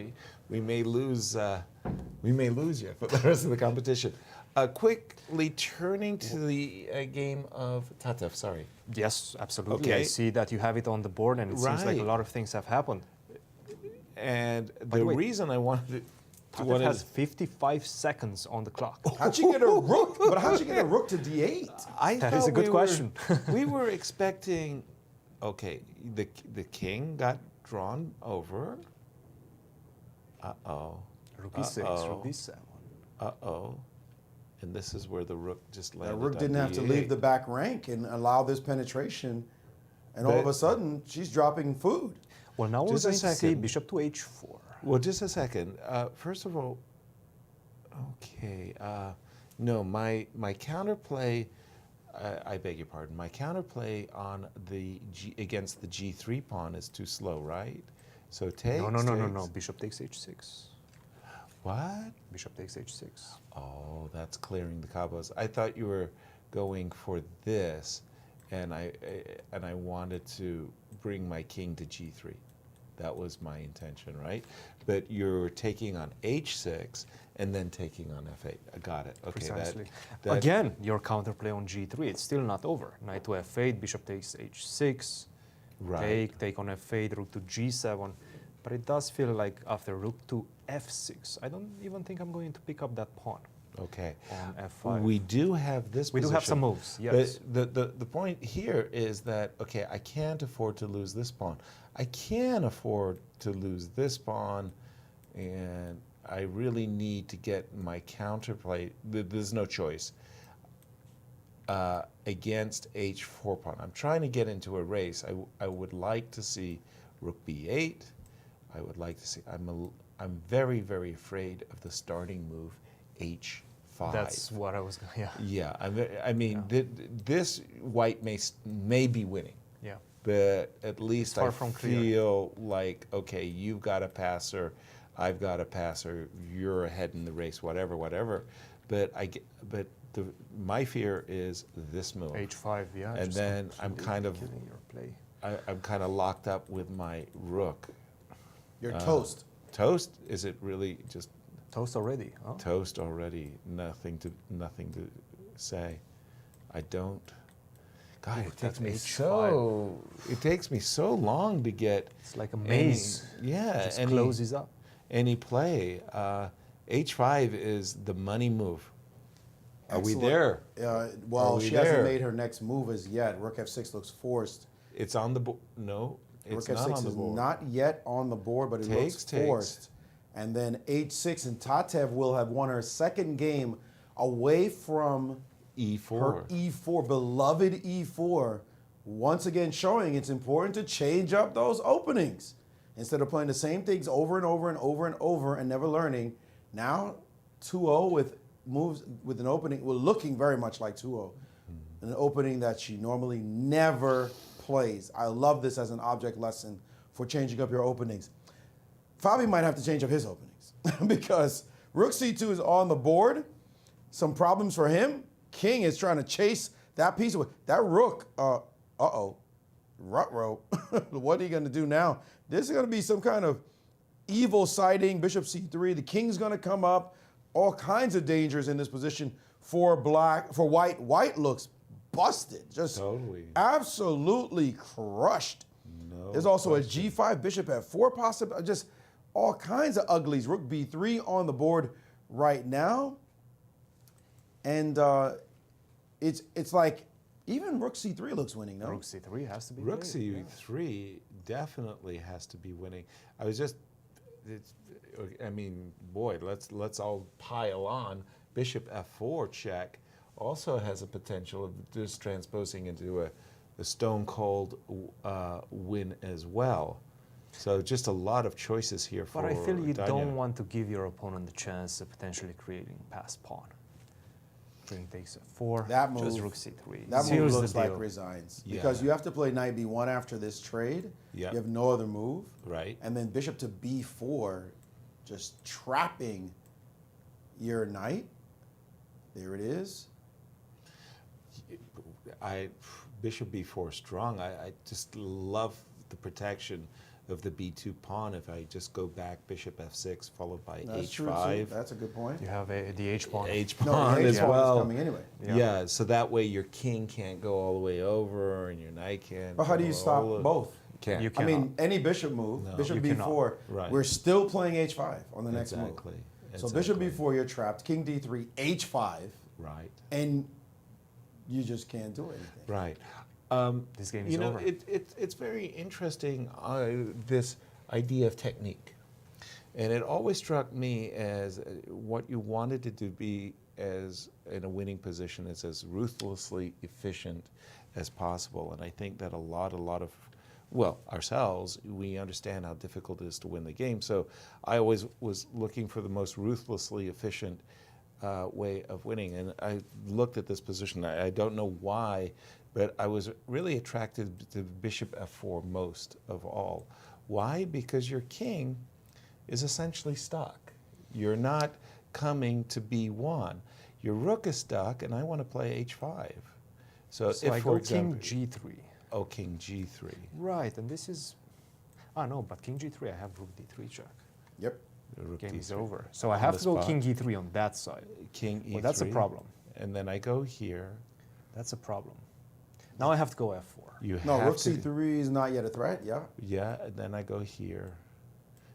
We may lose you for the rest of the competition. Quickly turning to the game of Tatev. Sorry. Yes, absolutely. Okay. I see that you have it on the board, and it seems like a lot of things have happened. And the reason I wanted to Tatev has 55 seconds on the clock. How'd you get a rook? But how'd you get a rook to d8? That is a good question. We were expecting, okay, the king got drawn over. Uh-oh. Rook e6, rook e7. Uh-oh. And this is where the rook just landed. The rook didn't have to d8. leave the back rank and allow this penetration. And all of a sudden, she's dropping food. Well, now we're Just a going to see second. bishop to h4. Well, just a second. First of all, okay. No, my counterplay, I beg your pardon. My counterplay on the against the g3 pawn is too slow, right? So takes. No. Bishop takes h6. What? Bishop takes h6. Oh, that's clearing the combos. I thought you were going for this, and I wanted to bring my king to g3. That was my intention, right? But you're taking on h6 and then taking on f8. I got it. Okay. Precisely. That Again, your counterplay on g3. It's still not over. Knight to f8, bishop takes h6. Right. Take on f8, rook to g7. But it does feel like after rook to f6, I don't even think I'm going to pick up that pawn. Okay. On f5. We do have this We do have some position, moves, yes. But the point here is that, okay, I can't afford to lose this pawn. I can afford to lose this pawn, and I really need to get my counterplay. There's no choice. Against h4 pawn. I'm trying to get into a race. I would like to see rook b8. I would like to see, I'm very, very afraid of the starting move h5. That's what I was going to, Yeah, I mean, this white may be winning. Yeah. But at least I from clear. feel like, okay, you've got a passer, I've got a passer, you're ahead in the race, whatever. But my fear is this move. h5, yeah. And then I'm kind of killing your play. I'm kind of locked up with my rook. You're toast. Toast? Is it really just toast already? Huh? Toast already. Nothing to say. I don't. God, it takes me It takes me so long to get. It's like a maze. It just closes up. Any play. H5 is the money move. Are we there? Well, she hasn't made her next move as yet. Rook f6 looks forced. It's on the board. No, it's Rook not f6 on the is board. not yet on the board, but it looks forced. And then h6, and Tatev will have won her second game away from e4. Her e4, beloved e4. Once again showing it's important to change up those openings. Instead of playing the same things over and over and over and over and never learning, now 2-0 with moves with an opening, well, looking very much like 2-0. An opening that she normally never plays. I love this as an object lesson for changing up your openings. Fabi might have to change up his openings because rook c2 is on the board. Some problems for him. King is trying to chase that piece of that rook. Ruh-roh. What are you going to do now? This is going to be some kind of evil sighting. Bishop c3. The king's going to come up. All kinds of dangers in this position for white. White looks busted. Just absolutely crushed. No There's also a g5, bishop f4 possible. Just all kinds of uglies. Rook b3 on the board right now. And it's like even rook c3 looks winning, no? Rook c3 has to be Rook winning, c3 definitely has to be winning. I was just I mean, boy, let's all pile on. Bishop f4 check also has a potential of just transposing into a stone cold win as well. So just a lot of choices here for But I feel you Danya. don't want to give your opponent the chance of potentially creating passed pawn. Queen takes f4, That move, just rook c3. that Seals move the looks like deal. resigns. Yeah. Because you have to play knight b1 after this trade. Yep. You have no other move. Right. And then bishop to b4, just trapping your knight. There it is. Bishop b4 strong. I just love the protection of the b2 pawn. If I just go back, bishop f6 followed by That's true, h5. too. That's a good point. You have the h pawn. H No, pawn the as H pawn is well. coming anyway. Yeah. So that way your king can't go all the way over and your knight can't. But how do you go stop all the- both? Can't. You I mean, cannot. any bishop move, No. bishop You b4, cannot. Right. we're still playing h5 on the next Exactly. move. So bishop b4, you're trapped. King d3, h5, Right. and you just can't do anything. Right. This game You is know, over. it's very interesting, this idea of technique. And it always struck me as what you wanted to be as in a winning position is as ruthlessly efficient as possible. And I think that a lot of, well, ourselves, we understand how difficult it is to win the game. So I always was looking for the most ruthlessly efficient way of winning. And I looked at this position. I don't know why, but I was really attracted to bishop f4 most of all. Why? Because your king is essentially stuck. You're not coming to b1. Your rook is stuck, and I want to play h5. So if, I for go example, king g3. Oh, king g3. Right, and this is... Ah, no, but king g3, I have rook d3 check. Yep. Rook Game is d3. over. So I On have the to go spot. king e3 on that side. King e3. Well, that's a problem. And then I go here. That's a problem. Now I have to go f4. You No, have rook to. c3 is not yet a threat, yeah? Yeah, and then I go here.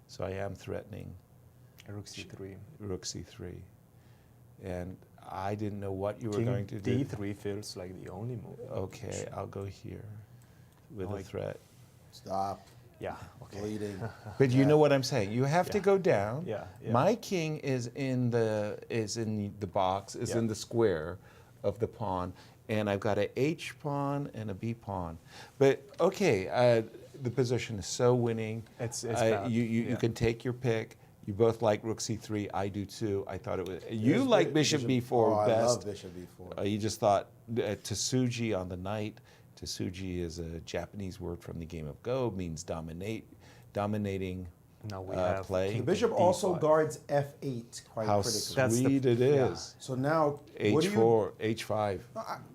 So I am threatening Rook c3. rook c3. And I didn't know what you were King going to do. d3 feels like the only move. Okay, I'll go here with No, a threat. Stop. Yeah, okay. Bleeding. But you know what I'm saying. You have to Yeah. go down. Yeah, yeah. My king is in the box, is Yeah. in the square of the pawn, and I've got a h pawn and a b pawn. But okay, the position is so winning. It's bad. You Yeah. can take your pick. You both like rook c3. I do too. I thought it was. You like bishop b4 oh, best. I love bishop b4. You just thought Tsuji on the knight. Tsuji is a Japanese word from the game of Go, means dominating Now we have play. The bishop d5. also guards f8 quite How critically. That's the- sweet it yeah. is. So now, what do you... H4, H5.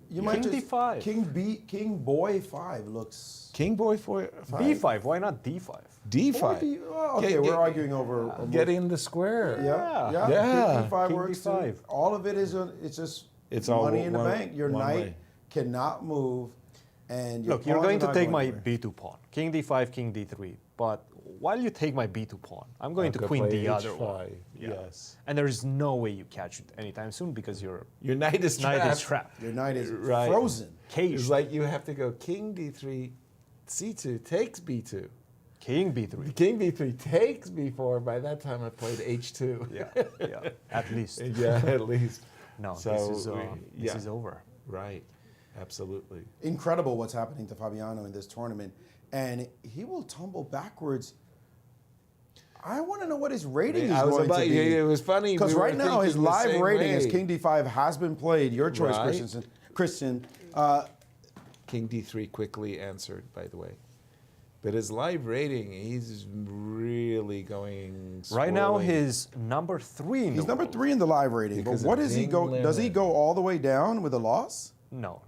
You might King just... d5. King boy 5 looks... King boy 4, 5. b5, why not d5? D5. Well, okay, we're arguing over... Get in the square. Yeah, Yeah. Yeah. King d5 King works d5. too. All of it is, it's just It's all money in the one- bank. Your one knight way. cannot move, and your Look, you're pawns going are to not take my anywhere. b2 pawn. King d5, king d3. But while you take my b2 pawn, I'm going to queen the other one. Yeah. Yes. And there is no way you catch it anytime soon because your Your knight is trapped. trapped. Your knight is Right. frozen. Caged. It's like you have to go king d3, c2 takes b2. King b3. King b3 takes b4. By that time, I played h2. Yeah, at least. Yeah, at least. No, So, this yeah. is over. Right. Absolutely. Incredible what's happening to Fabiano in this tournament, and he will tumble backwards. I want to know what his rating is going to be. It was funny. Because we were right now his thinking the live same rating way. as King d5 has been played. Your choice, Right. Christian. King d3 quickly answered, by the way. But his live rating, he's really going Right now, swirling. he's number 3 in He's the number world. 3 in the live rating. Because But what of does he Ding go? Does he Lemon. go all the way down with a loss? No.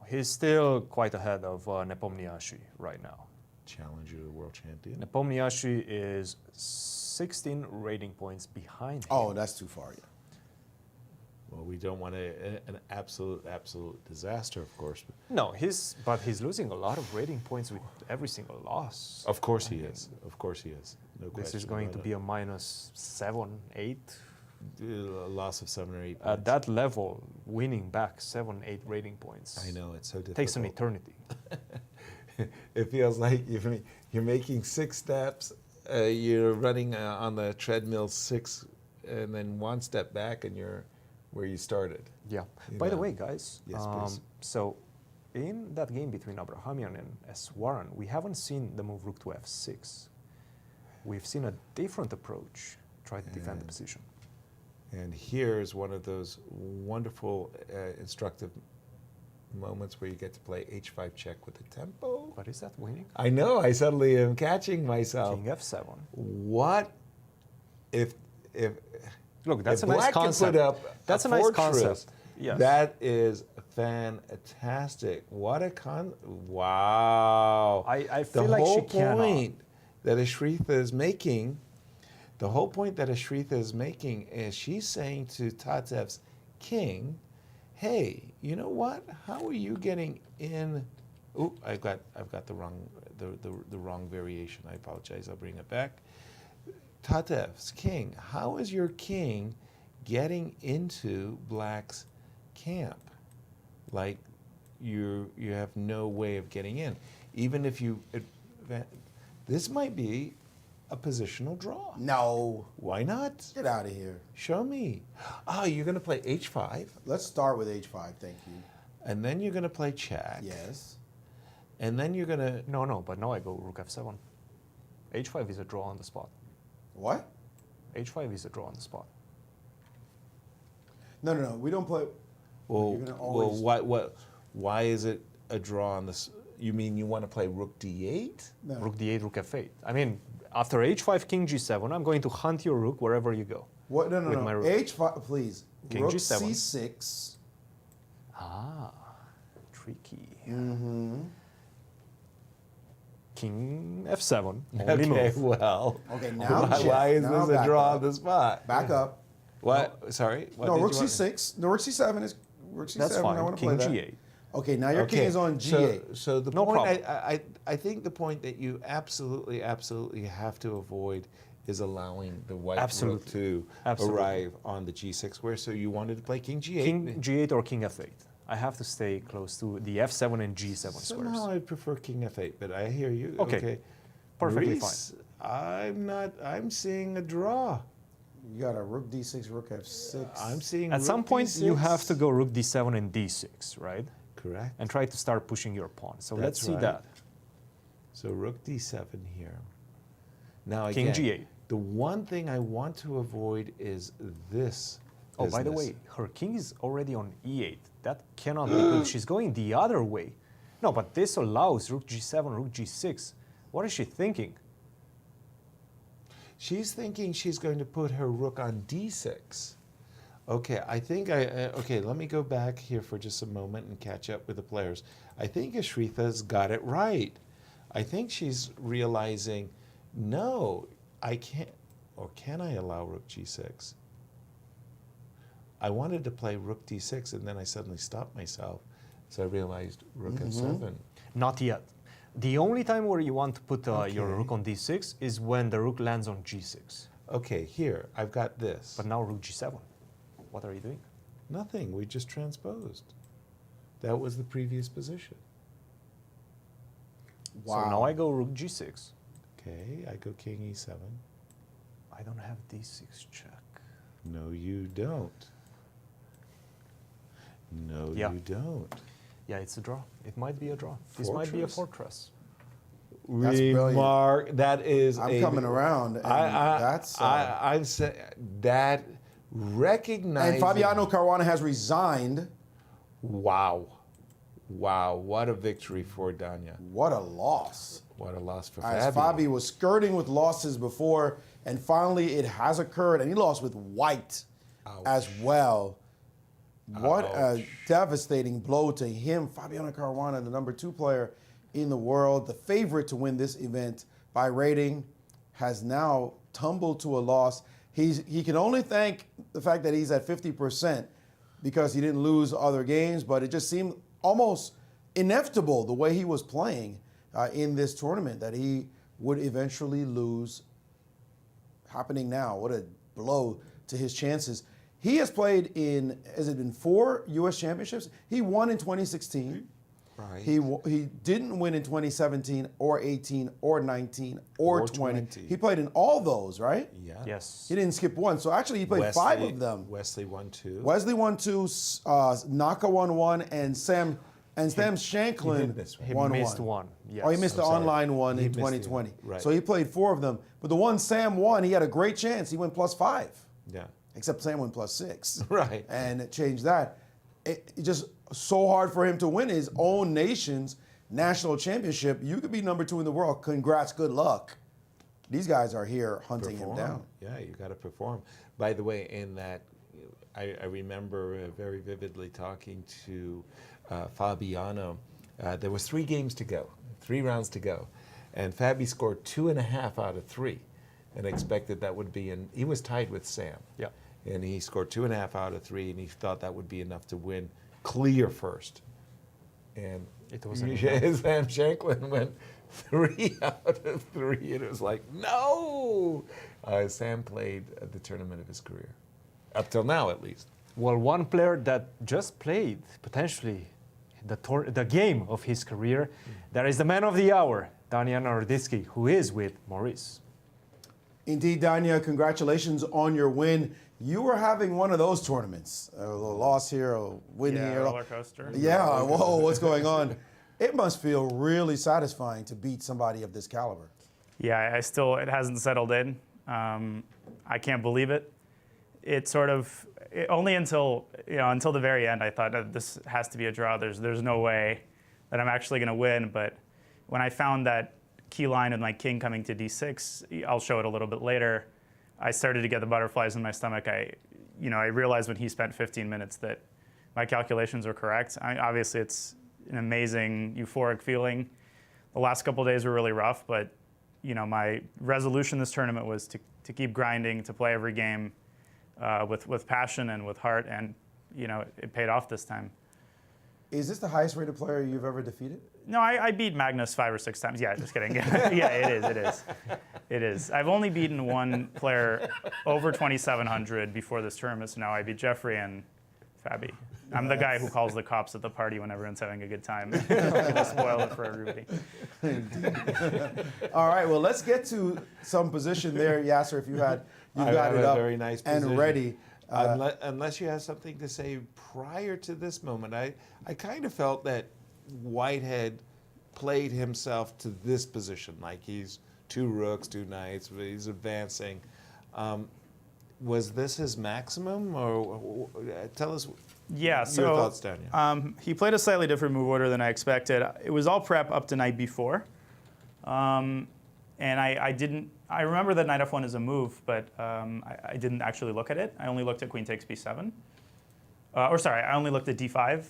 He's still quite ahead of Nepomniachtchi right now. Challenger world champion. Nepomniachtchi is 16 rating points behind him. Oh, that's too far. Yeah. Well, we don't want an absolute disaster, of course. No, he's losing a lot of rating points with every single loss. Of course he is. Of course he is. No This question is going to about be a minus 7, 8. a loss of 7 or 8 points. At that level, winning back 7, 8 rating points. I know, it's so difficult. Takes an eternity. It feels like you're making 6 steps you're running on the treadmill 6 and then one step back and you're where you started. Yeah. You By the know. way, guys, Yes, please. so in that game between Abrahamian and Seirawan, we haven't seen the move rook to f6. We've seen a different approach, try to defend the position. And here's one of those wonderful, instructive moments where you get to play h5 check with the tempo. But is that winning? I know, I suddenly am catching myself. King f7. What if Look, that's if a nice Black concept. can put up That's a a nice fortress, concept. Yes. That is fantastic. What a wow. I feel like she cannot. The whole point that Ashritha is making, is she's saying to Tatev's king, hey, you know what? How are you getting in? Ooh, I've got the wrong variation. I apologize. I'll bring it back. Tatev's king. How is your king getting into Black's camp? Like you have no way of getting in. Even if you, this might be a positional draw. No. Why not? Get out of here. Show me. Oh, you're going to play h5. Let's start with h5, thank you. And then you're going to play check. Yes. And then you're going to... No, but now I go rook f7. h5 is a draw on the spot. What? h5 is a draw on the spot. No, we don't play... Well, why is it a draw on this? You mean you want to play rook d8? No. Rook d8, rook f8. I mean, after h5, king g7, I'm going to hunt your rook wherever you go. What? No. My rook. h5, please. King rook g7. c6. Ah, tricky. Mm-hmm. King f7. Only Okay, move. well. Okay, now why is now this a back draw up. on the spot? Back up. What? Sorry? What No, did rook you want- c6. No, rook c7 is... Rook c7, That's fine. I want to King play g8. that. Okay, now your king is on g8. So the No point, problem. I think the point that you absolutely have to avoid is allowing the white rook to arrive on the g6 square. So you wanted to play king g8. King g8 or king f8. I have to stay close to the f7 and g7 Somehow squares. I prefer king f8, but I hear you. Okay. Perfectly Maurice, I'm seeing a draw. You got a rook d6, rook f6. I'm seeing At rook some point, d6. you have to go rook d7 and d6, right? Correct. And try to start pushing your pawn. So let's That's see right. that. So rook d7 here. Now King again, g8. the one thing I want to avoid is this. Oh, by the business. way, her king is already on e8. That cannot be good. She's going the other way. No, but this allows rook g7, rook g6. What is she thinking? She's thinking she's going to put her rook on d6. Okay, I think okay, let me go back here for just a moment and catch up with the players. I think Ashritha's got it right. I think she's realizing, no, I can't, or can I allow rook g6? I wanted to play rook d6 and then I suddenly stopped myself. So I realized rook f7. Not yet. The only time where you want to put your rook on d6 is when the rook lands on g6. Okay, here, I've got this. But now rook g7. What are you doing? Nothing, we just transposed. That was the previous position. Wow. So now I go rook g6. Okay, I go king e7. I don't have d6 check. No, you don't. No, Yeah. you don't. Yeah, it's a draw. It might be a draw. This might be a fortress. That's brilliant. Remark. That is. I'm coming around. And that's. I'm saying that recognizing. And Fabiano Caruana has resigned. Wow. Wow, what a victory for Danya. What a loss. What a loss for As Fabi. Fabi was skirting with losses before, and finally it has occurred, and he lost with white as well. What a devastating blow to him. Fabiano Caruana, the #2 player in the world, the favorite to win this event by rating, has now tumbled to a loss. He can only thank the fact that he's at 50% because he didn't lose other games, but it just seemed almost inevitable the way he was playing in this tournament that he would eventually lose. Happening now. What a blow to his chances. He has played in, has it been 4 U.S. championships? He won in 2016. Right. He didn't win in 2017 or 18 or 19 or 20. He played in all those, right? Yeah. Yes. He didn't skip one. So actually, he played 5 of them. Wesley won 2. Wesley won 2. Naka won 1, and Sam Shanklin won 1. He missed one. Yes. Oh, he missed the online one in 2020. Right. So he played 4 of them. But the one Sam won, he had a great chance. He went +5. Yeah. Except Sam went +6. Right. And it changed that. It just so hard for him to win his own nation's national championship. You could be number 2 in the world. Congrats, good luck. These guys are here hunting him down. Yeah, you got to perform. By the way, in that, I remember very vividly talking to Fabiano. There was 3 games to go, 3 rounds to go, and Fabi scored 2.5 out of 3, and expected that would be he was tied with Sam. Yeah. And he scored 2.5 out of 3, and he thought that would be enough to win clear first. And it wasn't. Sam Shanklin went 3 out of 3, and it was like, no! Sam played the tournament of his career, up till now at least. Well, one player that just played potentially the game of his career, that is the man of the hour, Dania Naroditsky, who is with Maurice. Indeed, Dania, congratulations on your win. You were having one of those tournaments, a loss here, a win here. Roller coaster. Yeah, whoa, what's going on? It must feel really satisfying to beat somebody of this caliber. Yeah, it hasn't settled in. I can't believe it. It sort of, only until the very end, I thought that this has to be a draw. There's no way that I'm actually going to win. But when I found that key line with my king coming to d6, I'll show it a little bit later, I started to get the butterflies in my stomach. I realized when he spent 15 minutes that my calculations were correct. Obviously, it's an amazing, euphoric feeling. The last couple of days were really rough, but my resolution this tournament was to keep grinding, to play every game with passion and with heart, and it paid off this time. Is this the highest rated player you've ever defeated? No, I beat Magnus 5 or 6 times. Yeah, just kidding. Yeah, it is. I've only beaten one player over 2,700 before this tournament, so now I beat Jeffrey and Fabi. I'm the guy who calls the cops at the party when everyone's having a good time. I'm going to spoil it for everybody. All right, well, let's get to some position there, Yasser, if you got it up very nice position. and ready. Unless you have something to say prior to this moment, I kind of felt that Whitehead played himself to this position, like he's 2 rooks, 2 knights, he's advancing. Was this his maximum, or tell us your thoughts, Daniel? He played a slightly different move order than I expected. It was all prep up to knight b4. And I remember that knight f1 is a move, but I didn't actually look at it. I only looked at queen takes b7. I only looked at d5.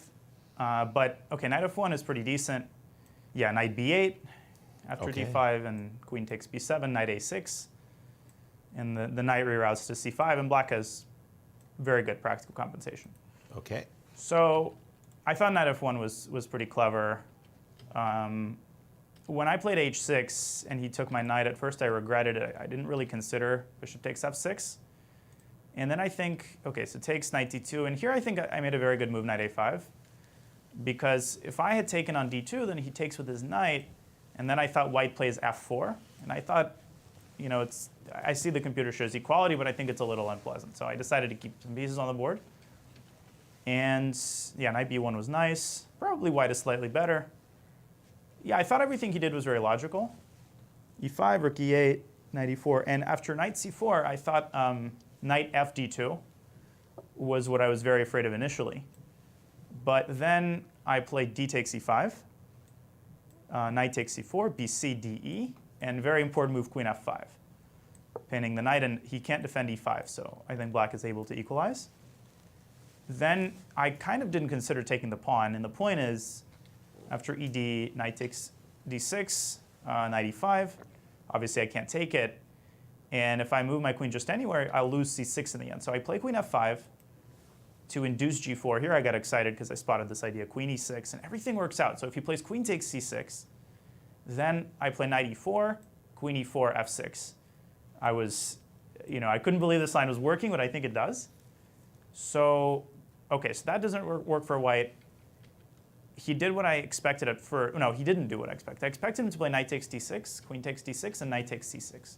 But okay, knight f1 is pretty decent. Yeah, knight b8 after d5, and queen takes b7, knight a6. And the knight reroutes to c5, and black has very good practical compensation. Okay. So I thought knight f1 was pretty clever. When I played h6 and he took my knight, at first I regretted it. I didn't really consider bishop takes f6. And then I think, okay, so takes knight d2. And here I think I made a very good move, knight a5. Because if I had taken on d2, then he takes with his knight. And then I thought white plays f4. And I thought, I see the computer shows equality, but I think it's a little unpleasant. So I decided to keep some pieces on the board. And yeah, knight b1 was nice. Probably white is slightly better. Yeah, I thought everything he did was very logical. e5, rook e8, knight e4. And after knight c4, I thought knight fd2 was what I was very afraid of initially. But then I played d takes e5, knight takes c4, bc, de, and very important move, queen f5. Pinning the knight, and he can't defend e5, so I think black is able to equalize. Then I kind of didn't consider taking the pawn, and the point is, after ed, knight takes d6, knight e5. Obviously, I can't take it. And if I move my queen just anywhere, I'll lose c6 in the end. So I play queen f5 to induce g4. Here I got excited because I spotted this idea, queen e6, and everything works out. So if he plays queen takes c6, then I play knight e4, queen e4, f6. I couldn't believe this line was working, but I think it does. So, okay, so that doesn't work for white. he did what I expected at first. No, he didn't do what I expected. I expected him to play knight takes d6, queen takes d6, and knight takes c6.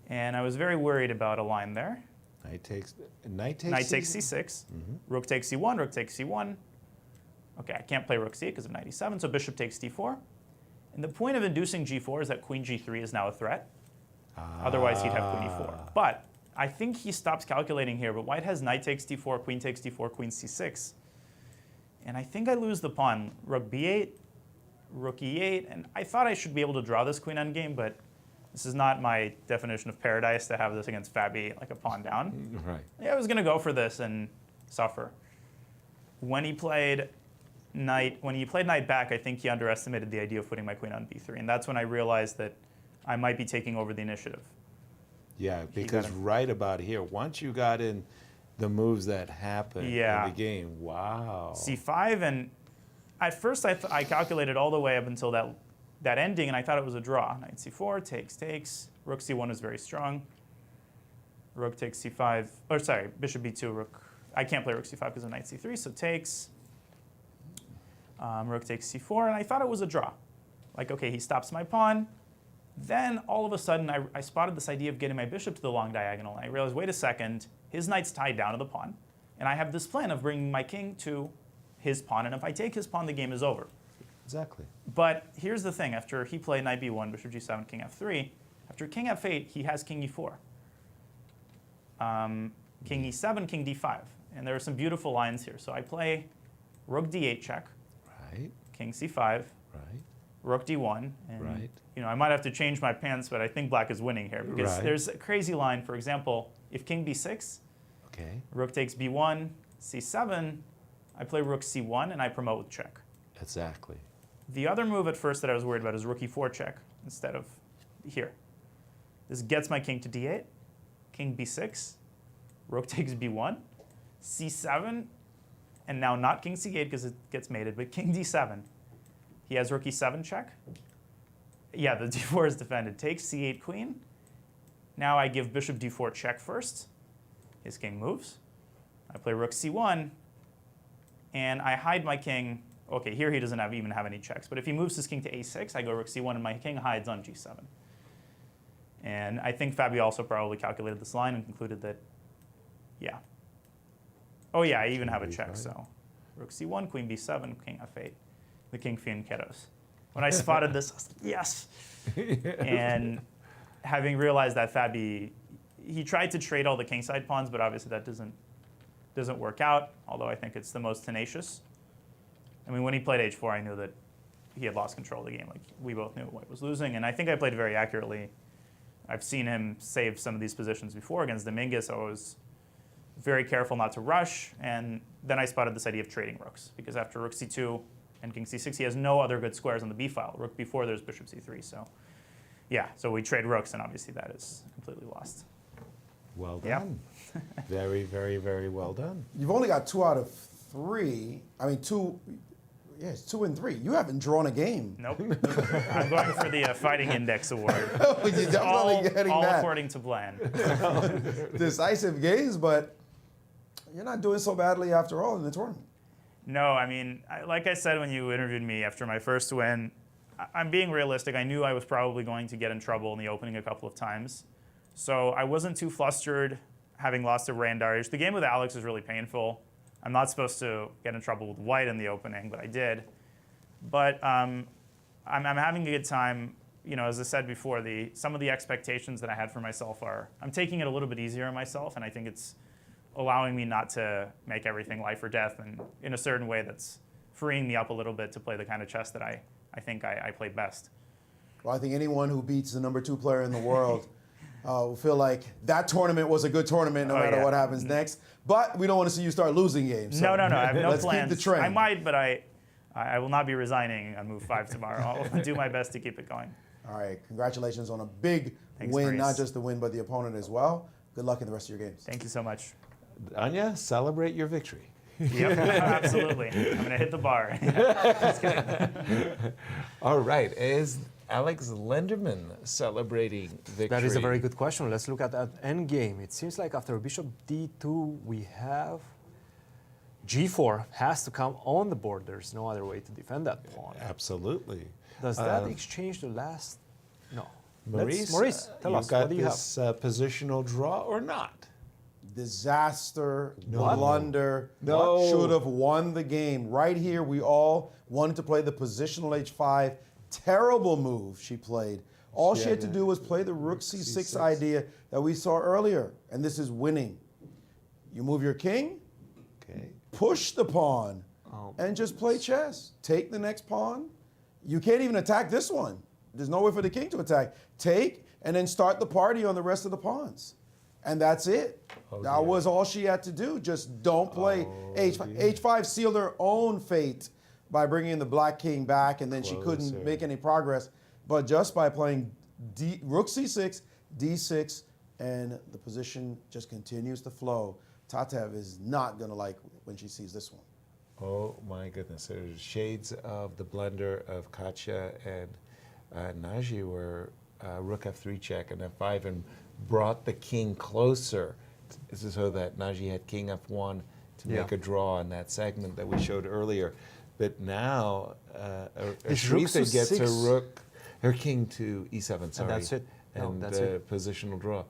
And I was very worried about a line there. Knight takes c6. Rook takes c1, rook takes c1. Okay, I can't play rook c because of knight e7, so bishop takes d4. And the point of inducing g4 is that queen g3 is now a threat. Otherwise, he'd have queen e4. But I think he stops calculating here, but white has knight takes d4, queen takes d4, queen c6. And I think I lose the pawn. Rook b8, rook e8, and I thought I should be able to draw this queen endgame, but this is not my definition of paradise to have this against Fabi, like a pawn down. Right. Yeah, I was going to go for this and suffer. When he played knight back, I think he underestimated the idea of putting my queen on b3, and that's when I realized that I might be taking over the initiative. Yeah, because right about here, once you got in the moves that happened in the game, wow. c5, and at first I calculated all the way up until that ending, and I thought it was a draw. Knight c4, takes. Rook c1 is very strong. Rook takes c5, or sorry, bishop b2, rook. I can't play rook c5 because of knight c3, so takes. Rook takes c4, and I thought it was a draw. Like, okay, he stops my pawn. Then, all of a sudden, I spotted this idea of getting my bishop to the long diagonal, and I realized, wait a second, his knight's tied down to the pawn, and I have this plan of bringing my king to his pawn, and if I take his pawn, the game is over. Exactly. But here's the thing. After he played knight b1, bishop g7, king f3, after king f8, he has king e4. King e7, king d5. And there are some beautiful lines here. So I play rook d8 check. Right. King c5. Right. Rook d1. And, right. You know, I might have to change my pants, but I think black is winning here because there's a crazy line. For example, if king b6, rook takes b1, c7, I play rook c1, and I promote with check. Exactly. The other move at first that I was worried about is rook e4 check instead of here. This gets my king to d8, king b6, rook takes b1, c7, and now not king c8 because it gets mated, but king d7. He has rook e7 check. Yeah, the d4 is defended. Takes c8 queen. Now I give bishop d4 check first. His king moves. I play rook c1, and I hide my king. Okay, here he doesn't even have any checks, but if he moves his king to a6, I go rook c1, and my king hides on g7. And I think Fabi also probably calculated this line and concluded that, yeah. Oh yeah, I even have a check, so rook c1, queen b7, king f8, the king fianchettos. When I spotted this, I was like, yes. And having realized that Fabi, he tried to trade all the kingside pawns, but obviously that doesn't work out, although I think it's the most tenacious. I mean, when he played h4, I knew that he had lost control of the game. Like, we both knew White was losing, and I think I played very accurately. I've seen him save some of these positions before against Dominguez, so I was very careful not to rush, and then I spotted this idea of trading rooks, because after rook c2 and king c6, he has no other good squares on the b file. Rook b4, there's bishop c3, so yeah, so we trade rooks, and obviously that is completely lost. Well done. Yeah. Very, very, very well done. You've only got 2 out of 3. I mean, 2. Yeah, it's 2 and 3. You haven't drawn a game. Nope. I'm going for the Fighting Index Award. You're definitely getting all that. according to plan. Decisive games, but you're not doing so badly after all in the tournament. No, I mean, like I said when you interviewed me after my first win, I'm being realistic. I knew I was probably going to get in trouble in the opening a couple of times. So I wasn't too flustered having lost to Randarish. The game with Alex is really painful. I'm not supposed to get in trouble with White in the opening, but I did. But I'm having a good time. You know, as I said before, some of the expectations that I had for myself I'm taking it a little bit easier on myself, and I think it's allowing me not to make everything life or death, and in a certain way that's freeing me up a little bit to play the kind of chess that I think I play best. Well, I think anyone who beats the #2 player in the world will feel like that tournament was a good tournament no matter what happens next. But we don't want to see you start losing games. So No, I have no let's plans. Keep the trend. I might, but I will not be resigning on move 5 tomorrow. I'll do my best to keep it going. All right, congratulations on a big Thanks, win, Maurice. not just the win, but the opponent as well. Good luck in the rest of your games. Thank you so much. Anya, celebrate your victory. Yep, absolutely. I'm going to hit the bar. Just kidding. All right, is Alex Lenderman celebrating victory? That is a very good question. Let's look at that endgame. It seems like after bishop d2, we have G4 has to come on the board. There's no other way to defend that pawn. Absolutely. Does that exchange the last? No. Maurice, tell us, got what do you have? this positional draw or not? Disaster, No. blunder, No. should have won the game. Right here, we all wanted to play the positional H5. Terrible move she played. All she had to do was play the rook C6 idea that we saw earlier, and this is winning. You move your king, push the pawn, and just play chess. Take the next pawn. You can't even attack this one. There's no way for the king to attack. Take, and then start the party on the rest of the pawns. And that's it. That was all she had to do. Just don't play H5. H5 sealed her own fate by bringing the black king back, and then she couldn't make any progress. But just by playing rook C6, D6, and the position just continues to flow. Tatev is not going to like when she sees this one. Oh my goodness, there's shades of the blunder of Katya and Nagy where rook F3 check and F5 and brought the king closer so that Nagy had king F1 to make a draw in that segment that we showed earlier. But now Ashrita gets her king to E7, sorry. And that's it. And that's it. Positional draw.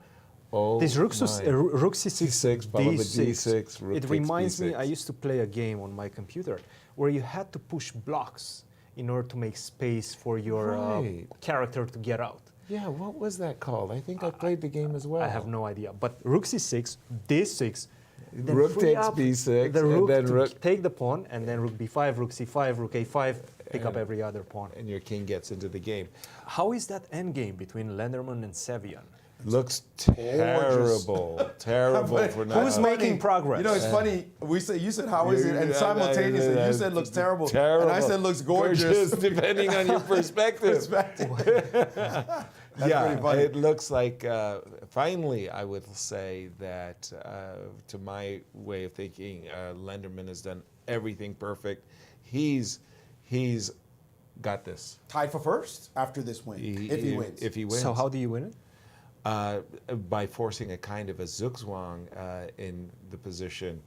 Oh, this rook C6, D6, rook it reminds me, I used to play a game on my computer where you had to push blocks in order to make space for your character to get out. Yeah, what was that called? I think I played the game as well. I have no idea. But rook C6, D6, then rook takes B6, the rook and then rook take the pawn, and then rook B5, rook C5, rook A5, pick up every other pawn. And your king gets into the game. How is that endgame between Lenderman and Sevian? Looks terrible, terrible for now. Who's making progress? You know, it's funny. You said how is it, and simultaneously you said looks terrible, terrible, and I said looks gorgeous. Depending on your perspective. Yeah, pretty funny. it looks like. Finally, I would say that to my way of thinking, Lenderman has done everything perfect. He's got this. Tied for first after this win, if he wins. If he wins. So how do you win it? By forcing a kind of a zugzwang in the position.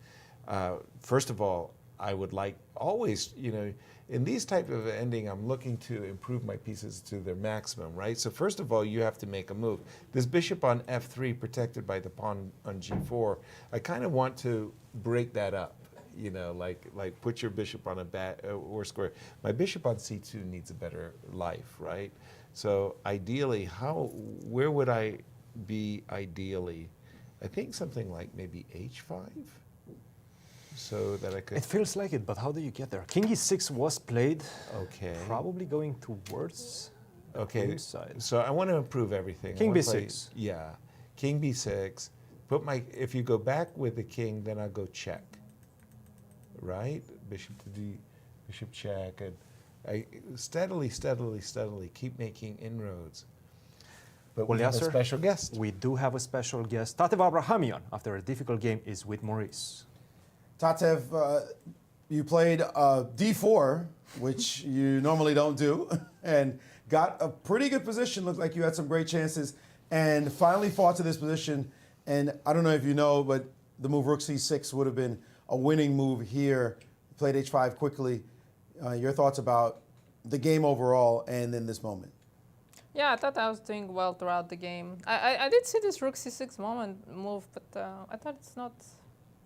First of all, I would like always, in these type of ending, I'm looking to improve my pieces to their maximum, right? So first of all, you have to make a move. This bishop on F3 protected by the pawn on G4, I kind of want to break that up. Like put your bishop on a or square. My bishop on C2 needs a better life, right? So ideally, where would I be ideally? I think something like maybe H5, so that I could. It feels like it, but how do you get there? King E6 was played. Okay. Probably going towards. Okay. Side. So I want to improve everything. King B6. Yeah, King B6. If you go back with the king, then I'll go check. Right, bishop to D, bishop check, and I steadily keep making inroads. But we have a special guest. We do have a special guest. Tatev Abrahamian, after a difficult game, is with Maurice. Tatev, you played D4, which you normally don't do, and got a pretty good position. Looked like you had some great chances, and finally fought to this position. And I don't know if you know, but the move rook C6 would have been a winning move here. Played H5 quickly. Your thoughts about the game overall and in this moment? Yeah, I thought I was doing well throughout the game. I did see this rook C6 move, but I thought it's not.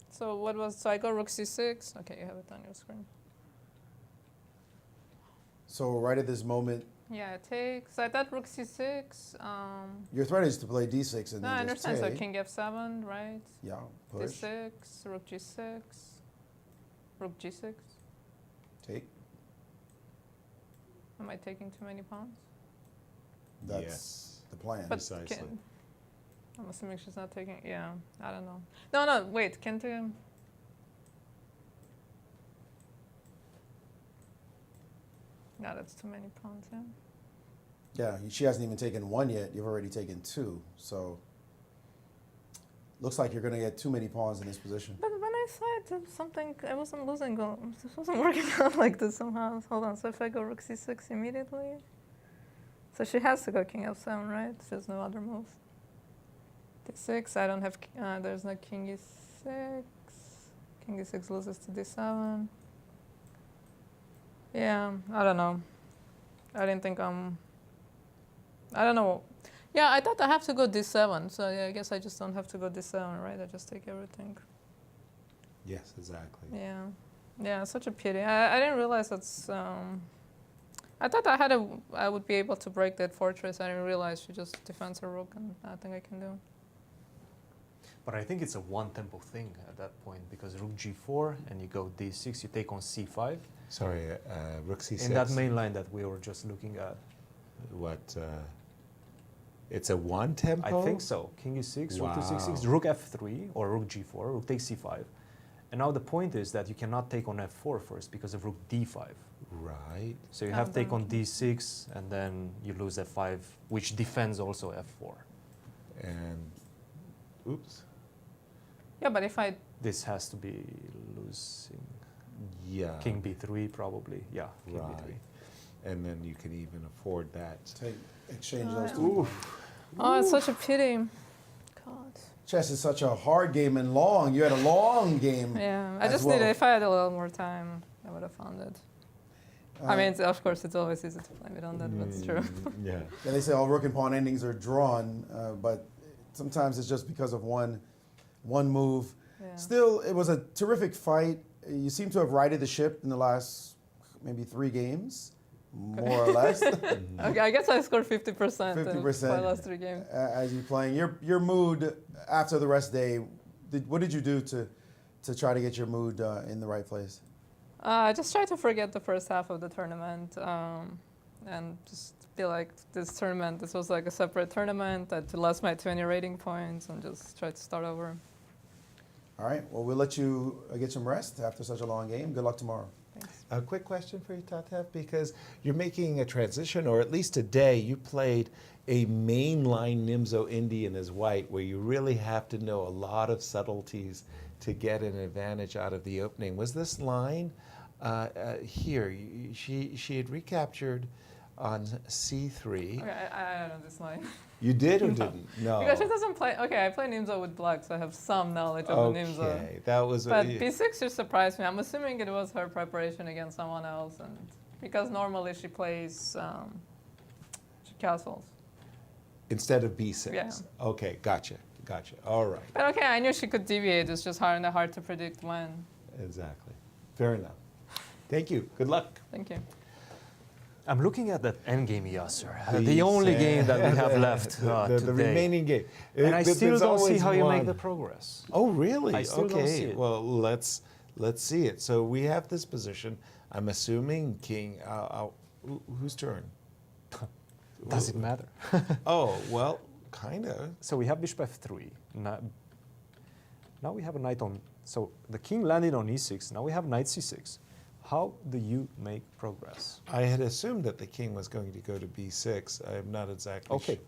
So I go rook C6. Okay, you have it on your screen. So right at this moment. Yeah, it takes. I thought rook C6. Your threat is to play D6 and no, then I understand. Take. So king F7, right? Yeah, push. D6, rook G6, rook G6. Take. Am I taking too many pawns? That's the plan. But precisely. I'm assuming she's not taking. Yeah, I don't know. No, wait. Can't take him. No, that's too many pawns, yeah. Yeah, she hasn't even taken one yet. You've already taken two. So looks like you're going to get too many pawns in this position. But when I saw it, something, I wasn't losing. This wasn't working out like this somehow. Hold on. So if I go rook C6 immediately. So she has to go king F7, right? There's no other move. D6, I don't have, there's no king E6. King e6 loses to d7. Yeah, I don't know. I didn't think I don't know. Yeah, I thought I have to go d7. So yeah, I guess I just don't have to go d7, right? I just take everything. Yes, exactly. Yeah. Yeah, such a pity. I didn't realize that's... I thought I would be able to break that fortress. I didn't realize she just defends her rook, and nothing I can do. But I think it's a one-tempo thing at that point, because rook g4, and you go d6, you take on c5. Sorry, rook c6. In that main line that we were just looking at. What? It's a one tempo? I think so. King e6, Wow. rook to c6, rook f3, or rook g4, rook takes c5. And now the point is that you cannot take on f4 first because of rook d5. Right. So you have to take on d6, and then you lose f5, which defends also f4. And, oops. Yeah, but if I... This has to be losing. Yeah. King b3 probably. Yeah, king right. b3. And then you can even afford that. Exchange those yeah. two. Oh, it's such a pity. God. Chess is such a hard game and long. You had a long game. Yeah, I as just well. needed, if I had a little more time, I would have found it. I mean, of course, it's always easy to blame it on that, but it's true. Yeah. Yeah, they say all rook and pawn endings are drawn, but sometimes it's just because of one move. Yeah. Still, it was a terrific fight. You seem to have righted the ship in the last maybe 3 games, more or less. Okay, I guess I scored 50%. 50% in my last 3 games. As you're playing. Your mood after the rest day, what did you do to try to get your mood in the right place? I just tried to forget the first half of the tournament and just feel like this was like a separate tournament. I lost my 20 rating points and just tried to start over. All right, well, we'll let you get some rest after such a long game. Good luck tomorrow. Thanks. A quick question for you, Tatev, because you're making a transition, or at least today you played a mainline Nimzo Indian as white, where you really have to know a lot of subtleties to get an advantage out of the opening. Was this line here? She had recaptured on c3. Okay, I don't know this line. You did or didn't? No. Because she doesn't play. Okay, I play Nimzo with black, so I have some knowledge of the Nimzo. Okay, that was. But b6 just surprised me. I'm assuming it was her preparation against someone else, and because normally she plays castles. Instead of b6. Yeah. Okay, gotcha. All right. But okay, I knew she could deviate. It's just hard to predict when. Exactly. Fair enough. Thank you. Good luck. Thank you. I'm looking at that endgame, Yasser. The only game that we have left the today. remaining game. And I still don't see how you make one. the progress. Oh, really? I still don't see it. Well, let's see it. So we have this position. I'm assuming king. Whose turn? Does it matter? Oh, well, kind of. So we have bishop f3. Now we have a knight on. So the king landed on e6. Now we have knight c6. How do you make progress? I had assumed that the king was going to go to b6. I'm not exactly Okay.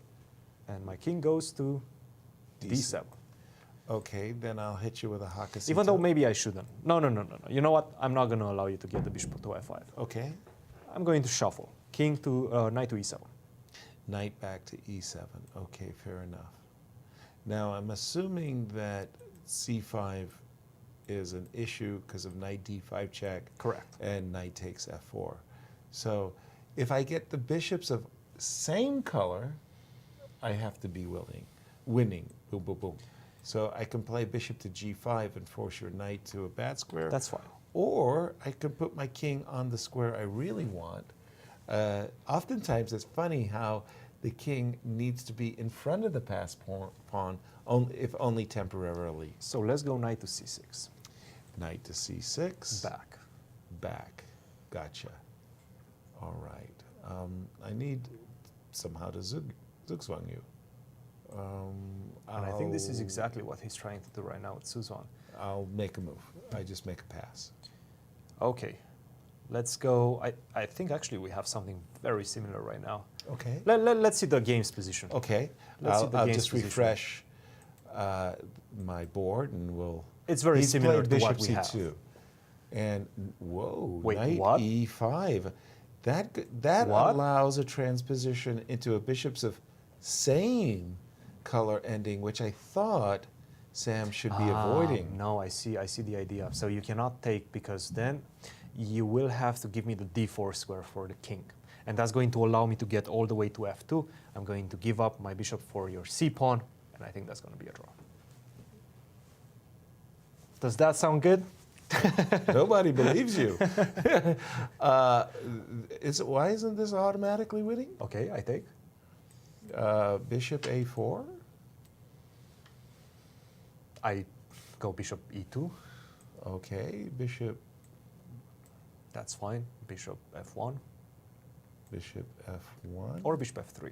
And my king goes to d7. Okay, then I'll hit you with a Hakasi. Even though maybe I shouldn't. No. You know what? I'm not going to allow you to get the bishop to f5. Okay. I'm going to shuffle. King to knight to e7. Knight back to e7. Okay, fair enough. Now I'm assuming that c5 is an issue because of knight d5 check. Correct. And knight takes f4. So if I get the bishops of same color, I have to be winning. Boom, boom, boom. So I can play bishop to g5 and force your knight to a bad square. That's fine. Or I can put my king on the square I really want. Oftentimes it's funny how the king needs to be in front of the passed pawn, if only temporarily. So let's go knight to c6. Knight to c6. Back. Gotcha. All right. I need somehow to zugzwang you. And I think this is exactly what he's trying to do right now with Suzanne. I'll make a move. I just make a pass. Okay. Let's go. I think actually we have something very similar right now. Okay. Let's see the game's position. Okay. I'll just refresh my board and we'll... It's very similar to what we have. C2. And whoa, wait, knight what? e5. That what? allows a transposition into a bishops of same color ending, which I thought Sam should be avoiding. No, I see the idea. So you cannot take, because then you will have to give me the d4 square for the king. And that's going to allow me to get all the way to f2. I'm going to give up my bishop for your c-pawn, and I think that's going to be a draw. Does that sound good? Nobody believes you. Why isn't this automatically winning? Okay, I take. Bishop a4? I go bishop e2. Okay, bishop. That's fine. Bishop f1. Bishop f1. Or bishop f3.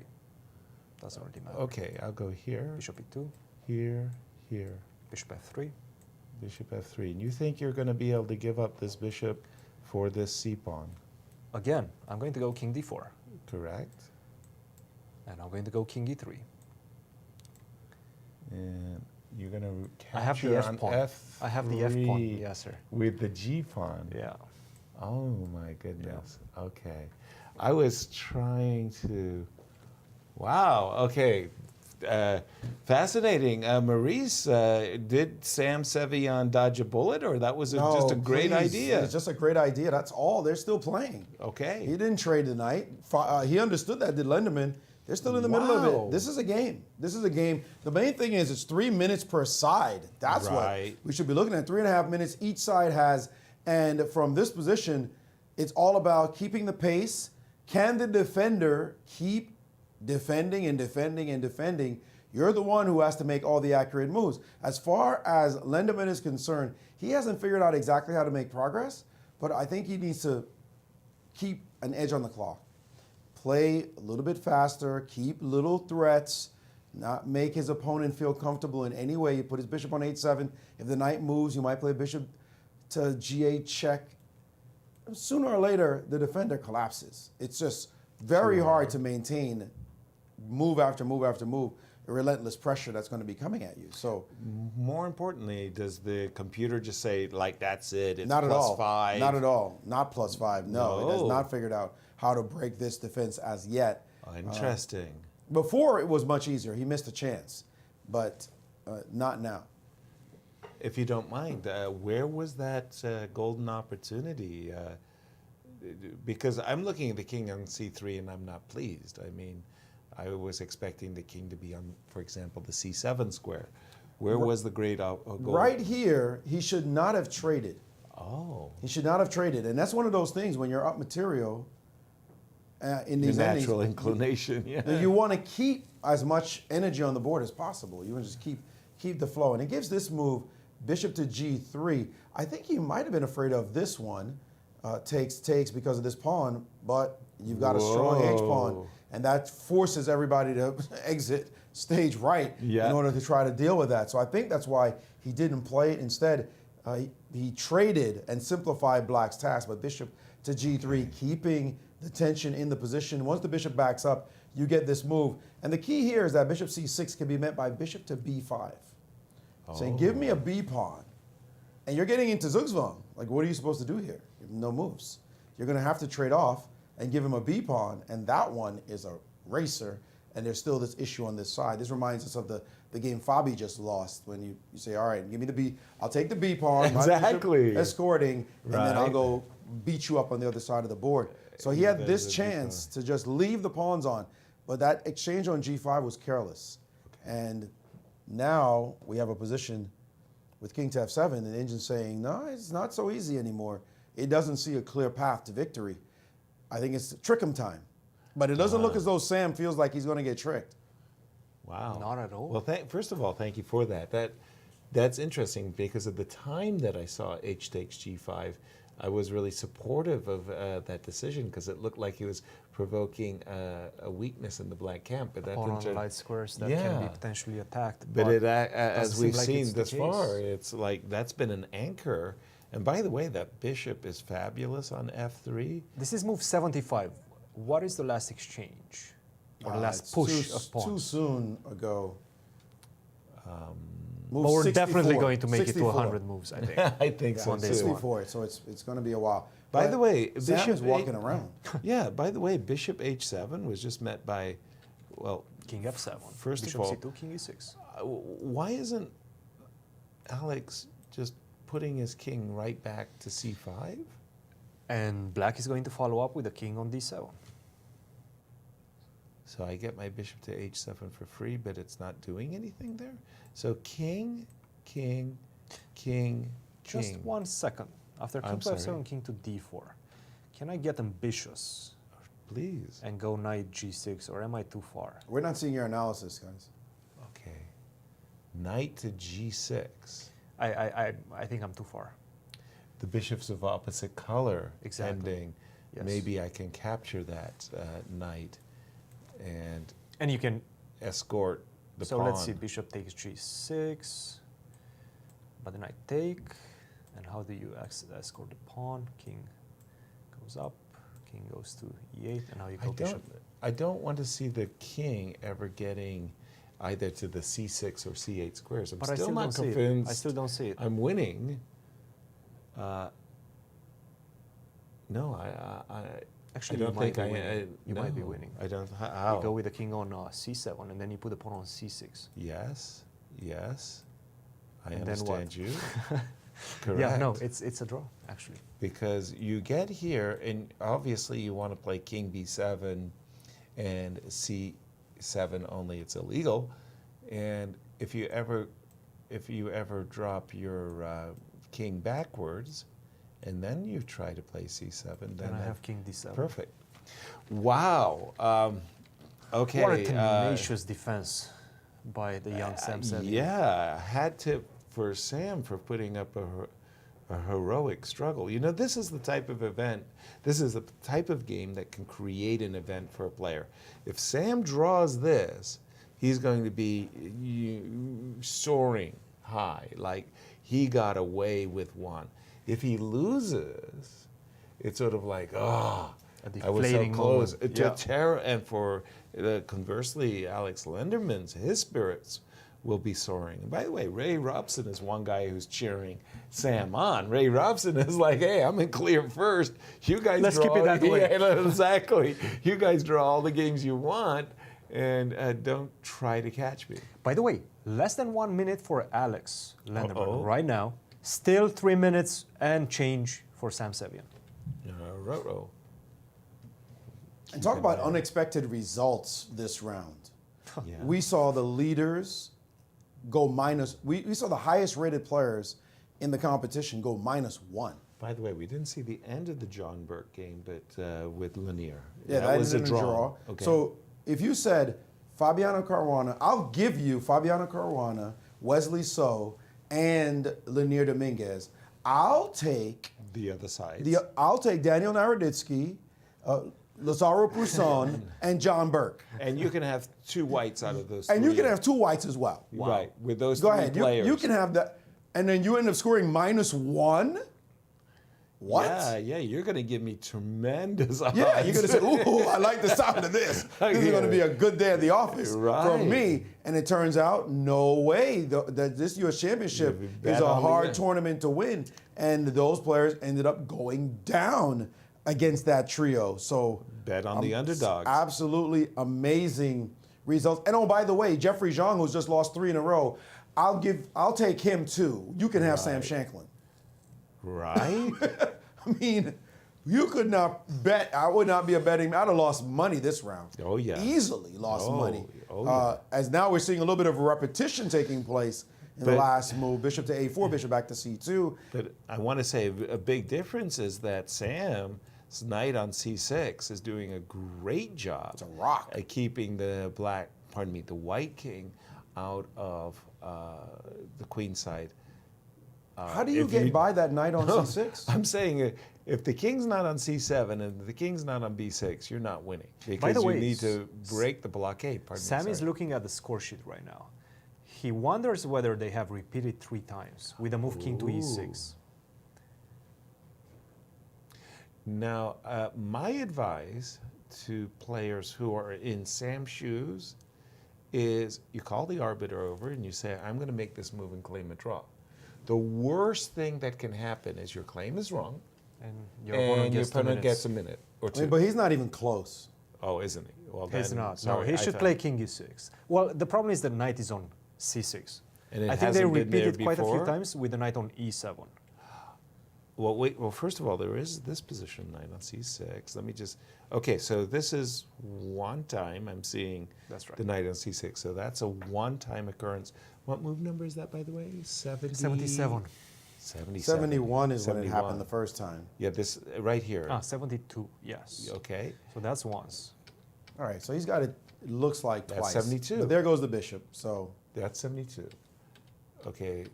Doesn't really matter. Okay, I'll go here. Bishop e2. Here, here. Bishop f3. Bishop f3. And you think you're going to be able to give up this bishop for this c-pawn? Again, I'm going to go king d4. Correct. And I'm going to go king e3. And you're going to I have the f pawn. I have the f pawn. Yes, sir. With the g pawn. Yeah. Oh my goodness. Yeah. Okay. I was trying to. Wow. Okay. Fascinating. Maurice, did Sam Seirawan dodge a bullet, or that was just a great idea? It's just a great idea. That's all. They're still playing. Okay. He didn't trade tonight. He understood that, did Lindemann. They're still in the middle of it. This is a game. This is a game. The main thing is it's 3 minutes per side. That's what we should be looking at. 3.5 minutes each side has. And from this position, it's all about keeping the pace. Can the defender keep defending and defending and defending? You're the one who has to make all the accurate moves. As far as Lindemann is concerned, he hasn't figured out exactly how to make progress, but I think he needs to keep an edge on the clock. Play a little bit faster, keep little threats, not make his opponent feel comfortable in any way. You put his bishop on h7. If the knight moves, you might play bishop to g8 check. Sooner or later, the defender collapses. It's just very hard to maintain move after move after move, a relentless pressure that's going to be coming at you. So, more importantly, does the computer just say, like, that's it, it's not at all. +5? Not at all. Not +5. No, it has not figured out how to break this defense as yet. Interesting. Before, it was much easier. He missed a chance, but not now. If you don't mind, where was that golden opportunity? Because I'm looking at the king on c3 and I'm not pleased. I mean, I was expecting the king to be on, for example, the c7 square. Where was the great goal? Right here, he should not have traded. Oh. He should not have traded. And that's one of those things when you're up material in these the natural inclination, you want to keep as much energy on the board as possible. You want to just keep the flow. And it gives this move, bishop to g3. I think you might have been afraid of this one, takes because of this pawn, but you've got a strong h-pawn. And that forces everybody to exit stage right in order to try to deal with that. So I think that's why he didn't play it. Instead, he traded and simplified Black's task, but bishop to g3, keeping the tension in the position. Once the bishop backs up, you get this move. And the key here is that bishop c6 can be met by bishop to b5. Saying, give me a b pawn. And you're getting into Zugzwang. Like, what are you supposed to do here? No moves. You're going to have to trade off and give him a b pawn, and that one is a racer, and there's still this issue on this side. This reminds us of the game Fabi just lost, when you say, all right, give me the b, I'll take the b pawn, exactly, escorting, and then I'll go beat you up on the other side of the board. So he had this chance to just leave the pawns on, but that exchange on g5 was careless. And now we have a position with king to f7, and the engine's saying, no, it's not so easy anymore. It doesn't see a clear path to victory. I think it's trick 'em time. But it doesn't look as though Sam feels like he's going to get tricked. Wow. Not at all. Well, first of all, thank you for that. That's interesting, because at the time that I saw h takes g5, I was really supportive of that decision, because it looked like he was provoking a weakness in the black camp. But that on the light squares that can be potentially attacked. But as we've seen thus far, it's like that's been an anchor. And by the way, that bishop is fabulous on f3. This is move 75. What is the last exchange? Or the last push of pawns? Too soon ago. But we're definitely going to make it to 100 moves, I think. I think so, too. 64, so it's going to be a while. By the way, Sam is walking around. Yeah, by the way, bishop h7 was just met by, well... King f7. First bishop of all... c2, king e6. Why isn't Alex just putting his king right back to c5? And black is going to follow up with the king on d7. So I get my bishop to h7 for free, but it's not doing anything there? So king, king, king, Just king. 1 second. After king I'm to f7, sorry. king to d4. Can I get ambitious? Please. And go knight g6, or am I too far? We're not seeing your analysis, guys. Okay. Knight to g6. I think I'm too far. The bishops of opposite color Exactly. ending. Yes. Maybe I can capture that knight and you can escort the so pawn. let's see, bishop takes g6, but then I take, and how do you escort the pawn? King goes up, king goes to e8, and now you go bishop. I don't want to see the king ever getting either to the c6 or c8 squares. I'm But I still still not don't see it. convinced. I still don't see it. I'm winning. No, Actually, I don't you might think be winning. You might be no, winning. I don't. How? You go with the king on c7, and then you put the pawn on c6. Yes, yes. I And then understand what? you. Correct. Yeah, no, it's a draw, actually. Because you get here, and obviously you want to play king b7 and c7 only. It's illegal. And if you ever drop your king backwards, and then you try to play c7, then I have king d7. Perfect. Wow. Okay. What a tenacious defense by the young Sam Sevian. Yeah, hat tip for Sam for putting up a heroic struggle. You know, this is the type of event, this is the type of game that can create an event for a player. If Sam draws this, he's going to be soaring high, like he got away with one. If he loses, it's sort of like, oh, I was so close. And for conversely, Alex Lenderman's, his spirits will be soaring. And by the way, Ray Robson is one guy who's cheering Sam on. Ray Robson is like, hey, I'm in clear first. You guys Let's keep it that way. Yeah, exactly. You guys draw all the games you want, and don't try to catch me. By the way, less than 1 minute for Alex Lenderman right now. Still 3 minutes and change for Sam Sevian. And talk about unexpected results this round. Yeah. We saw the leaders go minus. We saw the highest rated players in the competition go -1. By the way, we didn't see the end of the John Burke game, but with Lanier. Yeah, that was a ended in draw. Okay. So if you said Fabiano Caruana, I'll give you Fabiano Caruana, Wesley So, and Lanier Dominguez. I'll take the other side. I'll take Daniel Naroditsky, Lazaro Pousson, and John Burke. And you can have 2 whites out of those. And you 3. can have 2 whites as well. Wow. Right, with those Go 3 ahead. players. You can have that, and then you end up scoring -1. What? Yeah, you're going to give me tremendous odds. Yeah, you're going to say, ooh, I like the sound of this. This is going to be a good day at the office for me. And it turns out, no way, that this U.S. Championship is a hard tournament to win. And those players ended up going down against that trio. So bet on the underdogs. Absolutely amazing results. And oh, by the way, Jeffrey Zhang, who's just lost 3 in a row, I'll take him too. You can have Sam Shanklin. Right? I mean, you could not bet. I would not be a betting. I'd have lost money this round. Oh, yeah. Easily lost money. Oh, yeah. As now we're seeing a little bit of a repetition taking place in the last move. Bishop to a4, bishop back to c2. But I want to say a big difference is that Sam's knight on c6 is doing a great job. It's a rock. At keeping the white king out of the queen side. How do you get by that knight on c6? I'm saying if the king's not on c7 and the king's not on b6, you're not winning. Because By the way, you need to break the blockade. Sam is looking at the score sheet right now. He wonders whether they have repeated 3 times with a move king to e6. Now, my advice to players who are in Sam's shoes is you call the arbiter over and you say, I'm going to make this move and claim a draw. The worst thing that can happen is your claim is wrong, and your opponent gets a minute or 2. But he's not even close. Oh, isn't he? Well, He's then, not. sorry, No, he should play king e6. Well, the problem is the knight is on c6. And it I think they hasn't been there repeated quite a few before? times with the knight on e7. Well, wait. Well, first of all, there is this position, knight on c6. Let me just. Okay, so this is one time I'm seeing That's right. the knight on c6. So that's a one-time occurrence. What move number is that, by the way? 77. 77. 71 is when it 71. happened the first time. Yeah, this right here. 72, yes. Okay. So that's once. All right, so he's got it looks like That's twice. 72. But there goes the bishop, so. That's 72. Okay.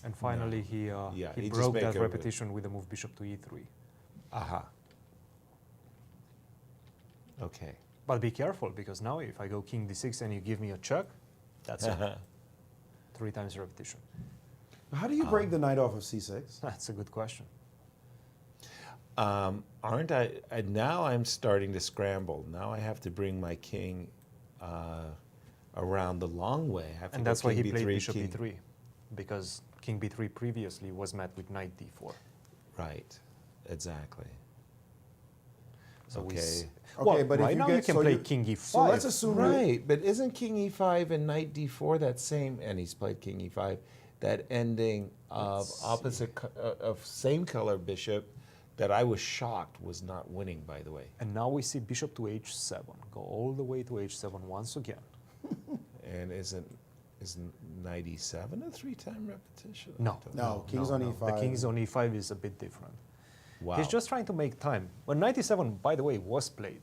And finally, he just broke make that a- repetition with the move bishop to e3. Aha. Okay. But be careful, because now if I go king d6 and you give me a check, that's it. 3 times repetition. How do you break the knight off of c6? That's a good question. Aren't I? Now I'm starting to scramble. Now I have to bring my king around the long way. I have to And go that's why king he played b3, bishop king- e3, because king b3 previously was met with knight d4. Right. Exactly. So we Okay. s- Okay, well, but if right you now get- you can so play you- king e5. so let's assume Right, but isn't king e5 and knight d4 that same? And he's played king e5. That ending of of same color bishop that I was shocked was not winning, by the way. And now we see bishop to h7. Go all the way to h7 once again. And isn't knight e7 a 3-time repetition? No. No, king's on e5. The king's on e5 is a bit different. Wow. He's just trying to make time. But knight e7, by the way, was played.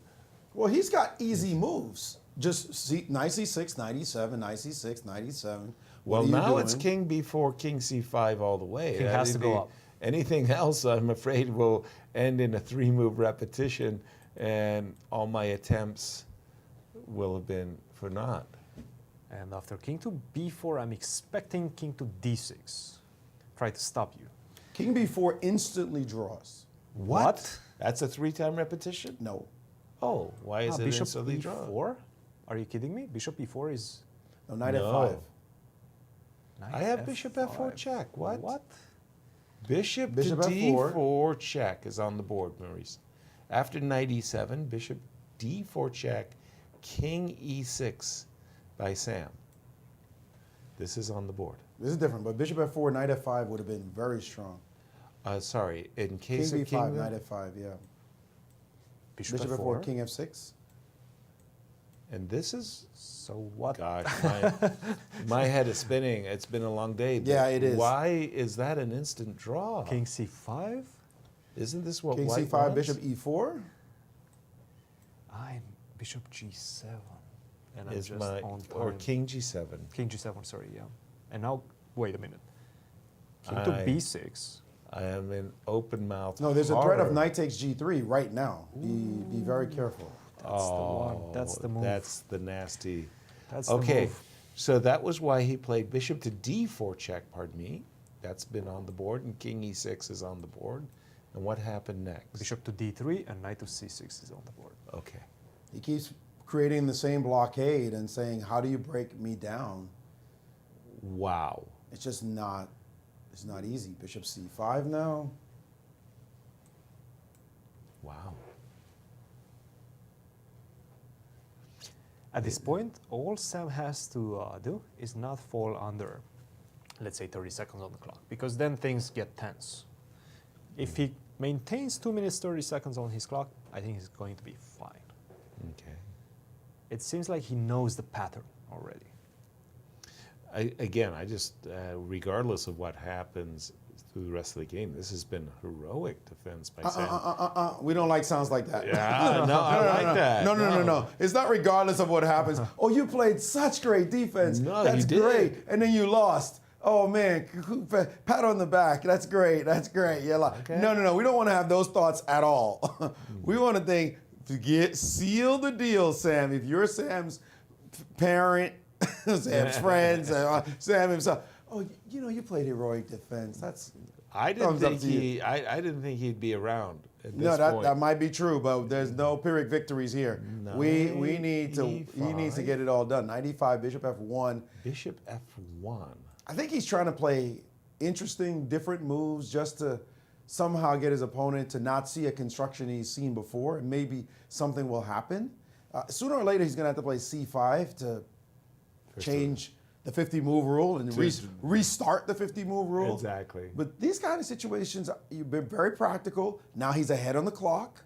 Well, he's got easy moves. Just knight c6, knight e7, knight c6, knight e7. Well, What are you now it's doing? king b4, king c5 all the way. King has to go up. Anything else, I'm afraid, will end in a 3-move repetition, and all my attempts will have been for naught. And after king to b4, I'm expecting king to d6. Try to stop you. King b4 instantly draws. What? That's a 3-time repetition? No. Oh, why is it bishop instantly drawn? e4? Are you kidding me? Bishop e4 is... No, knight No. f5. Knight I have bishop f4 f5. check. What? What? Bishop Bishop to f4. d4 check is on the board, Maurice. After knight e7, bishop d4 check, king e6 by Sam. This is on the board. This is different, but bishop f4, knight f5 would have been very strong. Sorry, in King case of b5, king, knight f5, yeah. Bishop, Bishop f4, king f6. and this is, So what? gosh, my head is spinning. It's been a long day. but Yeah, it is. Why is that an instant draw? King c5? Isn't this what King white c5, wants? bishop e4. I'm bishop g7. And I'm Is just my, on or time. king g7. King g7, sorry, yeah. And now, wait a minute. King to I- b6. I am in open mouth. No, there's a threat of horror. knight takes g3 right now. Be very careful. That's the one. That's the move. That's the nasty. That's the Okay, move. so that was why he played bishop to d4 check, pardon me. That's been on the board, and king e6 is on the board. And what happened next? Bishop to d3 and knight to c6 is on the board. Okay. He keeps creating the same blockade and saying, how do you break me down? Wow. It's just not, it's not easy. Bishop c5 now. Wow. At this point, all Sam has to do is not fall under, let's say, 30 seconds on the clock, because then things get tense. If he maintains 2 minutes 30 seconds on his clock, I think he's going to be fine. Okay. It seems like he knows the pattern already. Again, I just, regardless of what happens through the rest of the game, this has been heroic defense by Sam. We don't like sounds like that. Yeah, no, I like that. No. It's not regardless of what happens. Oh, you played such great defense. No, That's you did. great. And then you lost. Oh, man. Pat on the back. That's great. That's great. Yeah, like, Okay. No. We don't want to have those thoughts at all. We want to think, seal the deal, Sam. If you're Sam's parent, Sam's friends, Sam himself. Oh, you played heroic defense. That's I didn't thumbs up think to you. I didn't think he'd be around at this No, point. that might be true, but there's no Pyrrhic victories here. We need to. He needs to E5. get it all done. 95, bishop f1. Bishop f1. I think he's trying to play interesting, different moves just to somehow get his opponent to not see a construction he's seen before, and maybe something will happen. Sooner or later, he's going to have to play c5 to change the 50-move rule and restart the 50-move rule. Exactly. But these kind of situations, you've been very practical. Now he's ahead on the clock.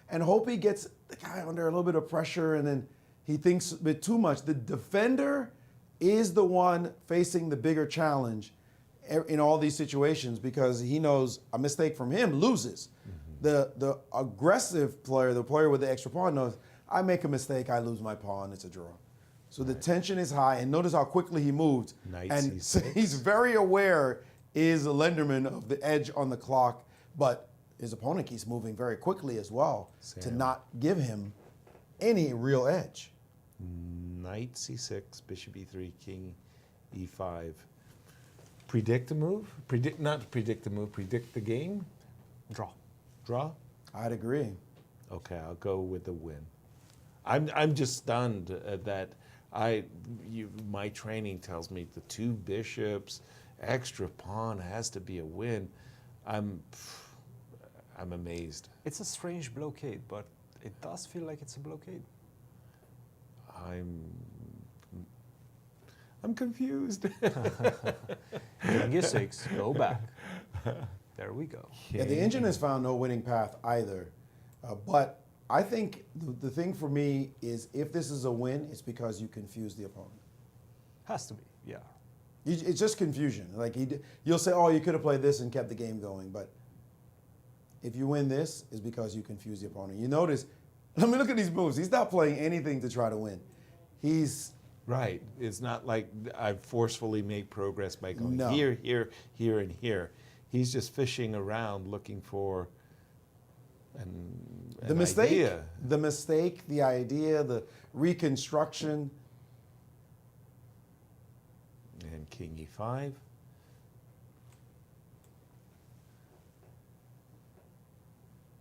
And hope he gets the guy under a little bit of pressure and then he thinks a bit too much. The defender is the one facing the bigger challenge in all these situations because he knows a mistake from him loses. The aggressive player, the player with the extra pawn knows, I make a mistake, I lose my pawn, it's a draw. So the tension is high, and notice how quickly he moved. And he's very aware, is a Lenderman, of the edge on the clock, but his opponent keeps moving very quickly as well to not give him any real edge. Knight c6, bishop e3, king e5. Predict a move? Not predict the move, predict the game? Draw. Draw? I'd agree. Okay, I'll go with the win. I'm just stunned that my training tells me the 2 bishops, extra pawn has to be a win. I'm amazed. It's a strange blockade, but it does feel like it's a blockade. I'm confused. King e6, go back. There we go. Yeah, the engine has found no winning path either. But I think the thing for me is if this is a win, it's because you confuse the opponent. Has to be, yeah. It's just confusion. Like you'll say, oh, you could have played this and kept the game going. But if you win this, it's because you confuse the opponent. You notice, let me look at these moves. He's not playing anything to try to win. He's... Right. It's not like I forcefully make progress by going here, here, here, and here. He's just fishing around looking for the mistake, idea. The mistake, the idea, the reconstruction. And king e5.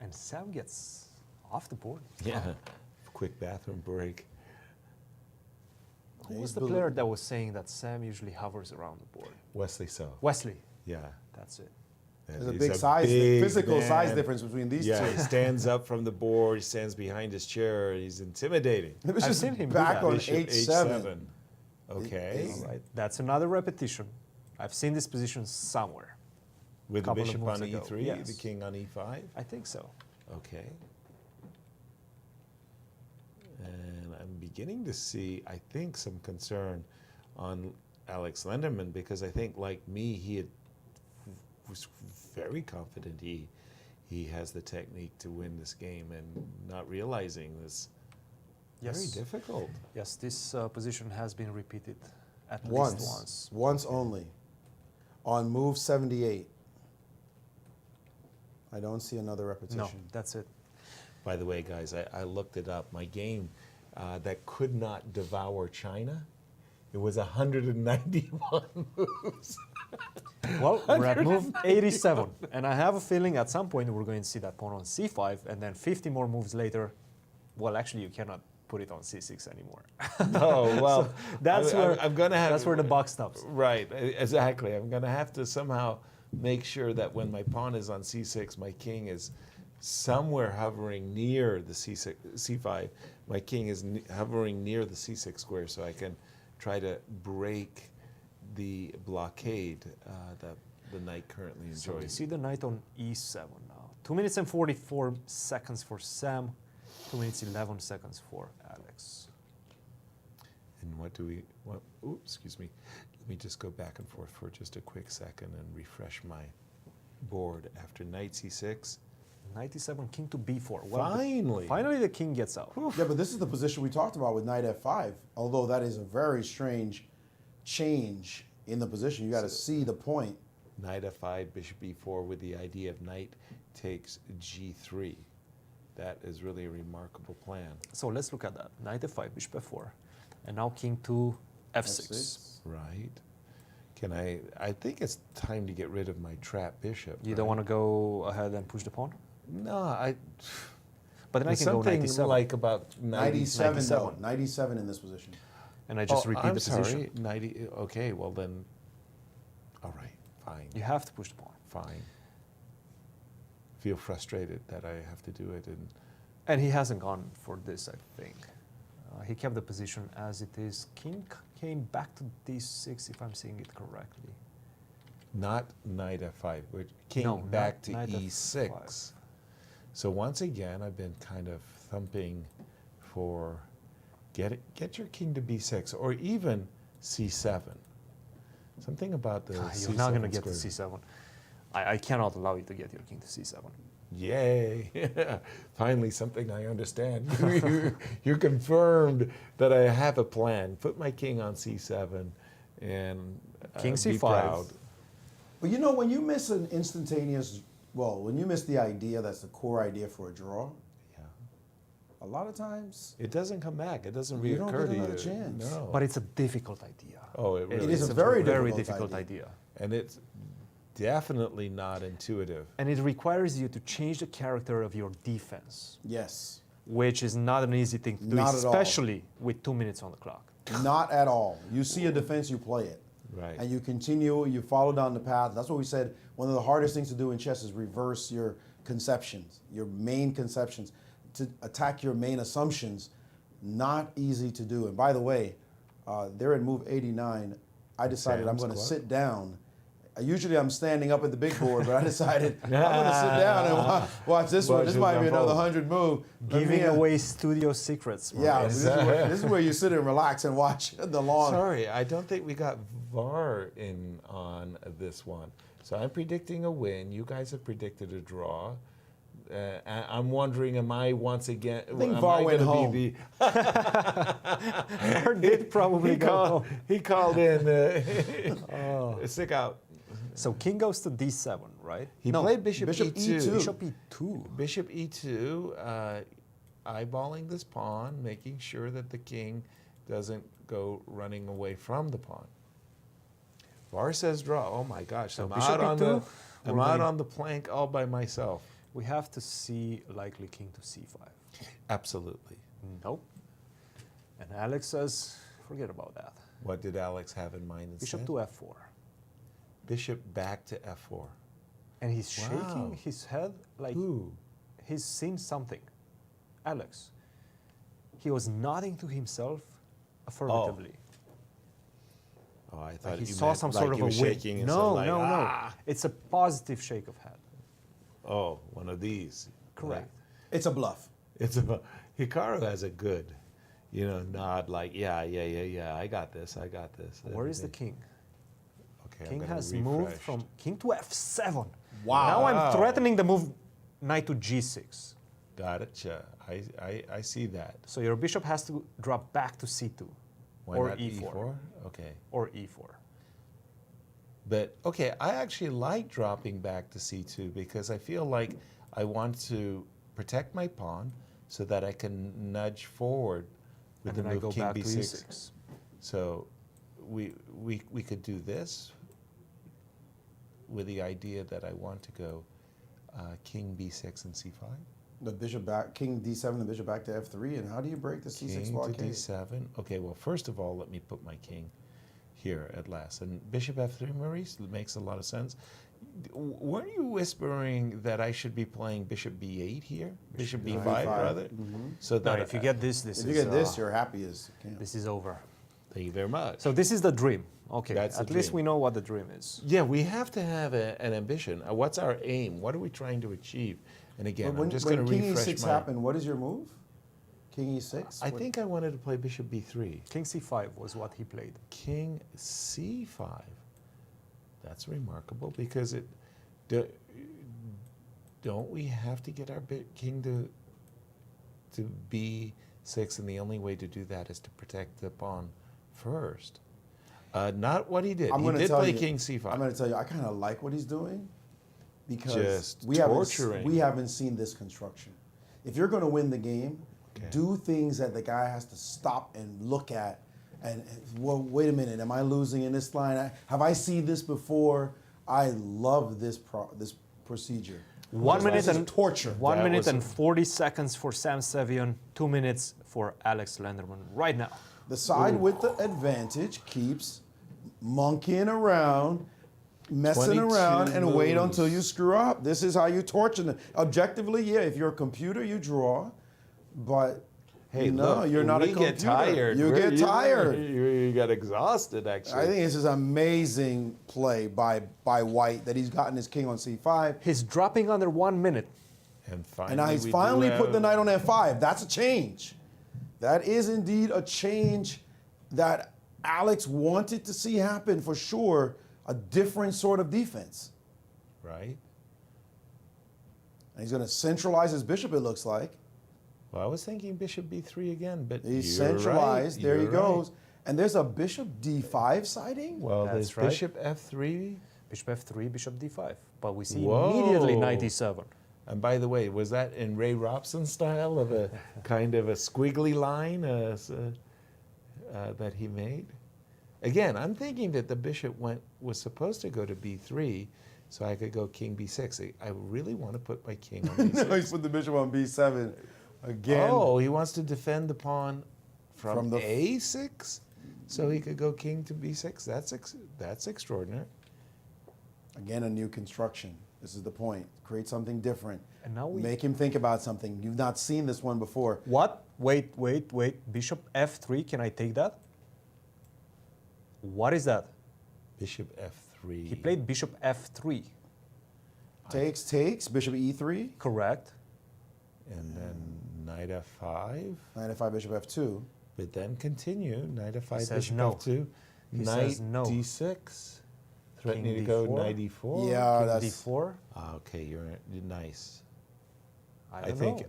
And Sam gets off the board. Yeah. Quick bathroom break. Who was the player that was saying that Sam usually hovers around the board? Wesley So. Wesley. Yeah. That's it. There's a big physical size difference between these two. Yeah, he stands up from the board, he stands behind his chair, he's intimidating. I've seen him back on H7. Okay. All right. That's another repetition. I've seen this position somewhere. With the bishop on e3, the king on e5? I think so. Okay. And I'm beginning to see, I think, some concern on Alex Lenderman because I think, like me, he was very confident he has the technique to win this game and not realizing this. Very difficult. Yes, this position has been repeated at least once. Once only. On move 78. I don't see another repetition. No, that's it. By the way, guys, I looked it up. My game that could not devour China, it was 191 moves. Well, we're at move 87, and I have a feeling at some point we're going to see that pawn on c5, and then 50 more moves later, well, actually, you cannot put it on c6 anymore. Oh, well, so that's that's where the buck stops. Right, exactly. I'm going to have to somehow make sure that when my pawn is on c6, my king is somewhere hovering near the c5. My king is hovering near the c6 square, so I can try to break the blockade that the knight currently enjoys. So you see the knight on e7 now. 2 minutes and 44 seconds for Sam, 2 minutes 11 seconds for Alex. And oops, excuse me. Let me just go back and forth for just a quick second and refresh my board. After knight c6. Knight e7, king to b4. Well, finally the king gets out. Yeah, but this is the position we talked about with knight f5, although that is a very strange change in the position. You got to see the point. Knight f5, bishop e4 with the idea of knight takes g3. That is really a remarkable plan. So let's look at that. Knight f5, bishop f4, and now king to f6. Right. Can I think it's time to get rid of my trap bishop. You don't want to go ahead and push the pawn? No, but then I can go knight e7. Like about knight e7, though. Knight e7 in this position. And I just repeat the position. Okay, well then, all right, fine. You have to push the pawn. Fine. Feel frustrated that I have to do it. And he hasn't gone for this, I think. He kept the position as it is. King came back to d6, if I'm seeing it correctly. Not knight f5, but king back to e6. F5. So once again, I've been kind of thumping for get your king to b6 or even c7. Something about the c7 You're not going to get to square. c7. I cannot allow you to get your king to c7. Yay! Finally, something I understand. You confirmed that I have a plan. Put my king on c7 and King be c5. proud. But you know, when you miss an instantaneous, when you miss the idea that's the core idea for a draw, a lot of times it doesn't come back. It doesn't you don't reoccur get to another you. chance. No. But it's a difficult idea. Oh, it really is is a very difficult idea. idea. And it's definitely not intuitive. And it requires you to change the character of your defense. Yes. Which is not an easy thing to do, Not at all. especially with 2 minutes on the clock. Not at all. You see a defense, you play it. Right. And you continue, you follow down the path. That's what we said. One of the hardest things to do in chess is reverse your conceptions, your main conceptions, to attack your main assumptions. Not easy to do. And by the way, they're in move 89. I decided I'm going to sit down. Usually I'm standing up at the big board, but I decided I'm going to sit down and watch this one. This might be another 100 move. Giving away studio secrets. Yeah, this is where you sit and relax and watch the long. Sorry, I don't think we got VAR in on this one. So I'm predicting a win. You guys have predicted a draw. I'm wondering, am I once again? I think VAR went home. Or did probably go. He called in. Stick out. So king goes to d7, right? He played bishop bishop e2. Bishop e2. Bishop e2, eyeballing this pawn, making sure that the king doesn't go running away from the pawn. VAR says draw. Oh my gosh! So I'm bishop out on e2, the out on the plank all by myself. We have to see likely king to c5. Absolutely. Nope. And Alex says, forget about that. What did Alex have in mind instead? Bishop to f4. Bishop back to f4. And he's shaking his head like Who? he's seen something. Alex. He was nodding to himself affirmatively. Oh, I thought Like he you saw meant some like sort of you a were win. shaking and No, said like, no. It's a positive shake of head. Oh, one of these. Correct. Like, It's a bluff. it's a Hikaru has a good, nod like, yeah, I got this. Where is the king? Okay, King I'm gonna has refresh. moved from king to f7. Wow. Now I'm threatening the move knight to g6. Got it. I see that. So your bishop has to drop back to c2. Why or not e4. Okay. Or e4. But, okay, I actually like dropping back to c2 because I feel like I want to protect my pawn so that I can nudge forward with And the then I move go king back to b6. e6. So we could do this with the idea that I want to go king b6 and c5. The bishop back, king d7, the bishop back to f3, and how do you break the c6 King blockade? to d7. Okay, well, first of all, let me put my king here at last. And bishop f3, Maurice, makes a lot of sense. Weren't you whispering that I should be playing bishop b8 here? Bishop b5, rather? Mm-hmm. So that if you get this, If you get this, you're happy as you can. This is over. Thank you very much. So this is the dream. Okay, That's at the least dream. we know what the dream is. Yeah, we have to have an ambition. What's our aim? What are we trying to achieve? And again, When I'm just going to King refresh e6 my... happened, what is your move? King e6? I think I wanted to play bishop b3. King c5 was what he played. King c5. That's remarkable because don't we have to get our king to b6, and the only way to do that is to protect the pawn first. Not what he did. He did play king c5. I'm going to tell you, I kind of like what he's doing because Just we torturing. haven't seen this construction. If you're going to win the game, do things that the guy has to stop and look at. And well, wait a minute, am I losing in this line? Have I seen this before? I love this procedure. 1 minute and torture. 1 minute and 40 seconds for Sam Sevion. 2 minutes for Alex Lenderman right now. The side with the advantage keeps monkeying around, messing around, and wait until you screw up. This is how you torture them. Objectively, yeah, if you're a computer, you draw, but Hey, no, look, you're not a we computer. get tired. You get tired. You got exhausted, actually. I think this is amazing play by White that he's gotten his king on c5. He's dropping under 1 minute. And now he's finally put the knight on f5. That's a change. That is indeed a change that Alex wanted to see happen for sure. A different sort of defense. Right. And he's going to centralize his bishop, it looks like. Well, I was thinking bishop b3 again, but He's you're centralized. Right, there he you're goes. right. And there's a bishop d5 sighting. Well, That's there's right. bishop f3. Bishop f3, bishop d5. But we see Whoa. immediately knight e7. And by the way, was that in Ray Robson style of a kind of a squiggly line that he made? Again, I'm thinking that the bishop was supposed to go to b3, so I could go king b6. I really want to put my king on b6. No, he's put the bishop on b7 again. Oh, he wants to defend the pawn from the a6, so he could go king to b6. That's extraordinary. Again, a new construction. This is the point. Create something different. And now make him think about something. You've not seen this one before. What? Wait. Bishop f3, can I take that? What is that? Bishop f3. He played bishop f3. Takes, bishop e3. Correct. And then knight f5. Knight f5, bishop f2. But then continue, knight f5, says bishop no. f2. He Knight says no. d6. Threatening King to go d4. knight e4. Yeah, King that's d4. Okay, you're nice. I don't know.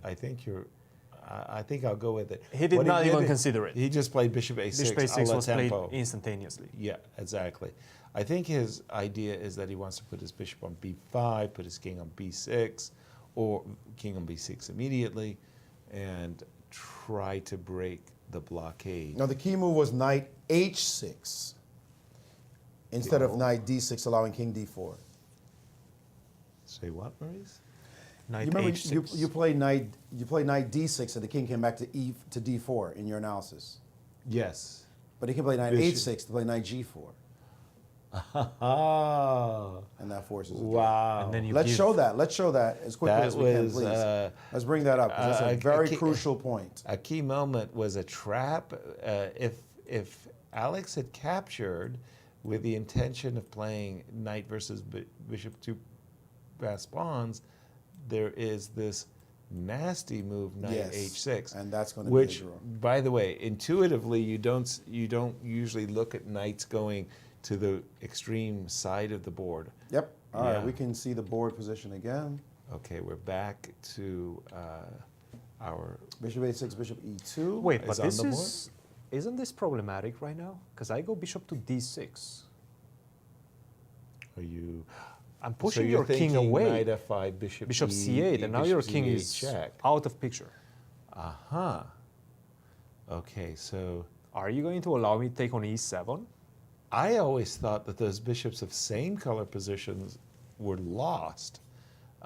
I think I'll go with it. He did not even consider it. He just played bishop a6. Bishop a6 was played tempo. instantaneously. Yeah, exactly. I think his idea is that he wants to put his bishop on b5, put his king on b6, or king on b6 immediately, and try to break the blockade. Now the key move was knight h6 instead of knight d6, allowing king d4. Say what, Maurice? Knight You remember h6. you played knight d6 and the king came back to d4 in your analysis. Yes. But he can play knight h6 to play knight g4. And that forces it. Wow. And then you Let's show that. Let's show that as quickly as we can, please. Let's bring that up, 'cause that's a very crucial point. A key moment was a trap. If Alex had captured with the intention of playing knight versus bishop to pass pawns, there is this nasty move, knight Yes, h6, and that's going to which, be a draw. by the way, intuitively you don't usually look at knights going to the extreme side of the board. Yep. All right, Yeah. we can see the board position again. Okay, we're back to our Bishop a6, bishop e2. Wait, but on this the board. isn't this problematic right now? Because I go bishop to d6. Are you? I'm So pushing you're your king thinking away. Knight f5, bishop c8, and now your king e8 is check. out of picture. Aha. Okay, so Are you going to allow me to take on e7? I always thought that those bishops of same color positions were lost.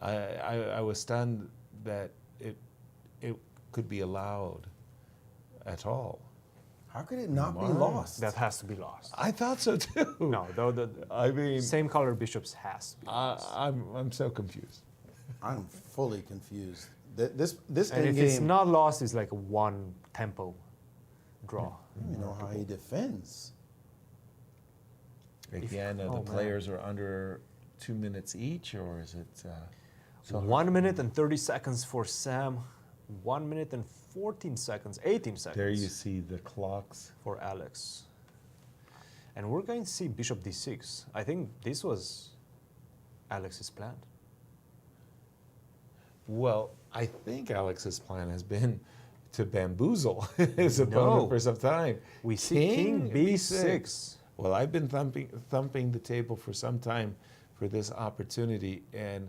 I was stunned that it could be allowed at all. How could it not be lost? That has to be lost. I thought so too. No, the I mean, same color bishops has to be lost. I'm so confused. I'm fully confused. This And if endgame, it's not lost, it's like a one tempo draw. I don't even know how he defends. Again, the players are under 2 minutes each, or is it? So 1 minute and 30 seconds for Sam. 1 minute and 14 seconds, 18 seconds. There you see the clocks. For Alex. And we're going to see bishop d6. I think this was Alex's plan. Well, I think Alex's plan has been to bamboozle his opponent for some time. We see king b6. Well, I've been thumping the table for some time for this opportunity, and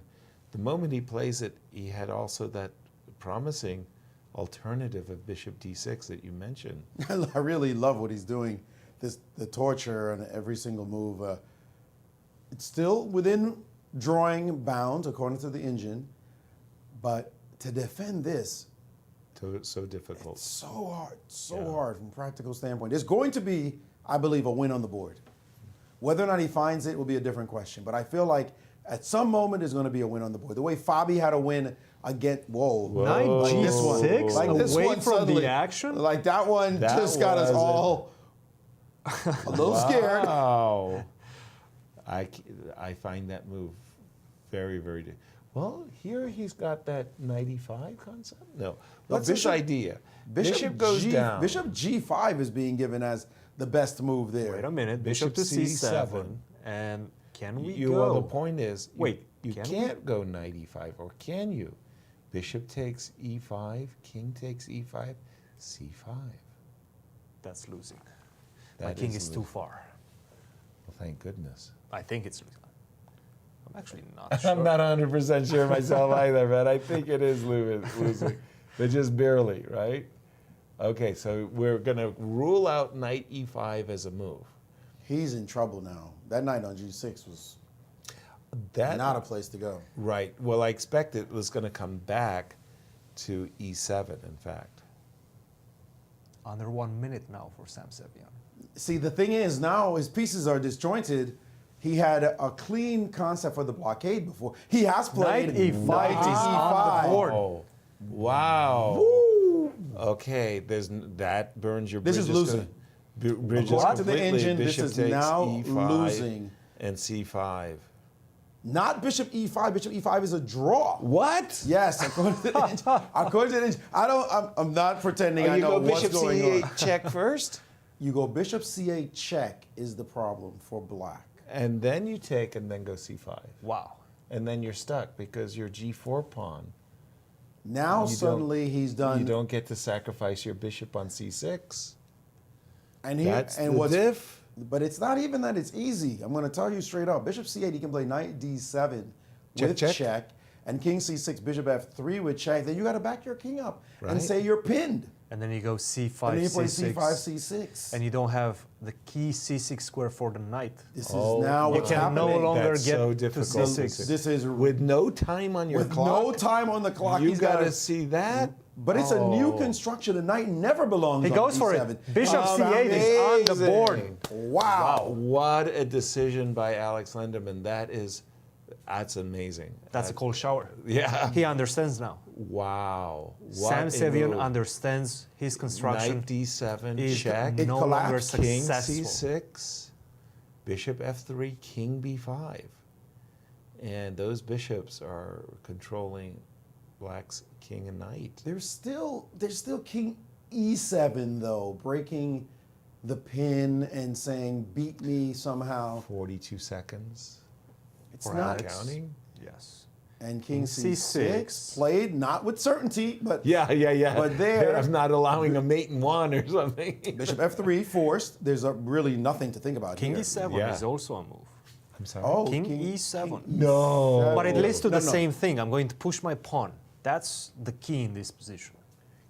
the moment he plays it, he had also that promising alternative of bishop d6 that you mentioned. I really love what he's doing. The torture on every single move. It's still within drawing bounds according to the engine, but to defend this, so difficult. It's so hard from a practical standpoint. There's going to be, I believe, a win on the board. Whether or not he finds it will be a different question. But I feel like at some moment there's going to be a win on the board. The way Fabi had a win again. Whoa. Knight Like this one. G6 Like this away one from suddenly, the action? Like that one That just got us was all a little scared. Wow. I find that move very, very. Well, here he's got that 95 concept. No. What's his idea? Bishop goes down. Bishop G5 is being given as the best move there. Wait a minute. Bishop to C7. And can we go? Well, the point is, wait, you can't go 95, or can you? Bishop takes E5, king takes E5, C5. That's losing. That My king is losing. too far. Well, thank goodness. I think it's losing. I'm actually not sure. I'm not 100% sure myself either, but I think it is losing, but just barely, right? Okay, so we're going to rule out knight E5 as a move. He's in trouble now. That knight on G6 was not a place to go. Right. Well, I expect it was going to come back to E7, in fact. Under 1 minute now for Sam Sevian. See, the thing is, now his pieces are disjointed. He had a clean concept for the blockade before. He has played Knight E5 knight to is E5. on the board. Oh, wow. Woo. Okay, that burns your This bridges. is losing. Bridges According to the completely. engine, this Bishop is takes now E5 losing. and C5. Not Bishop E5. Bishop E5 is a draw. What? Yes, according to the engine. According to the engine. I'm not pretending I you know go what's Bishop going C8 on. check first? You go Bishop C8 check is the problem for black. And then you take and then go C5. Wow. And then you're stuck because your G4 pawn. Now you suddenly he's done. You don't get to sacrifice your bishop on C6. And That's and the what's diff. But it's not even that it's easy. I'm going to tell you straight up. Bishop C8, he can play knight D7 Check, with check. check, and king C6, bishop F3 with check. Then you got to back your king up Right. and say you're pinned. And then you go C5, And then you play C6. C5, C6. And you don't have the key C6 square for the knight. This is now you what's can happening. no longer That's get so to difficult. C6. This is With no time on your with clock. no time on the clock. You he's got gotta to see that. But it's a new construction. The knight never belongs He on goes for D7. it. Bishop C8 is on the board. Wow. What a decision by Alex Lindemann. That's amazing. That's a cold shower. Yeah. He understands now. Wow. Sam What a Sevian move. understands his construction. Knight D7, is check. It no longer collapsed. King successful. C6, Bishop F3, King B5. And those bishops are controlling Black's king and knight. There's still king E7 though, breaking the pin and saying beat me somehow. 42 seconds. It's For not counting. Yes. And king C6. C6 played not with certainty, but Yeah. But there, I'm not allowing a mate in one or something. Bishop F3 forced. There's really nothing to think about King here. E7 Yeah. is also a move. I'm sorry. Oh, King E7. No. But it leads to the No. same thing. I'm going to push my pawn. That's the key in this position.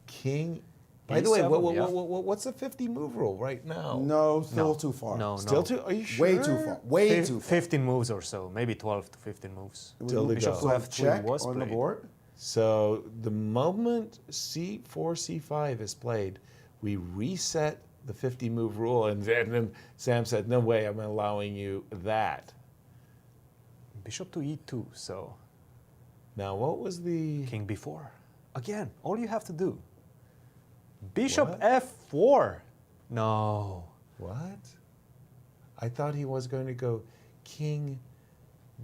King. By the way, E7, yeah. what's the 50 move rule right now? No, still too far. No, Still no. too? Are you sure? Way too far. Way too far. 15 moves or so, maybe 12 to 15 moves. Still to Bishop go. to F3 Check was on the played. board. So the moment C4, C5 is played, we reset the 50 move rule, and then Sam said, "No way, I'm allowing you that." Bishop to E2, so Now, what was the King B4. Again, all you have to do. Bishop What? F4. No. what? I thought he was going to go King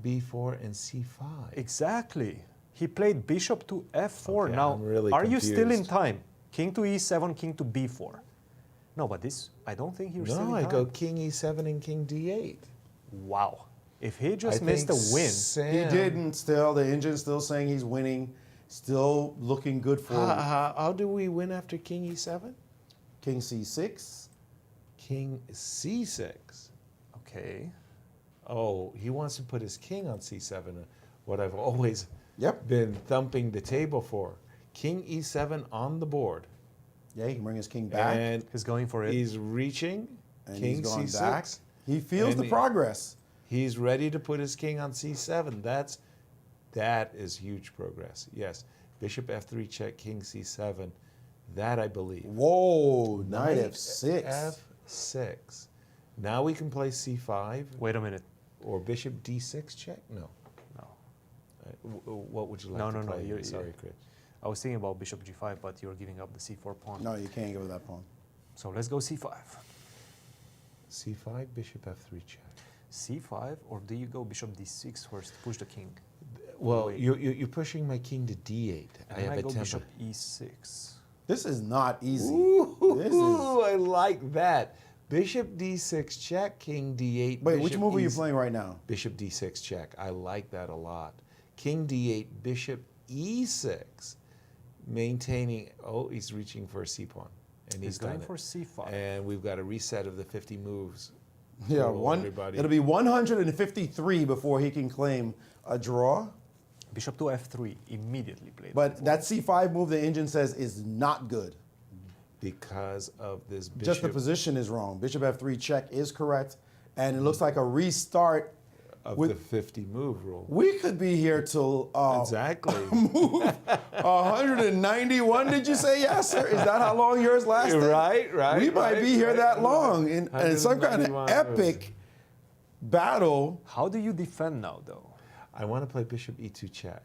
B4 and C5. Exactly. He played Bishop to F4. Okay, now, I'm really are you still in confused. time? King to E7, King to B4. No, but this, I don't think you're still in No, time. I go King E7 and King D8. Wow. If he just I missed a think win, Sam, He didn't still. The engine's still saying he's winning. Still looking good for How do we win after King E7? King C6. King C6. okay. Oh, he wants to put his king on C7, what I've always Yep. been thumping the table for. King E7 on the board. Yeah, he can bring his king back. And He's going for it. he's reaching. And King he's gone C6. back. He feels And the progress. He's ready to put his king on C7. That is huge progress. Yes. Bishop F3 check, King C7. That I believe. Whoa, knight F6. F6. Now we can play C5 Wait a minute. or Bishop D6 check? No. What would you like to play? Sorry, Chris. I was thinking about bishop g5, but you're giving up the c4 pawn. No, you can't give that pawn. So let's go c5. c5, bishop f3 check. c5, or do you go bishop d6 first, push the king? Well, you're pushing my king to d8. And I go bishop e6. This is not easy. Ooh, I like that. Bishop d6 check, king d8. Wait, which move are you playing right now? Bishop d6 check. I like that a lot. King d8, bishop e6, maintaining. Oh, he's reaching for a c pawn, and he's going done it. for c5. And we've got a reset of the 50 moves. Yeah, everybody. It'll be 153 before he can claim a draw. Bishop to f3, immediately played. But that c5 move, the engine says, is not good. Because of this bishop. Just the position is wrong. Bishop f3 check is correct, and it looks like a restart of with the 50 move rule. We could be here till exactly move 191. Did you say, Yasser? Is that how long yours lasted? Right. We might be here that long in some kind of epic battle. How do you defend now, though? I want to play bishop e2 check.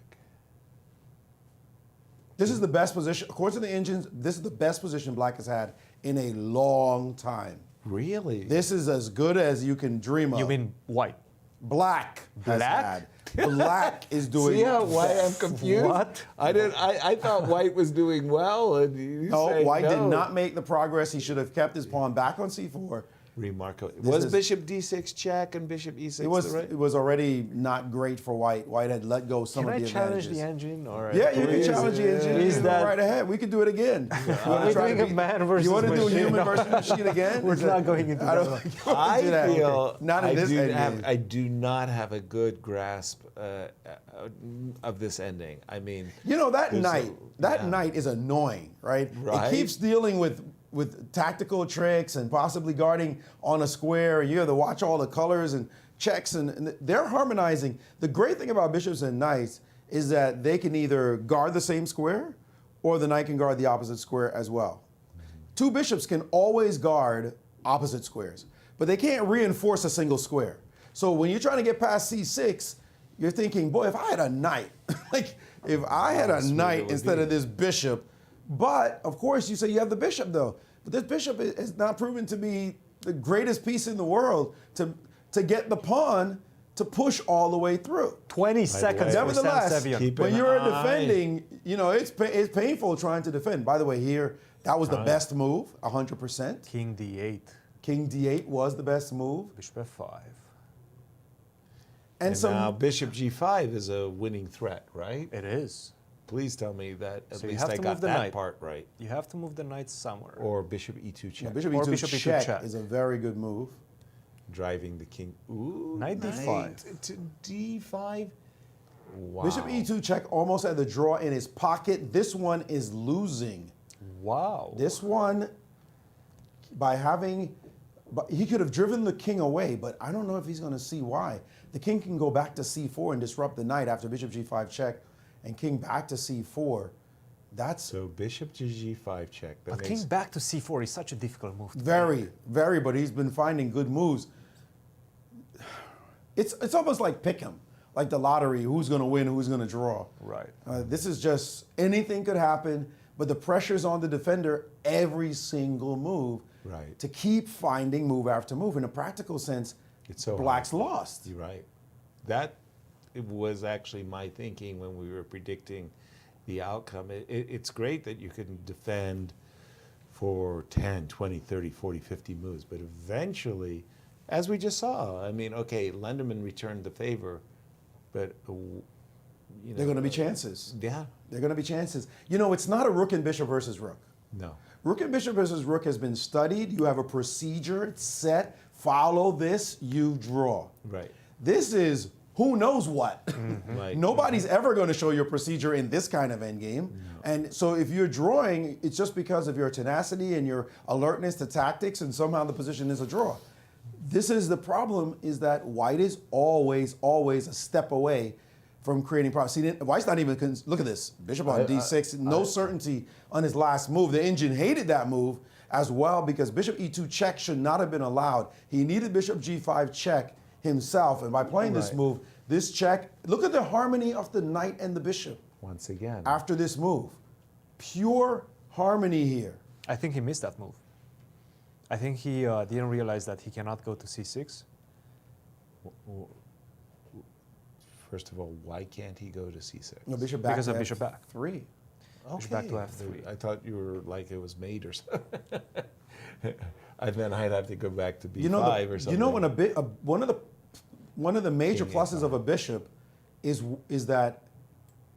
This is the best position, according to the engines, this is the best position Black has had in a long time. Really? This is as good as you can dream of. You mean white? Black has had. Black is doing. See how white? I'm confused. What? I thought white was doing well, and you say White no. did not make the progress. He should have kept his pawn back on c4. Remarkable. Was bishop d6 check and bishop e6 It was already not great for White. White had let go some Can of I the challenge advantages. the engine? Or Yeah, you can challenge the engine. You can go right ahead. We can do it again. We're doing a man versus You want to do a machine? human versus machine again? We're not going into that. I feel not in this endgame. I do not have a good grasp of this ending. I mean, you know, that knight is annoying, right? Right. It keeps dealing with tactical tricks and possibly guarding on a square. You have to watch all the colors and checks, and they're harmonizing. The great thing about bishops and knights is that they can either guard the same square or the knight can guard the opposite square as well. Two bishops can always guard opposite squares, but they can't reinforce a single square. So when you're trying to get past c6, you're thinking, boy, if I had a knight, like if I had a knight instead of this bishop. But of course you say you have the bishop though. But this bishop is not proven to be the greatest piece in the world to get the pawn to push all the way through. 20 seconds. Nevertheless, when you're defending, you know, it's painful trying to defend. By the way, here, that was the best move, 100%. King d8. King d8 was the best move. Bishop f5. And now bishop g5 is a winning threat, right? It is. Please tell me that at So least I got that part right. You have to move the knight somewhere. Or bishop e2 check. Yeah, bishop Or e2 bishop e2 check, check is a very good move. Driving the king. Ooh, Knight d5. To d5. Wow. Bishop e2 check almost had the draw in his pocket. This one is losing. Wow. This one, he could have driven the king away, but I don't know if he's going to see why. The king can go back to c4 and disrupt the knight after bishop g5 check, and king back to c4. So bishop to g5 check. But king back to c4 is such a difficult move. Very, but he's been finding good moves. It's almost like pick 'em, like the lottery. Who's going to win? Who's going to draw? Right. This is just anything could happen, but the pressure's on the defender every single move. Right. To keep finding move after move. In a practical sense, Black's lost. You're right. That was actually my thinking when we were predicting the outcome. It's great that you can defend for 10, 20, 30, 40, 50 moves, but eventually, as we just saw, I mean, okay, Lenderman returned the favor, but you know, They're going to be chances. Yeah. They're going to be chances. You know, it's not a rook and bishop versus rook. No. Rook and bishop versus rook has been studied. You have a procedure, it's set. Follow this, you draw. Right. This is who knows what. Right. Nobody's ever going to show you a procedure in this kind of endgame. No. And so if you're drawing, it's just because of your tenacity and your alertness to tactics, and somehow the position is a draw. This is the problem, is that white is always a step away from creating problems. See, white's not even, look at this, bishop on d6, no certainty on his last move. The engine hated that move as well because bishop e2 check should not have been allowed. He needed bishop g5 check himself, and by playing this move, This check, look at the harmony of the knight and the bishop. Once again. After this move. Pure harmony here. I think he missed that move. I think he didn't realize that he cannot go to c6. First of all, why can't he go to c6? No, bishop back because to of bishop back. F3. Bishop back to f3. I thought you were like it was mate or something. And then I'd have to go back to b5 or something. You know when one of the major King pluses of a bishop is that,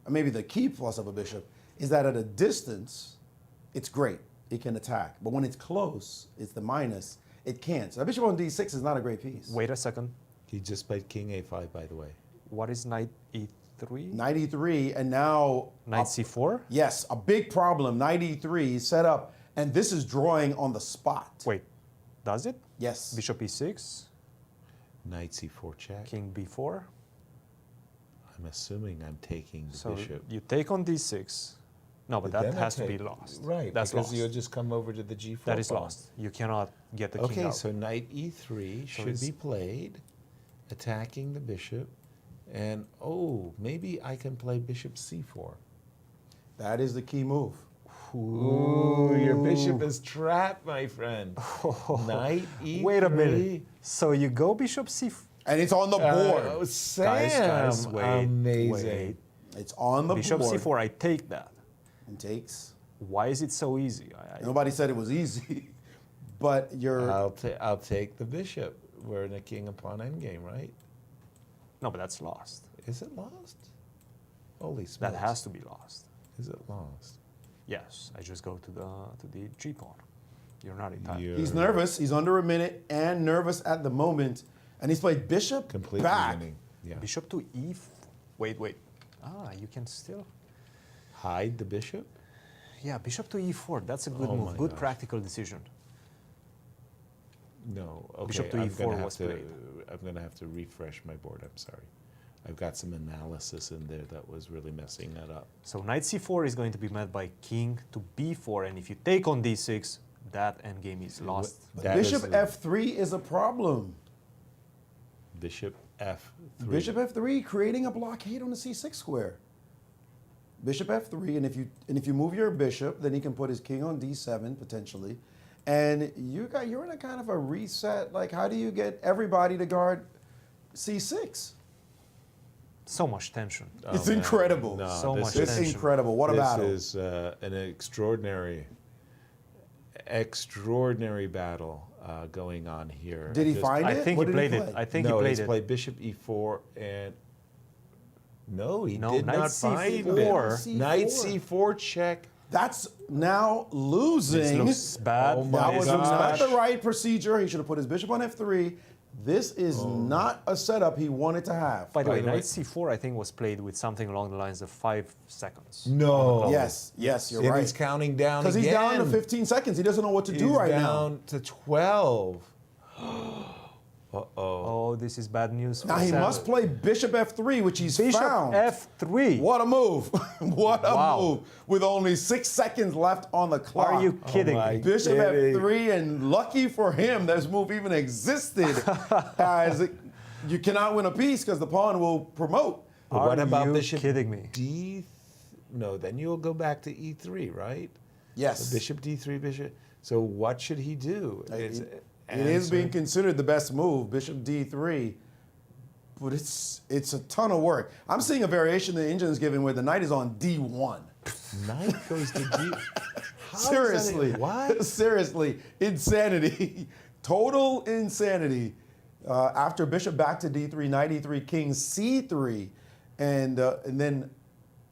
or maybe the key plus of a bishop, is that at a distance, it's great. It can attack. But when it's close, it's the minus. It can't. So a bishop on d6 is not a great piece. Wait a second. He just played king a5, by the way. What is knight e3? Knight e3, and now... Knight c4? Yes, a big problem. Knight e3 set up, and this is drawing on the spot. Wait, does it? Yes. Bishop e6? Knight c4 check. King b4? I'm assuming I'm taking the So bishop. you take on d6. No, but that then I has to be take- lost. Right, That's because lost. you'll just come over to the g4 That is pawn. lost. You cannot get the king Okay, out. so knight e3 So should it's- be played, attacking the bishop, and oh, maybe I can play bishop c4. That is the key move. Ooh, your bishop is trapped, my friend. Knight e3. Wait a minute. So you go bishop c4. And it's on the board. Oh, Sam, Guys, wait. amazing. Wait. It's on the Bishop board. c4, I take that. And takes. Why is it so easy? Nobody said it was easy, but you're... I'll take the bishop. We're in a king and pawn endgame, right? No, but that's lost. Is it lost? Holy smokes. That has to be lost. Is it lost? Yes, I just go to the g pawn. You're not in time. He's nervous. He's under a minute and nervous at the moment. And he's played bishop Completely back. winning. Yeah. Bishop to e4. Wait. Ah, you can still... Hide the bishop? Yeah, bishop to e4. That's a good Oh move. my Good gosh. practical decision. No. Okay. Bishop to I'm e4 gonna have was to- played. I'm going to have to refresh my board. I'm sorry. I've got some analysis in there that was really messing that up. So knight c4 is going to be met by king to b4, and if you take on d6, that endgame is lost. Bishop f3 is a problem. Bishop f3. Bishop f3 creating a blockade on the c6 square. Bishop f3, and if you move your bishop, then he can put his king on d7 potentially, and you're in a kind of a reset. Like, how do you get everybody to guard c6? So much tension. It's incredible. No, So this much is- It's tension. incredible. What about it? This is an extraordinary battle going on here. Did he find I it? think What he did played it. play? I think no, he played he's it. played bishop e4 and no, he No, did knight not find c4. it. Knight c4 check. That's now losing. This looks bad. Oh my That was gosh. not the right procedure. He should have put his bishop on f3. This is not a setup he wanted to have. By the way, knight c4 I think was played with something along the lines of 5 seconds. No. Yes, you're And right. he's counting down Because again. he's down to 15 seconds. He doesn't know what to do He's right down to 12. Uh-oh. Oh, this is bad news for now. Now he Sam. must play bishop f3, which he's Bishop found. f3. What a move. What a Wow. move. With only 6 seconds left on the clock. Are you kidding me? Bishop f3, and lucky for him, this move even existed. As you cannot win a piece because the pawn will promote. But what Are about you bishop kidding me? No, then you'll go back to e3, right? Yes. So bishop d3, bishop. So what should he do? It is being considered the best move, bishop d3, but it's a ton of work. I'm seeing a variation the engine is giving where the knight is on d1. Knight goes to d. Seriously, what? Seriously, insanity, total insanity. After bishop back to d3, knight e3, king c3, and then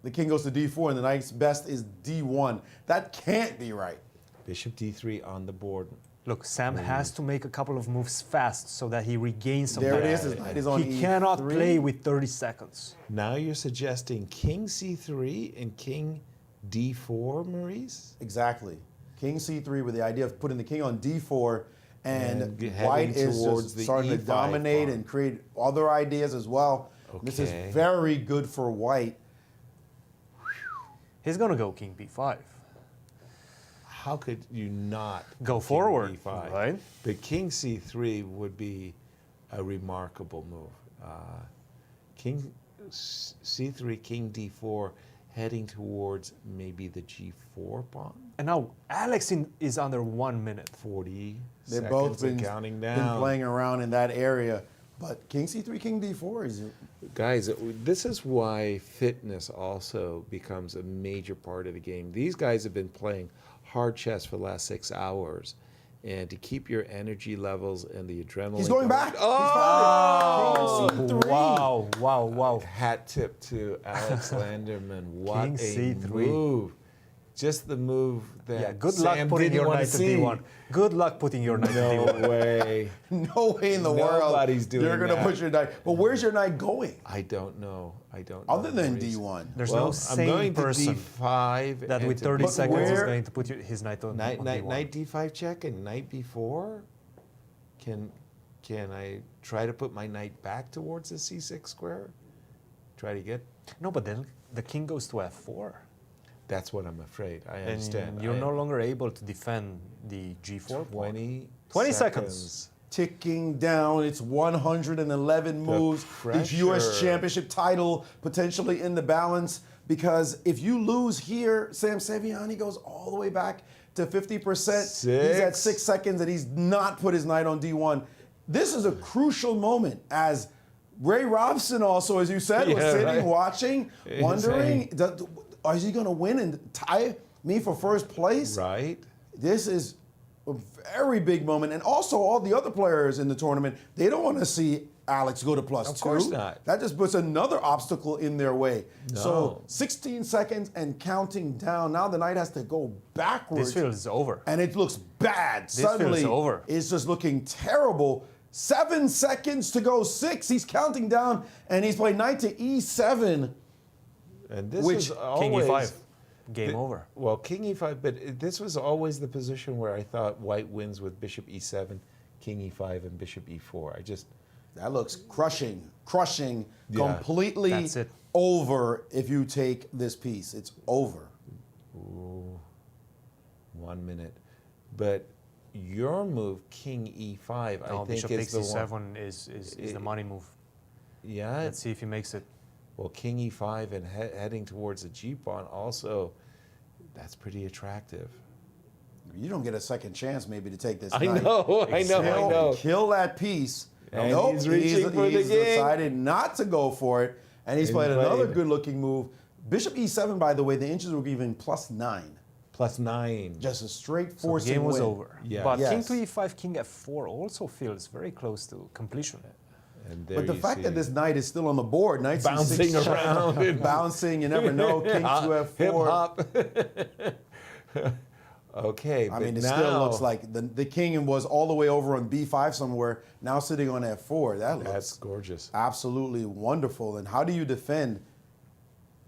the king goes to d4, and the knight's best is d1. That can't be right. Bishop d3 on the board. Look, Sam has to make a couple of moves fast so that he regains some There it time. is. His knight is on He cannot E3. play with 30 seconds. Now you're suggesting king c3 and king d4, Maurice? Exactly. King c3 with the idea of putting the king on d4, and heading white is towards just the starting to E5 dominate pawn. and create other ideas as well. This is Okay. very good for white. He's going to go king b5. How could you not Go king forward, d5? right? But king c3 would be a remarkable move. King C3, King D4, heading towards maybe the G4 pawn. And now Alex is under 1 minute. 40 They've seconds both and counting down. been playing around in that area. But King C3, King D4 is... Guys, this is why fitness also becomes a major part of the game. These guys have been playing hard chess for the last 6 hours. And to keep your energy levels and the adrenaline... He's going back. Oh! King C3. Wow, wow, wow. Hat tip to Alex Landerman. What King a C3. move. Just the move that Yeah, good Sam luck putting didn't your want knight to to see. D1. Good luck putting your knight to D1. No way. No way in the world. Nobody's doing You're going to that. put your knight. But where's your knight going? I don't know. I don't know. Other than Maurice. D1. There's Well, no I'm sane going to person D5 that and with to 30 B4. seconds is going to put his knight on Knight D1. D5 check and knight B4. Can I try to put my knight back towards the C6 square? Try to get... No, but then the king goes to F4. That's what I'm afraid. I And understand. you're no longer able to defend the G4. 20 seconds. Ticking down. It's 111 moves. The U.S. pressure. Championship title potentially in the balance. Because if you lose here, Sam Seviani goes all the way back to 50%. He's at 6 seconds and he's not put his knight on D1. This is a crucial moment as Ray Robson also, as you said, was sitting, watching, wondering, is he going to win and tie me for first place? Right. This is a very big moment. And also all the other players in the tournament, they don't want to see Alex go to +2. Of course not. That just puts another obstacle in their way. No. So 16 seconds and counting down. Now the knight has to go backwards. This feels over. And it looks bad. This Suddenly, feels over. it's just looking terrible. 7 seconds to go 6. He's counting down and he's playing knight to E7. And this Which is King always... E5. Game over. Well, King E5, but this was always the position where I thought white wins with Bishop E7, King E5, and Bishop E4. That looks crushing, Yeah, completely that's it. over if you take this piece. It's over. Ooh, 1 minute. But your move, King E5, No, I think Bishop is takes the E7 one. is the money move. Yeah. Let's see if he makes it. Well, King E5 and heading towards the G pawn also, that's pretty attractive. You don't get a second chance maybe to take this I knight. know, I know. Kill that piece. And nope, he's reaching for the he's king. decided not to go for it, and he's played another good-looking move. Bishop E7, by the way, the inches were given +9. +9. Just a straight So forcing the game was win. over. Yeah. But Yes. King to E5, King F4 also feels very close to completion. And there But the you fact see that this knight is still on the board, knight bouncing C6, around. bouncing, you never know. King to F4. Hip hop. Okay, I but mean, it now, still looks like the king was all the way over on B5 somewhere, now sitting on F4. That's that's gorgeous. absolutely wonderful. And how do you defend?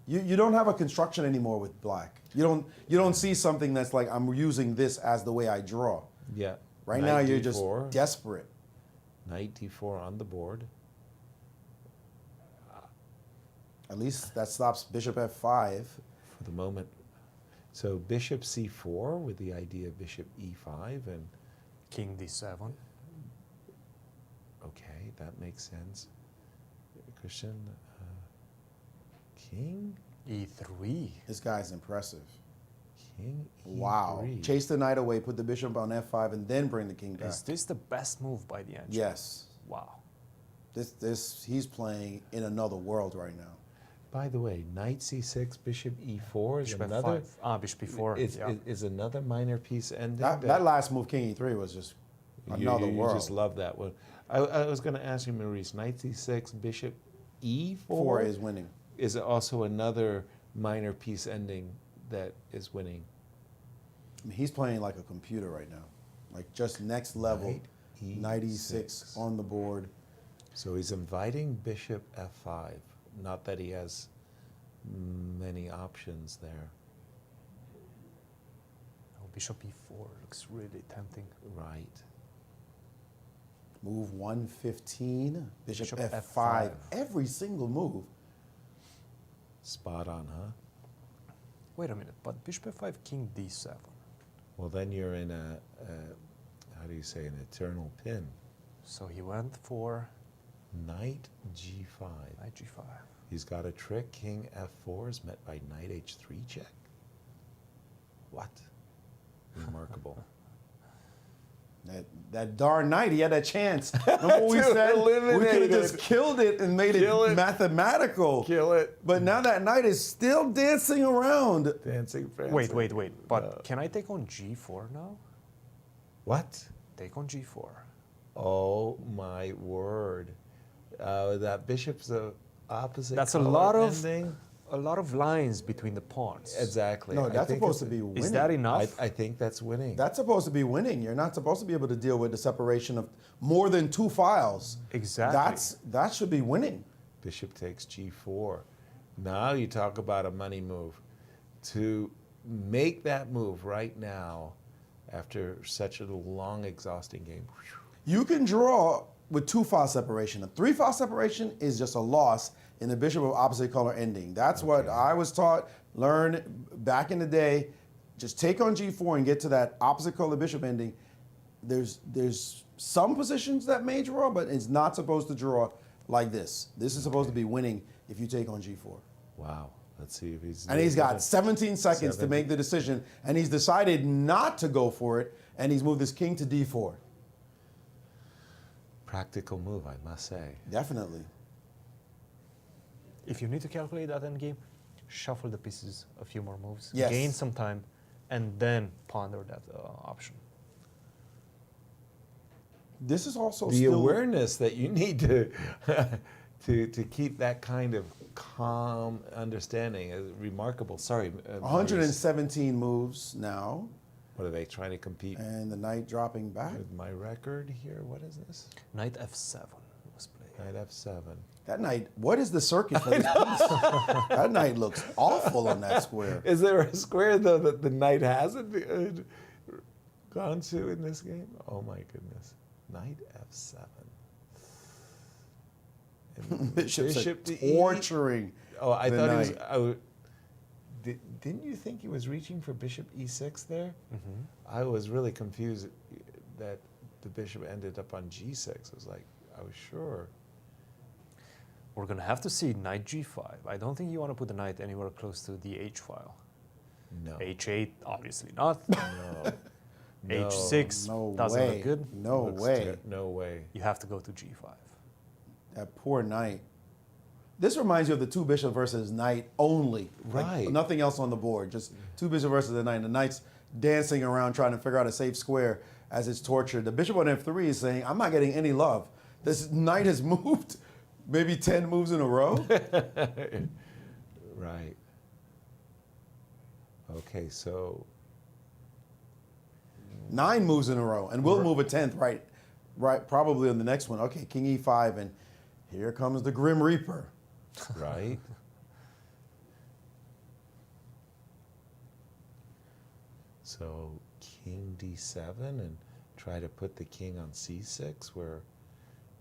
You don't have a construction anymore with black. You don't see something that's like, I'm using this as the way I draw. Yeah. Right Knight now you're D4. just desperate. Knight D4 on the board. At least that stops Bishop F5. For the moment. So Bishop C4 with the idea of Bishop E5 and King D7. okay, that makes sense. Christian, King E3. This guy's impressive. King E3. Wow. Chase the knight away, put the bishop on F5, and then bring the king back. Is this the best move by the end? Yes. Wow. He's playing in another world right now. By the way, Knight C6, Bishop E4 is Bishop another. F5. Bishop E4. Is another minor piece ending. That last move, King E3, was just another world. You just love that one. I was going to ask you, Maurice, Knight C6, Bishop E4 4 is winning. Is also another minor piece ending that is winning. I mean, he's playing like a computer right now. Like just next level. Knight E6 on the board. So he's inviting Bishop F5. Not that he has many options there. Oh, Bishop E4 looks really tempting. Right. Move 115, Bishop F5. F5. Every single move. Spot on, huh? Wait a minute, but Bishop F5, King D7. Well, then you're in how do you say, an eternal pin. So he went for Knight G5. Knight G5. He's got a trick. King F4 is met by Knight H3 check. What? Remarkable. That darn knight, he had a chance. Remember what we said? We could have just killed it and made it mathematical. Kill it. But now that knight is still dancing around. Dancing fancy. Wait. But can I take on G4 now? What? Take on G4. Oh my word! That bishop's the opposite. That's a lot of lines between the pawns. Exactly. No, that's supposed to be winning. Is that enough? I think that's winning. That's supposed to be winning. You're not supposed to be able to deal with the separation of more than 2 files. Exactly. That should be winning. Bishop takes G4. Now you talk about a money move. To make that move right now, after such a long, exhausting game. You can draw with 2 file separation. A 3 file separation is just a loss in the bishop of opposite color ending. That's what I was taught, learned back in the day. Just take on G4 and get to that opposite color bishop ending. There's some positions that may draw, but it's not supposed to draw like this. This is supposed to be winning if you take on G4. Wow. Let's see if he's... And he's got 17 seconds to make the decision, and he's decided not to go for it, and he's moved his king to D4. Practical move, I must say. Definitely. If you need to calculate that endgame, shuffle the pieces a few more moves, Yes. gain some time, and then ponder that option. This is also the still awareness that you need to to keep that kind of calm understanding is remarkable. Sorry, 117 moves now. What are they trying to compete? And the knight dropping back. With my record here, what is this? Knight F7 was played. Knight F7. That knight, what is the circuit for this piece? That knight looks awful on that square. Is there a square, though, that the knight hasn't gone to in this game? Oh, my goodness. Knight F7. Bishop torturing. Oh, I the thought knight. he was... didn't you think he was reaching for bishop e6 there? Mm-hmm. I was really confused that the bishop ended up on g6. I was like, I was sure. We're going to have to see knight G5. I don't think you want to put the knight anywhere close to the H file. No. H8, obviously not. No. H6 No doesn't way. look good. No way. No way. You have to go to G5. That poor knight. This reminds you of the 2 bishop versus knight only. Right. Like, nothing else on the board. Just 2 bishop versus the knight. The knight's dancing around trying to figure out a safe square as it's tortured. The bishop on F3 is saying, I'm not getting any love. This knight has moved maybe 10 moves in a row. Right. Okay, so 9 moves in a row, and we'll move a 10th right, probably on the next one. Okay, King E5, and here comes the Grim Reaper. Right. So King D7 and try to put the king on C6. We're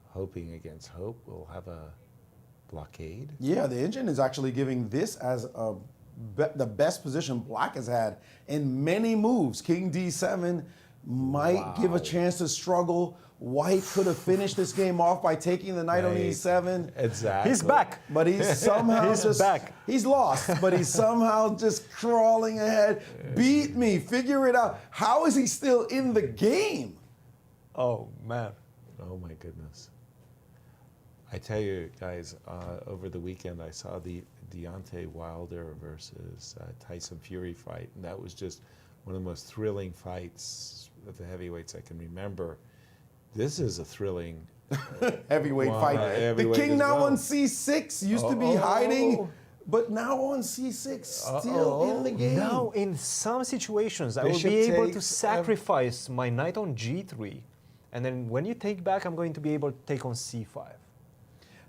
hoping against hope we'll have a blockade. Yeah, the engine is actually giving this as the best position Black has had in many moves. King D7 might give a chance to struggle. White could have finished this game off by taking the knight on E7. Exactly. He's back. But he's somehow back. He's lost, but he's somehow just crawling ahead. Beat me, figure it out. How is he still in the game? Oh, man. Oh, my goodness. I tell you, guys, over the weekend I saw the Deontay Wilder versus Tyson Fury fight, and that was just one of the most thrilling fights of the heavyweights I can remember. This is a thrilling heavyweight fight. Heavyweight the king now well. on C6 used to be hiding, but now on C6, still in the game. Now, in some situations, I will Bishop be able to takes, sacrifice my knight on G3, and then when you take back, I'm going to be able to take on C5.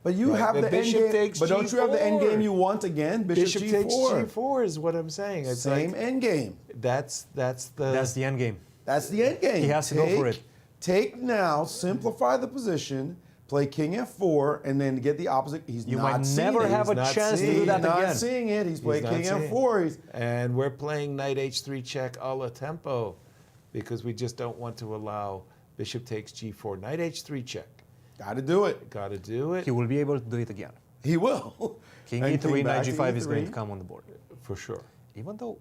But you have the bishop endgame. takes But don't you have the G4. endgame you want again? Bishop G4. takes G4 is what I'm saying. It's Same like, endgame. That's the endgame. That's the endgame. He has to go for it. Take now, simplify the position, play King F4, and then get the opposite. You might never have a chance to do that again. again. Not seeing it. He's playing King not seeing F4. And we're playing knight H3 check a la tempo because we just don't want to allow bishop takes G4. Knight H3 check. Got to do it. Got to do it. He will be able to do it again. He will. King And E3, king back knight to G5 is going E3. to come on the board. For sure. Even though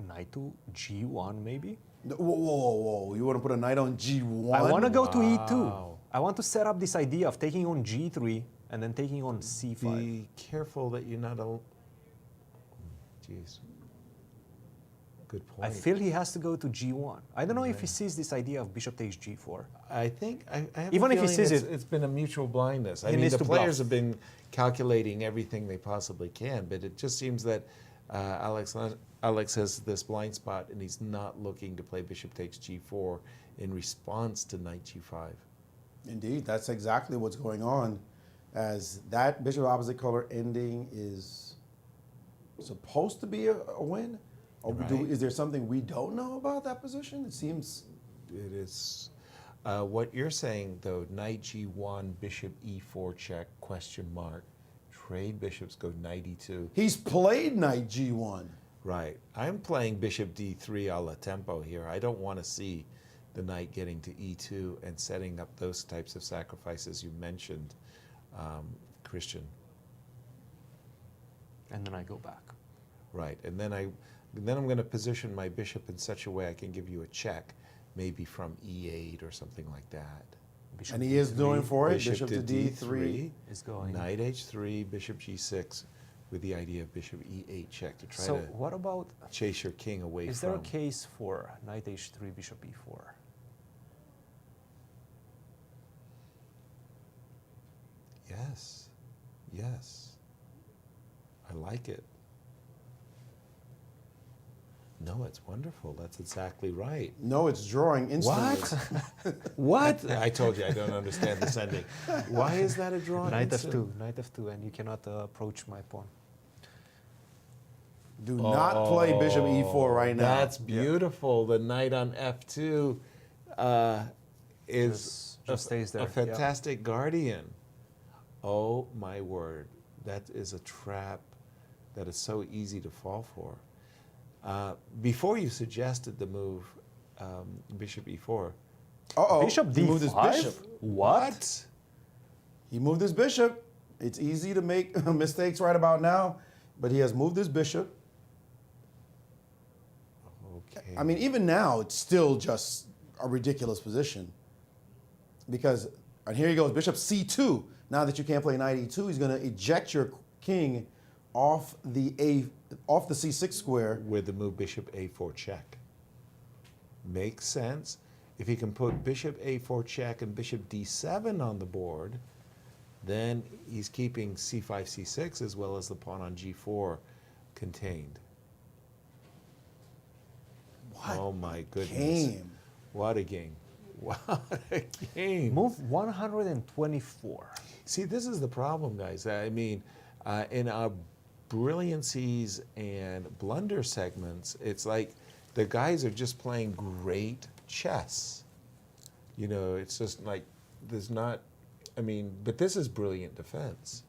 knight to G1 maybe? Whoa, whoa, whoa. You want to put a knight on G1? I want to go to E2. I want to set up this idea of taking on G3 and then taking on C5. Be careful that you're not Jeez. Good point. I feel he has to go to G1. I don't know if he sees this idea of bishop takes G4. I think, I have Even a if he feeling sees it's been a mutual blindness. I He mean, needs the to players bluff. have been calculating everything they possibly can, but it just seems that Alex has this blind spot, and he's not looking to play bishop takes G4 in response to knight G5. Indeed, that's exactly what's going on, as that bishop opposite color ending is supposed to be a win. Or is there something we don't know about that position? It seems... It is. What you're saying, though, knight G1, bishop E4 check, question mark, trade bishops, go knight E2. He's played knight G1. Right. I'm playing bishop D3 a la tempo here. I don't want to see the knight getting to E2 and setting up those types of sacrifices you mentioned, Christian. And then I go back. Right. And then I'm going to position my bishop in such a way I can give you a check, maybe from E8 or something like that. Bishop and he is doing for it. Bishop to D3 is going. Knight H3, bishop G6, with the idea of bishop E8 check to try So to what about chase your king away from. Is there a case for knight H3, bishop E4? Yes. Yes. I like it. No, it's wonderful. That's exactly right. No, it's drawing instantly. What? What? I told you I don't understand the sending. Why is that a draw? Knight F2, knight F2, and you cannot approach my pawn. Do not play bishop E4 right now. That's beautiful. The knight on F2 is just stays there. A fantastic guardian. Oh my word. That is a trap that is so easy to fall for. Before you suggested the move, bishop E4. Bishop D5? He moved his bishop. What? He moved his bishop. It's easy to make mistakes right about now, but he has moved his bishop. Okay. I mean, even now, it's still just a ridiculous position. Because, and here he goes, bishop C2. Now that you can't play knight E2, he's going to eject your king off the C6 square. With the move bishop A4 check. Makes sense. If he can put bishop A4 check and bishop D7 on the board, then he's keeping C5, C6 as well as the pawn on G4 contained. What oh my goodness. Game. What a game. What a game. Move 124. See, this is the problem, guys. I mean, in our brilliancies and blunder segments, it's like the guys are just playing great chess. You know, it's just like there's not, I mean, but this is brilliant defense.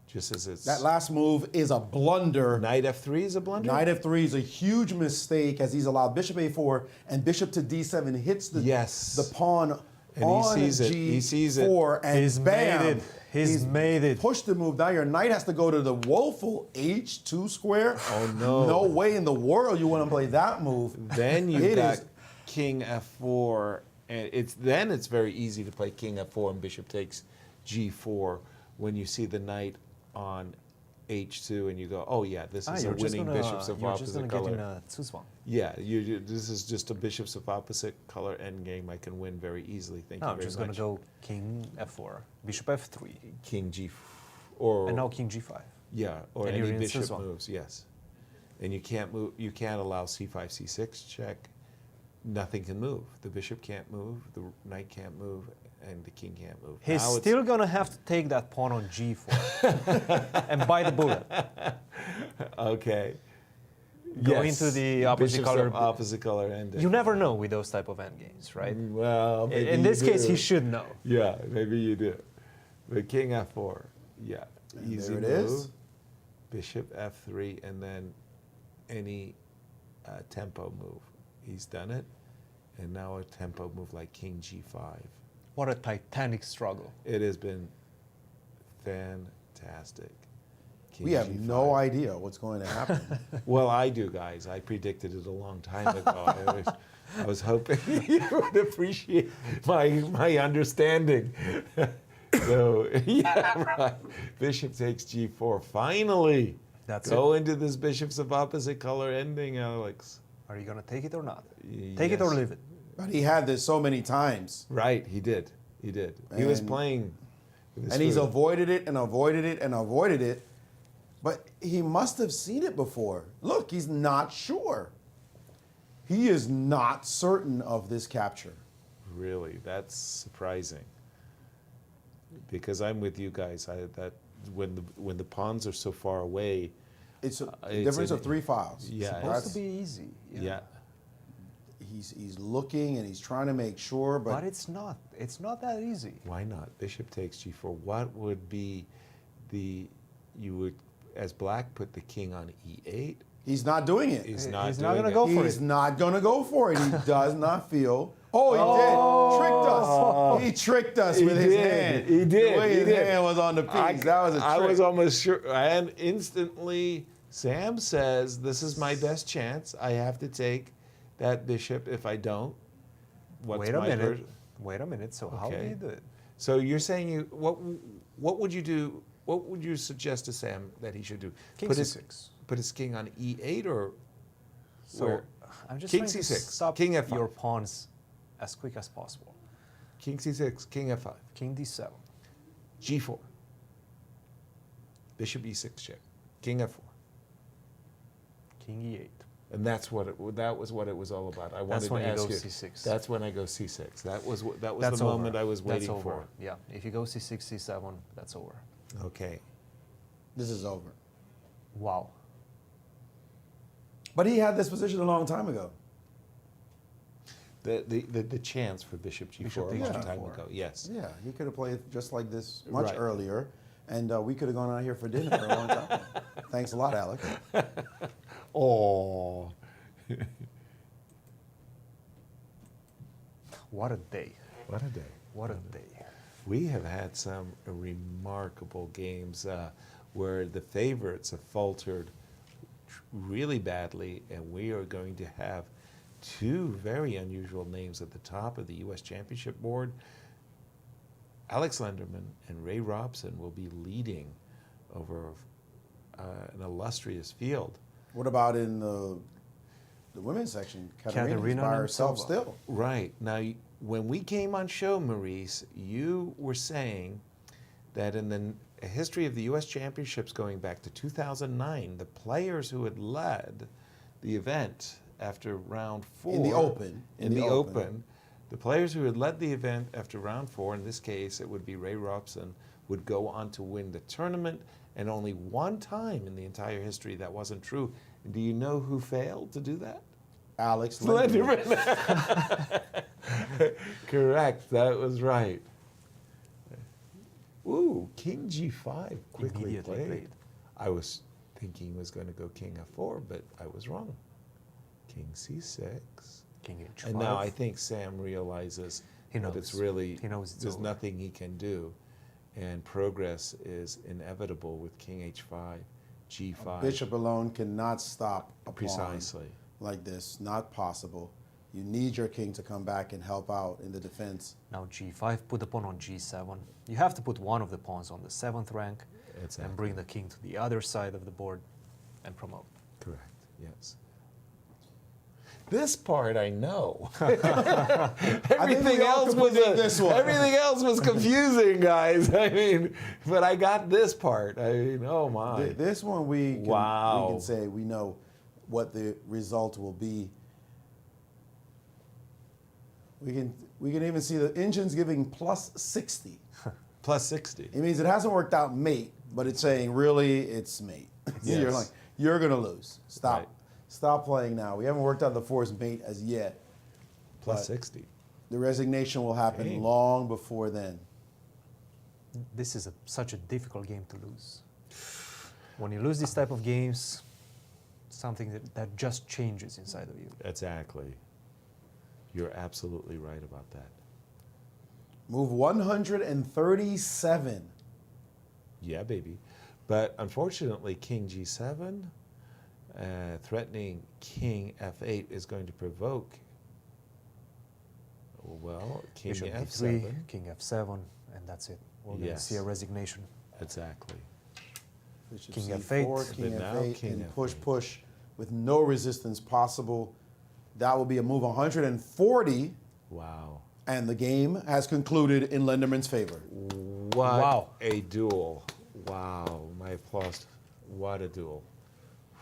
Just as it's... That last move is a blunder. Knight F3 is a blunder? Knight F3 is a huge mistake as he's allowed bishop A4 and biship to D7 hits the pawn and on he sees it. He sees it. G4 and He's bam. made it. He's made it. Pushed the move down. Your knight has to go to the woeful H2 square. Oh no. No way in the world you want to play that move. Then you've got king F4 and it's very easy to play king F4 and bishop takes G4 when you see the knight on H2 and you go, oh yeah, this is a winning bishops of opposite color. Yeah, this is just a bishops of opposite color endgame. I can win very easily. Thank you very much. I'm just going to go king F4, bishop F3, king G4, or and now king G5. Yeah, or and any bishop moves. Yes, and you can't move. You can't allow C5, C6 check. Nothing can move. The bishop can't move. The knight can't move. And the king can't move. He's still going to have to take that pawn on G4 and bite the bullet. Okay. Go into the opposite color. Opposite color ending. You never know with those type of endgames, right? Well, maybe in this case, do. he should know. Yeah, maybe you do. But king F4, yeah, and easy there it move. is. Bishop F3, and then any tempo move. He's done it, and now a tempo move like king G5. What a titanic struggle. It has been fantastic. We have no idea what's going to happen. Well, I do, guys. I predicted it a long time ago. I was hoping you would appreciate my understanding. So, yeah, right. Bishop takes G4. Finally, go into this bishops of opposite color ending, Alex. Are you going to take it or not? Take it or leave it. But he had this so many times. Right, he did. He did. He was playing. And he's avoided it and avoided it and avoided it. But he must have seen it before. Look, he's not sure. He is not certain of this capture. Really, that's surprising. Because I'm with you guys. That when the pawns are so far away, it's a difference of 3 files. Yeah, it's supposed to be easy. Yeah. He's looking and he's trying to make sure, but it's not. It's not that easy. Why not? Bishop takes G4. What would be you would, as black, put the king on E8? He's not doing it. He's not going to go for it. He's not going to go for it. He does not feel. Oh, he did. Tricked us. He tricked us with his hand. He did. The way his hand was on the piece. That was a trick. I was almost sure. And instantly, Sam says, this is my best chance. I have to take that bishop. If I don't, Wait a minute. So how do you do it? So you're saying what would you do? What would you suggest to Sam that he should do? King C6. Put his king on E8 or so? I'm just king trying C6. to stop King F5. your pawns as quick as possible. King C6. King F5. King D7. G4. Bishop E6 check. King F4. King E8. And that was what it was all about. I wanted to ask you. C6. That's when I go C6. That was That's the over. moment I was waiting that's over. for. Yeah, if you go C6, C7, that's over. Okay. This is over. Wow. But he had this position a long time ago. The chance for Bishop G4 a long time ago. Yes. Yeah, he could have played just like this much Right. earlier, and we could have gone out here for dinner for a long time. Thanks a lot, Alex. Oh. What a day. What a day. What a day. We have had some remarkable games where the favorites have faltered really badly, and we are going to have two very unusual names at the top of the U.S. Championship board. Alex Lenderman and Ray Robson will be leading over an illustrious field. What about in the women's section? Katerina's by herself still. Right. Now, when we came on show, Maurice, you were saying that in the history of the U.S. Championships going back to 2009, the players who had led the event after round 4... In the Open. The players who had led the event after round 4, in this case it would be Ray Robson, would go on to win the tournament, and only one time in the entire history that wasn't true. And do you know who failed to do that? Alex Lenderman. Correct, that was right. Ooh, King G5 quickly played. I was thinking he was going to go King F4, but I was wrong. King C6. King H5. And now I think Sam realizes that it's really, there's nothing he can do. And progress is inevitable with King H5, G5. A bishop alone cannot stop a Precisely. pawn like this. Not possible. You need your king to come back and help out in the defense. Now G5, put the pawn on G7. You have to put one of the pawns on the 7th rank and bring the king to the other side of the board and promote. Correct, yes. This part I know. Everything else was confusing, guys. I mean, but I got this part. I mean, oh my. This one we can say we know what the result will be. We can even see the engine's giving plus 60. Plus 60. It means it hasn't worked out mate, but it's saying really it's mate. Yes. You're like, you're gonna lose. Stop. Right. Stop playing now. We haven't worked out the force mate as yet. Plus 60. The resignation will happen long before then. This is such a difficult game to lose. When you lose this type of games, something that just changes inside of you. Exactly. You're absolutely right about that. Move 137. Yeah, baby. But unfortunately, King G7, threatening King F8 is going to provoke. Well, King Bishop F7. B3, King F7, and that's it. We're going to see a resignation. Exactly. Bishop King C4, F8. King But now F8, King and F8. push with no resistance possible. That will be a move 140. Wow. And the game has concluded in Linderman's favor. What a duel. Wow. My applause. What a duel.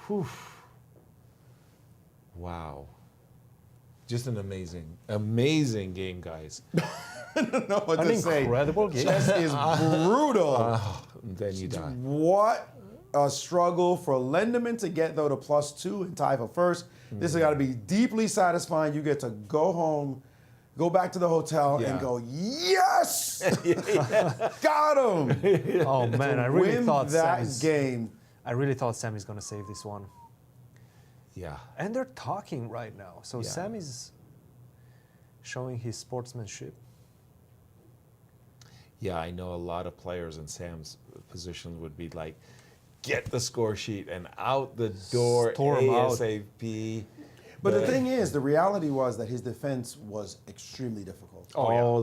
Whew. Wow. Just an amazing game, guys. I don't know what to say. Incredible game. Chess is brutal. Then you die. What a struggle for Linderman to get, though, to +2 and tie for first. This has got to be deeply satisfying. You get to go home, go back to the hotel, and go, yes! Got him! Oh, man, I really thought game. I really thought Sammy's going to save this one. Yeah. And they're talking right now. So Yeah. Sammy's showing his sportsmanship. Yeah, I know a lot of players in Sam's position would be like, get the score sheet and out the door Storm out. ASAP. But the thing is, the reality was that his defense was extremely difficult.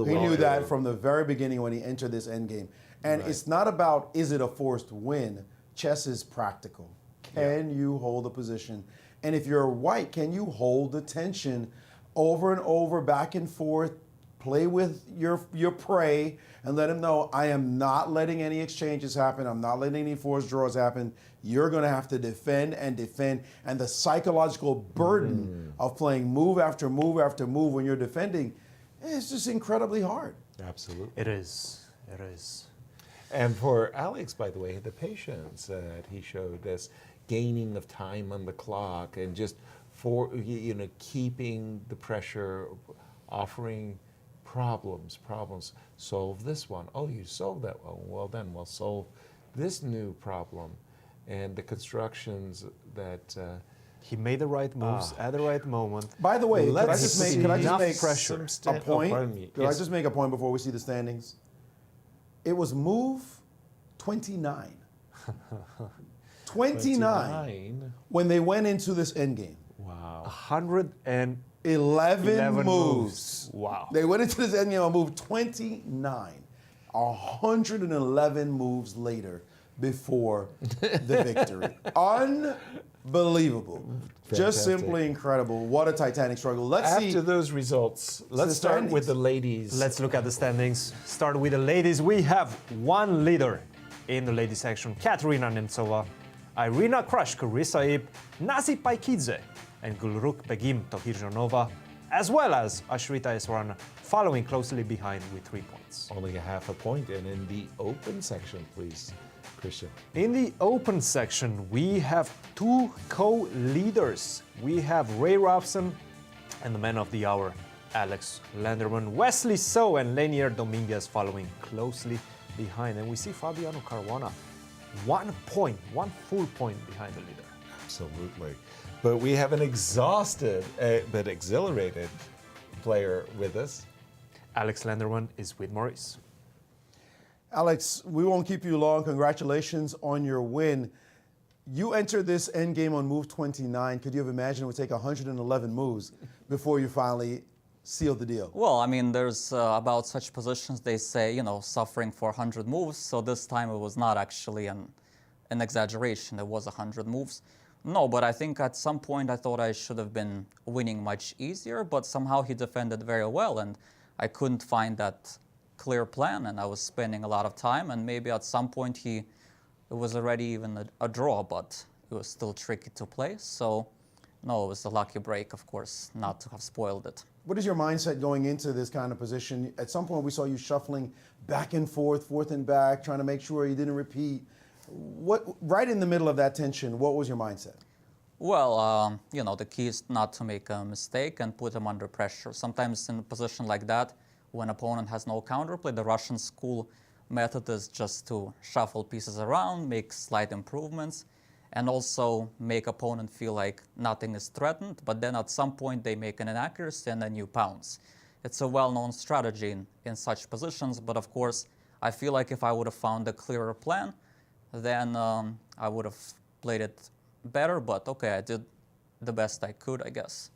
He knew that from the very beginning when he entered this endgame. And it's not about, is it a forced win? Chess is practical. Can you hold the position? And if you're white, can you hold the tension over and over, back and forth, play with your prey, and let him know, I am not letting any exchanges happen. I'm not letting any forced draws happen. You're going to have to defend and defend. And the psychological burden of playing move after move after move when you're defending is just incredibly hard. Absolutely. It is. It is. And for Alex, by the way, the patience that he showed, this gaining of time on the clock, and just keeping the pressure, offering problems. Solve this one. Oh, you solved that one. Well, then we'll solve this new problem. And the constructions that he made the right moves at the right moment. By the way, could I just make a point? Could I Yes. just make a point before we see the standings? It was move 29. 29 when they went into this endgame. Wow. 111 moves. Wow. They went into this endgame on move 29. 111 moves later before the victory. Unbelievable. Just Fantastic. simply incredible. What a titanic struggle. Let's see. After those results, let's start with the ladies. Let's look at the standings. Start with the ladies. We have one leader in the ladies section, Katerina Nemtsova. Irina Krush, Carissa Ip, Nazi Paikidze, and Gulruk Begim Tohirjanova, as well as Ashrita Eswarana, following closely behind with 3 points. Only a half a point. And in the open section, please, Christian. In the open section, we have two co-leaders. We have Ray Robson and the man of the hour, Alex Landerman, Wesley So, and Lanier Dominguez following closely behind. And we see Fabiano Caruana 1 point, 1 full point behind the leader. Absolutely. But we have an exhausted but exhilarated player with us. Alex Landerman is with Maurice. Alex, we won't keep you long. Congratulations on your win. You entered this end game on move 29. Could you have imagined it would take 111 moves before you finally sealed the deal? Well, I mean, there's about such positions, they say, suffering for 100 moves. So this time it was not actually an exaggeration. It was 100 moves. No, but I think at some point I thought I should have been winning much easier, but somehow he defended very well, and I couldn't find that clear plan, and I was spending a lot of time, and maybe at some point it was already even a draw, but it was still tricky to play. So, no, it was a lucky break, of course, not to have spoiled it. What is your mindset going into this kind of position? At some point we saw you shuffling back and forth and back, trying to make sure you didn't repeat. Right in the middle of that tension, what was your mindset? Well, the key is not to make a mistake and put him under pressure. Sometimes in a position like that, when opponent has no counterplay, the Russian school method is just to shuffle pieces around, make slight improvements, and also make opponent feel like nothing is threatened, but then at some point they make an inaccuracy and then you pounce. it's a well-known strategy in such positions. But of course, I feel like if I would have found a clearer plan, then I would have played it better. But okay, I did the best I could, I guess.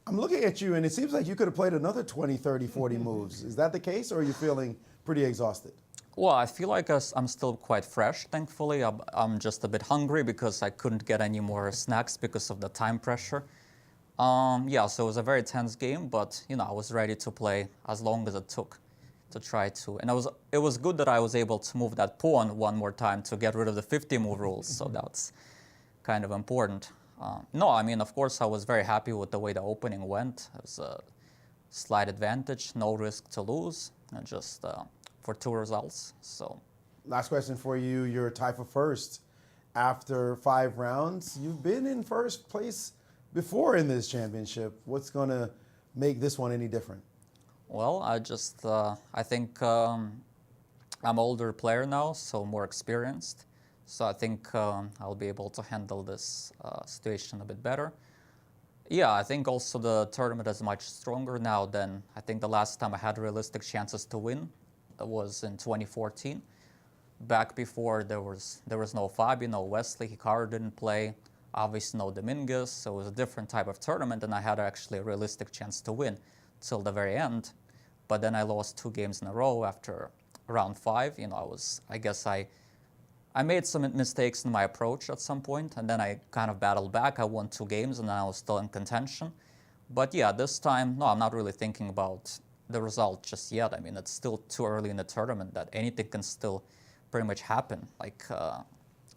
I'm looking at you, and it seems like you could have played another 20, 30, 40 moves. Is that the case, or are you feeling pretty exhausted? Well, I feel like I'm still quite fresh, thankfully. I'm just a bit hungry because I couldn't get any more snacks because of the time pressure. Yeah, so it was a very tense game, but I was ready to play as long as it took to try to. And it was good that I was able to move that pawn one more time to get rid of the 50-move rules, so that's kind of important. No, I mean, of course, I was very happy with the way the opening went. It was a slight advantage, no risk to lose, and just for 2 results. So, last question for you. You're tied for first after 5 rounds. You've been in first place before in this championship. What's going to make this one any different? Well, I think I'm an older player now, so more experienced. So I think I'll be able to handle this situation a bit better. Yeah, I think also the tournament is much stronger now than I think the last time I had realistic chances to win was in 2014. Back before there was no Fabi, no Wesley, Hikaru didn't play, obviously no Dominguez, so it was a different type of tournament, and I had actually a realistic chance to win till the very end. But then I lost 2 games in a row after round 5. I made some mistakes in my approach at some point, and then I kind of battled back. I won 2 games, and then I was still in contention. But yeah, this time, no, I'm not really thinking about the result just yet. I mean, it's still too early in the tournament that anything can still pretty much happen.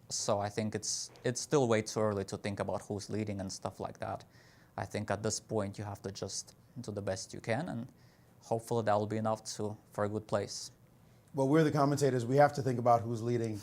So I think it's still way too early to think about who's leading and stuff like that. I think at this point, you have to just do the best you can, and hopefully that will be enough for a good place. Well, we're the commentators. We have to think about who's leading.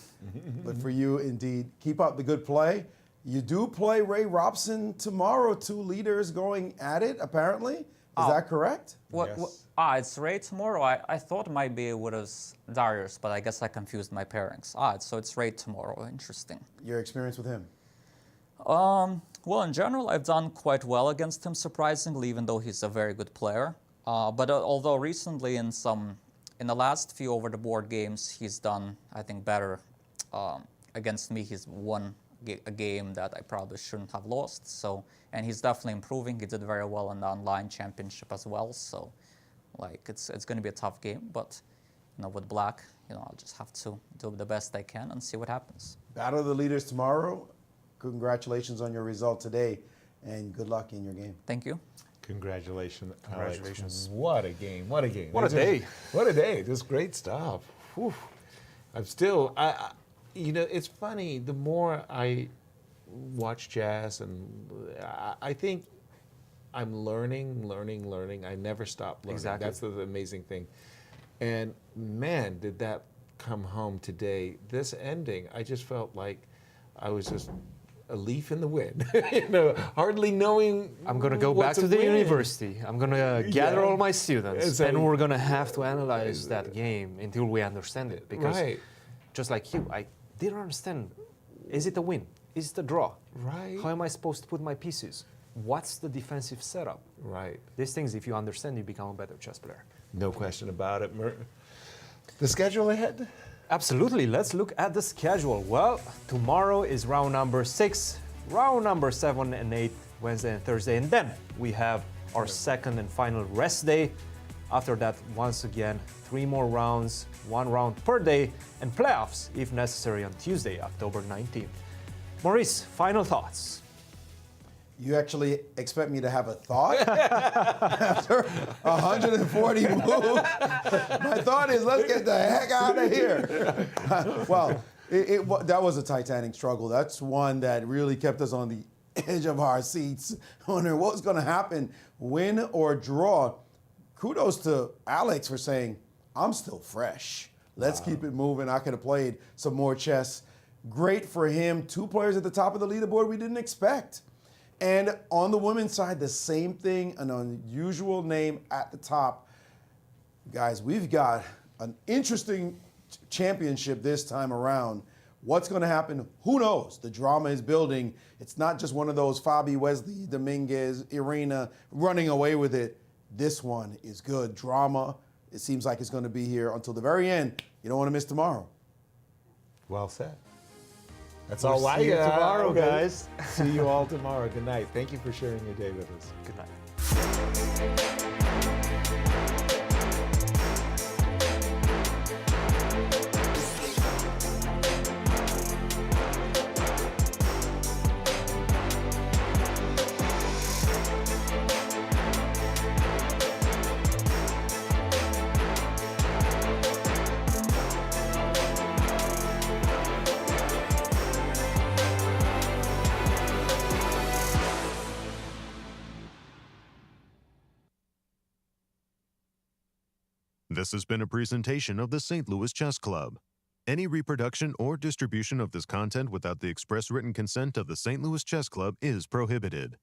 But for you, indeed, keep up the good play. You do play Ray Robson tomorrow. 2 leaders going at it, apparently. Is that correct? Yes. It's Ray tomorrow. I thought maybe it was Darius, but I guess I confused my pairings. So it's Ray tomorrow. Interesting. Your experience with him? Well, in general, I've done quite well against him, surprisingly, even though he's a very good player. But although recently in the last few over-the-board games, he's done, I think, better against me. He's won a game that I probably shouldn't have lost. So, and he's definitely improving. He did very well in the online championship as well. So, it's going to be a tough game. But, with Black, I'll just have to do the best I can and see what happens. Battle of the leaders tomorrow. Congratulations on your result today, and good luck in your game. Thank you. Congratulations. Congratulations. What a game. What a game. What a day. What a day. Just great stuff. Whew. I'm still, it's funny, the more I watch chess, and I think I'm learning. I never stop learning. Exactly. That's the amazing thing. And man, did that come home today. This ending, I just felt like I was just a leaf in the wind, hardly knowing. I'm going to go back to the university. I'm going to gather all my students, and we're going to have to analyze that game until we understand it. Because just like you, I didn't understand. Is it a win? Is it a draw? Right. How am I supposed to put my pieces? What's the defensive setup? Right. These things, if you understand, you become a better chess player. No question about it. The schedule ahead? Absolutely. Let's look at the schedule. Well, tomorrow is round number 6, round number 7 and 8, Wednesday and Thursday. And then we have our second and final rest day. After that, once again, 3 more rounds, 1 round per day, and playoffs, if necessary, on Tuesday, October 19th. Maurice, final thoughts. You actually expect me to have a thought after 140 moves? My thought is, let's get the heck out of here. Well, that was a titanic struggle. That's one that really kept us on the edge of our seats, wondering what was going to happen, win or draw. Kudos to Alex for saying, I'm still fresh. Let's keep it moving. I could have played some more chess. Great for him. 2 players at the top of the leaderboard we didn't expect. And on the women's side, the same thing, an unusual name at the top. Guys, we've got an interesting championship this time around. What's going to happen? Who knows? The drama is building. It's not just one of those Fabi, Wesley, Dominguez, Irina running away with it. this one is good. Drama, it seems like it's going to be here until the very end. You don't want to miss tomorrow. Well said. That's We'll all I see you got. tomorrow, Okay. guys. See you all tomorrow. Good night. Thank you for sharing your day with us. Good night. This has been a presentation of the St. Louis Chess Club. Any reproduction or distribution of this content without the express written consent of the St. Louis Chess Club is prohibited.